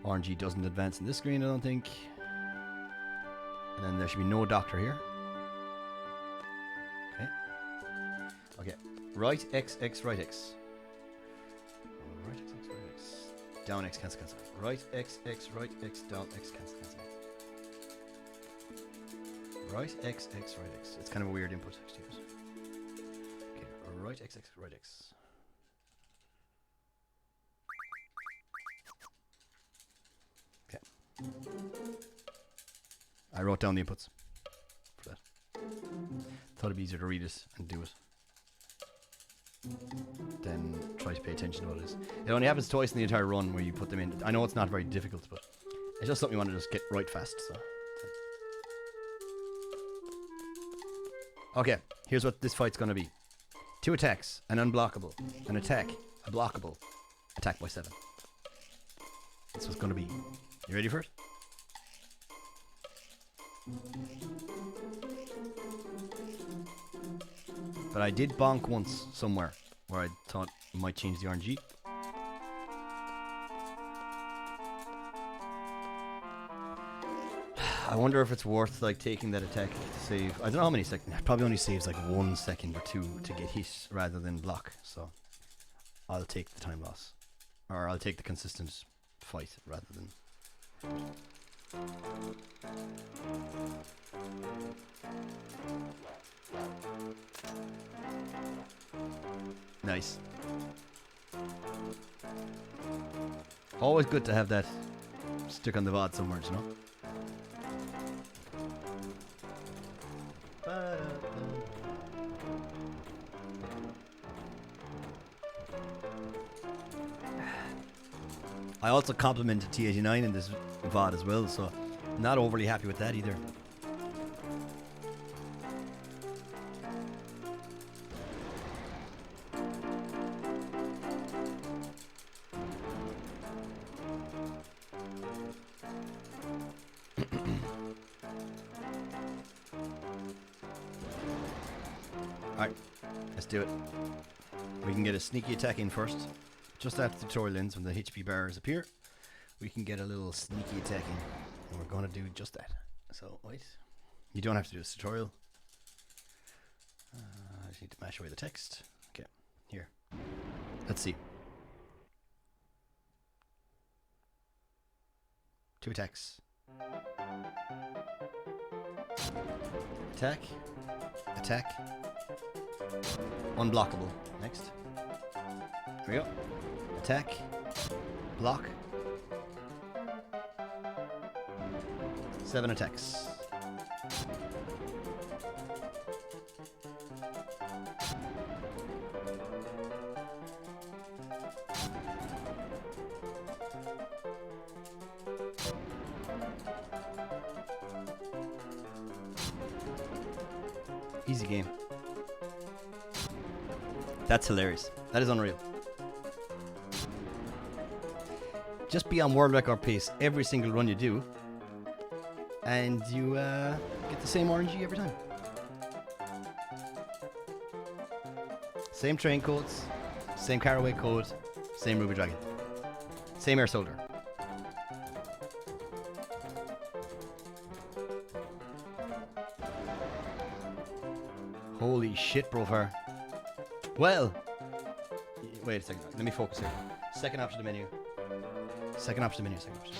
RNG doesn't advance in this screen, I don't think. And then there should be no doctor here. Okay. Okay. Right X, X, right X. Right X, X, right X. Down X, cancel, cancel. Right X, X, right X, down X, cancel, cancel. Right X, X, right X. It's kind of a weird input, actually. Okay, right X, X, right X. Okay. I wrote down the inputs for that. Thought it'd be easier to read it and do it. Then try to pay attention to what it is. It only happens twice in the entire run where you put them in. I know it's not very difficult, but it's just something you want to just get right fast. So, okay, here's what this fight's gonna be: 2 attacks, an unblockable, an attack, a blockable, attack by 7. That's what's gonna be. You ready for it? But I did bonk once somewhere where I thought it might change the RNG. I wonder if it's worth like taking that attack to save. I don't know how many seconds. It probably only saves like 1 second or 2 to get hit rather than block. So I'll take the time loss, or I'll take the consistent fight rather than. Nice. Always good to have that stick on the VOD somewhere, you know? I also complimented T89 in this VOD as well, so not overly happy with that either. Alright, let's do it. We can get a sneaky attack in first. Just after the tutorial ends, when the HP bars appear, we can get a little sneaky attack in. And we're going to do just that. So, wait. You don't have to do this tutorial. I just need to mash away the text. Okay, here. Let's see. 2 attacks. Attack. Attack. Unblockable. Next. There we go. Attack. Block. 7 attacks. Easy game. That's hilarious. That is unreal. Just be on world record pace every single run you do, and you get the same RNG every time. Same train codes, same caraway code, same Ruby Dragon, same air soldier. Holy shit, Brofar. Well, wait a second. Let me focus here. Second option of the menu. Second option of the menu. Second option.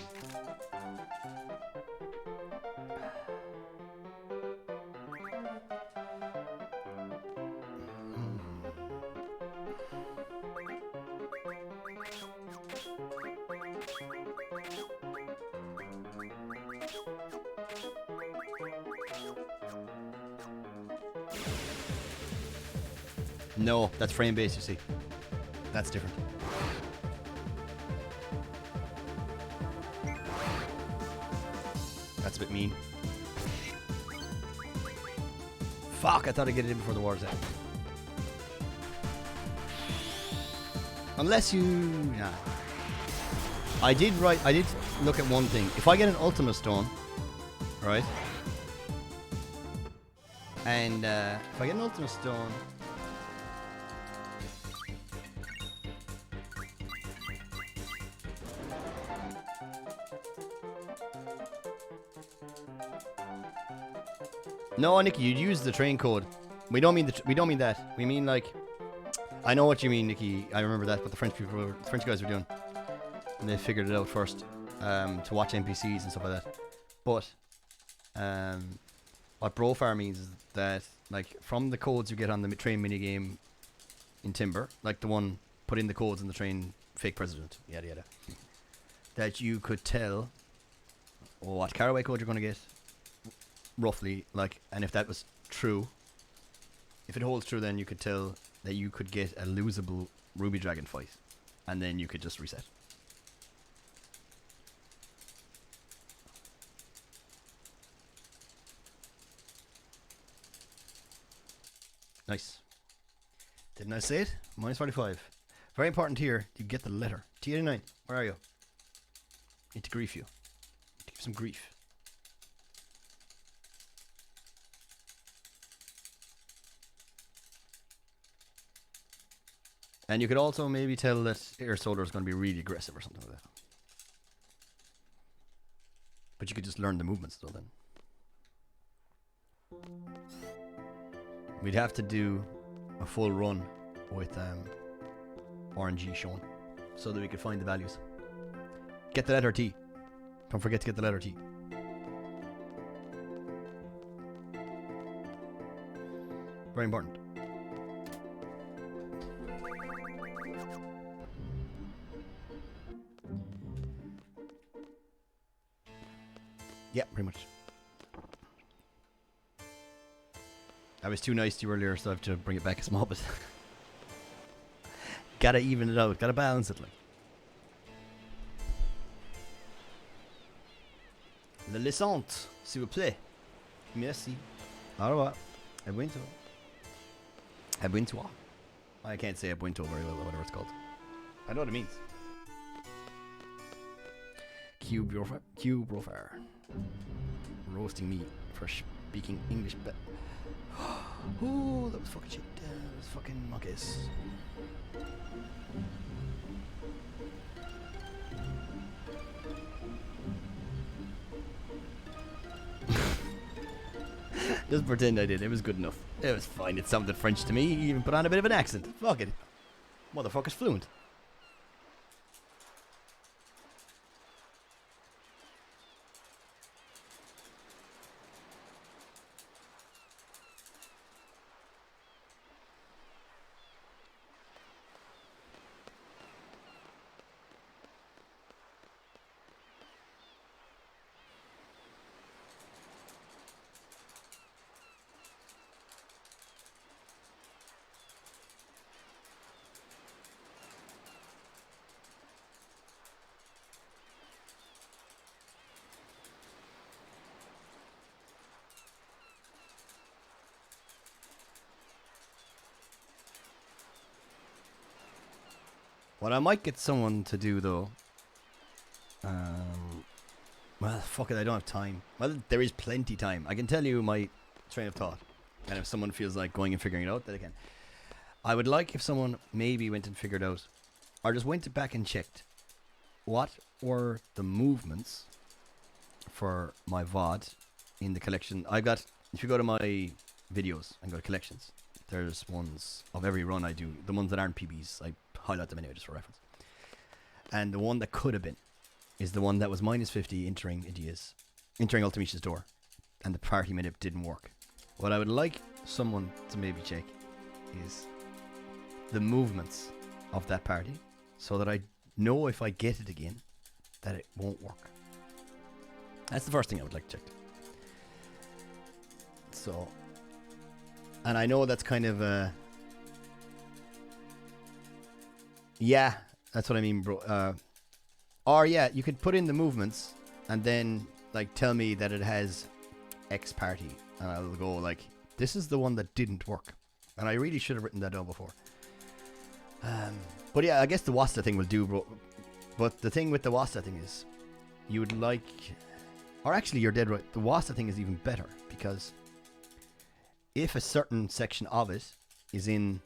No, that's frame based, you see. That's different. That's a bit mean. Fuck, I thought I'd get it in before the war's out. Unless you... Nah. I did look at one thing. If I get an Ultima Stone, right? And if I get an Ultima Stone... No, Nikki, you'd use the train code. We don't mean that. We mean like, I know what you mean, Nikki. I remember that, but the French guys were doing, and they figured it out first to watch NPCs and stuff like that. But what Brofar means is that like from the codes you get on the train minigame in Timber, like the one put in the codes in the train fake president, yada yada, that you could tell what caraway code you're going to get. Roughly, like, and if that was true, if it holds true, then you could tell that you could get a losable Ruby Dragon fight, and then you could just reset. Nice. Didn't I say it? Minus 45. Very important here, you get the letter. T89, where are you? Need to grief you. Need to give some grief. And you could also maybe tell that Air Soldier is going to be really aggressive or something like that. But you could just learn the movements still then. We'd have to do a full run with RNG shown so that we could find the values. Get the letter T. Don't forget to get the letter T. Very important. Yeah, pretty much. I was too nice to you earlier, so I have to bring it back a small bit. Gotta even it out, gotta balance it, like. Le laissante, s'il vous plaît. Merci. Au revoir. A bientôt. A bientôt. I can't say a bientôt very well, or whatever it's called. I know what it means. Cube Brofar. Roasting me for speaking English, but oh, that was fucking shit. That was fucking muckus. Just pretend I did. It was good enough. It was fine. It sounded French to me. He even put on a bit of an accent. Fuck it. Motherfucker's fluent. What I might get someone to do though Well, fuck it, I don't have time. Well, there is plenty time. I can tell you my train of thought. And if someone feels like going and figuring it out, then they can. I would like if someone maybe went and figured out, or just went back and checked, what were the movements for my VOD in the collection. I got, if you go to my videos and go to collections, there's ones of every run I do. The ones that aren't PBs, I highlight them anyway just for reference. And the one that could have been is the one that was minus 50 entering Ultimish's door, and the party minute didn't work. What I would like someone to maybe check is the movements of that party, so that I know if I get it again that it won't work. That's the first thing I would like checked. So, and I know that's kind of yeah, that's what I mean, bro. Or yeah, you could put in the movements and then like tell me that it has X party, and I'll go like, this is the one that didn't work. And I really should have written that down before. But yeah, I guess the Wasta thing will do, bro. But the thing with the Wasta thing is, you would like, or actually you're dead right, the Wasta thing is even better, because if a certain section of it is in, do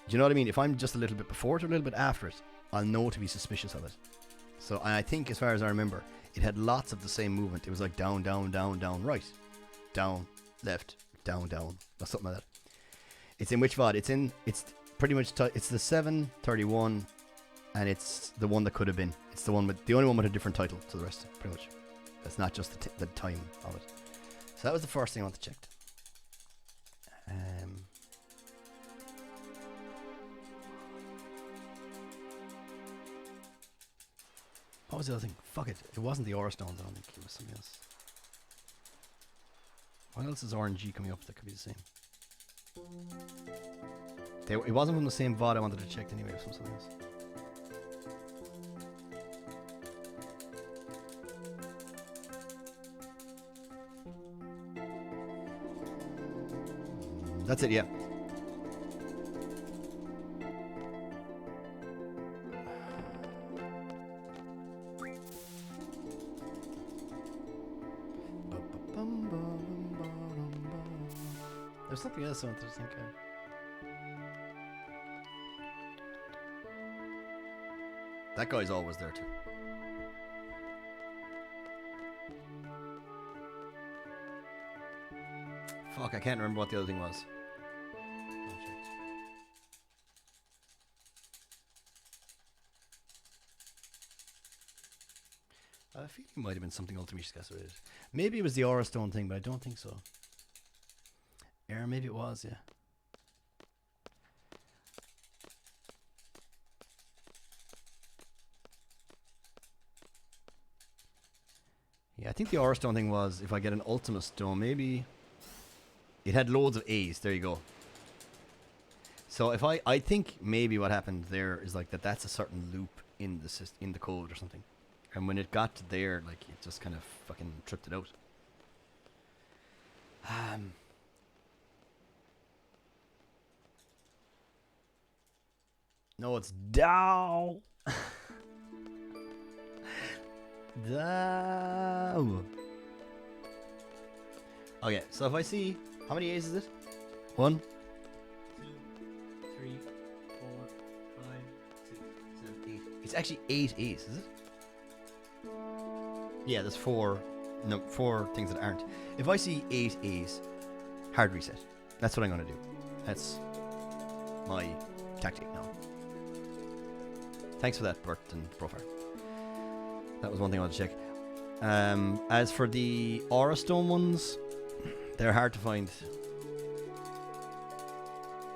you know what I mean? If I'm just a little bit before it or a little bit after it, I'll know to be suspicious of it. So I think, as far as I remember, it had lots of the same movement. It was like down, down, down, down, right, down, left, down, down, or something like that. It's in which VOD? It's pretty much, it's the 731, and it's the one that could have been. It's the one with, the only one with a different title to the rest, pretty much. That's not just the time of it. So that was the first thing I want to check. What was the other thing? Fuck it. It wasn't the Aura Stones, I don't think. It was something else. What else is RNG coming up that could be the same? It wasn't from the same VOD I wanted to check anyway. It was from something else. That's it, yeah. There's something else I wanted to think of. That guy's always there too. Fuck, I can't remember what the other thing was. I feel it might have been something Ultimate related. Maybe it was the Aura Stone thing, but I don't think so. Or maybe it was, yeah. Yeah, I think the Aura Stone thing was, if I get an Ultimate Stone, maybe it had loads of A's. There you go. So if I think maybe what happened there is like that's a certain loop in the code or something. And when it got to there, like, it just kind of fucking tripped it out. No, it's down. Down. Okay, so if I see, how many A's is it? 1, 2, 3, 4, 5, 6, 7, 8. It's actually 8 A's, is it? Yeah, there's 4 things that aren't. If I see 8 A's, hard reset. That's what I'm going to do. That's my tactic now. Thanks for that, Bert and Profar. That was one thing I wanted to check. As for the Aura Stone ones, they're hard to find.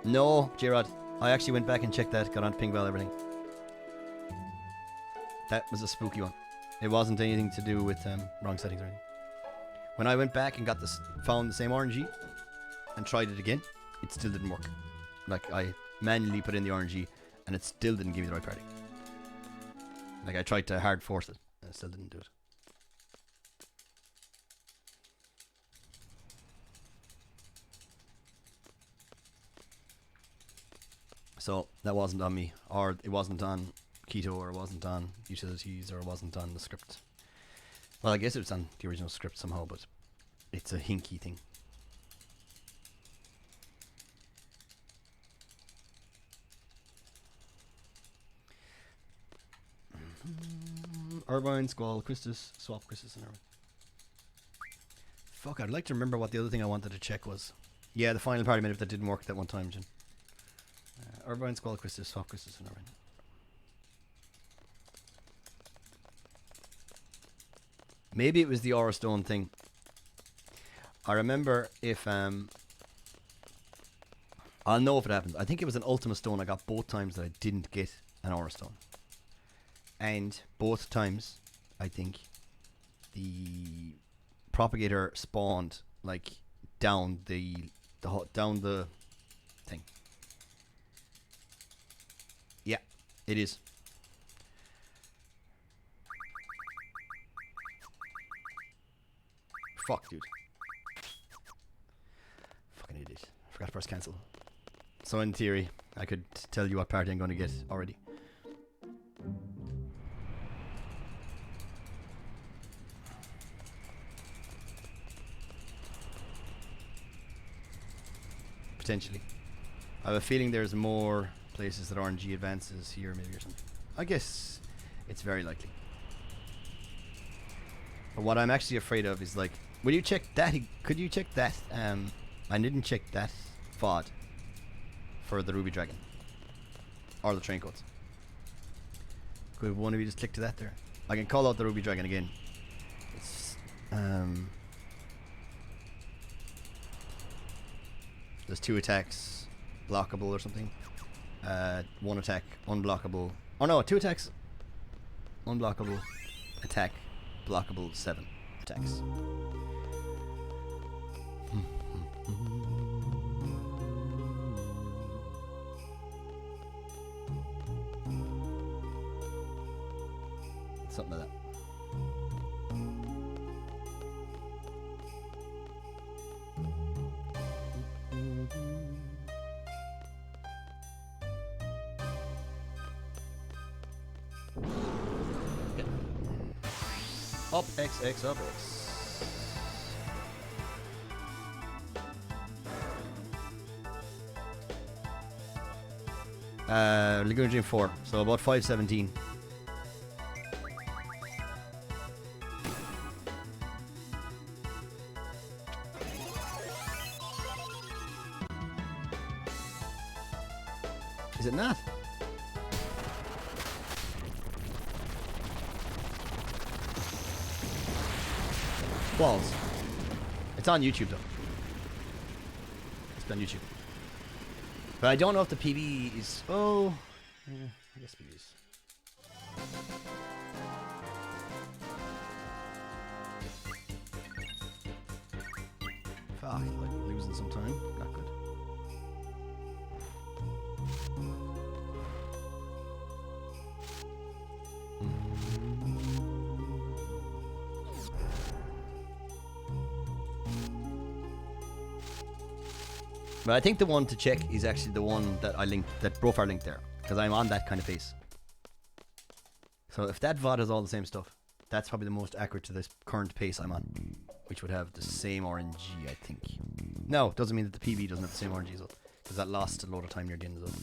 No, J-Rod, I actually went back and checked that, got on Pingval, everything. That was a spooky one. It wasn't anything to do with wrong settings or anything. When I went back and got this, found the same RNG and tried it again, it still didn't work. Like, I manually put in the RNG and it still didn't give me the right party. Like, I tried to hard force it and it still didn't do it. So that wasn't on me, or it wasn't on Keto, or it wasn't on utilities, or it wasn't on the script. Well, I guess it was on the original script somehow, but it's a hinky thing. Irvine, Squall, Christus, Swap, Christus, and Irvine. Fuck, I'd like to remember what the other thing I wanted to check was. Yeah, the final party minute that didn't work that one time, Jim. Irvine, Squall, Christus, Swap, Christus, and Irvine. Maybe it was the Aura Stone thing. I remember if I'll know if it happens. I think it was an Ultima Stone I got both times that I didn't get an Aura Stone. And both times, I think, the propagator spawned like down the thing. Yeah, it is. Fuck, dude. Fucking idiot. I forgot to press cancel. So in theory, I could tell you what party I'm going to get already. Potentially. I have a feeling there's more places that RNG advances here maybe or something. I guess it's very likely. But what I'm actually afraid of is like, will you check that? Could you check that? I didn't check that VOD for the Ruby Dragon. Or the train codes. Could one of you just click to that there? I can call out the Ruby Dragon again. It's there's 2 attacks, blockable or something. 1 attack, unblockable. Oh no, 2 attacks, unblockable, attack, blockable, 7 attacks. Something like that. Up X X up X. Laguna Dream 4, so about 517. Is it not? Balls. It's on YouTube though. It's on YouTube. But I don't know if the PB is. Oh, yeah, I guess PB is. Fuck, like losing some time. Not good. But I think the one to check is actually the one that I linked, that Brofar linked there, because I'm on that kind of pace. So if that VOD has all the same stuff, that's probably the most accurate to this current pace I'm on, which would have the same RNG, I think. No, doesn't mean that the PB doesn't have the same RNG as well, because that lost a load of time near the end as well.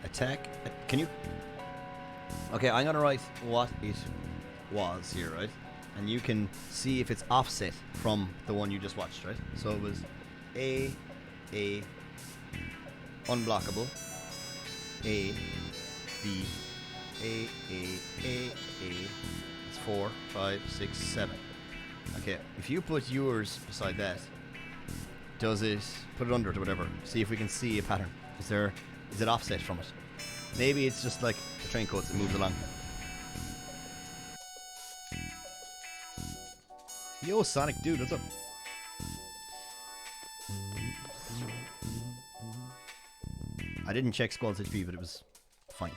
Attack. Can you? Okay, I'm gonna write what it was here, right? And you can see if it's offset from the one you just watched, right? So it was A, unblockable, A, B, A. It's 4, 5, 6, 7. Okay, if you put yours beside that, does it put it under it or whatever? See if we can see a pattern. Is it offset from it? Maybe it's just like the train codes, it moves along. Yo, Sonic dude, what's up? I didn't check Squall's HP, but it was fine.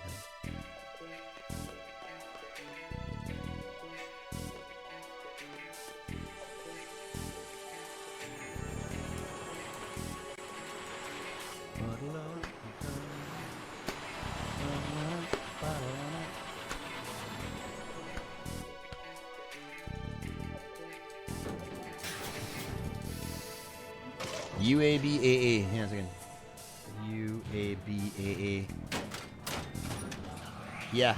UABAA. Hang on a second. UABAA. Yeah.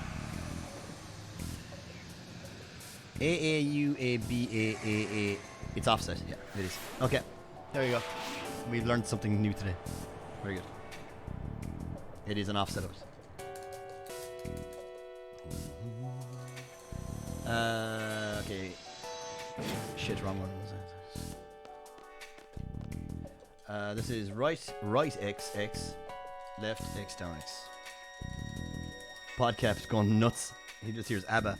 AAUABAAA. It's offset. Yeah, it is. Okay. There you go. We've learned something new today. Very good. It is an offset of it. Okay. Shit, wrong one. This is right X, X, left X, down X. Podcap's going nuts. He just hears ABBA.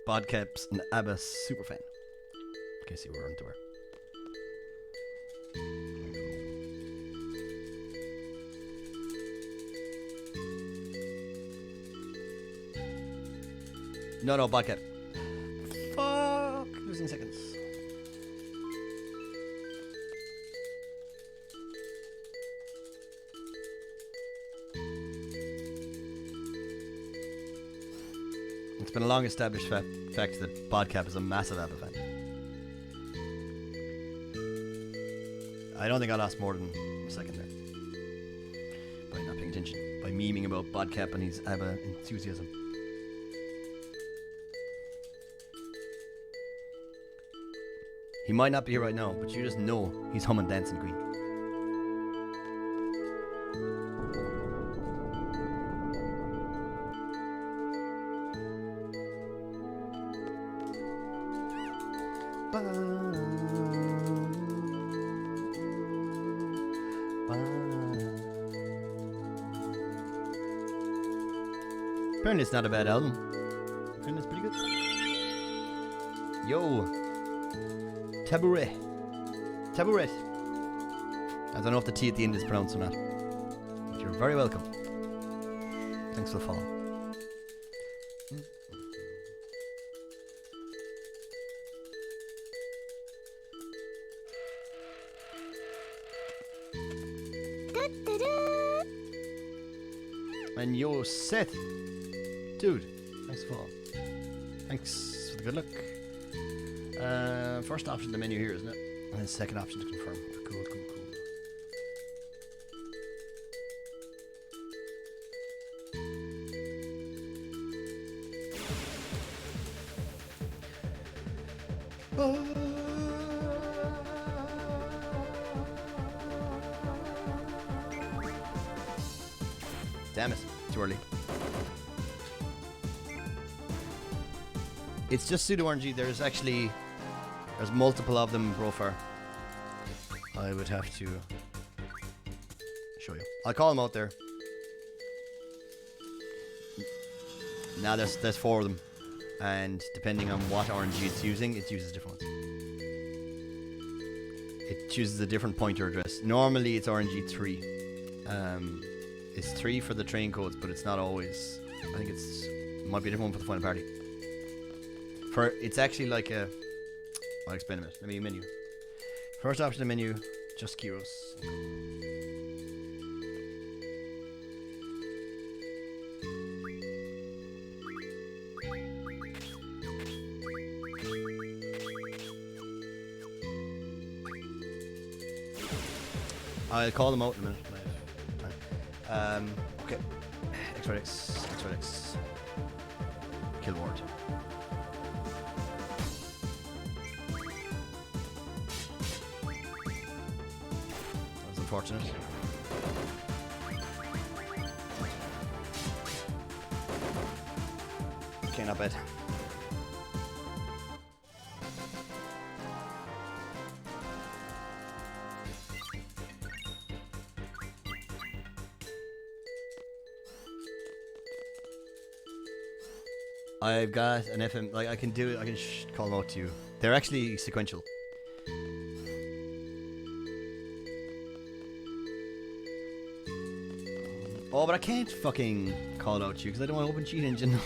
Podcap's an ABBA super fan. In case you weren't aware. No, Podcap. Fuck. Losing seconds. It's been a long established fact that Podcap is a massive ABBA fan. I don't think I lost more than a second there. By not paying attention. By memeing about Podcap and his ABBA enthusiasm. He might not be here right now, but you just know he's humming Dancing Queen. Apparently it's not a bad album. Apparently it's pretty good. Yo! Tabouret. Tabouret. I don't know if the T at the end is pronounced or not. But you're very welcome. Thanks for the follow. And yo, Seth. Dude, thanks for the follow. Thanks for the good luck. First option in the menu here, isn't it? And then second option to confirm. Cool. Damn it, too early. It's just pseudo RNG. There's multiple of them, Brofar. I would have to show you. I'll call them out there. Now there's 4 of them, and depending on what RNG it's using, it uses different ones. It chooses a different pointer address. Normally it's RNG 3. It's 3 for the train codes, but it's not always. I think it might be a different one for the final party. It's actually like a. I'll explain in a minute. Let me menu. First option in the menu, just Kyros. I'll call them out in a minute. Okay. X. Kill ward. Unfortunate. Okay, not bad. I've got an FM, like I can do it, I can call them out to you. They're actually sequential. Oh, but I can't fucking call it out to you because I don't want to open cheat engine.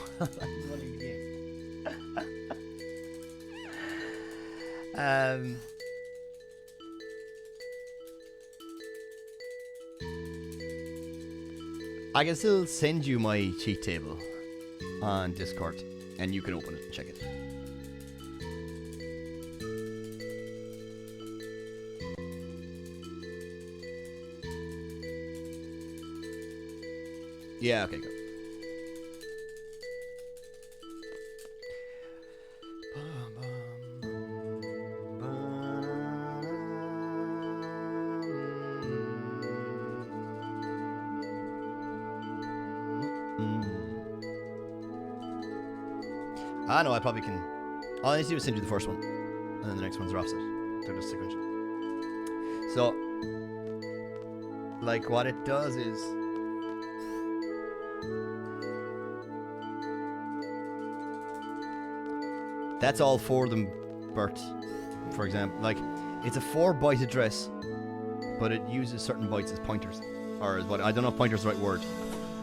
I can still send you my cheat table on Discord. and you can open it and check it. Yeah, okay, go. I know, I probably can. All I need to do is send you the first one, and then the next ones are offset. They're just sequential. So, like, what it does is, that's all for them, Bert. For example, like, it's a 4-byte address, but it uses certain bytes as pointers, or as what, I don't know if pointer is the right word,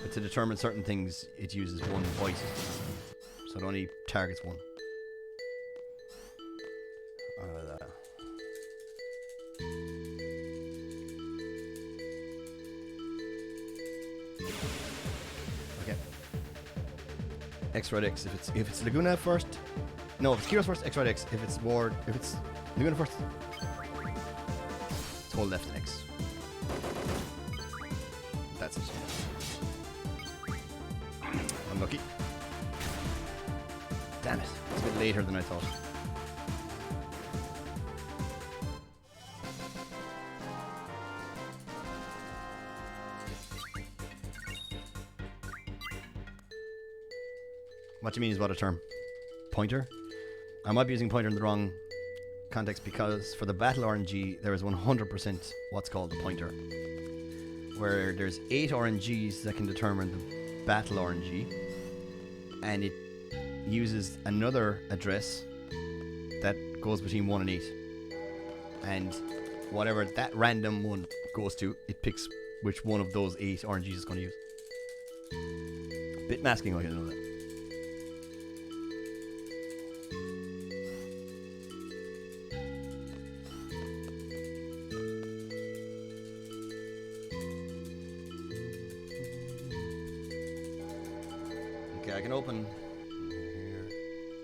but to determine certain things, it uses 1 byte, so it only targets 1. Okay. X right X if it's Laguna first. No, if it's Kyros first, X right X. If it's Ward, if it's Laguna first, it's hold left and X. That's it. Unlucky. Damn it! It's a bit later than I thought. What do you mean is what a term? Pointer? I might be using pointer in the wrong context because for the battle RNG there is 100% what's called the pointer, where there's 8 RNGs that can determine the battle RNG, and it uses another address that goes between 1 and 8, and whatever that random one goes to, it picks which one of those 8 RNGs it's going to use. Bit masking, I know that. I can open here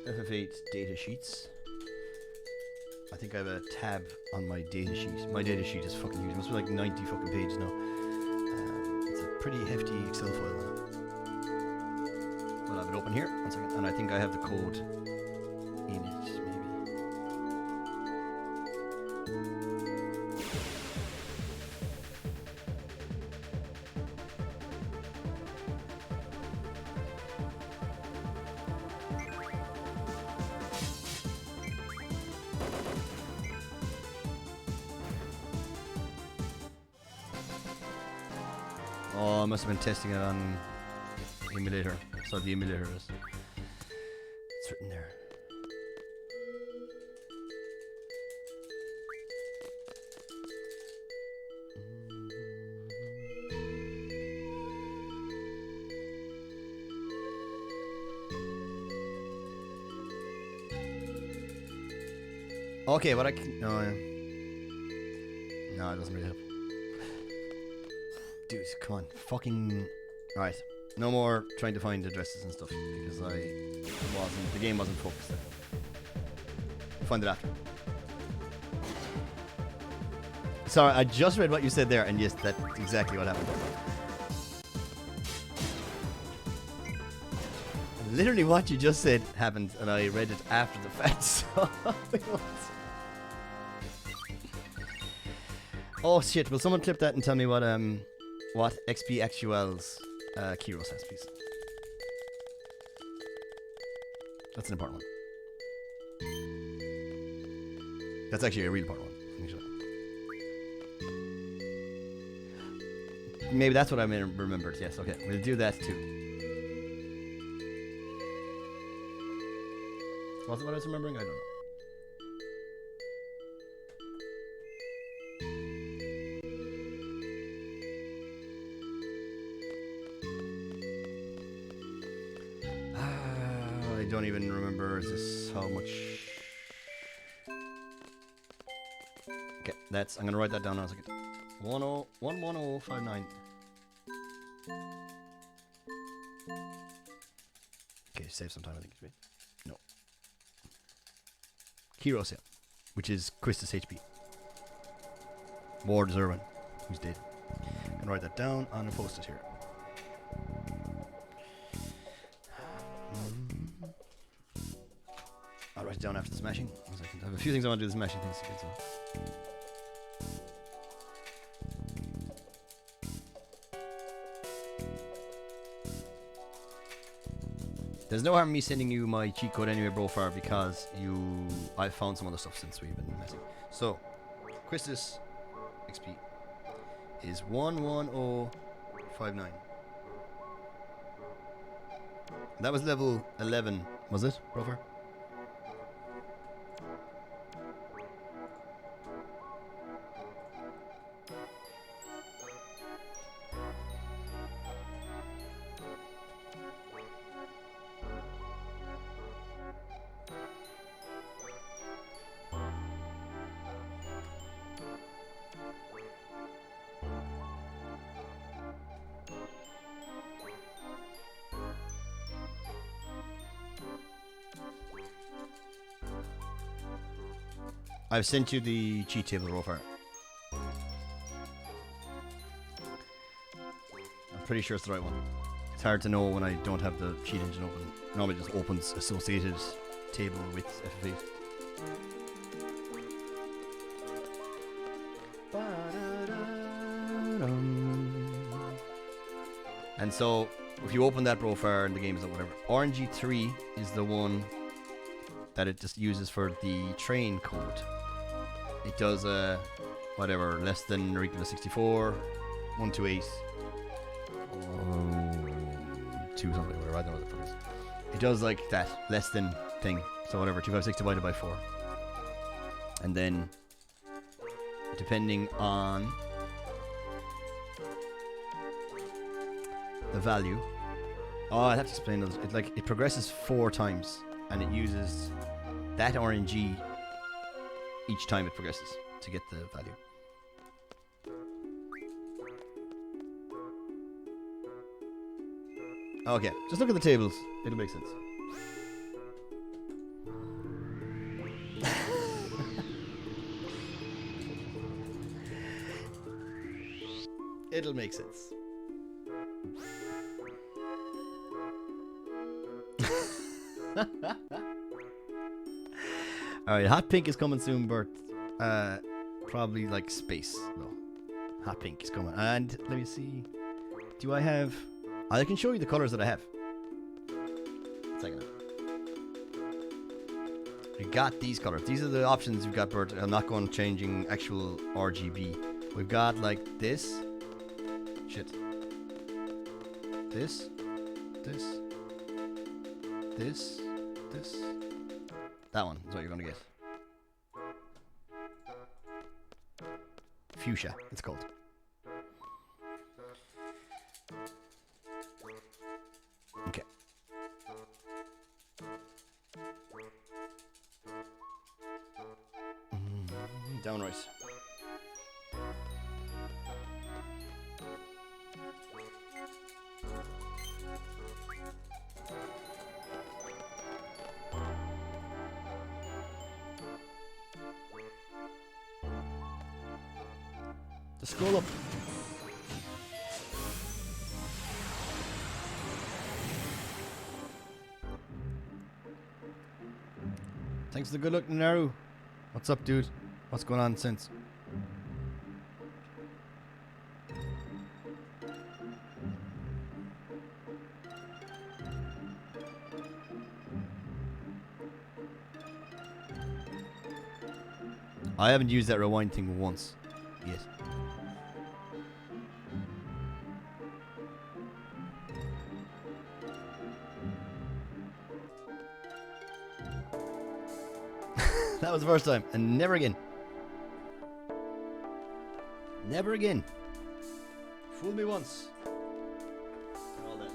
FF8 data sheets. I think I have a tab on my data sheet. My data sheet is fucking huge. It must be like 90 fucking pages now. It's a pretty hefty Excel file on it. I'll have it open here. 1 second. And I think I have the code in it, maybe. Oh, I must have been testing it on emulator. So the emulator is. It's written there. Okay, but I can. No, no, it doesn't really help. Dude, come on. Fucking. Alright. No more trying to find addresses and stuff because the game wasn't focused there. We'll find it after. Sorry, I just read what you said there, and yes, that's exactly what happened. Literally what you just said happened, and I read it after the fact, so. Oh shit, will someone clip that and tell me what XP Actual's Kyros has, please? That's an important one. That's actually a real important one. Maybe that's what I remembered. Yes, okay. We'll do that too. Was it what I was remembering? I don't know. I don't even remember. Is this how much? Okay, that's. I'm gonna write that down now. 11059. Okay, save some time, I think it's me. No. Hero sale, which is Quistis HP. Ward Zerwin, who's dead. I'm gonna write that down and post it here. I'll write it down after the smashing. 1 second. I have a few things I want to do the smashing things again, so. There's no harm in me sending you my cheat code anyway, Brofar, because I've found some other stuff since we've been messing. So, Quistis XP is 11059. That was level 11, was it, Brofar? I've sent you the cheat table, Brofar. I'm pretty sure it's the right one. It's hard to know when I don't have the cheat engine open. Normally it just opens associated table with FF8. And so, if you open that Brofar and the game is up, whatever, RNG3 is the one that it just uses for the train code. It does whatever, less than or equal to 64, 128, 2 something, whatever, I don't know what the fuck it is. It does like that, less than thing. So whatever, 256 divided by 4. And then, depending on the value, I have to explain those. It progresses 4 times, and it uses that RNG each time it progresses to get the value. Okay, just look at the tables. It'll make sense. It'll make sense. Alright, hot pink is coming soon, Bert. Probably like space, though. Hot pink is coming. And let me see. Do I have... I can show you the colours that I have. Second. We got these colours. These are the options we've got, Bert. I'm not going changing actual RGB. We've got like this. Shit. This. That one is what you're going to get. Fuchsia, it's called. Okay. Down right. Just scroll up. Thanks for the good luck, Naru. What's up, dude? What's going on since? I haven't used that rewind thing once yet. That was the first time, and never again. Never again. Fool me once. And all that.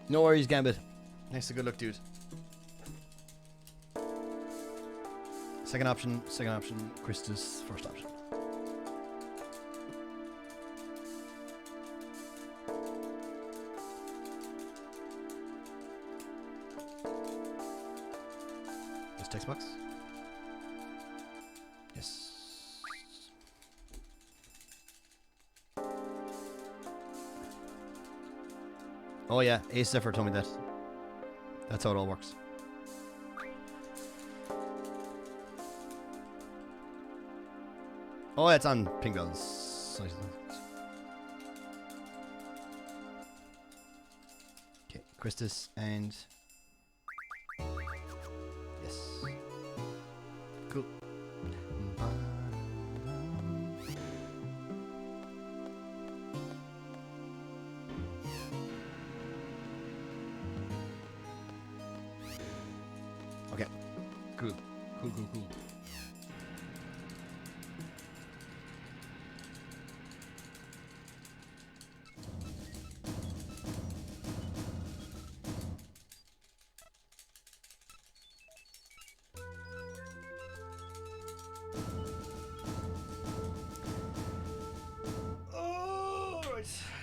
No worries, Gambit. Thanks, good luck, dude. Second option, Christus, first option. This text box? Yes. Oh yeah, Ace Zephyr told me that. That's how it all works. Oh, it's on Ping Bells. Okay, Christus and... Yes. Cool. Okay. Cool. Cool.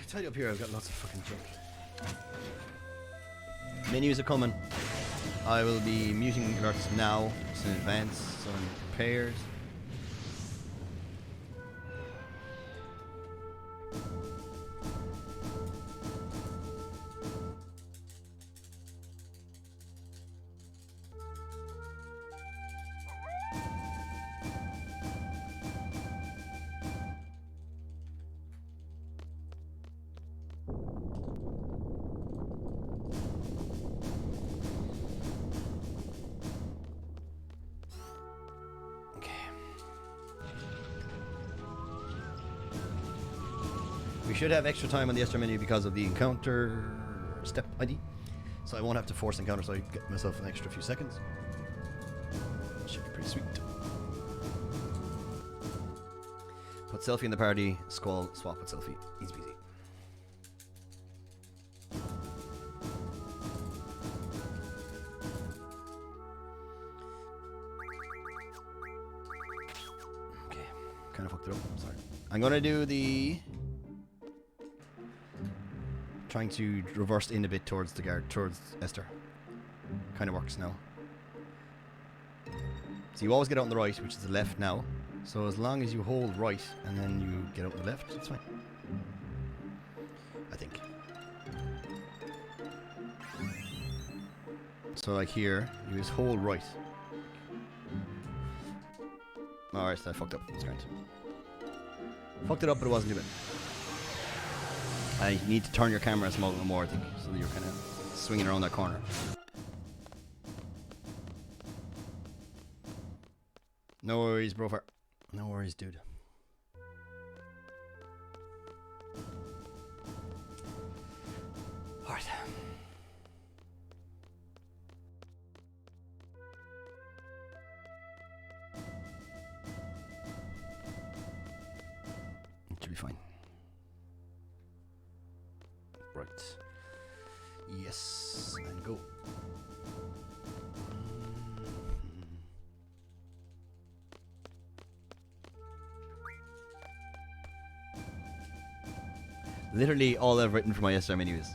Tidy up here, I've got lots of fucking junk. Menus are coming. I will be muting alerts now, so in advance, so I'm prepared. We should have extra time on the extra menu because of the encounter step ID. So I won't have to force encounter, so I get myself an extra few seconds. Should be pretty sweet. Put selfie in the party, Squall, swap with selfie. Easy peasy. Okay, kind of fucked it up, sorry. I'm gonna do the... Trying to reverse in a bit towards the guard, towards Esther. Kind of works now. So you always get out on the right, which is the left now. So as long as you hold right and then you get out on the left, it's fine. I think. So like here, you just hold right. Alright, so I fucked up. That's great. Fucked it up, but it wasn't too bad. You need to turn your camera a small little more, I think, so that you're kind of swinging around that corner. No worries, brofer. No worries, dude. Alright. It should be fine. Right. Yes, and go. Literally all I've written for my SR menu is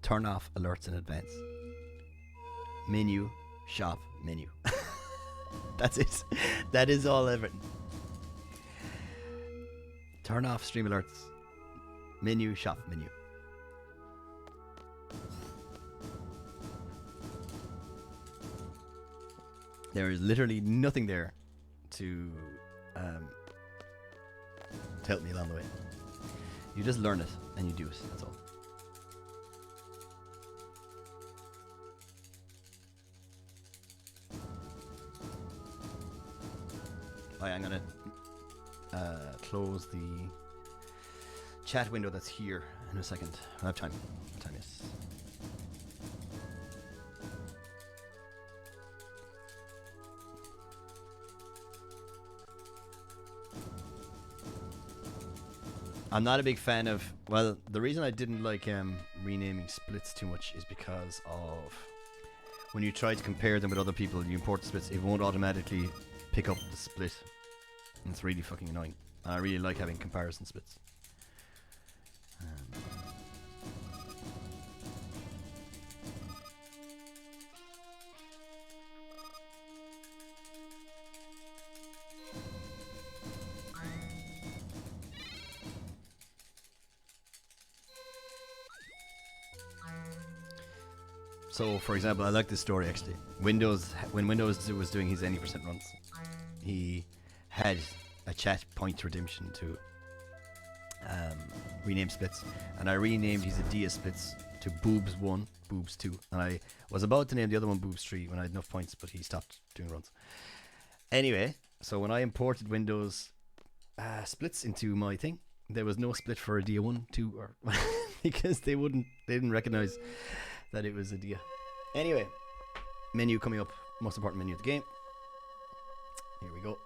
turn off alerts in advance. Menu, shop, menu. That's it. That is all I've written. Turn off stream alerts. Menu, shop, menu. There is literally nothing there to help me along the way. You just learn it and you do it, that's all. Right, I'm gonna close the chat window that's here in a second. I have time. Time, yes. I'm not a big fan of. Well, the reason I didn't like renaming splits too much is because of when you try to compare them with other people, you import the splits, it won't automatically pick up the split. And it's really fucking annoying. And I really like having comparison splits. So, for example, I like this story actually. Windows, when Windows was doing his any percent runs, he had a chat point redemption to rename splits, and I renamed his Adia splits to Boobs 1, Boobs 2, and I was about to name the other one Boobs 3 when I had enough points, but he stopped doing runs. Anyway, so when I imported Windows splits into my thing, there was no split for Adia 1, 2, or because they didn't recognize that it was Adia. Anyway, menu coming up, most important menu of the game. Here we go.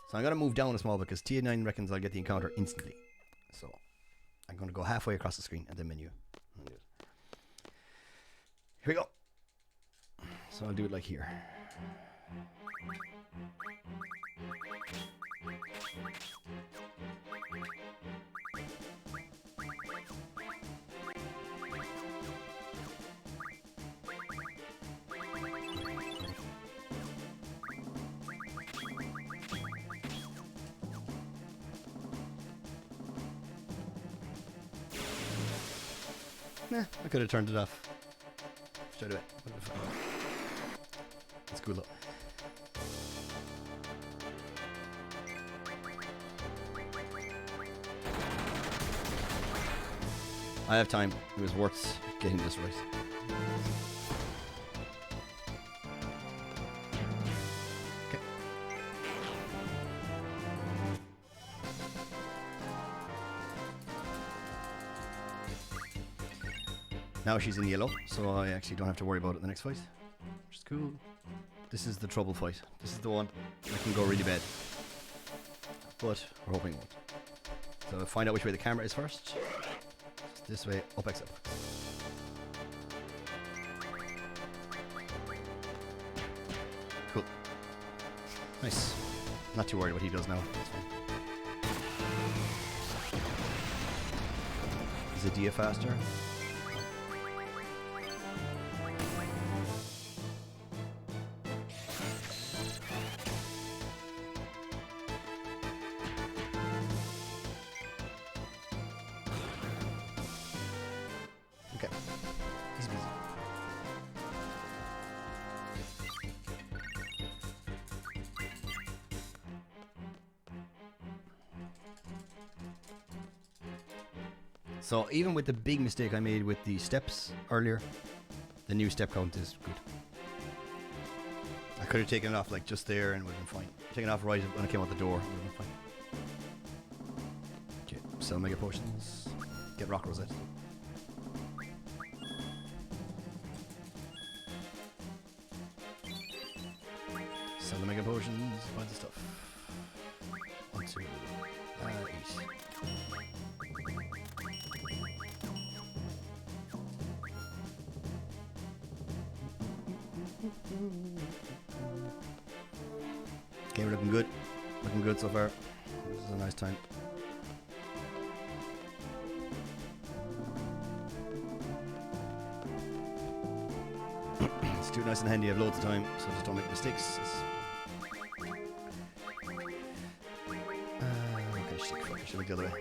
So I'm going to move down a small because TA9 reckons I'll get the encounter instantly. So I'm going to go halfway across the screen and then menu. Here we go. So I'll do it like here. Nah, I could have turned it off straight away. That's cool though. I have time. It was worth getting this right. Okay. Now she's in yellow, so I actually don't have to worry about it in the next fight, which is cool. This is the trouble fight. This is the one that can go really bad, but we're hoping it won't. So find out which way the camera is first. This way, up X up. Cool. Nice. Not too worried what he does now. That's fine. Is Adia faster? So even with the big mistake I made with the steps earlier, the new step count is good. I could have taken it off like just there and it would have been fine. Taken it off right when I came out the door, it would have been fine. Okay, sell mega potions. Get rock rosette. Sell the mega potions, buy the stuff. 1, 2, 8. Game looking good so far. This is a nice time. Let's do it nice and handy. I have loads of time, so just don't make mistakes. Okay, should look the other way.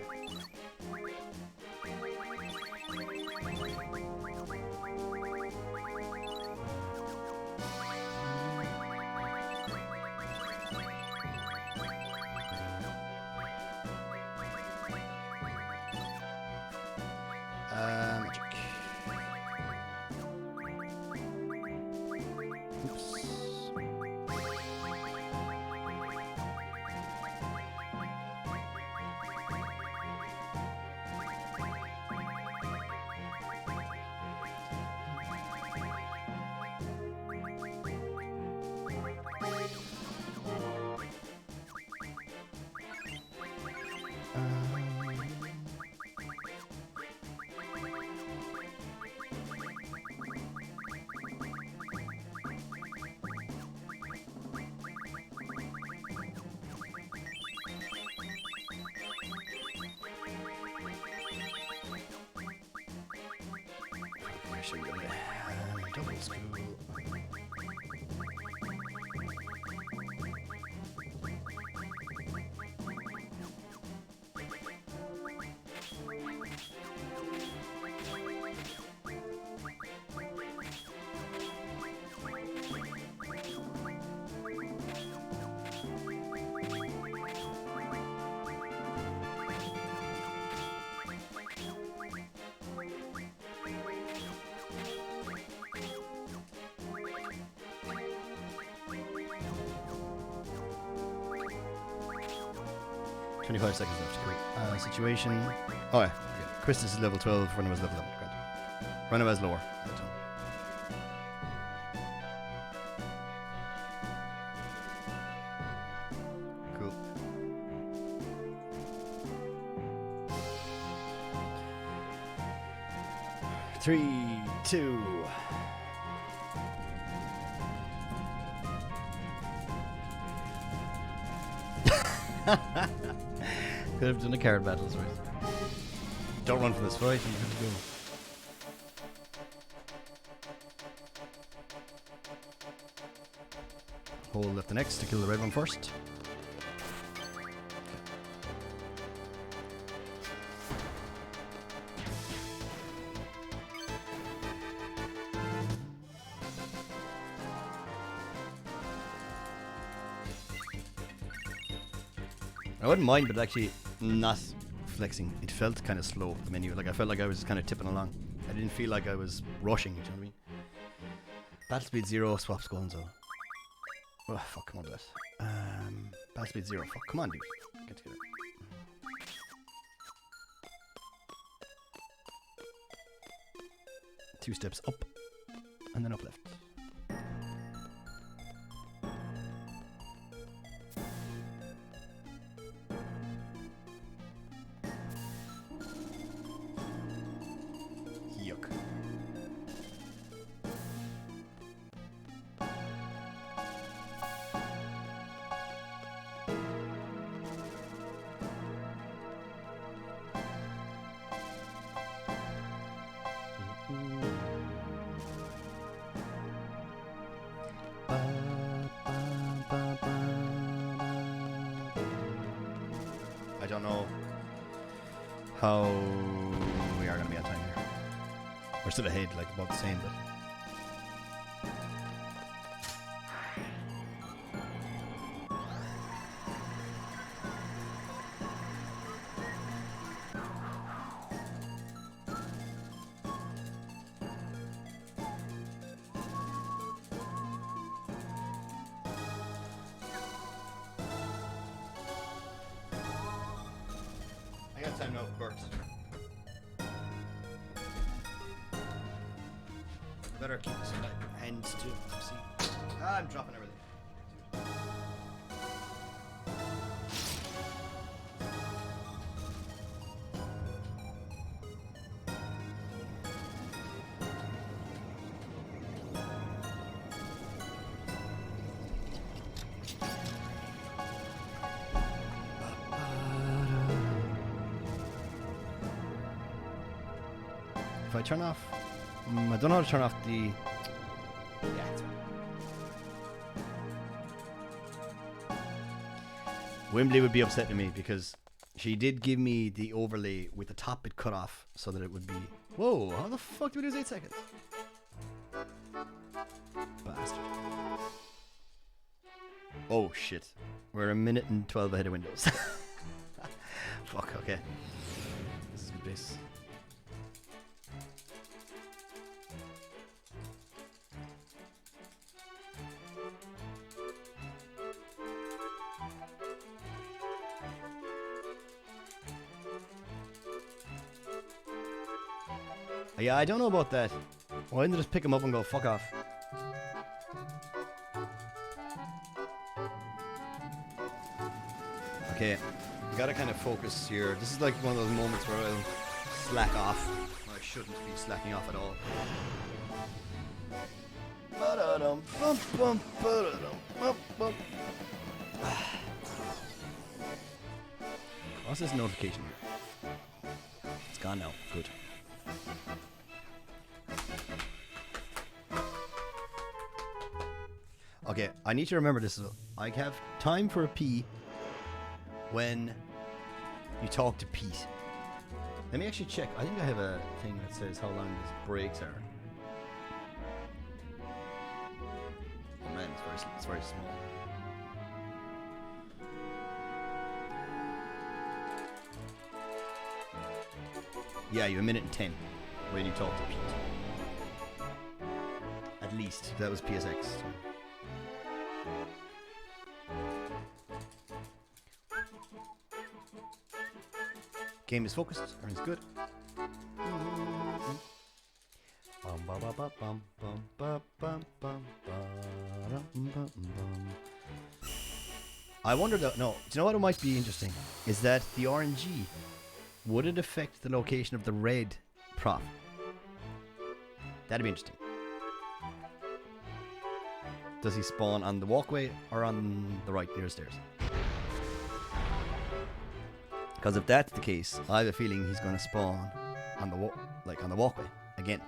Magic. Oops. should go double school. Seconds left. Situation. Oh yeah. Okay. Christus is level 12. Runaway is level 11. Great. Runaway is lower. Cool. Three, two. Could have done a card battles, right? Don't run from this fight. You have to go. Hold left and X to kill the red one first. I wouldn't mind, but actually not flexing. It felt kind of slow, the menu. Like I felt like I was kind of tipping along. I didn't feel like I was rushing, do you know what I mean? Battle speed 0, swap skulls. Oh fuck, come on, that. Battle speed 0, fuck, come on, dude. Get together. Two steps up, and then up left. I don't know how we are going to be on time here. We're still ahead, like about the same, but... I got time now, Bert. Better keep this in my hands too. See? Ah, I'm dropping everything. If I turn off, I don't know how to turn off the. Yeah, it's fine. Wembley would be upsetting me because she did give me the overlay with the top bit cut off so that it would be. Whoa! How the fuck do we lose 8 seconds? Bastard. Oh shit! We're a minute and 12 ahead of Windows. Fuck. Okay. This is good base. Yeah, I don't know about that. Why didn't they just pick him up and go, fuck off? Okay, you gotta kind of focus here. This is like one of those moments where I'll slack off. I shouldn't be slacking off at all. What's this notification here? It's gone now. Good. Okay, I need to remember this. I have time for a pee when you talk to Pete. Let me actually check. I think I have a thing that says how long these breaks are. Oh man, it's very small. Yeah, you have 1:10 when you talk to Pete. At least. That was PSX. So. Game is focused. Everything's good. I wonder though, no, do you know what it might be interesting? Is that the RNG, would it affect the location of the red prop? That'd be interesting. Does he spawn on the walkway or on the right near the stairs? Because if that's the case, I have a feeling he's going to spawn on the on the walkway again.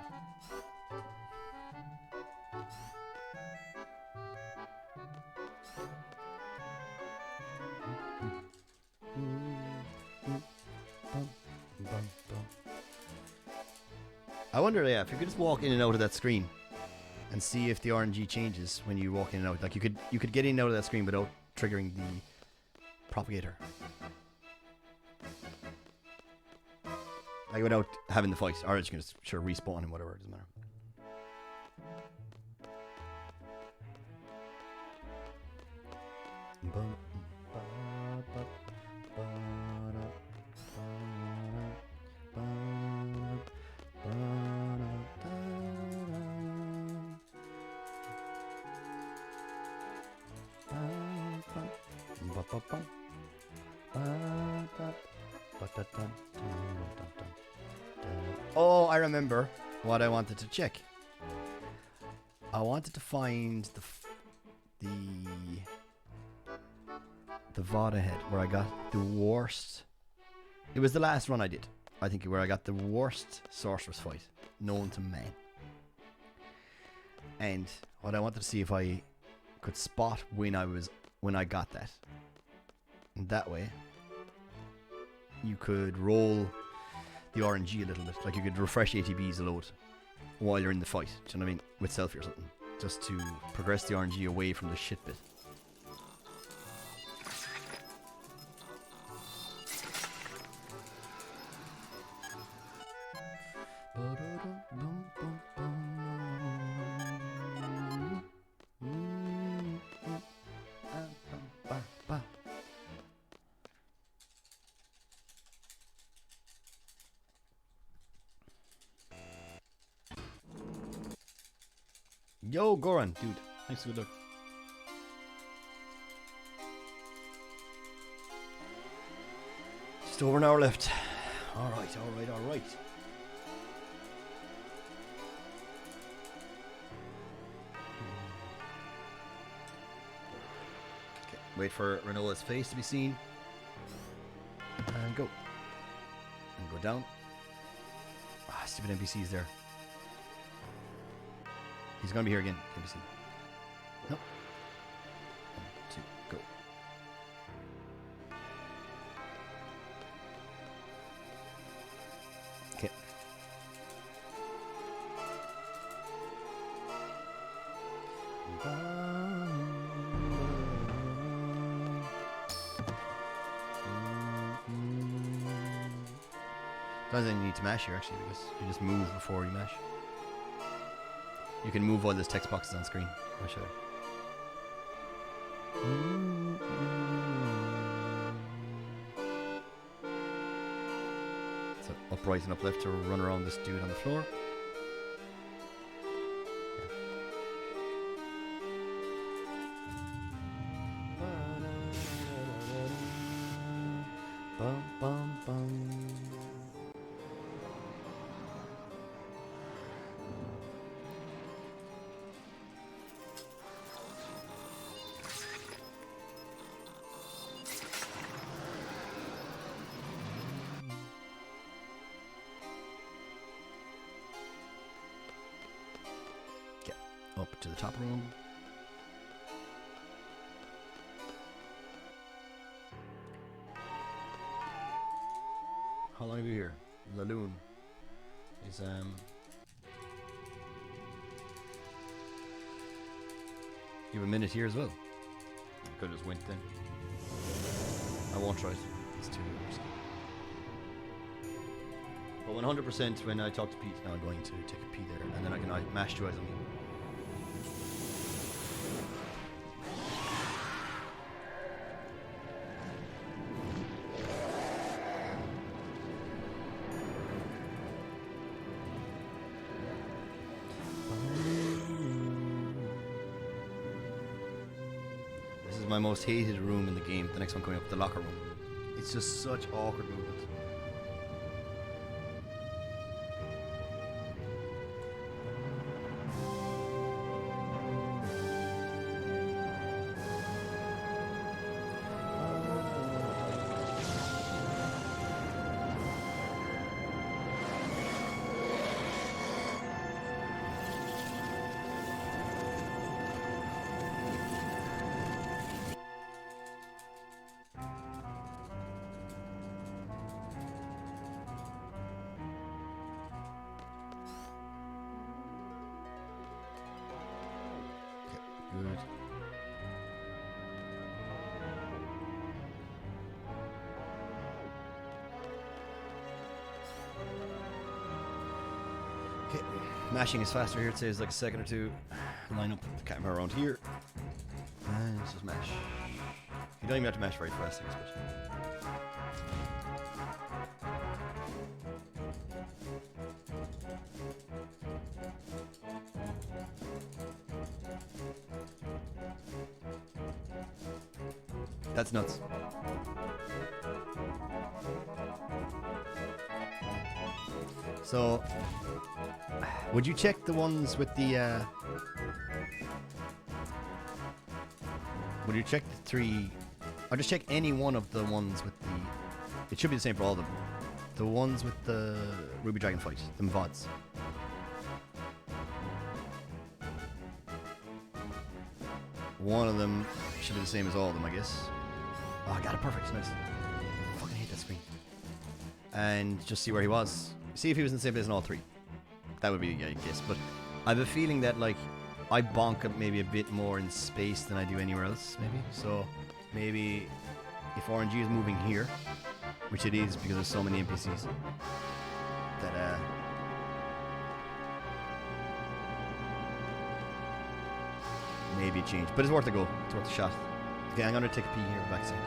I wonder, yeah, if you could just walk in and out of that screen and see if the RNG changes when you walk in and out. Like you could get in and out of that screen without triggering the propagator. Like without having the fight, or you can just sure respawn him, whatever, it doesn't matter. Oh, I remember what I wanted to check. I wanted to find the VOD ahead where I got the worst. It was the last run I did, I think, where I got the worst sorceress fight known to man. And what I wanted to see if I could spot when I got that. And that way, you could roll the RNG a little bit. Like you could refresh ATBs a load while you're in the fight. Do you know what I mean? With selfie or something. Just to progress the RNG away from the shit bit. Yo, Goran, dude. Thanks for the look. Just over an hour left. Alright. Okay, wait for Renola's face to be seen. And go. And go down. Ah, stupid NPC's there. He's gonna be here again. Can we see? Nope. 1, 2, go. Okay. Doesn't need to mash here actually, because you just move before you mash. You can move all those text boxes on screen. I'll show you. So up right and up left to run around this dude on the floor. Bum, bum, bum. Up to the top room. How long have you here? Laloon is you have a minute here as well. I could just went then. I won't try it. It's too 100%. But 100% when I talk to Pete, now I'm going to take a pee there, and then I can mash two eyes on me. This is my most hated room in the game. The next one coming up, the locker room. It's just such awkward movement. Good. Okay, mashing is faster here. It says like a second or two. Line up the camera around here. And let's just mash. You don't even have to mash very fast, I guess, That's nuts. So, would you check the ones with the, would you check the three, or just check any one of the ones with the, it should be the same for all of them. The ones with the Ruby Dragon fight, them VODs. One of them should be the same as all of them, I guess. Oh, I got it perfect. Nice. I fucking hate that screen. And just see where he was. See if he was in the same place in all three. That would be, yeah, I guess. But I have a feeling that, like, I bonk up maybe a bit more in space than I do anywhere else, maybe. So maybe if RNG is moving here, which it is because there's so many NPCs, that, maybe a change. But it's worth a go. It's worth a shot. Okay, I'm gonna take a pee here backside.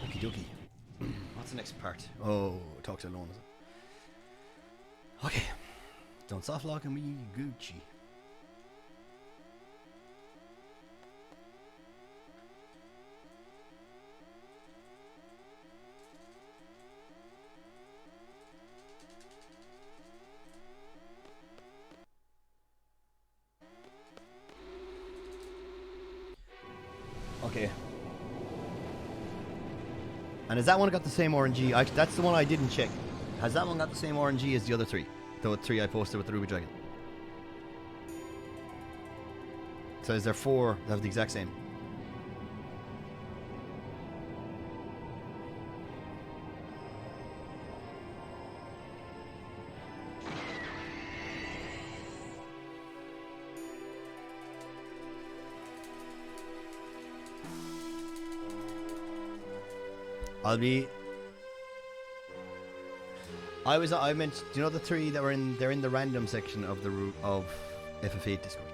Okie dokie. What's the next part? Oh, talk to alone. Okay. Don't soft lock and we Gucci. Okay. And has that one got the same RNG? That's the one I didn't check. Has that one got the same RNG as the other three? The three I posted with the Ruby Dragon. So is there four that have the exact same? I meant, do you know the three that were in? They're in the random section of the of FF8 Discord.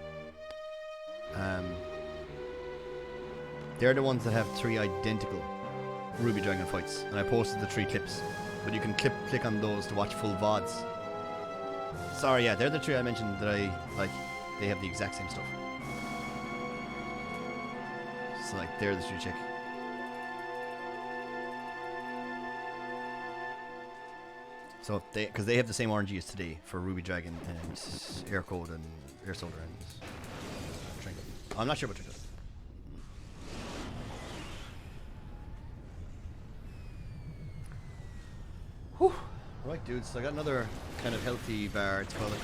They're the ones that have 3 identical Ruby Dragon fights, and I posted the 3 clips. But you can click on those to watch full VODs. Sorry, yeah, they're the 3 I mentioned that I like. They have the exact same stuff. So like, they're the 3 check. So because they have the same RNG as today for Ruby Dragon and Air Code and Air Soldier and Trinket. I'm not sure what Trinket. Whew. Right, dudes. I got another kind of healthy bar. It's called a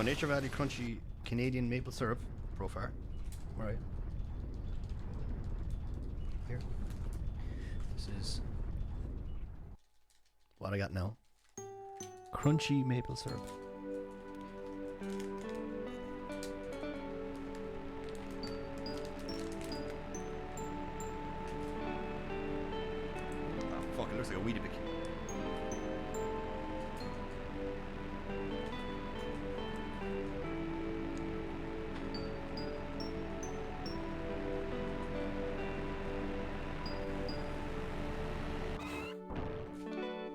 Nature Valley Crunchy Canadian Maple Syrup Profar. Right. Here. This is what I got now. Crunchy maple syrup. Oh, fuck, it looks like a Weetabix.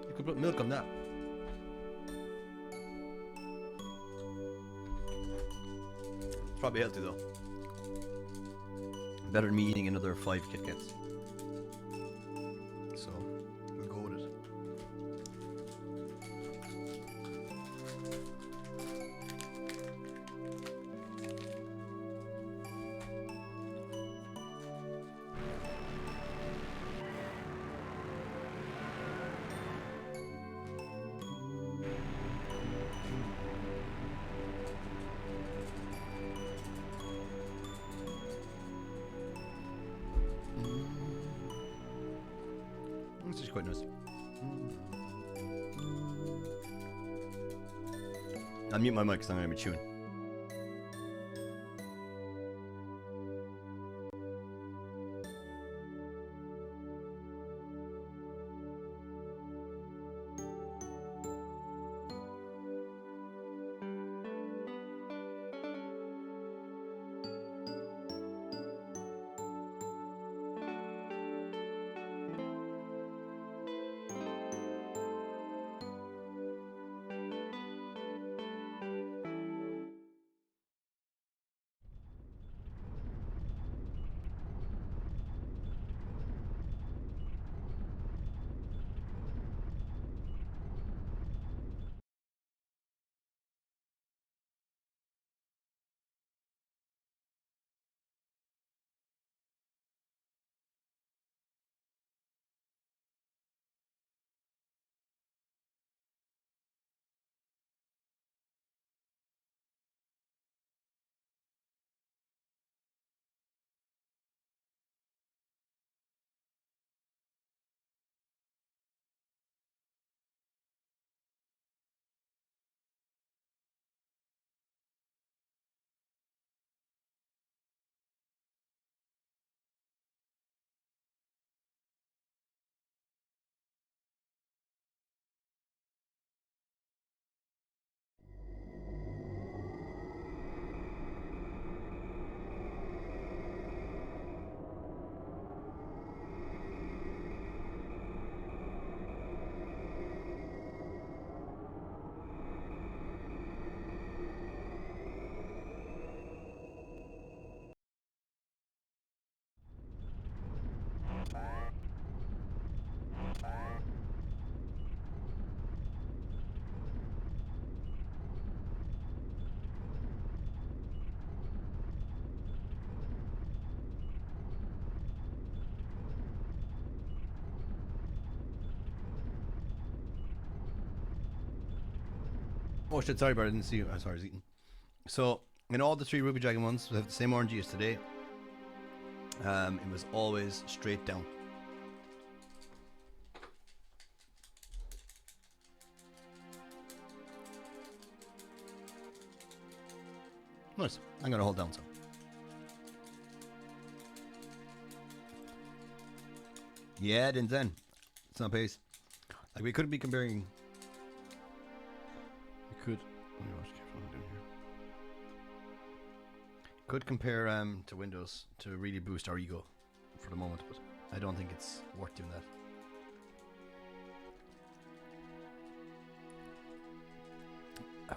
You could put milk on that. It's probably healthy though. Better than me eating another 5 Kit Kats. So, we'll go with it. This is quite nice. I'll mute my mic because I'm going to be chewing. Oh shit, sorry, but I didn't see you. I'm sorry, I was eating. So, in all the 3 Ruby Dragon ones, we have the same RNG as today. It was always straight down. Nice. I'm gonna hold down some. Yeah, then. It's not pace. Like, we couldn't be comparing Could compare to Windows to really boost our ego for the moment, but I don't think it's worth doing that.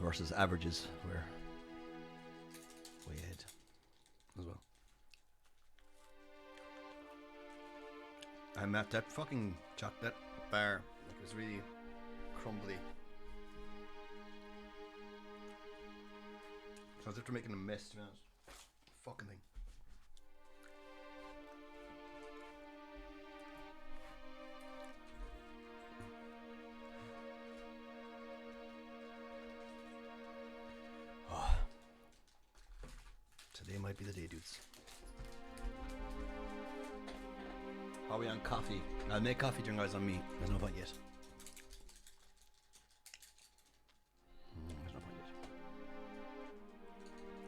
Versus averages, we're way ahead as well. I'm at that fucking chocolate bar. Like, it's really crumbly. So as if they're making a mess, to be honest. Fucking thing. Oh. Today might be the day, dudes. Are we on coffee? I'll make coffee during guys on me. There's no point yet. There's no point yet.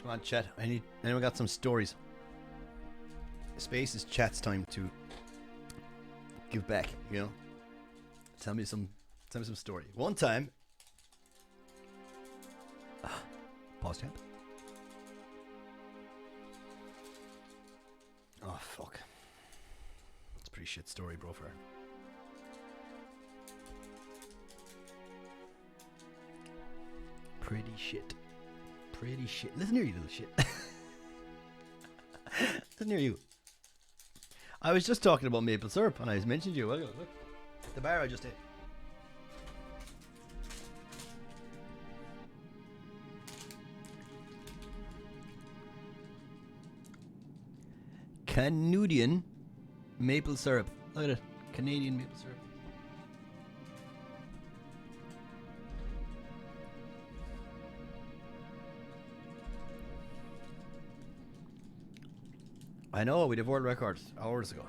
Come on, chat. Anyone got some stories? Space is chat's time to give back, you know? Tell me some story. One time. Pause chat. Oh, fuck. Pretty shit story, bro. For pretty shit. Listen here, you little shit. Listen here, you. I was just talking about maple syrup, and I mentioned you. Look, the bar I just ate. Canadian maple syrup. Look at it. Canadian maple syrup. I know, we did world records hours ago.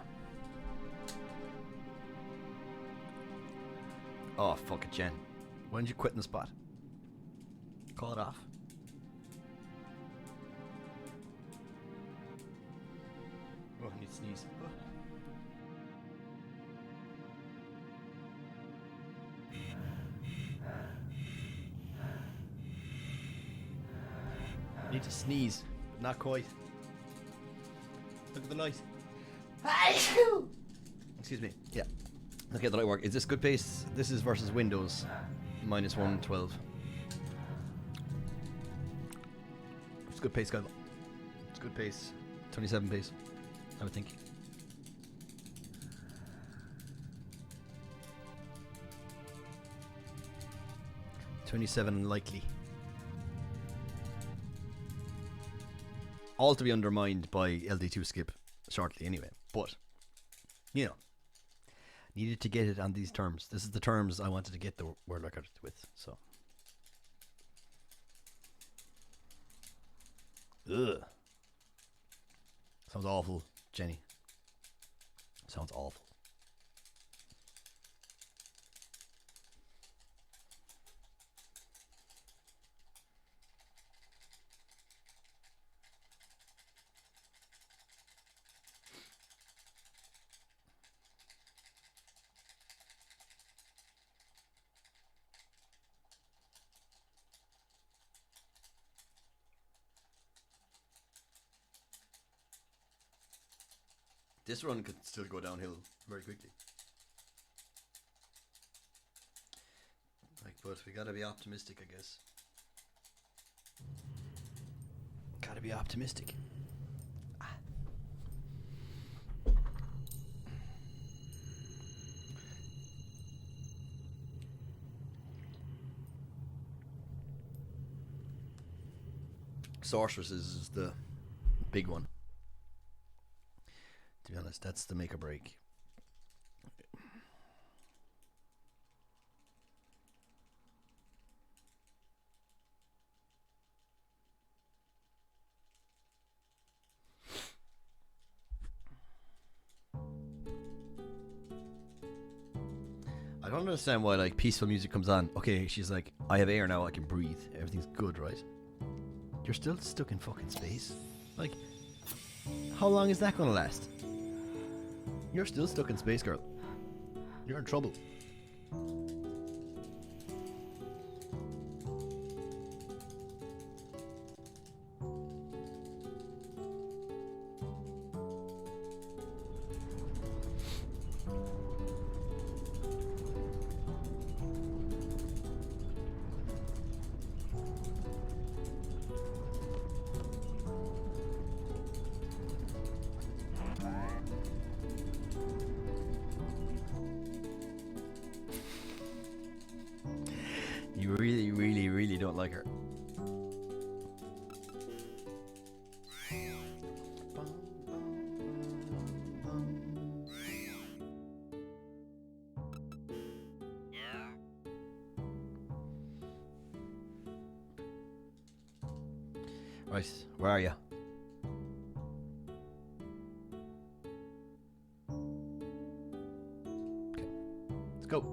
Oh, fuck it, Jen. When did you quit in the spot? Call it off. Oh, I need to sneeze. Oh. Need to sneeze, but not quite. Look at the light. Excuse me. Yeah. Look at the light work. Is this good pace? This is versus Windows. Minus 112. It's good pace, guys. It's good pace. 27 pace, I would think. Likely. All to be undermined by LD2 skip shortly anyway. But, you know, needed to get it on these terms. This is the terms I wanted to get the world record with, so. Ugh. Sounds awful, Jenny. Sounds awful. This run could still go downhill very quickly. Like, but we gotta be optimistic, I guess. Gotta be optimistic. Sorceress is the big one. To be honest, that's the make or break. I don't understand why, like, peaceful music comes on. Okay, she's like, I have air now, I can breathe. Everything's good, right? You're still stuck in fucking space. Like, how long is that gonna last? You're still stuck in space, girl. You're in trouble. Right, where are you? Okay, let's go.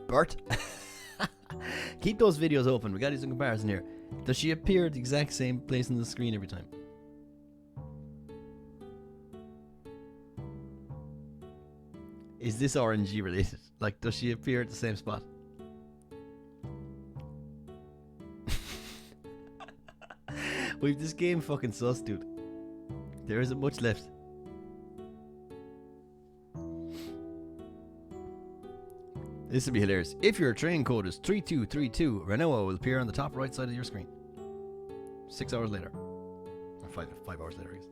Bert? Keep those videos open. We gotta do some comparison here. Does she appear at the exact same place on the screen every time? Is this RNG related? Like, does she appear at the same spot? We've this game fucking sus, dude. There isn't much left. This would be hilarious. If your train code is 3232, Renault will appear on the top right side of your screen. 6 hours later. Or 5 hours later, I guess.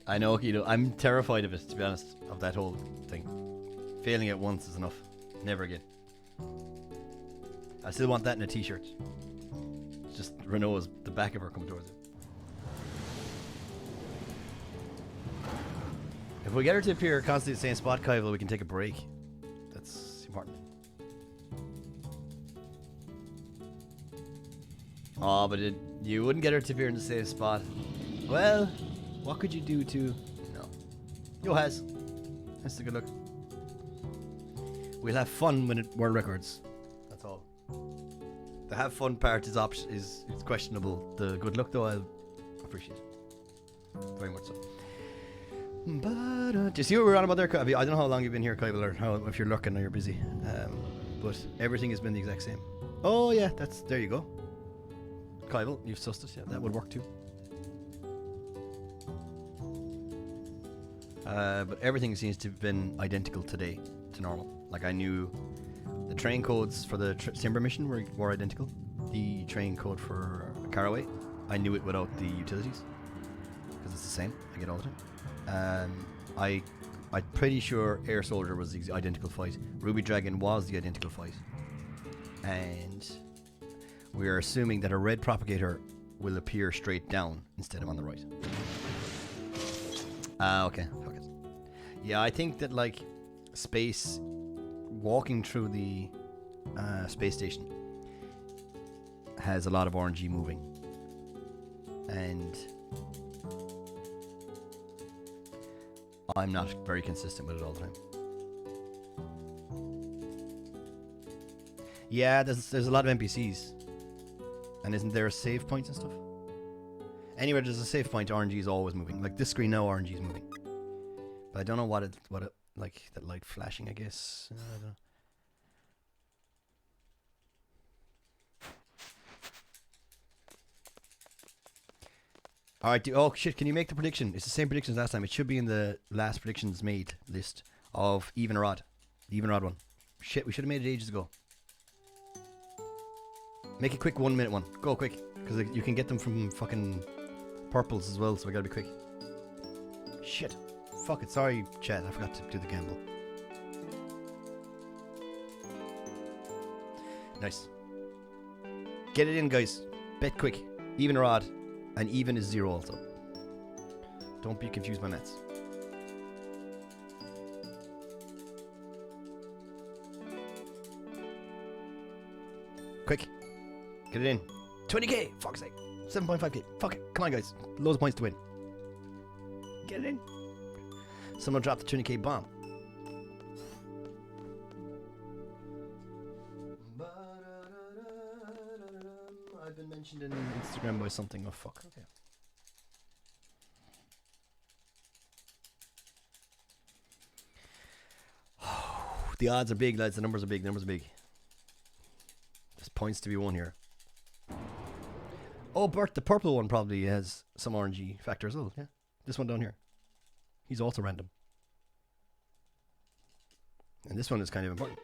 I know, Keto. I'm terrified of it, to be honest, of that whole thing. Failing it once is enough. Never again. I still want that in a t-shirt. It's just Renault's the back of her coming towards it. If we get her to appear constantly at the same spot, Kyle, we can take a break. That's important. Oh, but you wouldn't get her to appear in the same spot. Well... what could you do to... no. Yo, Has. That's a good look. We'll have fun when it world records. That's all. The have fun part is questionable. The good look, though, I'll appreciate. Very much so. But, do you see what we're on about there? I don't know how long you've been here, Kyle, or if you're looking or you're busy. But everything has been the exact same. Oh, yeah, there you go. Kyle, you've sussed it. Yeah, that would work too. But everything seems to have been identical today to normal. Like, I knew the train codes for the Timber mission were identical. The train code for Caraway, I knew it without the utilities because it's the same. I get all the time. I'm pretty sure Air Soldier was the identical fight. Ruby Dragon was the identical fight, and we are assuming that a red propagator will appear straight down instead of on the right. Okay. Fuck it. Yeah, I think that, like, walking through the space station has a lot of RNG moving. And I'm not very consistent with it all the time. Yeah, there's a lot of NPCs. And isn't there a save point and stuff? Anywhere there's a save point, RNG is always moving. Like this screen now, RNG is moving. But I don't know what it like, that light flashing, I guess. I don't know. Alright, oh shit, can you make the prediction? It's the same prediction as last time. It should be in the last predictions made list of even or odd. The even or odd one. Shit, we should have made it ages ago. Make a quick 1 minute one. Go quick. Because you can get them from fucking purples as well, so we gotta be quick. Shit. Fuck it, sorry chat, I forgot to do the gamble. Nice. Get it in, guys. Bet quick. Even or odd. And even is 0 also. Don't be confused by maths. Quick. Get it in. 20k! Fuck's sake. 7.5k. Fuck it. Come on, guys. Loads of points to win. Get it in. Someone dropped the 20k bomb. I've been mentioned in Instagram by something. Oh, fuck. Okay. The odds are big, lads. The numbers are big. The numbers are big. There's points to be won here. Oh, Bert, the purple one probably has some RNG factor as well. Yeah, this one down here. He's also random. And this one is kind of important.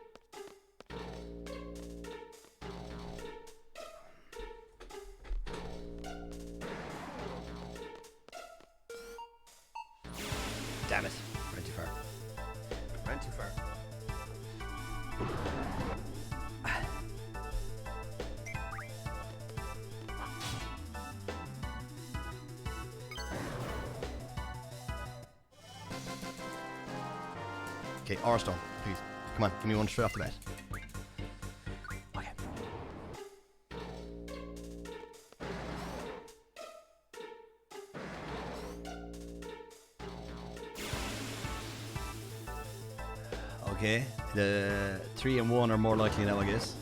Damn it. Ran too far. Ran too far. Okay, R-Stone, please. Come on, give me one straight off the bat. Okay. Okay, the 3 and 1 are more likely now, I guess.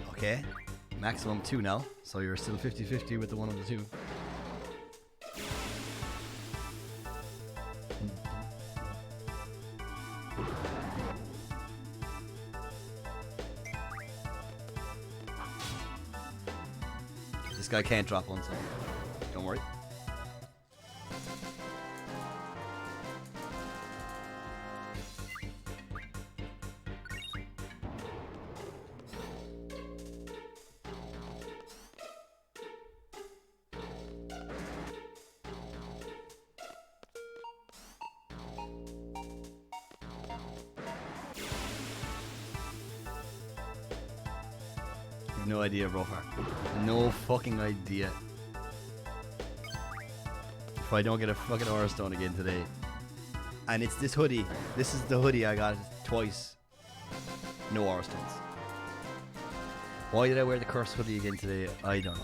Okay, maximum 2 now, so you're still 50-50 with the one of the 2. This guy can't drop one, so don't worry. No idea, bro. No fucking idea. If I don't get a fucking Aura Stone again today. And it's this hoodie. This is the hoodie I got twice. No Aura Stones. Why did I wear the cursed hoodie again today? I don't know.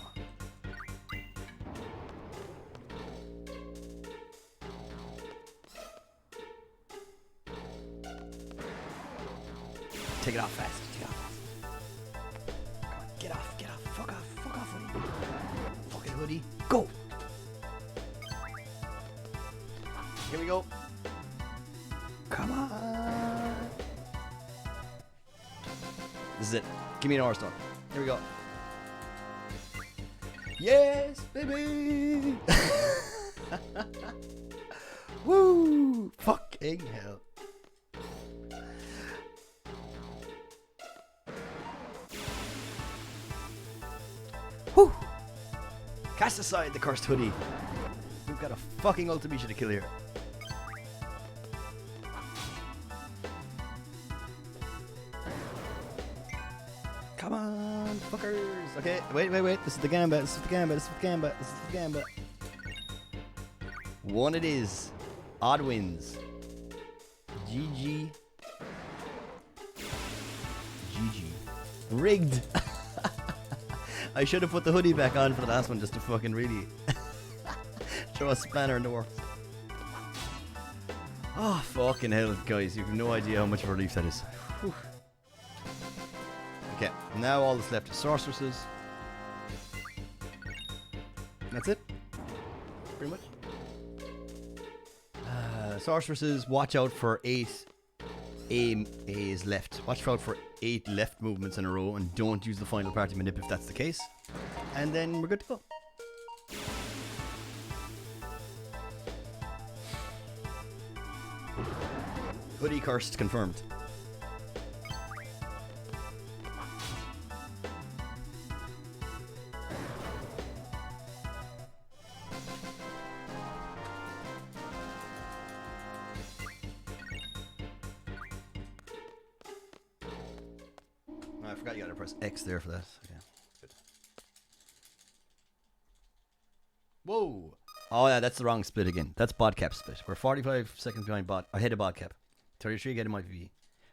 Take it off fast. Take it off fast. Get off, get off, fuck off, hoodie. Fucking hoodie, go! Here we go. Come on! This is it. Give me an Aura Stone. Here we go. Yes, baby! Woo! Fucking hell. Whew! Cast aside the cursed hoodie. We've got a fucking ultimate to kill here. Come on, fuckers. Okay, wait. This is the gambit. This is the gambit. One it is. Odd wins. GG. Rigged. I should have put the hoodie back on for the last one just to fucking really throw a spanner in the works. Oh, fucking hell, guys. You have no idea how much of a relief that is. Whew. Okay, now all that's left is sorceresses. That's it. Pretty much. Sorceresses, watch out for 8 A's left. Watch out for 8 left movements in a row and don't use the final party manip if that's the case. And then we're good to go. Hoodie cursed confirmed. I forgot you gotta press X there for that. Okay, good. Whoa! Oh yeah, that's the wrong split again. That's bot cap split. We're 45 seconds behind bot, ahead of bot cap. 33 ahead of my VV.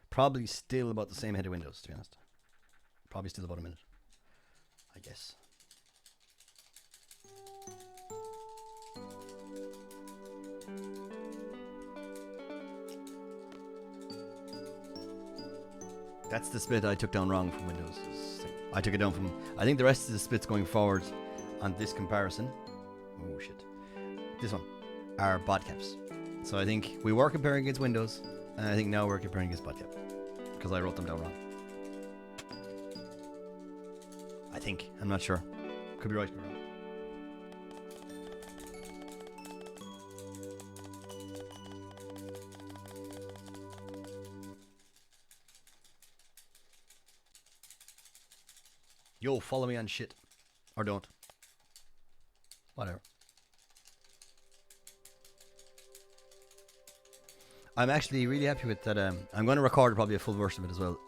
Probably still about the same head of Windows, to be honest. Probably still about a minute, I guess. That's the split I took down wrong from Windows. I took it down from... I think the rest of the splits going forward on this comparison... Oh, shit. This one. Are bot caps. So I think we were comparing against Windows, and I think now we're comparing against bot cap. Because I wrote them down wrong. I think. I'm not sure. Could be right, could be wrong. Yo, follow me on shit. Or don't. Whatever. I'm actually really happy with that. I'm going to record probably a full version of it as well.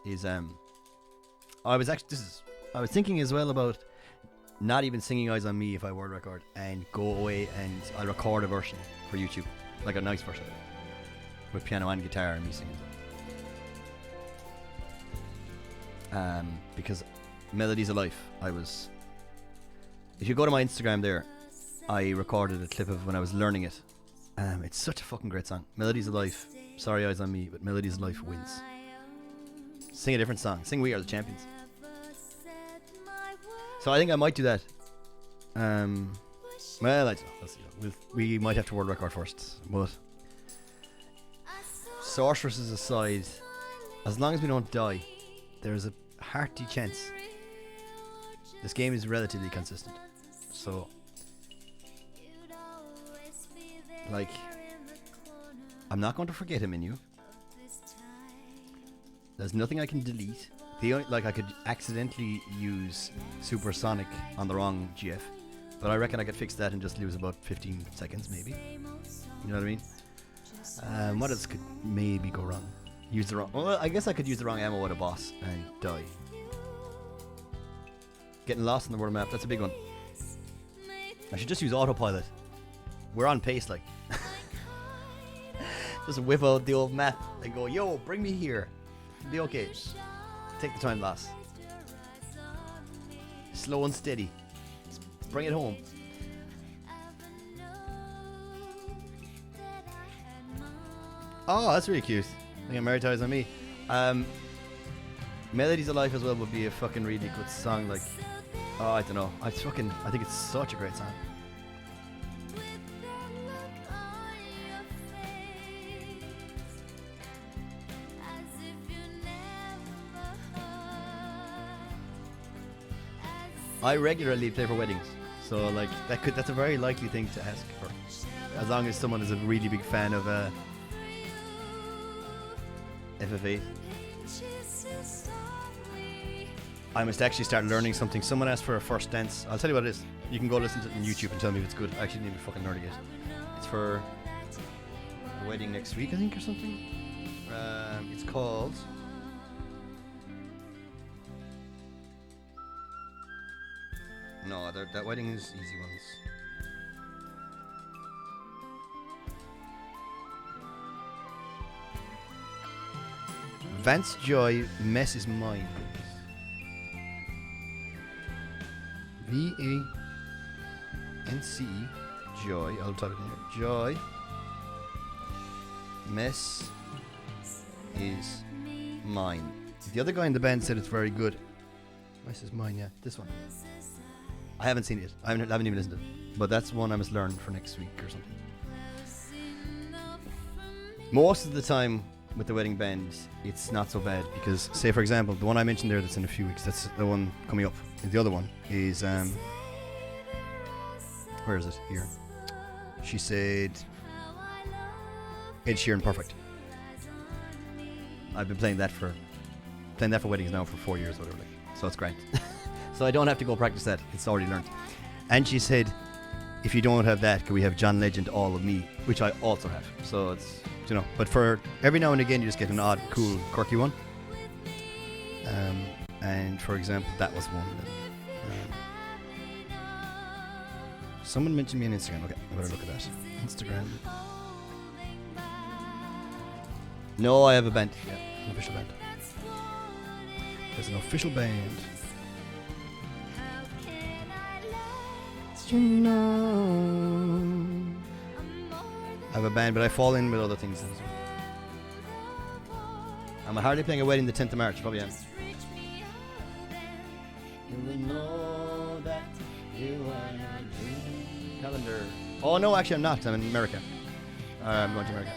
I was thinking as well about not even singing Eyes on Me if I word record and go away and I'll record a version for YouTube. Like a nice version of it. With piano and guitar and me singing. Because Melodies of Life, if you go to my Instagram there, I recorded a clip of when I was learning it. It's such a fucking great song. Melodies of Life, sorry Eyes on Me, but Melodies of Life wins. Sing a different song. Sing We Are the Champions. So I think I might do that. Well, I don't know. Let's see. We might have to word record first. But sorceresses aside, as long as we don't die, there's a hearty chance. This game is relatively consistent. So, like, I'm not going to forget a menu. There's nothing I can delete. I could accidentally use Supersonic on the wrong GF, but I reckon I could fix that and just lose about 15 seconds, maybe. You know what I mean? What else could maybe go wrong? Well, I guess I could use the wrong ammo at a boss and die. Getting lost in the world map, that's a big one. I should just use autopilot. We're on pace, like. Just whip out the old map and go, yo, bring me here. Be okay. Take the time, lass. Slow and steady. Bring it home. Oh, that's really cute. I think Mary Ties on Me. Melodies of Life as well would be a fucking really good song. Like, oh, I don't know. I think it's such a great song. I regularly play for weddings, so like that's a very likely thing to ask for, as long as someone is a really big fan of FF8. I must actually start learning something. Someone asked for a first dance. I'll tell you what it is. You can go listen to it on YouTube and tell me if it's good. I actually didn't even fucking learn it yet. It's for a wedding next week, I think, or something. It's called... No, that wedding is easy ones. Vance Joy, Mess is Mine. VANCE Joy. I'll type it in here. Joy. Mess is Mine. The other guy in the band said it's very good. Mess is Mine, yeah. This one. I haven't seen it yet. I haven't even listened to it. But that's one I must learn for next week or something. Most of the time with the wedding band, it's not so bad because, say for example, the one I mentioned there that's in a few weeks, that's the one coming up. And the other one is, where is it? Here. She said, Ed Sheeran Perfect. I've been playing that for weddings now for 4 years, whatever. Like, so it's great. So I don't have to go practice that. It's already learned. And she said, if you don't have that, can we have John Legend, All of Me, which I also have. So it's, you know, but for every now and again, you just get an odd, cool, quirky one. And for example, that was one. Someone mentioned me on Instagram. Okay, I better look at that. Instagram. No, I have a band. Yeah, an official band. There's an official band. You know. I have a band, but I fall in with other things. I'm hardly playing a wedding the 10th of March. Probably am. You will know that you are not dreaming. Calendar. Oh no, actually I'm not, 'cause I'm in America. I'm going to America.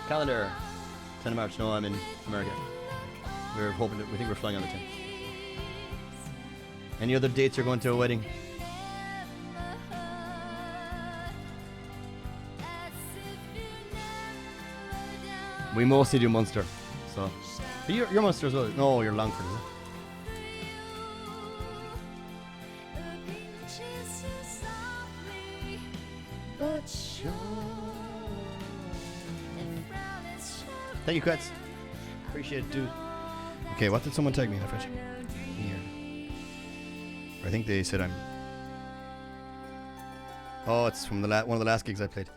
Calendar. 10th of March. No, I'm in America. We're hoping that we think we're flying on the 10th. Any other dates you're going to a wedding? We mostly do Munster, so. But you're Munster as well. No, you're Longford, is it? Thank you, Quets. Appreciate it, dude. Okay, what did someone tag me in the fridge? Here. I think they said I'm. Oh, it's from the one of the last gigs I played.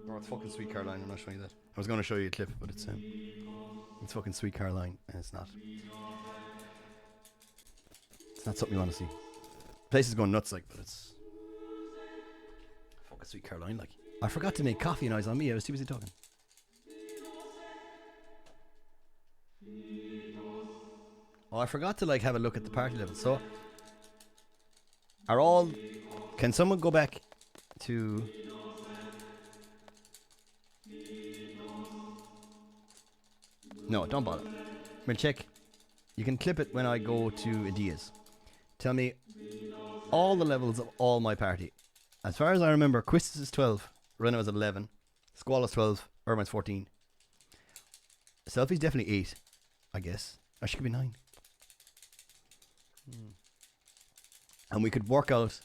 Oh, it's fucking Sweet Caroline. I'm not showing you that. I was going to show you a clip, but it's fucking Sweet Caroline, and it's not. It's not something you want to see. The place is going nuts, like, but it's fucking Sweet Caroline, like. I forgot to make coffee noise on me. I was too busy talking. Oh, I forgot to like have a look at the party level. So, can someone go back to? No, don't bother. We'll check. You can clip it when I go to ideas. Tell me all the levels of all my party. As far as I remember, Quistis is 12, Reno is at 11, Squall is 12, Irvine's 14. Selfie's definitely 8, I guess. Or she could be 9. And we could work out.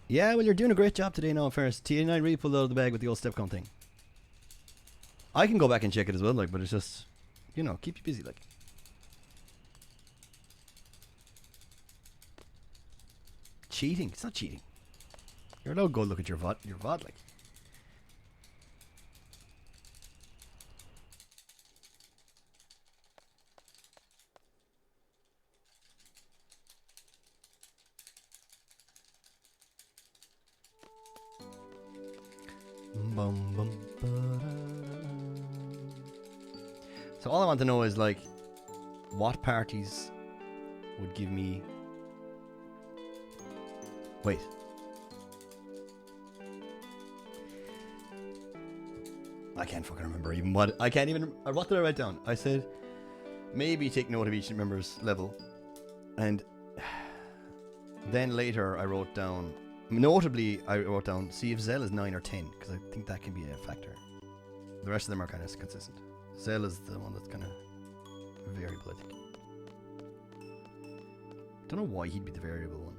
Yeah, well, you're doing a great job today, no, in fairness. TA9 really pulled out of the bag with the old step count thing. I can go back and check it as well, like, but it's just, you know, keep you busy, like. Cheating? It's not cheating. You're allowed to go look at your VOD, like. Bum, bum, so all I want to know is like what parties would give me. Wait. I can't fucking remember even what I can't even. What did I write down? I said maybe take note of each member's level, and then later I wrote down. Notably, I wrote down see if Zell is 9 or 10 because I think that can be a factor. The rest of them are kind of consistent. Zell is the one that's kind of variable, I think. Don't know why he'd be the variable one,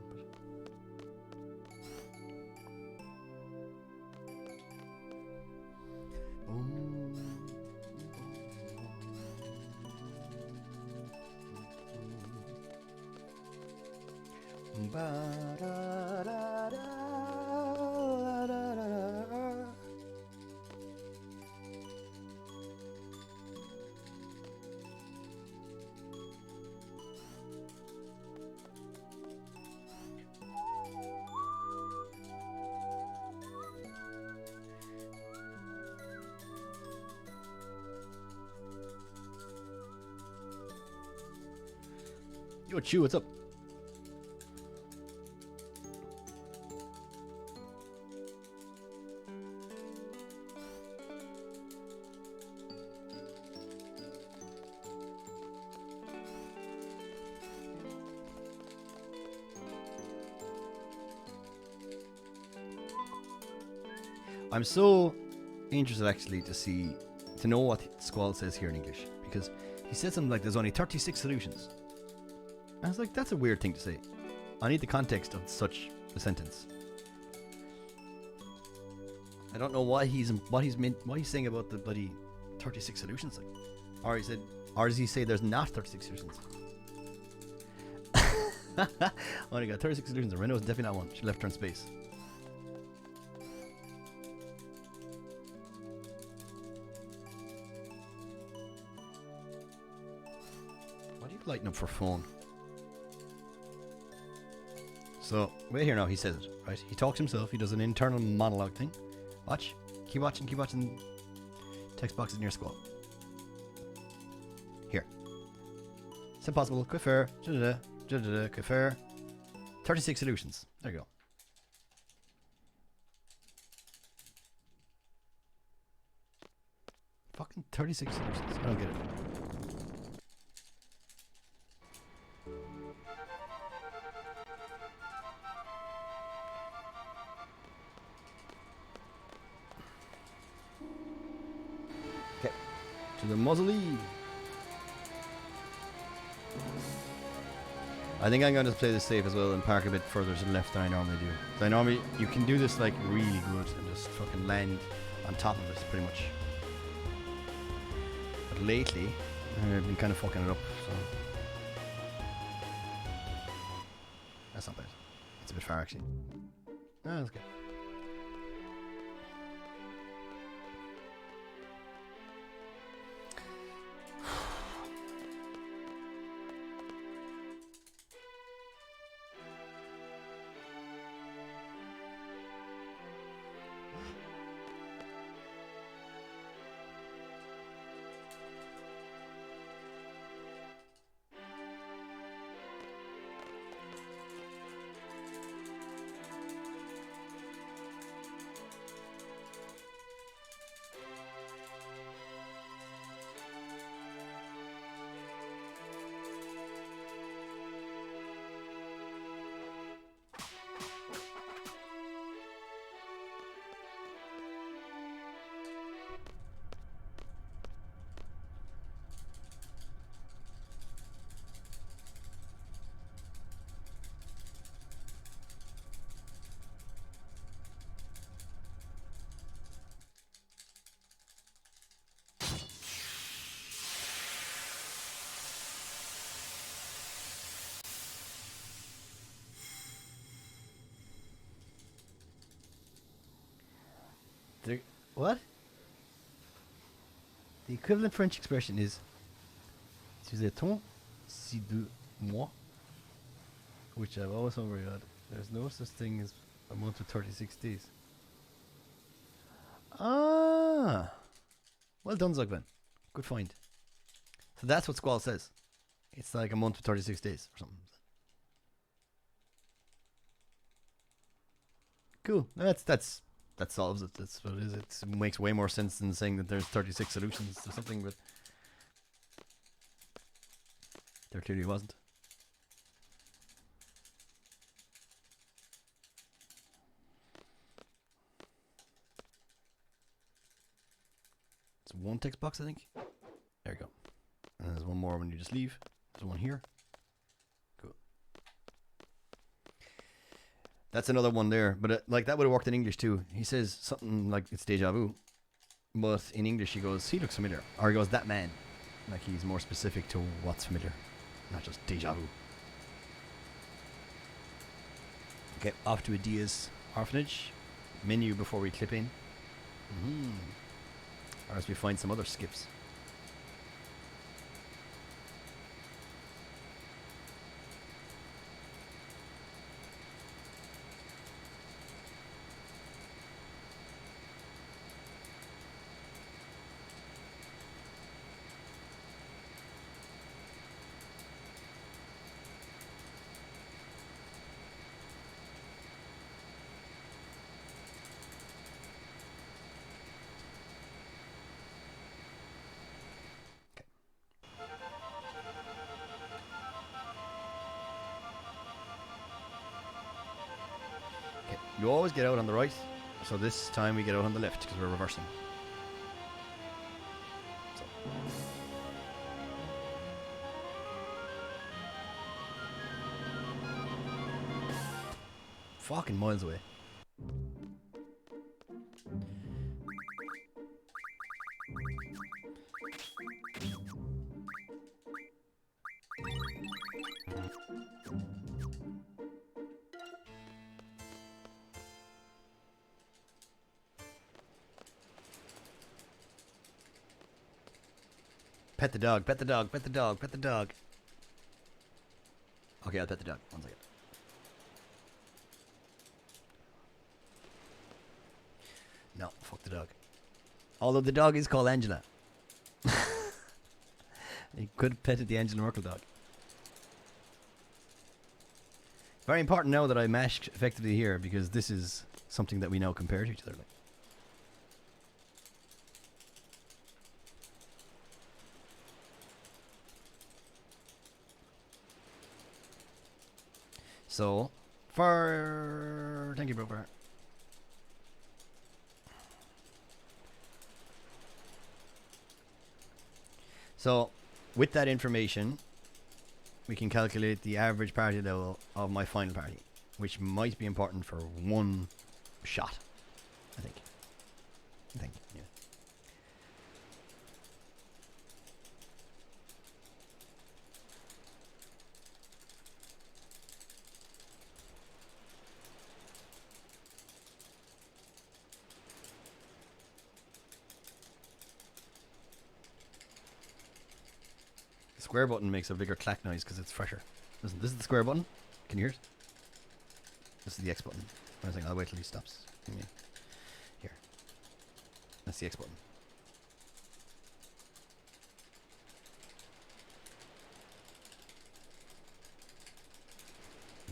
Yo, Chew, what's up? I'm so interested actually to know what Squall says here in English, because he said something like there's only 36 solutions. I was like, that's a weird thing to say. I need the context of such a sentence. I don't know what he's saying about the bloody 36 solutions, like. Or does he say there's not 36 solutions? Only got 36 solutions, and Renault's definitely not one. She left her in space. Lighten up for phone. So, wait here now, he says it, right? He talks to himself, he does an internal monologue thing. Watch. Keep watching. Text boxes in your skull. Here. It's impossible. Quifer. Quifer. 36 solutions. There you go. Fucking 36 solutions. I don't get it. Okay. To the mausoleum. I think I'm going to play this safe as well and park a bit further to the left than I normally do. So I normally, you can do this like really good and just fucking land on top of it pretty much. But lately, I've been kind of fucking it up, so. That's not bad. It's a bit far actually. Ah, that's good. What? The equivalent French expression is "Utilisait-on si de moi?" Which I've always overheard. There's no such thing as a month of 36 days. Ah! Well done, Zugman. Good find. So that's what Squall says. It's like a month of 36 days or something. Cool. That solves it. That's what it is. It makes way more sense than saying that there's 36 solutions to something, but there clearly wasn't. It's one text box, I think. There you go. And there's one more when you just leave. There's one here. Cool. That's another one there, but like that would have worked in English too. He says something like it's deja vu, but in English he goes, he looks familiar, or he goes, that man. Like he's more specific to what's familiar, not just deja vu. Okay, off to Adia's orphanage. Menu before we clip in. Or else we find some other skips. You always get out on the right, so this time we get out on the left because we're reversing. So. Fucking miles away. Pet the dog, pet the dog, pet the dog, pet the dog. Okay, I'll pet the dog. 1 second. No, fuck the dog. Although the dog is called Angela. You could have petted the Angela Merkel dog. Very important now that I mashed effectively here, because this is something that we now compare to each other. Like. So, thank you, bro. So, with that information, we can calculate the average party level of my final party, which might be important for one shot, I think. Yeah. The square button makes a bigger clack noise because it's fresher. Listen, this is the square button. Can you hear it? This is the X button. I think I'll wait till he stops. Here. That's the X button.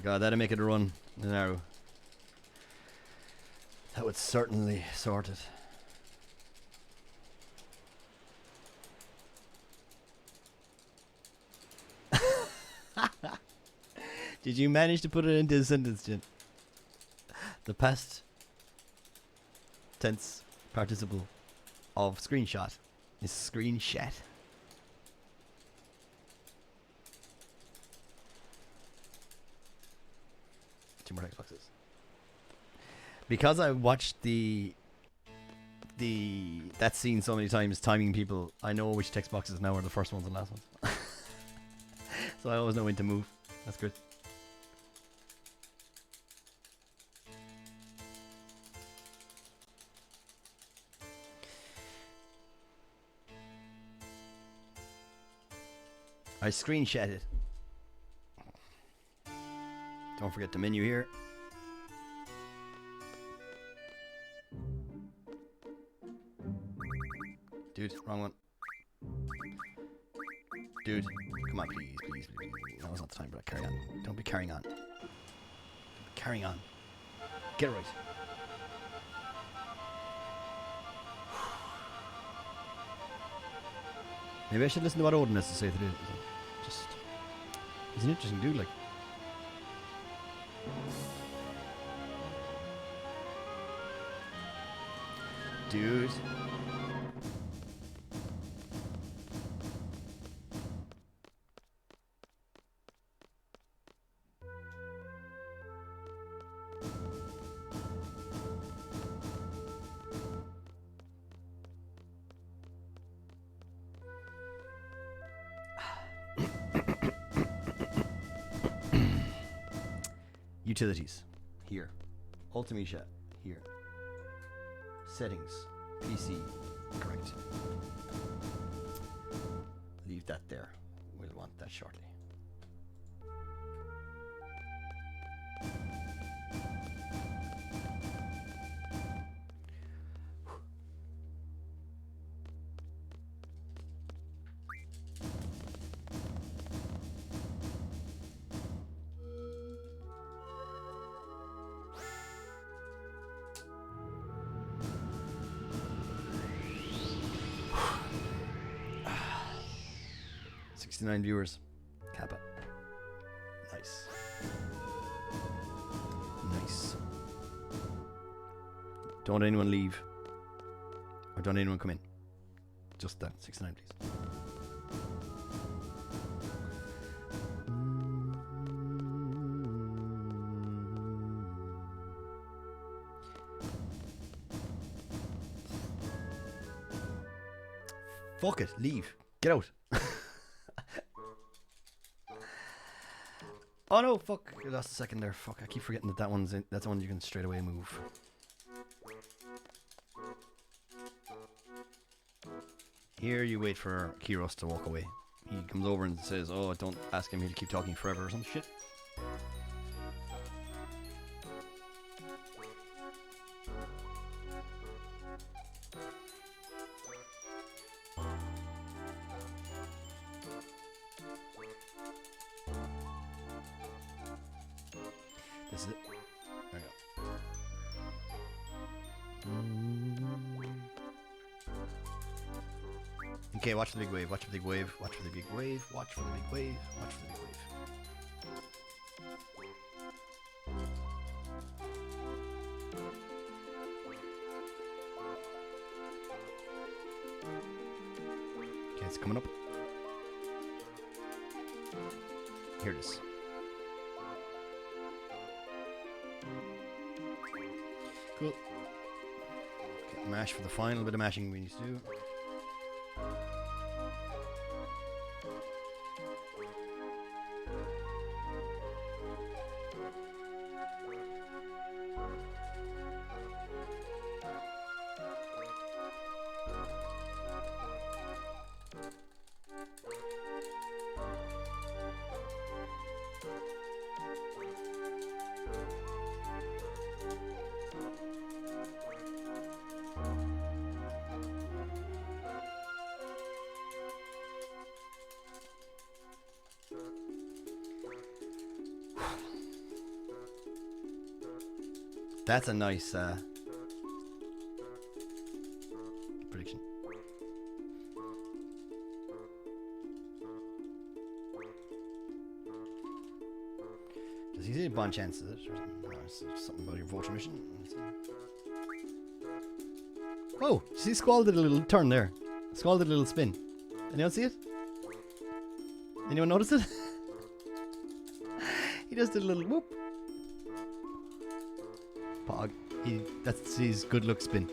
God, that'd make it a run an arrow. That would certainly sort it. Did you manage to put it into a sentence, Jin? The past tense participle of screenshot is screenshot. Two more Xboxes. Because I watched that scene so many times, timing people, I know which text boxes now are the first ones and last ones. So I always know when to move. That's good. I screenshot it. Don't forget the menu here. Dude, wrong one. Dude, come on, please. No, it's not the time for that. Carry on. Don't be carrying on. Carrying on. Get it right. Maybe I should listen to what Odin has to say to do. He's an interesting dude, like. Dude. Utilities. Here. Ultimedia. Here. Settings. PC. Correct. Leave that there. We'll want that shortly. Nine viewers. Kappa. Nice. Nice. Don't anyone leave. Or don't anyone come in. Just that. 69, please. Fuck it. Leave. Get out. Oh no, fuck. I lost a second there. Fuck, I keep forgetting that one's in. That's the one you can straight away move. Here you wait for Kiros to walk away. he comes over and says, "Oh, don't ask him to keep talking forever" or some shit. This is it. There we go. Okay, watch the big wave, watch the big wave, watch for the big wave, watch for the big wave, watch for the big wave. Okay, it's coming up. Here it is. Cool. Okay, mash for the final bit of mashing we need to do. That's a nice prediction. Does he say a bond chance? Is it? No, it's something about your voter mission. Oh, see, Squall did a little turn there. Squall did a little spin. Anyone see it? Anyone notice it? He just did a little whoop. Pog. That's his good luck spin.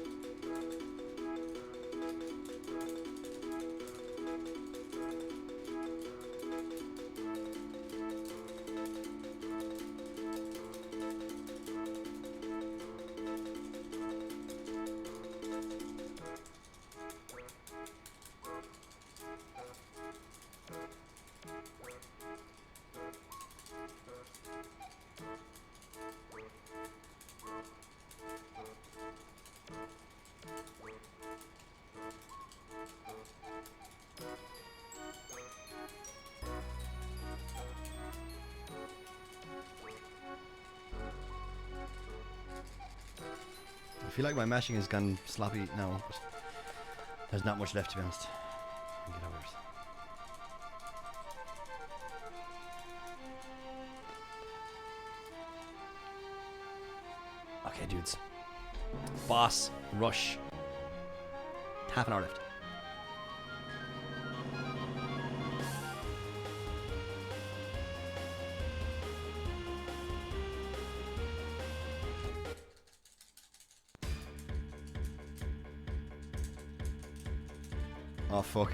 I feel like my mashing has gone sloppy now, but there's not much left, to be honest. Get over it. Okay, dudes. Boss rush. Half an hour left. Oh fuck.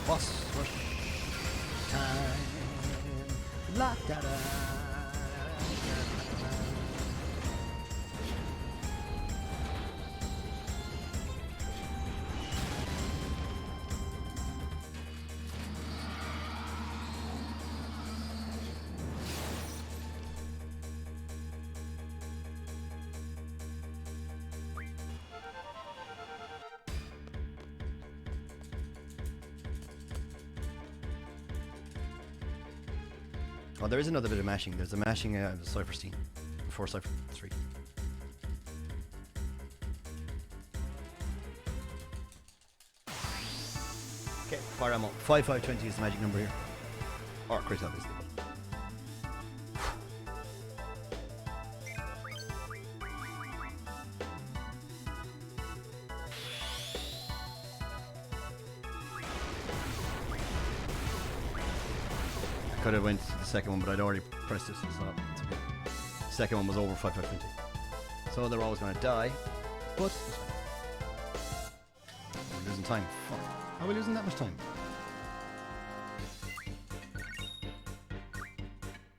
Boss rush time. La da da. Oh, there is another bit of mashing. There's a mashing Cypher Steam before Cypher 3. Okay, fire ammo. 5520 is the magic number here. Or crit, obviously. Could have went to the second one, but I'd already pressed it, so it's okay. Second one was over 5520. So they're always going to die. But it's fine. We're losing time. Fuck. How are we losing that much time?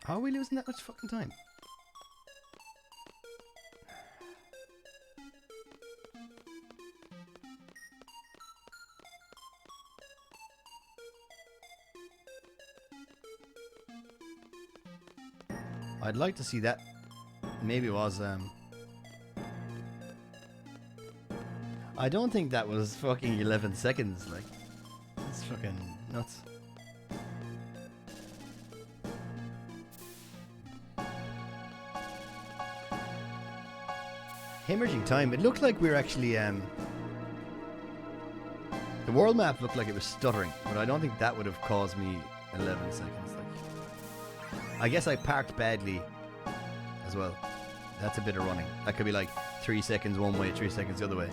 How are we losing that much fucking time? I'd like to see that. Maybe it was, I don't think that was fucking 11 seconds, like. That's fucking nuts. Hemorrhaging time. It looked like we were actually, the world map looked like it was stuttering, but I don't think that would have caused me 11 seconds, like. I guess I parked badly as well. That's a bit of running. That could be like 3 seconds one way, 3 seconds the other way.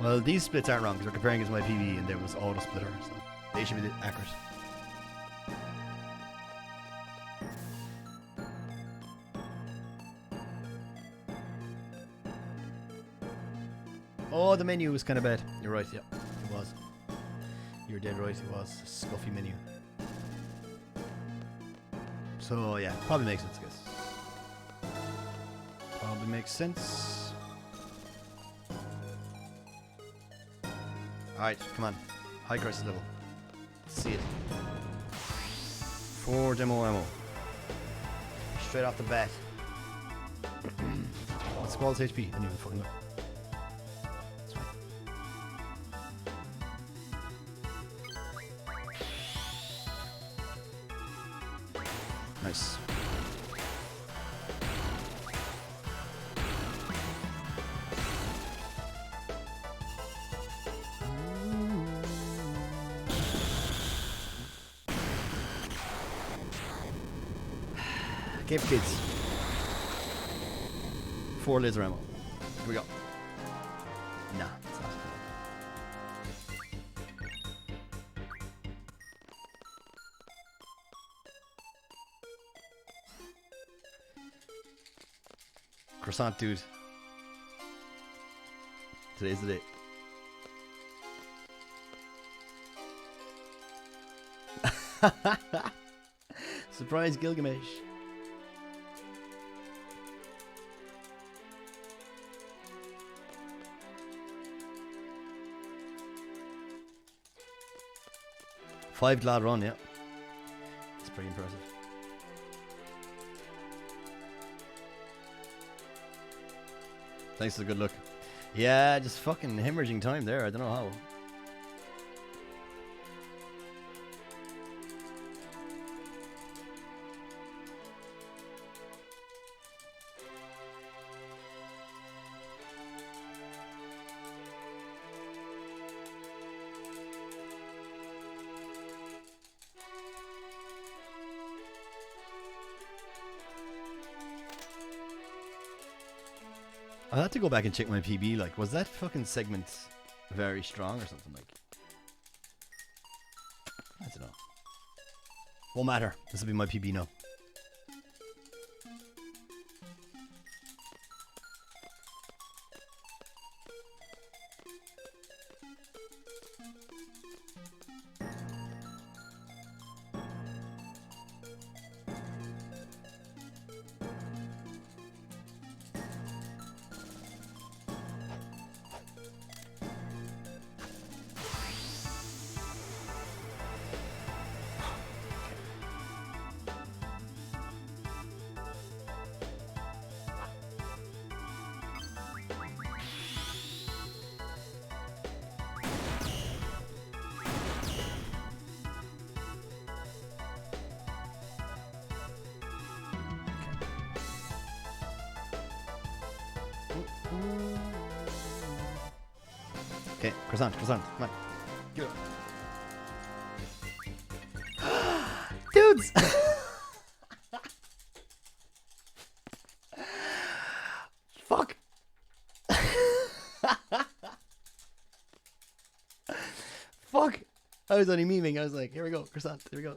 Well, these splits aren't wrong because we're comparing against my PB and there was auto splitter, so they should be accurate. Oh, the menu was kind of bad. You're right, yeah, it was. You're dead right, it was a scuffy menu. So yeah, probably makes sense, I guess. Probably makes sense. Alright, come on. High crisis level. Let's see it. 4 demo ammo. Straight off the bat. What's Squall's HP? I didn't even fucking look. That's fine. Nice. Cave kids. 4 laser ammo. Here we go. Nah, it's not. Croissant dude. Today's the day. Surprise Gilgamesh. Five glad run, yeah. That's pretty impressive. Thanks for the good look. Yeah, just fucking hemorrhaging time there. I don't know how. I'll have to go back and check my PB. Like, was that fucking segment very strong or something? Like, I don't know. Won't matter. This will be my PB now. Okay, croissant, come on. Go. Dudes! Fuck! Fuck! I was only memeing, I was like, here we go, croissant, here we go.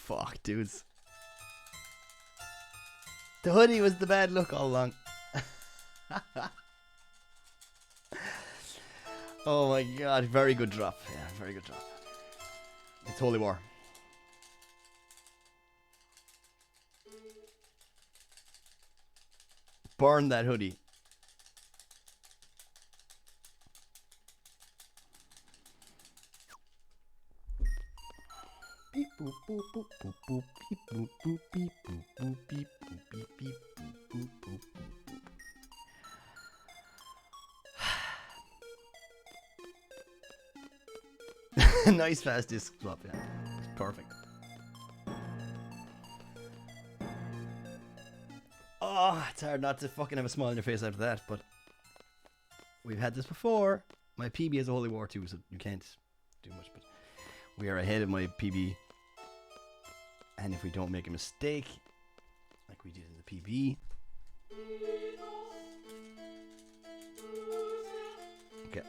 Fuck, dudes. The hoodie was the bad look all along. Oh my god, very good drop. Yeah, very good drop. It's Holy War. Burn that hoodie. Beep boop boop boop boop boop beep boop boop beep boop boop beep boop beep beep boop boop boop boop. Nice fast disc swap, yeah. It's perfect. Oh, it's hard not to fucking have a smile on your face after that, but we've had this before. My PB has a Holy War too, so you can't do much, but we are ahead of my PB. And if we don't make a mistake, like we did in the PB. Okay.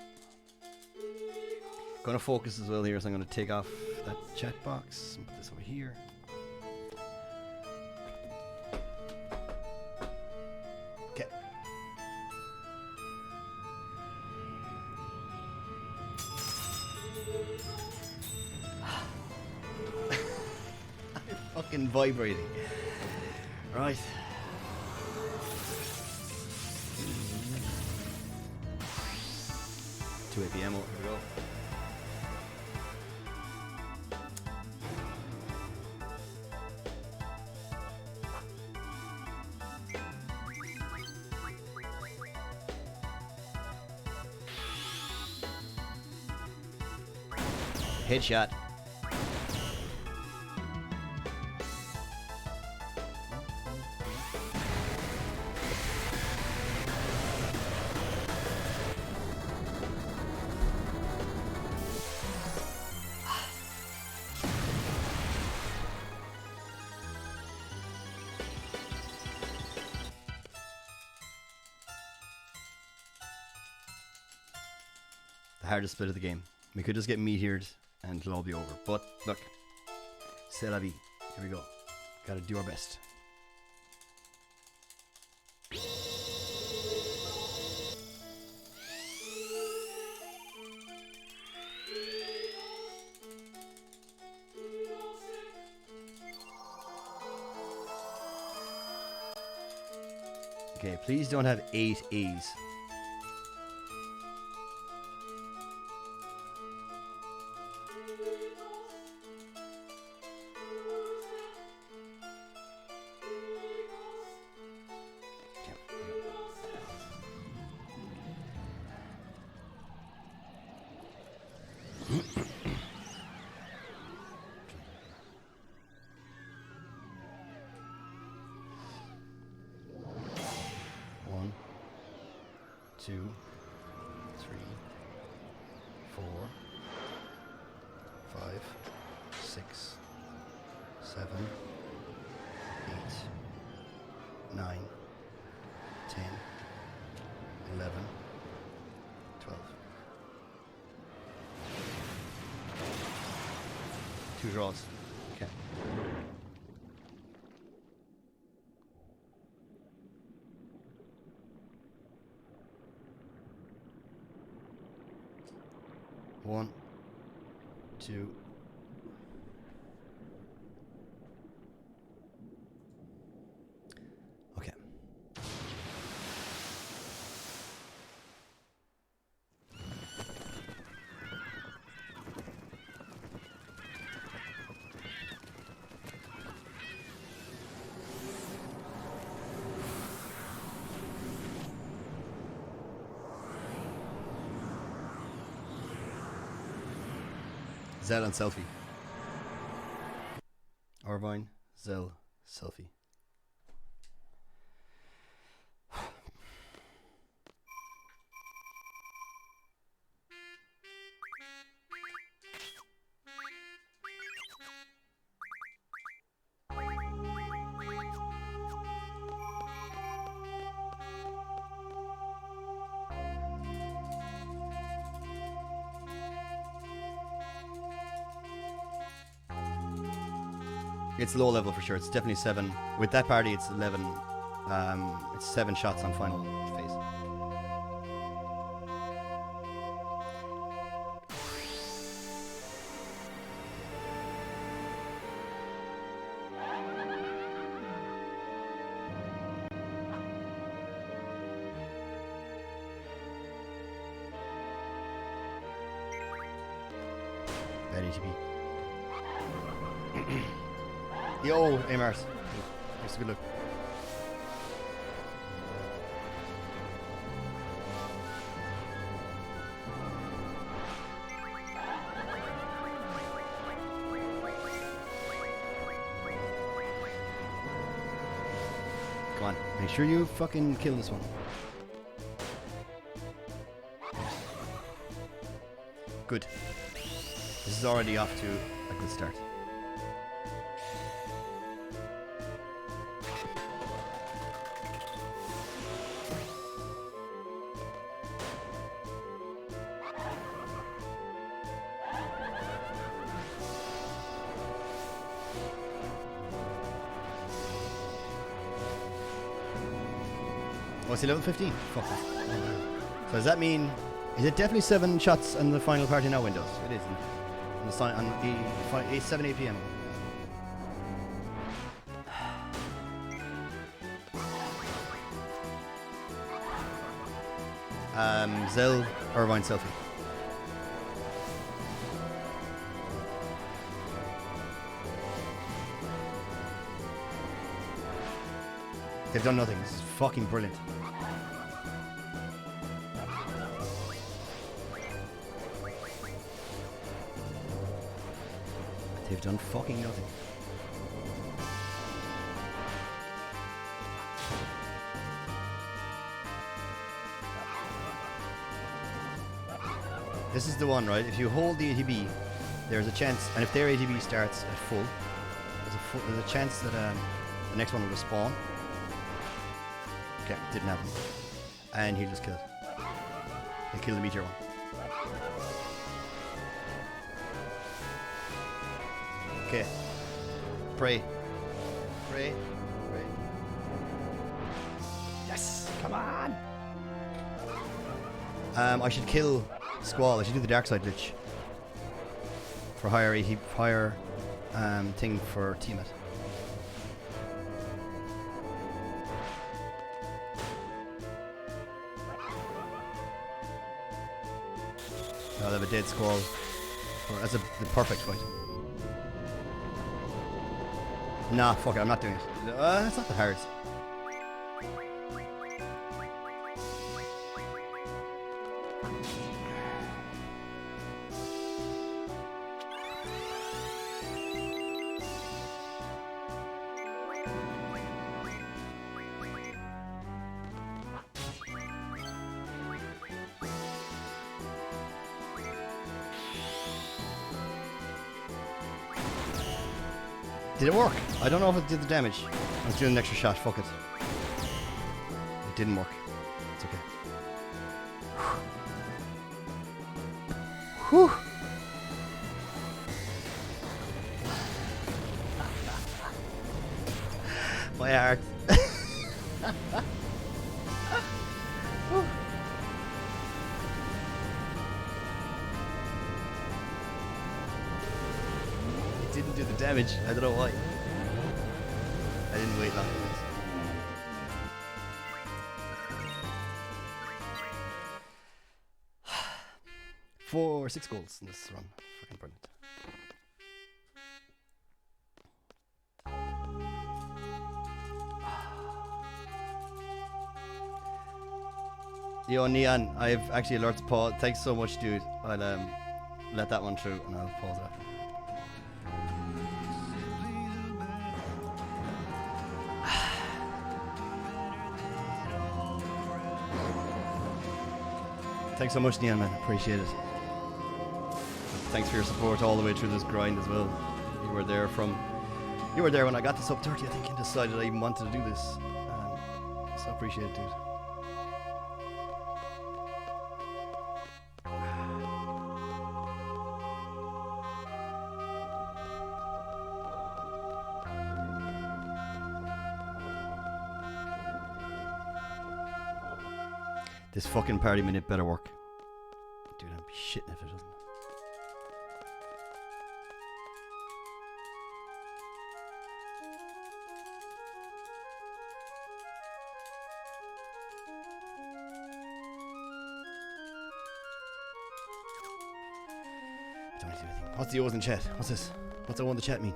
Gonna focus as well here, so I'm gonna take off that chat box and put this over here. Okay. I'm fucking vibrating. Right. Two AP ammo, here we go. Headshot. The hardest bit of the game. We could just get meteored and it'll all be over. But look, c'est la vie. Here we go. Gotta do our best. Okay, please don't have 8 A's. One, 2, 3, 4, 5, 6, 7, 8, 9, 10, 11, 12. 2 draws. Okay. One, 2. Okay. Zell and selfie. Orvine, Zell, selfie. It's low level for sure. It's definitely 7. With that party, it's 11. It's 7 shots on final phase. Bad ATP. Yo, Amars. Thanks, good look. Come on, make sure you fucking kill this one. Good. This is already off to a good start. Oh, it's 11:15. Fuck it. So does that mean? Is it definitely 7 shots on the final party now windows? It is. On the sign on 8 p.m. Zell Irvine selfie. They've done nothing. It's fucking brilliant. They've done fucking nothing. This is the one, right? If you hold the ATB, there's a chance, and if their ATB starts at full, there's a chance that the next one will respawn. Okay, didn't happen. And he just killed. He killed the meteor one. Okay. Pray. Pray. Pray. Yes! Come on! I should kill Squall. I should do the dark side glitch. For higher thing for Tiamat. I'll have a dead Squall. That's the perfect fight. Nah, fuck it, I'm not doing it. It's not that hard. Did it work? I don't know if it did the damage. I was doing an extra shot, fuck it. It didn't work. It's okay. Whew. My heart. Didn't do the damage. I don't know why. I didn't wait long for this. 6 goals in this run. Fucking brilliant. Yo, Neon, I've actually alerted Paul. Thanks so much, dude. I'll let that one through and I'll pause it after. Thanks so much, Neon, man. Appreciate it. Thanks for your support all the way through this grind as well. You were there when I got to sub 30, I think, and decided I even wanted to do this. So appreciate it, dude. This fucking party minute better work. Dude, I'm shitting if it doesn't. Don't need to do anything. What's the O's in chat? What's this? What's O in the chat mean?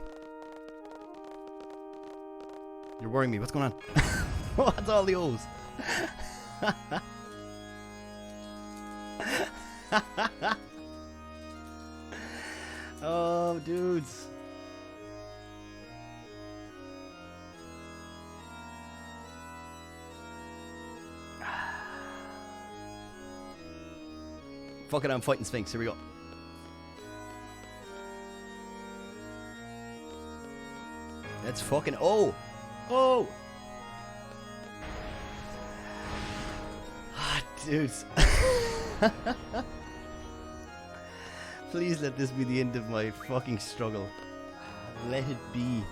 You're worrying me. What's going on? What's all the O's? Oh, dudes. Fuck it, I'm fighting Sphinx. Here we go. Let's fucking... Oh! Oh! Ah, dudes. Please let this be the end of my fucking struggle. Let it be.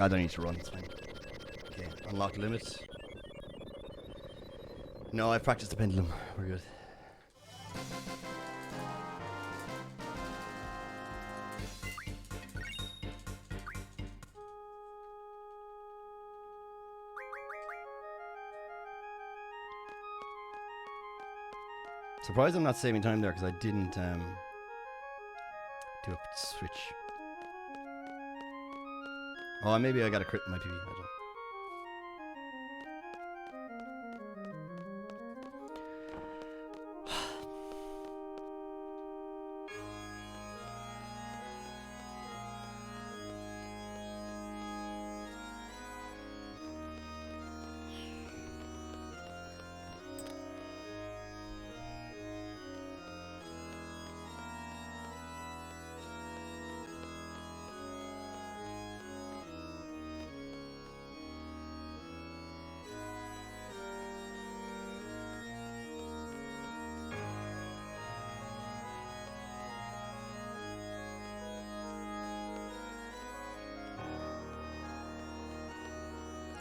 I don't need to run, it's fine. Okay, unlock limits. No, I practiced the pendulum. We're good. Surprised I'm not saving time there because I didn't do a switch. Oh, maybe I got a crit in my PB. I don't know.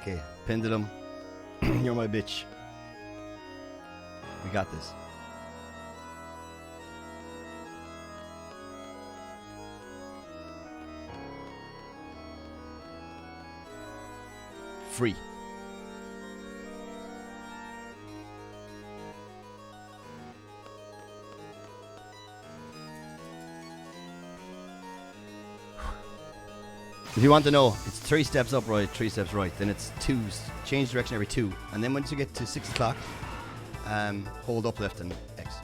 Okay, pendulum, you're my bitch. We got this. Free. If you want to know, it's 3 steps up right, 3 steps right. Then it's 2, change direction every 2. And then once you get to 6 o'clock, hold up left and X.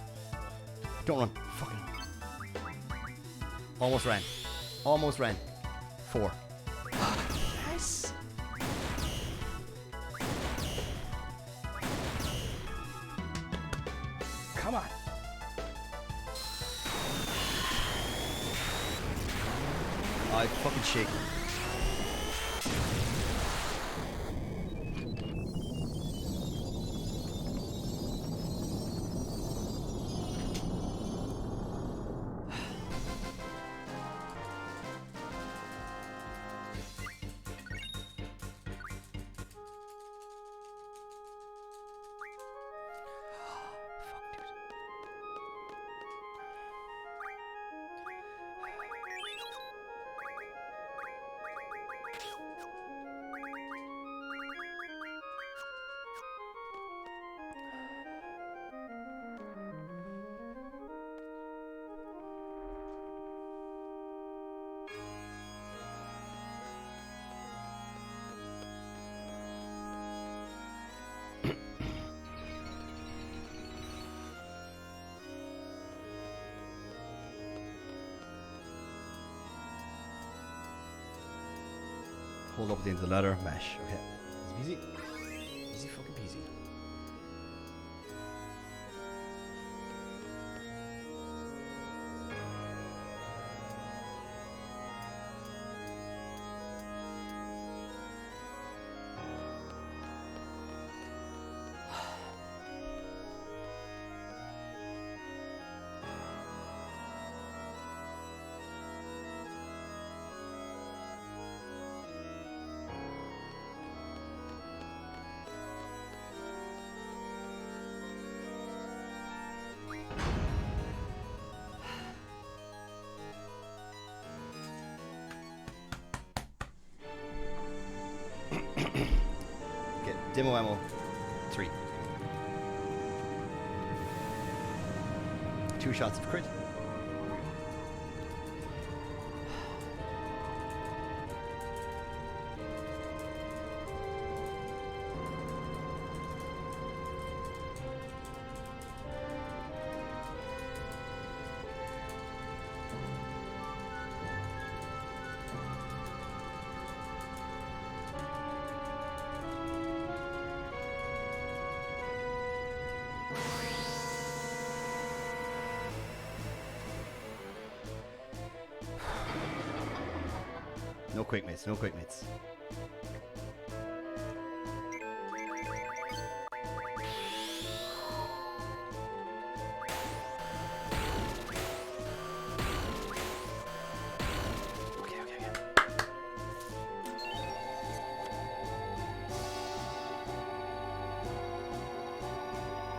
Don't run. Fucking. Almost ran. Almost ran. 4. Yes. Come on. I fucking shake. Hold up at the end of the ladder. Mash. Okay. Easy peasy. Easy fucking peasy. Demo ammo 3. 2 shots of crit. No quick mates, no quick mates. Okay.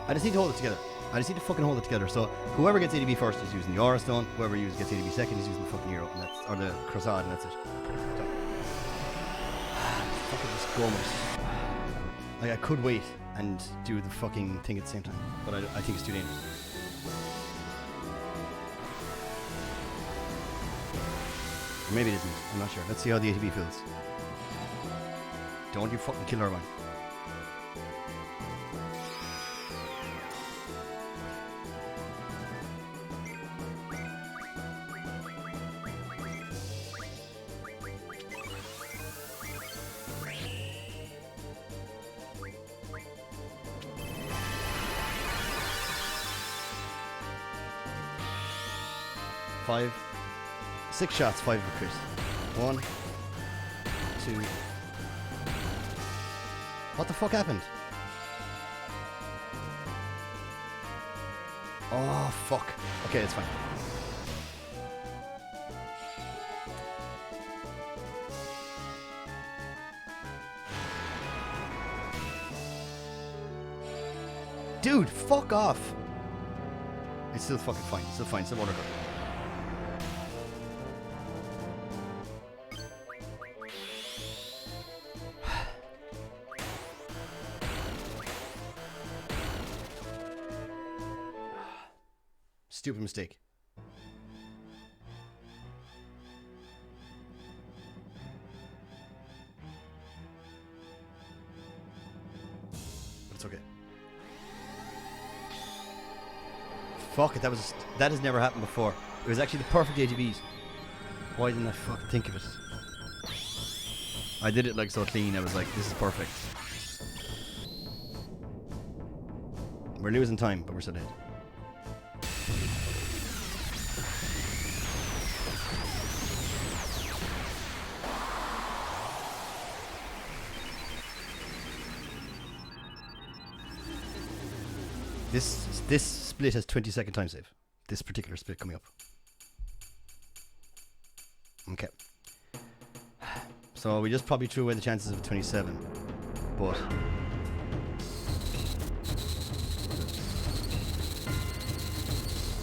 I just need to hold it together. I just need to fucking hold it together. So whoever gets ADB first is using the Aura Stone. Whoever gets ADB second is using the fucking Hero, and that's, or the Crusade, and that's it. Fucking this Gomez. Like I could wait and do the fucking thing at the same time, but I think it's too dangerous. Or maybe it isn't. I'm not sure. Let's see how the ATB feels. Don't you fucking kill Irvine. Five, 6 shots, 5 of crit. 1, 2. What the fuck happened? Oh fuck. Okay, it's fine. Dude, fuck off. It's still fucking fine. It's still fine. Still water. Stupid mistake. But it's okay. Fuck it, that has never happened before. It was actually the perfect AGBs. Why didn't I fucking think of it? I did it like so clean, I was like, this is perfect. We're losing time, but we're still ahead. This split has 20-second time save. This particular split coming up. Okay. So we just probably threw away the chances of 27, but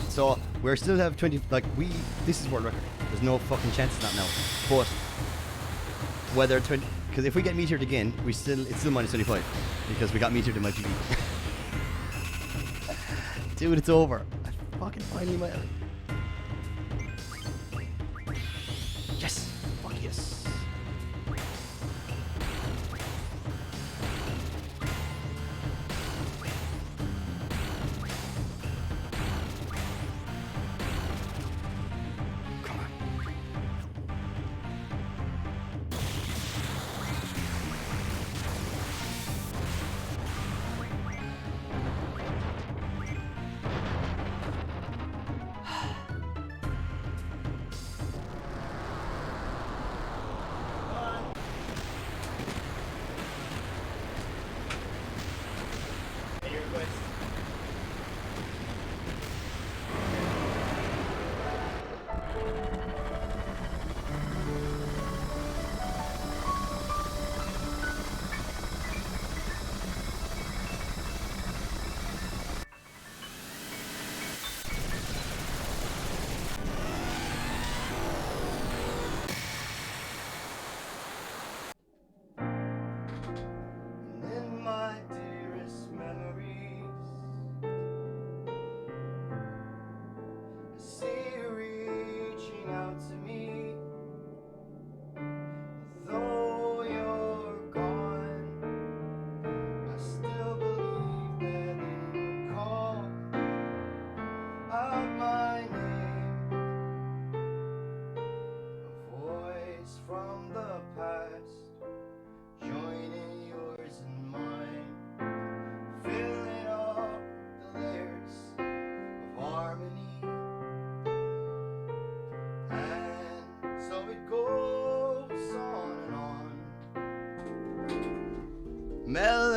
so we still have 20. Like this is world record. There's no fucking chance of that now. But whether 20, because if we get meteored again, it's still minus 25 because we got meteored in my PB. Dude, it's over. I fucking finally made it. Yes! Fuck yes. Come on.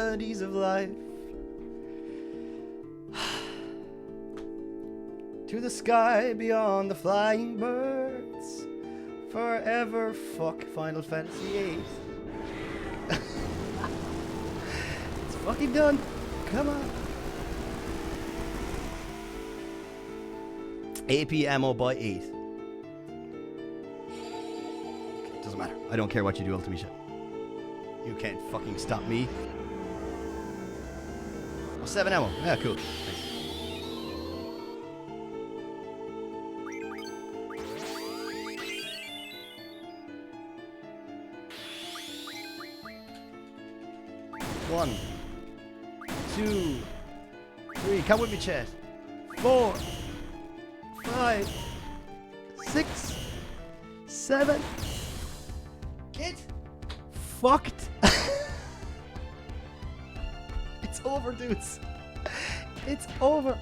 realities of life. To the sky beyond the flying birds. Forever fuck Final Fantasy VIII. It's fucking done. Come on. AP ammo by 8. Okay, doesn't matter. I don't care what you do, Ultimisha. You can't fucking stop me. Oh, 7 ammo. Yeah, cool. Thanks. One, 2, 3. Come with me, chat. 4, 5, 6, 7. Get fucked. It's over, dudes. It's over.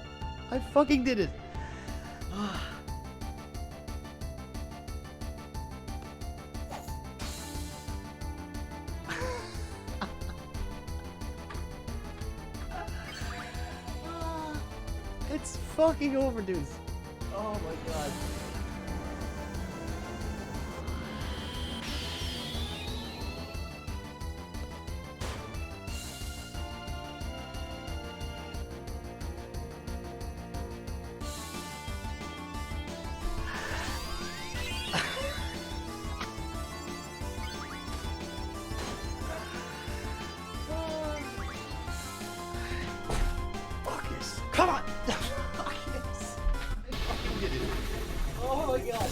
I fucking did it. It's fucking over, dudes. Oh my god. Fuck yes. Come on. Fuck yes. I fucking did it. Oh my god.